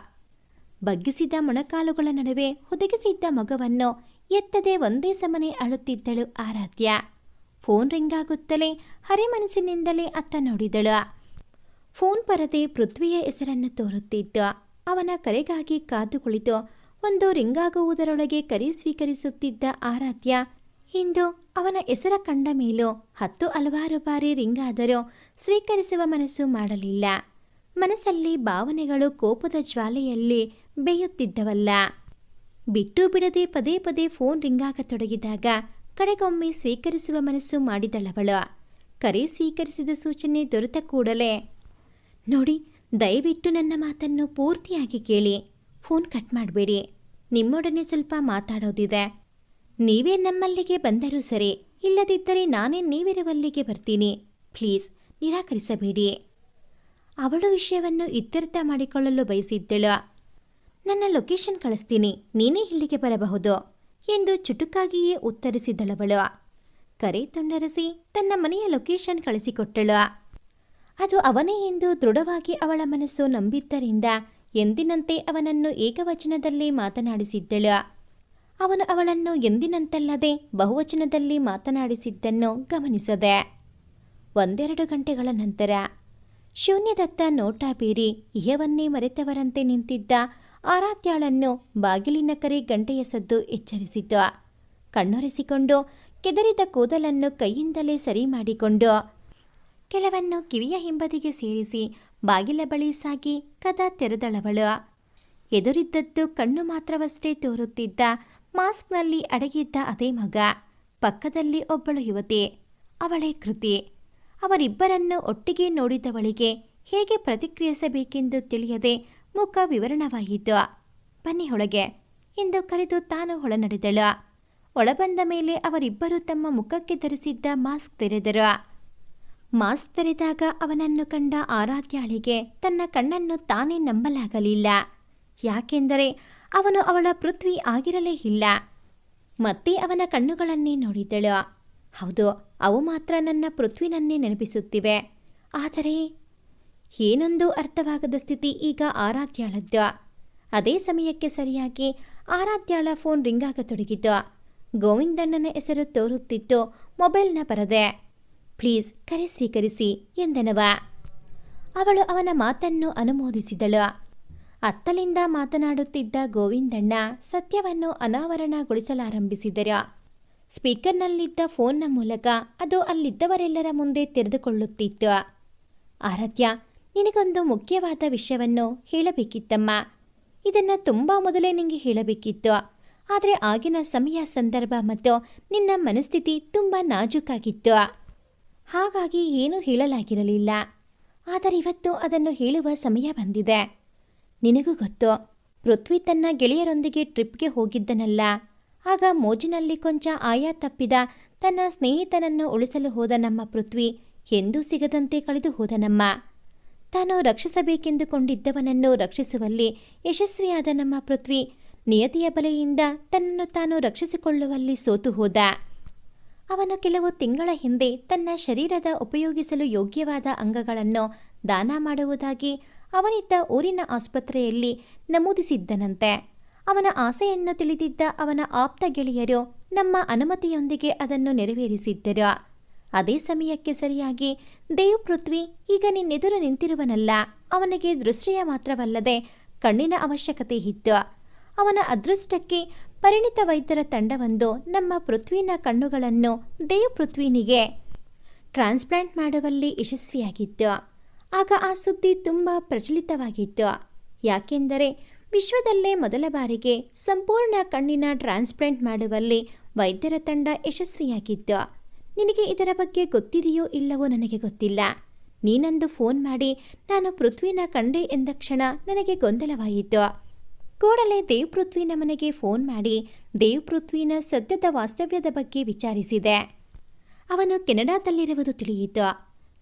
ಬಗ್ಗಿಸಿದ ಮೊಣಕಾಲುಗಳ ನಡುವೆ ಹುದುಗಿಸಿದ್ದ ಮಗವನ್ನು ಎತ್ತದೆ ಒಂದೇ ಸಮನೆ ಅಳುತ್ತಿದ್ದಳು ಆರಾಧ್ಯ. ಫೋನ್ ರಿಂಗಾಗುತ್ತಲೇ ಹರಿಮನಸ್ಸಿನಿಂದಲೇ ಅತ್ತ ನೋಡಿದಳು. ಫೋನ್ ಪರದೆ ಪೃಥ್ವಿಯ ಹೆಸರನ್ನು ತೋರುತ್ತಿದ್ದು. ಅವನ ಕರೆಗಾಗಿ ಕಾದು ಕುಳಿತು ಒಂದು ರಿಂಗಾಗುವುದರೊಳಗೆ ಕರೆ ಸ್ವೀಕರಿಸುತ್ತಿದ್ದ ಆರಾಧ್ಯ ಇಂದು ಅವನ ಹೆಸರ ಕಂಡ ಮೇಲೂ ಹಲವಾರು ಬಾರಿ ರಿಂಗಾದರೂ ಸ್ವೀಕರಿಸುವ ಮನಸ್ಸು ಮಾಡಲಿಲ್ಲ. ಮನಸ್ಸಲ್ಲಿ ಭಾವನೆಗಳು ಕೋಪದ ಜ್ವಾಲೆಯಲ್ಲಿ ಬೇಯುತ್ತಿದ್ದವಲ್ಲ. ಬಿಟ್ಟು ಬಿಡದೆ ಪದೇ ಪದೇ ಫೋನ್ ರಿಂಗಾಗತೊಡಗಿದಾಗ ಕಡೆಗೊಮ್ಮೆ ಸ್ವೀಕರಿಸುವ ಮನಸ್ಸು ಮಾಡಿದಳವಳು. ಕರೆ ಸ್ವೀಕರಿಸಿದ ಸೂಚನೆ ದೊರೆತ ಕೂಡಲೇ, ನೋಡಿ, ದಯವಿಟ್ಟು ನನ್ನ ಮಾತನ್ನು ಪೂರ್ತಿಯಾಗಿ ಕೇಳಿ. ಫೋನ್ ಕಟ್ ಮಾಡಬೇಡಿ. ನಿಮ್ಮೊಡನೆ ಸ್ವಲ್ಪ ಮಾತಾಡೋದಿದೆ. ನೀವೇ ನಮ್ಮಲ್ಲಿಗೆ ಬಂದರೂ ಸರಿ, ಇಲ್ಲದಿದ್ದರೆ ನಾನೇ ನೀವಿರುವಲ್ಲಿಗೆ ಬರ್ತೀನಿ. ಪ್ಲೀಸ್ ನಿರಾಕರಿಸಬೇಡಿ. ಅವಳು ವಿಷಯವನ್ನು ಇತ್ಯರ್ಥ ಮಾಡಿಕೊಳ್ಳಲು ಬಯಸಿದ್ದಳು. ನನ್ನ ಲೊಕೇಶನ್ ಕಳಿಸ್ತೀನಿ, ನೀನೇ ಇಲ್ಲಿಗೆ ಬರಬಹುದು ಎಂದು ಚುಟುಕಾಗಿಯೇ ಉತ್ತರಿಸಿದಳವಳು. ಕರೆ ತುಂಡರಿಸಿ ತನ್ನ ಮನೆಯ ಲೊಕೇಶನ್ ಕಳಿಸಿಕೊಟ್ಟಳು. ಅದು ಅವನೇ ಎಂದು ದೃಢವಾಗಿ ಅವಳ ಮನಸ್ಸು ನಂಬಿದ್ದರಿಂದ ಎಂದಿನಂತೆ ಅವನನ್ನು ಏಕವಚನದಲ್ಲಿ ಮಾತನಾಡಿಸಿದ್ದಳು. ಅವನು ಅವಳನ್ನು ಎಂದಿನಂತಲ್ಲದೆ ಬಹುವಚನದಲ್ಲಿ ಮಾತನಾಡಿಸಿದ್ದನ್ನು ಗಮನಿಸದೆ. 1-2 ಗಂಟೆಗಳ ನಂತರ ಶೂನ್ಯದತ್ತ ನೋಟ ಬೀರಿ ಇಹವನ್ನೇ ಮರೆತವರಂತೆ ನಿಂತಿದ್ದ ಆರಾಧ್ಯಾಳನ್ನು ಬಾಗಿಲಿನ ಕರೆ ಗಂಟೆಯ ಸದ್ದು ಎಚ್ಚರಿಸಿತು. ಕಣ್ಣೊರೆಸಿಕೊಂಡು ಕೆದರಿದ ಕೂದಲನ್ನು ಕೈಯಿಂದಲೇ ಸರಿ ಮಾಡಿಕೊಂಡು ಕೆಲವನ್ನು ಕಿವಿಯ ಹಿಂಬದಿಗೆ ಸೇರಿಸಿ ಬಾಗಿಲ ಬಳಿ ಸಾಗಿ ಕದ ತೆರೆದಳವಳು. ಎದುರಿದ್ದದ್ದು ಕಣ್ಣು ಮಾತ್ರವಷ್ಟೇ ತೋರುತ್ತಿದ್ದ ಮಾಸ್ಕ್ನಲ್ಲಿ ಅಡಗಿದ್ದ ಅದೇ ಮಗ. ಪಕ್ಕದಲ್ಲಿ ಒಬ್ಬಳು ಯುವತಿ, ಅವಳೇ ಕೃತಿ. ಅವರಿಬ್ಬರನ್ನು ಒಟ್ಟಿಗೆ ನೋಡಿದವಳಿಗೆ ಹೇಗೆ ಪ್ರತಿಕ್ರಿಯಿಸಬೇಕೆಂದು ತಿಳಿಯದೆ ಮುಖ ವಿವರಣವಾಯಿತು. ಬನ್ನಿ ಒಳಗೆ ಎಂದು ಕರೆದು ತಾನು ಒಳನಡೆದಳು. ಒಳಬಂದ ಮೇಲೆ ಅವರಿಬ್ಬರು ತಮ್ಮ ಮುಖಕ್ಕೆ ಧರಿಸಿದ್ದ ಮಾಸ್ಕ್ ತೆರೆದರು. ಮಾಸ್ಕ್ ತೆರೆದಾಗ ಅವನನ್ನು ಕಂಡ ಆರಾಧ್ಯಾಳಿಗೆ ತನ್ನ ಕಣ್ಣನ್ನು ತಾನೇ ನಂಬಲಾಗಲಿಲ್ಲ. ಯಾಕೆಂದರೆ ಅವನು ಅವಳ ಪೃಥ್ವಿ ಆಗಿರಲೇ ಇಲ್ಲ. ಮತ್ತೆ ಅವನ ಕಣ್ಣುಗಳನ್ನೇ ನೋಡಿದಳು. ಹೌದು, ಅವು ಮಾತ್ರ ನನ್ನ ಪೃಥ್ವಿನನ್ನೇ ನೆನಪಿಸುತ್ತಿವೆ. ಆದರೆ ಏನೊಂದು ಅರ್ಥವಾಗದ ಸ್ಥಿತಿ ಈಗ ಆರಾಧ್ಯಾಳದ್ದು. ಅದೇ ಸಮಯಕ್ಕೆ ಸರಿಯಾಗಿ ಆರಾಧ್ಯಾಳ ಫೋನ್ ರಿಂಗಾಗತೊಡಗಿತು. ಗೋವಿಂದಣ್ಣನ ಹೆಸರು ತೋರುತ್ತಿತ್ತು. ಮೊಬೈಲ್ನ ಪರದೆ. ಪ್ಲೀಸ್ ಕರೆ ಸ್ವೀಕರಿಸಿ ಎಂದನವ. ಅವಳು ಅವನ ಮಾತನ್ನು ಅನುಮೋದಿಸಿದಳು. ಅತ್ತಲಿಂದ ಮಾತನಾಡುತ್ತಿದ್ದ ಗೋವಿಂದಣ್ಣ ಸತ್ಯವನ್ನು ಅನಾವರಣಗೊಳಿಸಲಾರಂಭಿಸಿದರು. ಸ್ಪೀಕರ್ನಲ್ಲಿದ್ದ ಫೋನ್ನ ಮೂಲಕ ಅದು ಅಲ್ಲಿದ್ದವರೆಲ್ಲರ ಮುಂದೆ ತೆರೆದುಕೊಳ್ಳುತ್ತಿತ್ತು. ಆರಾಧ್ಯ, ನಿನಗೊಂದು ಮುಖ್ಯವಾದ ವಿಷಯವನ್ನು ಹೇಳಬೇಕಿತ್ತಮ್ಮ. ಇದನ್ನು ತುಂಬ ಮೊದಲೇ ನಿನಗೆ ಹೇಳಬೇಕಿತ್ತು. ಆದರೆ ಆಗಿನ ಸಮಯ, ಸಂದರ್ಭ ಮತ್ತು ನಿನ್ನ ಮನಸ್ಥಿತಿ ತುಂಬ ನಾಜೂಕಾಗಿತ್ತು. ಹಾಗಾಗಿ ಏನೂ ಹೇಳಲಾಗಿರಲಿಲ್ಲ. ಆದರೆ ಇವತ್ತು ಅದನ್ನು ಹೇಳುವ ಸಮಯ ಬಂದಿದೆ. ನಿನಗೂ ಗೊತ್ತು, ಪೃಥ್ವಿ ತನ್ನ ಗೆಳೆಯರೊಂದಿಗೆ ಟ್ರಿಪ್ಗೆ ಹೋಗಿದ್ದನಲ್ಲ. ಆಗ ಮೋಜಿನಲ್ಲಿ ಕೊಂಚ ಆಯ ತಪ್ಪಿದ ತನ್ನ ಸ್ನೇಹಿತನನ್ನು ಉಳಿಸಲು ಹೋದ ನಮ್ಮ ಪೃಥ್ವಿ ಎಂದೂ ಸಿಗದಂತೆ ಕಳೆದು ಹೋದನಮ್ಮ. ತಾನು ರಕ್ಷಿಸಬೇಕೆಂದುಕೊಂಡಿದ್ದವನನ್ನು ರಕ್ಷಿಸುವಲ್ಲಿ ಯಶಸ್ವಿಯಾದ ನಮ್ಮ ಪೃಥ್ವಿ ನಿಯತಿಯ ಬಲೆಯಿಂದ ತನ್ನನ್ನು ತಾನು ರಕ್ಷಿಸಿಕೊಳ್ಳುವಲ್ಲಿ ಸೋತು ಹೋದ. ಅವನು ಕೆಲವು ತಿಂಗಳ ಹಿಂದೆ ತನ್ನ ಶರೀರದ ಉಪಯೋಗಿಸಲು ಯೋಗ್ಯವಾದ ಅಂಗಗಳನ್ನು ದಾನ ಮಾಡುವುದಾಗಿ ಅವನಿದ್ದ ಊರಿನ ಆಸ್ಪತ್ರೆಯಲ್ಲಿ ನಮೂದಿಸಿದ್ದನಂತೆ. ಅವನ ಆಸೆಯನ್ನು ತಿಳಿದಿದ್ದ ಅವನ ಆಪ್ತ ಗೆಳೆಯರು ನಮ್ಮ ಅನುಮತಿಯೊಂದಿಗೆ ಅದನ್ನು ನೆರವೇರಿಸಿದ್ದರು. ಅದೇ ಸಮಯಕ್ಕೆ ಸರಿಯಾಗಿ ದೇವ್ ಪೃಥ್ವಿ ಈಗ ನಿನ್ನೆದುರು ನಿಂತಿರುವನಲ್ಲ. ಅವನಿಗೆ ದೃಷ್ಟಿಯ ಮಾತ್ರವಲ್ಲದೆ ಕಣ್ಣಿನ ಅವಶ್ಯಕತೆ ಇತ್ತು. ಅವನ ಅದೃಷ್ಟಕ್ಕೆ ಪರಿಣಿತ ವೈದ್ಯರ ತಂಡವೊಂದು ನಮ್ಮ ಪೃಥ್ವಿನ ಕಣ್ಣುಗಳನ್ನು ದೇವ್ ಪೃಥ್ವಿನಿಗೆ ಟ್ರಾನ್ಸ್ಪ್ಲಾಂಟ್ ಮಾಡುವಲ್ಲಿ ಯಶಸ್ವಿಯಾಗಿತ್ತು. ಆಗ ಆ ಸುದ್ದಿ ತುಂಬ ಪ್ರಚಲಿತವಾಗಿತ್ತು. ಯಾಕೆಂದರೆ ವಿಶ್ವದಲ್ಲೇ ಮೊದಲ ಬಾರಿಗೆ ಸಂಪೂರ್ಣ ಕಣ್ಣಿನ ಟ್ರಾನ್ಸ್ಪ್ಲಾಂಟ್ ಮಾಡುವಲ್ಲಿ ವೈದ್ಯರ ತಂಡ ಯಶಸ್ವಿಯಾಗಿತ್ತು. ನಿನಗೆ ಇದರ ಬಗ್ಗೆ ಗೊತ್ತಿದೆಯೋ ಇಲ್ಲವೋ ನನಗೆ ಗೊತ್ತಿಲ್ಲ. ನೀನಂದು ಫೋನ್ ಮಾಡಿ ನಾನು ಪೃಥ್ವಿನ ಕಂಡೆ ಎಂದ ಕ್ಷಣ ನನಗೆ ಗೊಂದಲವಾಯಿತು. ಕೂಡಲೇ ದೇವ್ ಪೃಥ್ವಿನ ಮನೆಗೆ ಫೋನ್ ಮಾಡಿ ದೇವ್ ಪೃಥ್ವಿನ ಸದ್ಯದ ವಾಸ್ತವ್ಯದ ಬಗ್ಗೆ ವಿಚಾರಿಸಿದೆ. ಅವನು ಕೆನಡಾದಲ್ಲಿರುವುದು ತಿಳಿಯಿತು.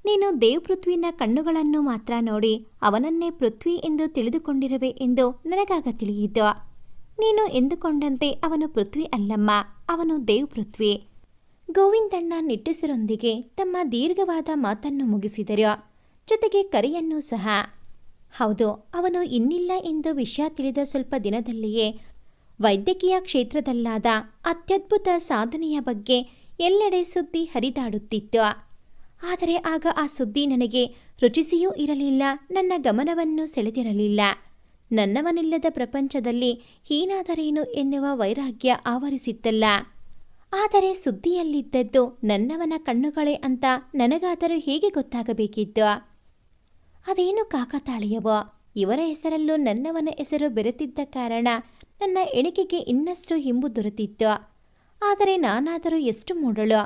ನೀನು ದೇವ್ ಪೃಥ್ವಿನ ಕಣ್ಣುಗಳನ್ನು ಮಾತ್ರ ನೋಡಿ ಅವನನ್ನೇ ಪೃಥ್ವಿ ಎಂದು ತಿಳಿದುಕೊಂಡಿರುವೆ ಎಂದು ನನಗಾಗ ತಿಳಿಯಿತು. ನೀನು ಎಂದುಕೊಂಡಂತೆ ಅವನು ಪೃಥ್ವಿ ಅಲ್ಲಮ್ಮ, ಅವನು ದೇವ್ ಪೃಥ್ವಿ. ಗೋವಿಂದಣ್ಣ ನಿಟ್ಟುಸಿರೊಂದಿಗೆ ತಮ್ಮ ದೀರ್ಘವಾದ ಮಾತನ್ನು ಮುಗಿಸಿದರು. ಜೊತೆಗೆ ಕರೆಯನ್ನೂ ಸಹ. ಹೌದು, ಅವನು ಇನ್ನಿಲ್ಲ ಎಂದು ವಿಷಯ ತಿಳಿದ ಸ್ವಲ್ಪ ದಿನದಲ್ಲಿಯೇ ವೈದ್ಯಕೀಯ ಕ್ಷೇತ್ರದಲ್ಲಾದ ಅತ್ಯದ್ಭುತ ಸಾಧನೆಯ ಬಗ್ಗೆ ಎಲ್ಲೆಡೆ ಸುದ್ದಿ ಹರಿದಾಡುತ್ತಿತ್ತು. ಆದರೆ ಆಗ ಆ ಸುದ್ದಿ ನನಗೆ ರುಚಿಸಿಯೂ ಇರಲಿಲ್ಲ, ನನ್ನ ಗಮನವನ್ನು ಸೆಳೆದಿರಲಿಲ್ಲ. ನನ್ನವನಿಲ್ಲದ ಪ್ರಪಂಚದಲ್ಲಿ ಏನಾದರೇನು ಎನ್ನುವ ವೈರಾಗ್ಯ ಆವರಿಸಿತ್ತಲ್ಲ. ಆದರೆ ಸುದ್ದಿಯಲ್ಲಿದ್ದದ್ದು ನನ್ನವನ ಕಣ್ಣುಗಳೇ ಅಂತ ನನಗಾದರೂ ಹೇಗೆ ಗೊತ್ತಾಗಬೇಕಿತ್ತು? ಅದೇನು ಕಾಕತಾಳೀಯವೋ. ಇವರ ಹೆಸರಲ್ಲೂ ನನ್ನವನ ಹೆಸರು ಬೆರೆತಿದ್ದ ಕಾರಣ ನನ್ನ ಎಣಿಕೆಗೆ ಇನ್ನಷ್ಟು ಹಿಂಬು ದೊರೆತಿತ್ತು. ಆದರೆ ನಾನಾದರೂ ಎಷ್ಟು ಮೂಡಳು.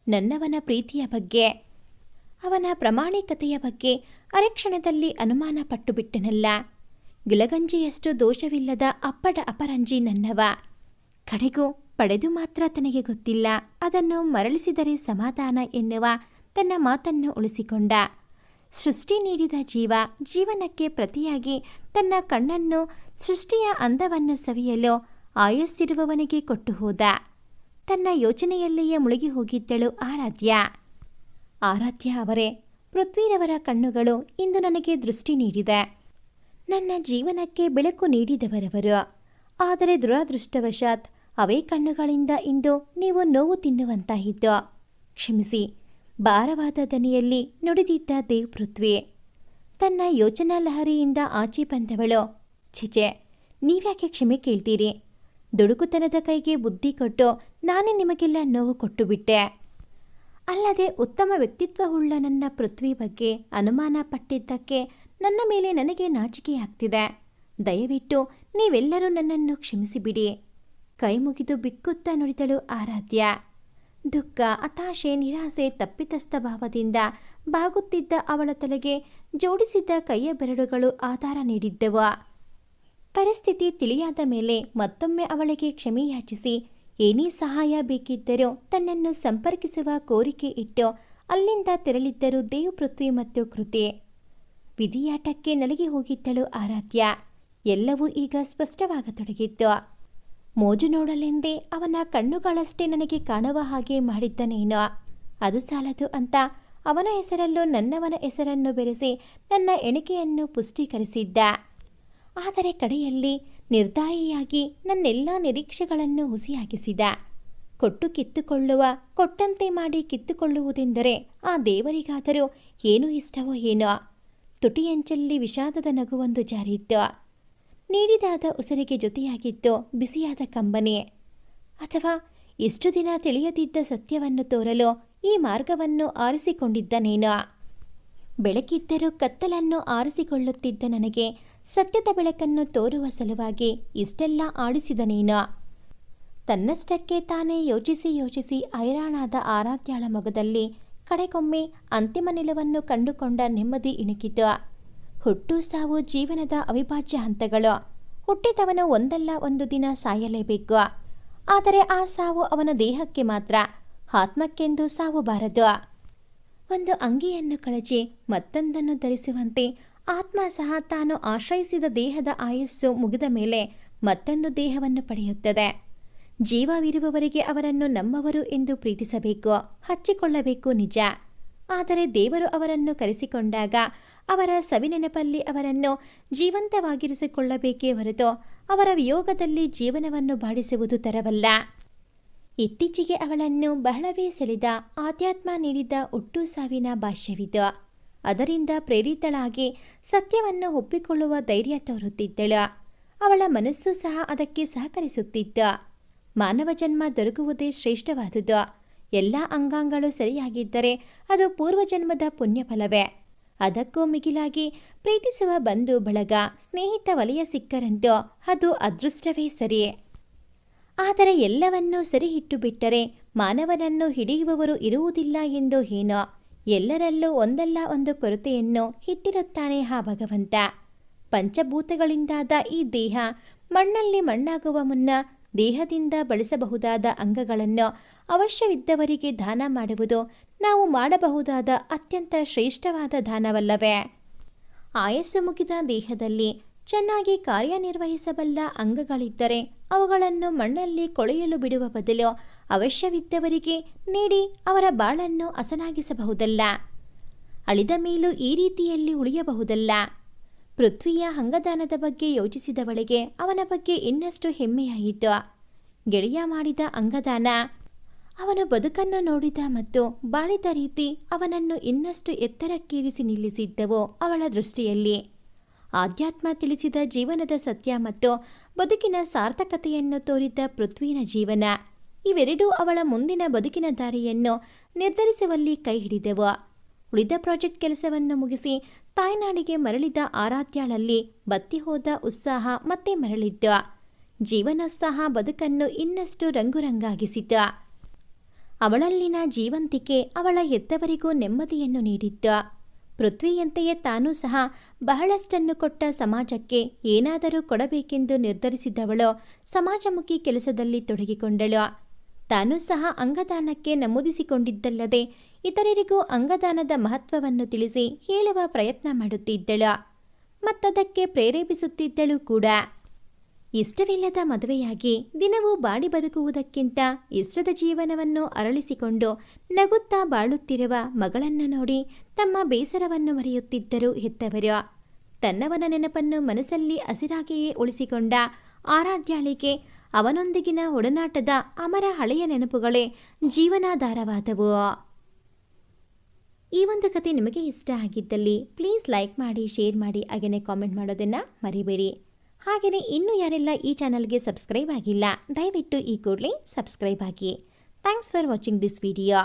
ನನ್ನವನ ಪ್ರೀತಿಯ ಬಗ್ಗೆ, ಅವನ ಪ್ರಾಮಾಣಿಕತೆಯ ಬಗ್ಗೆ ಅರೆಕ್ಷಣದಲ್ಲಿ ಅನುಮಾನ ಪಟ್ಟು ಬಿಟ್ಟೆನಲ್ಲ. ಗಿಳಗಂಜಿಯಷ್ಟು ದೋಷವಿಲ್ಲದ ಅಪ್ಪಟ ಅಪರಂಜಿ ನನ್ನವ. ಕಡೆಗೂ ಪಡೆದು ಮಾತ್ರ ತನಗೆ ಗೊತ್ತಿಲ್ಲ, ಅದನ್ನು ಮರಳಿಸಿದರೆ ಸಮಾಧಾನ ಎನ್ನುವ ತನ್ನ ಮಾತನ್ನು ಉಳಿಸಿಕೊಂಡ. ಸೃಷ್ಟಿ ನೀಡಿದ ಜೀವ ಜೀವನಕ್ಕೆ ಪ್ರತಿಯಾಗಿ ತನ್ನ ಕಣ್ಣನ್ನು ಸೃಷ್ಟಿಯ ಅಂದವನ್ನು ಸವಿಯಲು ಆಯಸ್ಸಿರುವವನಿಗೆ ಕೊಟ್ಟು ಹೋದ. ತನ್ನ ಯೋಚನೆಯಲ್ಲಿಯೇ ಮುಳುಗಿ ಹೋಗಿದ್ದಳು ಆರಾಧ್ಯ. ಆರಾಧ್ಯ ಅವರೇ, ಪೃಥ್ವಿರವರ ಕಣ್ಣುಗಳು ಇಂದು ನನಗೆ ದೃಷ್ಟಿ ನೀಡಿದೆ. ನನ್ನ ಜೀವನಕ್ಕೆ ಬೆಳಕು ನೀಡಿದವರವರು. ಆದರೆ ದುರಾದೃಷ್ಟವಶಾತ್ ಅವೇ ಕಣ್ಣುಗಳಿಂದ ಇಂದು ನೀವು ನೋವು ತಿನ್ನುವಂತಾಯಿತು. ಕ್ಷಮಿಸಿ. ಭಾರವಾದ ದನಿಯಲ್ಲಿ ನುಡಿದಿದ್ದ ದೇವ್ ಪೃಥ್ವಿ. ತನ್ನ ಯೋಚನಾ ಲಹರಿಯಿಂದ ಆಚೆ ಬಂದವಳು. ಛೆಛೆ, ನೀವ್ಯಾಕೆ ಕ್ಷಮೆ ಕೇಳ್ತೀರಿ? ದುಡುಕುತನದ ಕೈಗೆ ಬುದ್ಧಿ ಕೊಟ್ಟು ನಾನೇ ನಿಮಗೆಲ್ಲ ನೋವು ಕೊಟ್ಟು ಬಿಟ್ಟೆ. ಅಲ್ಲದೆ ಉತ್ತಮ ವ್ಯಕ್ತಿತ್ವವುಳ್ಳ ನನ್ನ ಪೃಥ್ವಿ ಬಗ್ಗೆ ಅನುಮಾನ ಪಟ್ಟಿದ್ದಕ್ಕೆ ನನ್ನ ಮೇಲೆ ನನಗೆ ನಾಚಿಕೆಯಾಗ್ತಿದೆ. ದಯವಿಟ್ಟು ನೀವೆಲ್ಲರೂ ನನ್ನನ್ನು ಕ್ಷಮಿಸಿಬಿಡಿ. ಕೈ ಮುಗಿದು ಬಿಕ್ಕುತ್ತಾ ನುಡಿದಳು ಆರಾಧ್ಯ. ದುಃಖ, ಹತಾಶೆ, ನಿರಾಸೆ, ತಪ್ಪಿತಸ್ಥ ಭಾವದಿಂದ ಬಾಗುತ್ತಿದ್ದ ಅವಳ ತಲೆಗೆ ಜೋಡಿಸಿದ್ದ ಕೈಯ ಬೆರಳುಗಳು ಆಧಾರ ನೀಡಿದ್ದವು. ಪರಿಸ್ಥಿತಿ ತಿಳಿಯಾದ ಮೇಲೆ ಮತ್ತೊಮ್ಮೆ ಅವಳಿಗೆ ಕ್ಷಮೆಯಾಚಿಸಿ ಏನೇ ಸಹಾಯ ಬೇಕಿದ್ದರೂ ತನ್ನನ್ನು ಸಂಪರ್ಕಿಸುವ ಕೋರಿಕೆ ಇಟ್ಟು ಅಲ್ಲಿಂದ ತೆರಳಿದ್ದರು ದೇವ್ ಪೃಥ್ವಿ ಮತ್ತು ಕೃತಿ. ವಿಧಿಯಾಟಕ್ಕೆ ನಲಗಿ ಹೋಗಿದ್ದಳು ಆರಾಧ್ಯ. ಎಲ್ಲವೂ ಈಗ ಸ್ಪಷ್ಟವಾಗತೊಡಗಿತ್ತು. ಮೋಜು ನೋಡಲೆಂದೇ ಅವನ ಕಣ್ಣುಗಳಷ್ಟೇ ನನಗೆ ಕಾಣುವ ಹಾಗೆ ಮಾಡಿದ್ದನೇನೋ. ಅದು ಸಾಲದು ಅಂತ ಅವನ ಹೆಸರಲ್ಲೂ ನನ್ನವನ ಹೆಸರನ್ನು ಬೆರೆಸಿ ನನ್ನ ಎಣಿಕೆಯನ್ನು ಪುಷ್ಟೀಕರಿಸಿದ್ದ. ಆದರೆ ಕಡೆಯಲ್ಲಿ ನಿರ್ದಯಿಯಾಗಿ ನನ್ನೆಲ್ಲ ನಿರೀಕ್ಷೆಗಳನ್ನು ಹುಸಿಯಾಗಿಸಿದ. ಕೊಟ್ಟು ಕಿತ್ತುಕೊಳ್ಳುವ, ಕೊಟ್ಟಂತೆ ಮಾಡಿ ಕಿತ್ತುಕೊಳ್ಳುವುದೆಂದರೆ ಆ ದೇವರಿಗಾದರೂ ಏನು ಇಷ್ಟವೋ ಏನೋ. ತುಟಿಯಂಚಲ್ಲಿ ವಿಷಾದದ ನಗುವೊಂದು ಜಾರಿತ್ತು. ನೀಡಿದಾದ ಉಸಿರಿಗೆ ಜೊತೆಯಾಗಿತ್ತು ಬಿಸಿಯಾದ ಕಂಬನಿ. ಅಥವಾ ಇಷ್ಟು ದಿನ ತಿಳಿಯದಿದ್ದ ಸತ್ಯವನ್ನು ತೋರಲು ಈ ಮಾರ್ಗವನ್ನು ಆರಿಸಿಕೊಂಡಿದ್ದನೇನೋ. ಬೆಳಕಿದ್ದರೂ ಕತ್ತಲನ್ನು ಆರಿಸಿಕೊಳ್ಳುತ್ತಿದ್ದ ನನಗೆ ಸತ್ಯದ ಬೆಳಕನ್ನು ತೋರುವ ಸಲುವಾಗಿ ಇಷ್ಟೆಲ್ಲ ಆಡಿಸಿದನೇನೋ. ತನ್ನಷ್ಟಕ್ಕೆ ತಾನೇ ಯೋಚಿಸಿ ಯೋಚಿಸಿ ಹೈರಾಣಾದ ಆರಾಧ್ಯಾಳ ಮೊಗದಲ್ಲಿ ಕಡೆಗೊಮ್ಮೆ ಅಂತಿಮ ನಿಲುವನ್ನು ಕಂಡುಕೊಂಡ ನೆಮ್ಮದಿ ಇಣುಕಿತು. ಹುಟ್ಟು ಸಾವು ಜೀವನದ ಅವಿಭಾಜ್ಯ ಹಂತಗಳು. ಹುಟ್ಟಿದವನು ಒಂದಲ್ಲ ಒಂದು ದಿನ ಸಾಯಲೇಬೇಕು. ಆದರೆ ಆ ಸಾವು ಅವನ ದೇಹಕ್ಕೆ ಮಾತ್ರ, ಆತ್ಮಕ್ಕೆಂದು ಸಾವು ಬಾರದು. ಒಂದು ಅಂಗಿಯನ್ನು ಕಳಚಿ ಮತ್ತೊಂದನ್ನು ಧರಿಸುವಂತೆ ಆತ್ಮ ಸಹ ತಾನು ಆಶ್ರಯಿಸಿದ ದೇಹದ ಆಯಸ್ಸು ಮುಗಿದ ಮೇಲೆ ಮತ್ತೊಂದು ದೇಹವನ್ನು ಪಡೆಯುತ್ತದೆ. ಜೀವವಿರುವವರಿಗೆ ಅವರನ್ನು ನಮ್ಮವರು ಎಂದು ಪ್ರೀತಿಸಬೇಕು, ಹಚ್ಚಿಕೊಳ್ಳಬೇಕು ನಿಜ. ಆದರೆ ದೇವರು ಅವರನ್ನು ಕರೆಸಿಕೊಂಡಾಗ ಅವರ ಸವಿನೆನಪಲ್ಲಿ ಅವರನ್ನು ಜೀವಂತವಾಗಿರಿಸಿಕೊಳ್ಳಬೇಕೇ ಹೊರತು ಅವರ ವಿಯೋಗದಲ್ಲಿ ಜೀವನವನ್ನು ಬಾಡಿಸುವುದು ತರವಲ್ಲ. ಇತ್ತೀಚೆಗೆ ಅವಳನ್ನು ಬಹಳವೇ ಸೆಳೆದ ಆಧ್ಯಾತ್ಮ ನೀಡಿದ ಹುಟ್ಟು ಸಾವಿನ ಭಾಷ್ಯವಿದು. ಅದರಿಂದ ಪ್ರೇರಿತಳಾಗಿ ಸತ್ಯವನ್ನು ಒಪ್ಪಿಕೊಳ್ಳುವ ಧೈರ್ಯ ತೋರುತ್ತಿದ್ದಳು. ಅವಳ ಮನಸ್ಸು ಸಹ ಅದಕ್ಕೆ ಸಹಕರಿಸುತ್ತಿತ್ತು. ಮಾನವ ಜನ್ಮ ದೊರಕುವುದೇ ಶ್ರೇಷ್ಠವಾದುದು. ಎಲ್ಲ ಅಂಗಾಂಗಗಳು ಸರಿಯಾಗಿದ್ದರೆ ಅದು ಪೂರ್ವಜನ್ಮದ ಪುಣ್ಯಫಲವೇ. ಅದಕ್ಕೂ ಮಿಗಿಲಾಗಿ ಪ್ರೀತಿಸುವ ಬಂಧು ಬಳಗ, ಸ್ನೇಹಿತ ವಲಯ ಸಿಕ್ಕರಂತೂ ಅದು ಅದೃಷ್ಟವೇ ಸರಿ. ಆದರೆ ಎಲ್ಲವನ್ನೂ ಸರಿ ಇಟ್ಟು ಬಿಟ್ಟರೆ ಮಾನವನನ್ನು ಹಿಡಿಯುವವರು ಇರುವುದಿಲ್ಲ ಎಂದು ಏನೋ. ಎಲ್ಲರಲ್ಲೂ ಒಂದಲ್ಲ ಒಂದು ಕೊರತೆಯನ್ನು ಇಟ್ಟಿರುತ್ತಾನೆ ಆ ಭಗವಂತ. ಪಂಚಭೂತಗಳಿಂದಾದ ಈ ದೇಹ ಮಣ್ಣಲ್ಲಿ ಮಣ್ಣಾಗುವ ಮುನ್ನ ದೇಹದಿಂದ ಬಳಸಬಹುದಾದ ಅಂಗಗಳನ್ನು ಅವಶ್ಯವಿದ್ದವರಿಗೆ ದಾನ ಮಾಡುವುದು ನಾವು ಮಾಡಬಹುದಾದ ಅತ್ಯಂತ ಶ್ರೇಷ್ಠವಾದ ದಾನವಲ್ಲವೇ? ಆಯಸ್ಸು ಮುಗಿದ ದೇಹದಲ್ಲಿ ಚೆನ್ನಾಗಿ ಕಾರ್ಯನಿರ್ವಹಿಸಬಲ್ಲ ಅಂಗಗಳಿದ್ದರೆ ಅವುಗಳನ್ನು ಮಣ್ಣಲ್ಲಿ ಕೊಳೆಯಲು ಬಿಡುವ ಬದಲು ಅವಶ್ಯವಿದ್ದವರಿಗೆ ನೀಡಿ ಅವರ ಬಾಳನ್ನು ಹಸನಾಗಿಸಬಹುದಲ್ಲ. ಅಳಿದ ಮೇಲೂ ಈ ರೀತಿಯಲ್ಲಿ ಉಳಿಯಬಹುದಲ್ಲ. ಪೃಥ್ವಿಯ ಅಂಗದಾನದ ಬಗ್ಗೆ ಯೋಚಿಸಿದವಳಿಗೆ ಅವನ ಬಗ್ಗೆ ಇನ್ನಷ್ಟು ಹೆಮ್ಮೆಯಾಯಿತು. ಗೆಳೆಯ ಮಾಡಿದ ಅಂಗದಾನ ಅವನ ಬದುಕನ್ನು ನೋಡಿದ ಮತ್ತು ಬಾಳಿದ ರೀತಿ ಅವನನ್ನು ಇನ್ನಷ್ಟು ಎತ್ತರಕ್ಕೇರಿಸಿ ನಿಲ್ಲಿಸಿದ್ದವು ಅವಳ ದೃಷ್ಟಿಯಲ್ಲಿ. ಆಧ್ಯಾತ್ಮ ತಿಳಿಸಿದ ಜೀವನದ ಸತ್ಯ ಮತ್ತು ಬದುಕಿನ ಸಾರ್ಥಕತೆಯನ್ನು ತೋರಿದ ಪೃಥ್ವಿನ ಜೀವನ, ಇವೆರಡೂ ಅವಳ ಮುಂದಿನ ಬದುಕಿನ ದಾರಿಯನ್ನು ನಿರ್ಧರಿಸುವಲ್ಲಿ ಕೈ ಹಿಡಿದವು. ಉಳಿದ ಪ್ರಾಜೆಕ್ಟ್ ಕೆಲಸವನ್ನು ಮುಗಿಸಿ ತಾಯ್ನಾಡಿಗೆ ಮರಳಿದ ಆರಾಧ್ಯಾಳಲ್ಲಿ ಬತ್ತಿ ಹೋದ ಉತ್ಸಾಹ ಮತ್ತೆ ಮರಳಿದ್ದು. ಜೀವನೋತ್ಸಾಹ ಬದುಕನ್ನು ಇನ್ನಷ್ಟು ರಂಗುರಂಗಾಗಿಸಿತು. ಅವಳಲ್ಲಿನ ಜೀವಂತಿಕೆ ಅವಳ ಹೆತ್ತವರಿಗೂ ನೆಮ್ಮದಿಯನ್ನು ನೀಡಿತ್ತು. ಪೃಥ್ವಿಯಂತೆಯೇ ತಾನೂ ಸಹ ಬಹಳಷ್ಟನ್ನು ಕೊಟ್ಟ ಸಮಾಜಕ್ಕೆ ಏನಾದರೂ ಕೊಡಬೇಕೆಂದು ನಿರ್ಧರಿಸಿದವಳು ಸಮಾಜಮುಖಿ ಕೆಲಸದಲ್ಲಿ ತೊಡಗಿಕೊಂಡಳು. ತಾನೂ ಸಹ ಅಂಗದಾನಕ್ಕೆ ನಮೂದಿಸಿಕೊಂಡಿದ್ದಲ್ಲದೆ ಇತರರಿಗೂ ಅಂಗದಾನದ ಮಹತ್ವವನ್ನು ತಿಳಿಸಿ ಹೇಳುವ ಪ್ರಯತ್ನ ಮಾಡುತ್ತಿದ್ದಳು. ಮತ್ತದಕ್ಕೆ ಪ್ರೇರೇಪಿಸುತ್ತಿದ್ದಳು ಕೂಡ. ಇಷ್ಟವಿಲ್ಲದ ಮದುವೆಯಾಗಿ ದಿನವೂ ಬಾಡಿ ಬದುಕುವುದಕ್ಕಿಂತ ಇಷ್ಟದ ಜೀವನವನ್ನು ಅರಳಿಸಿಕೊಂಡು ನಗುತ್ತಾ ಬಾಳುತ್ತಿರುವ ಮಗಳನ್ನು ನೋಡಿ ತಮ್ಮ ಬೇಸರವನ್ನು ಮರೆಯುತ್ತಿದ್ದರು ಹೆತ್ತವರು. ತನ್ನವನ ನೆನಪನ್ನು ಮನಸ್ಸಲ್ಲಿ ಹಸಿರಾಗಿಯೇ ಉಳಿಸಿಕೊಂಡ ಆರಾಧ್ಯಾಳಿಗೆ ಅವನೊಂದಿಗಿನ ಒಡನಾಟದ ಅಮರ ಹಳೆಯ ನೆನಪುಗಳೇ ಜೀವನಾಧಾರವಾದವು. ಈ ಒಂದು ಕತೆ ನಿಮಗೆ ಇಷ್ಟ ಆಗಿದ್ದಲ್ಲಿ ಪ್ಲೀಸ್ ಲೈಕ್ ಮಾಡಿ, ಶೇರ್ ಮಾಡಿ, ಹಾಗೆಯೇ ಕಾಮೆಂಟ್ ಮಾಡೋದನ್ನು ಮರಿಬೇಡಿ. ಹಾಗೆಯೇ ಇನ್ನೂ ಯಾರೆಲ್ಲ ಈ ಚಾನಲ್ಗೆ ಸಬ್ಸ್ಕ್ರೈಬ್ ಆಗಿಲ್ಲ, ದಯವಿಟ್ಟು ಈ ಕೂಡಲೇ ಸಬ್ಸ್ಕ್ರೈಬ್ ಆಗಿ. Thanks for watching this video.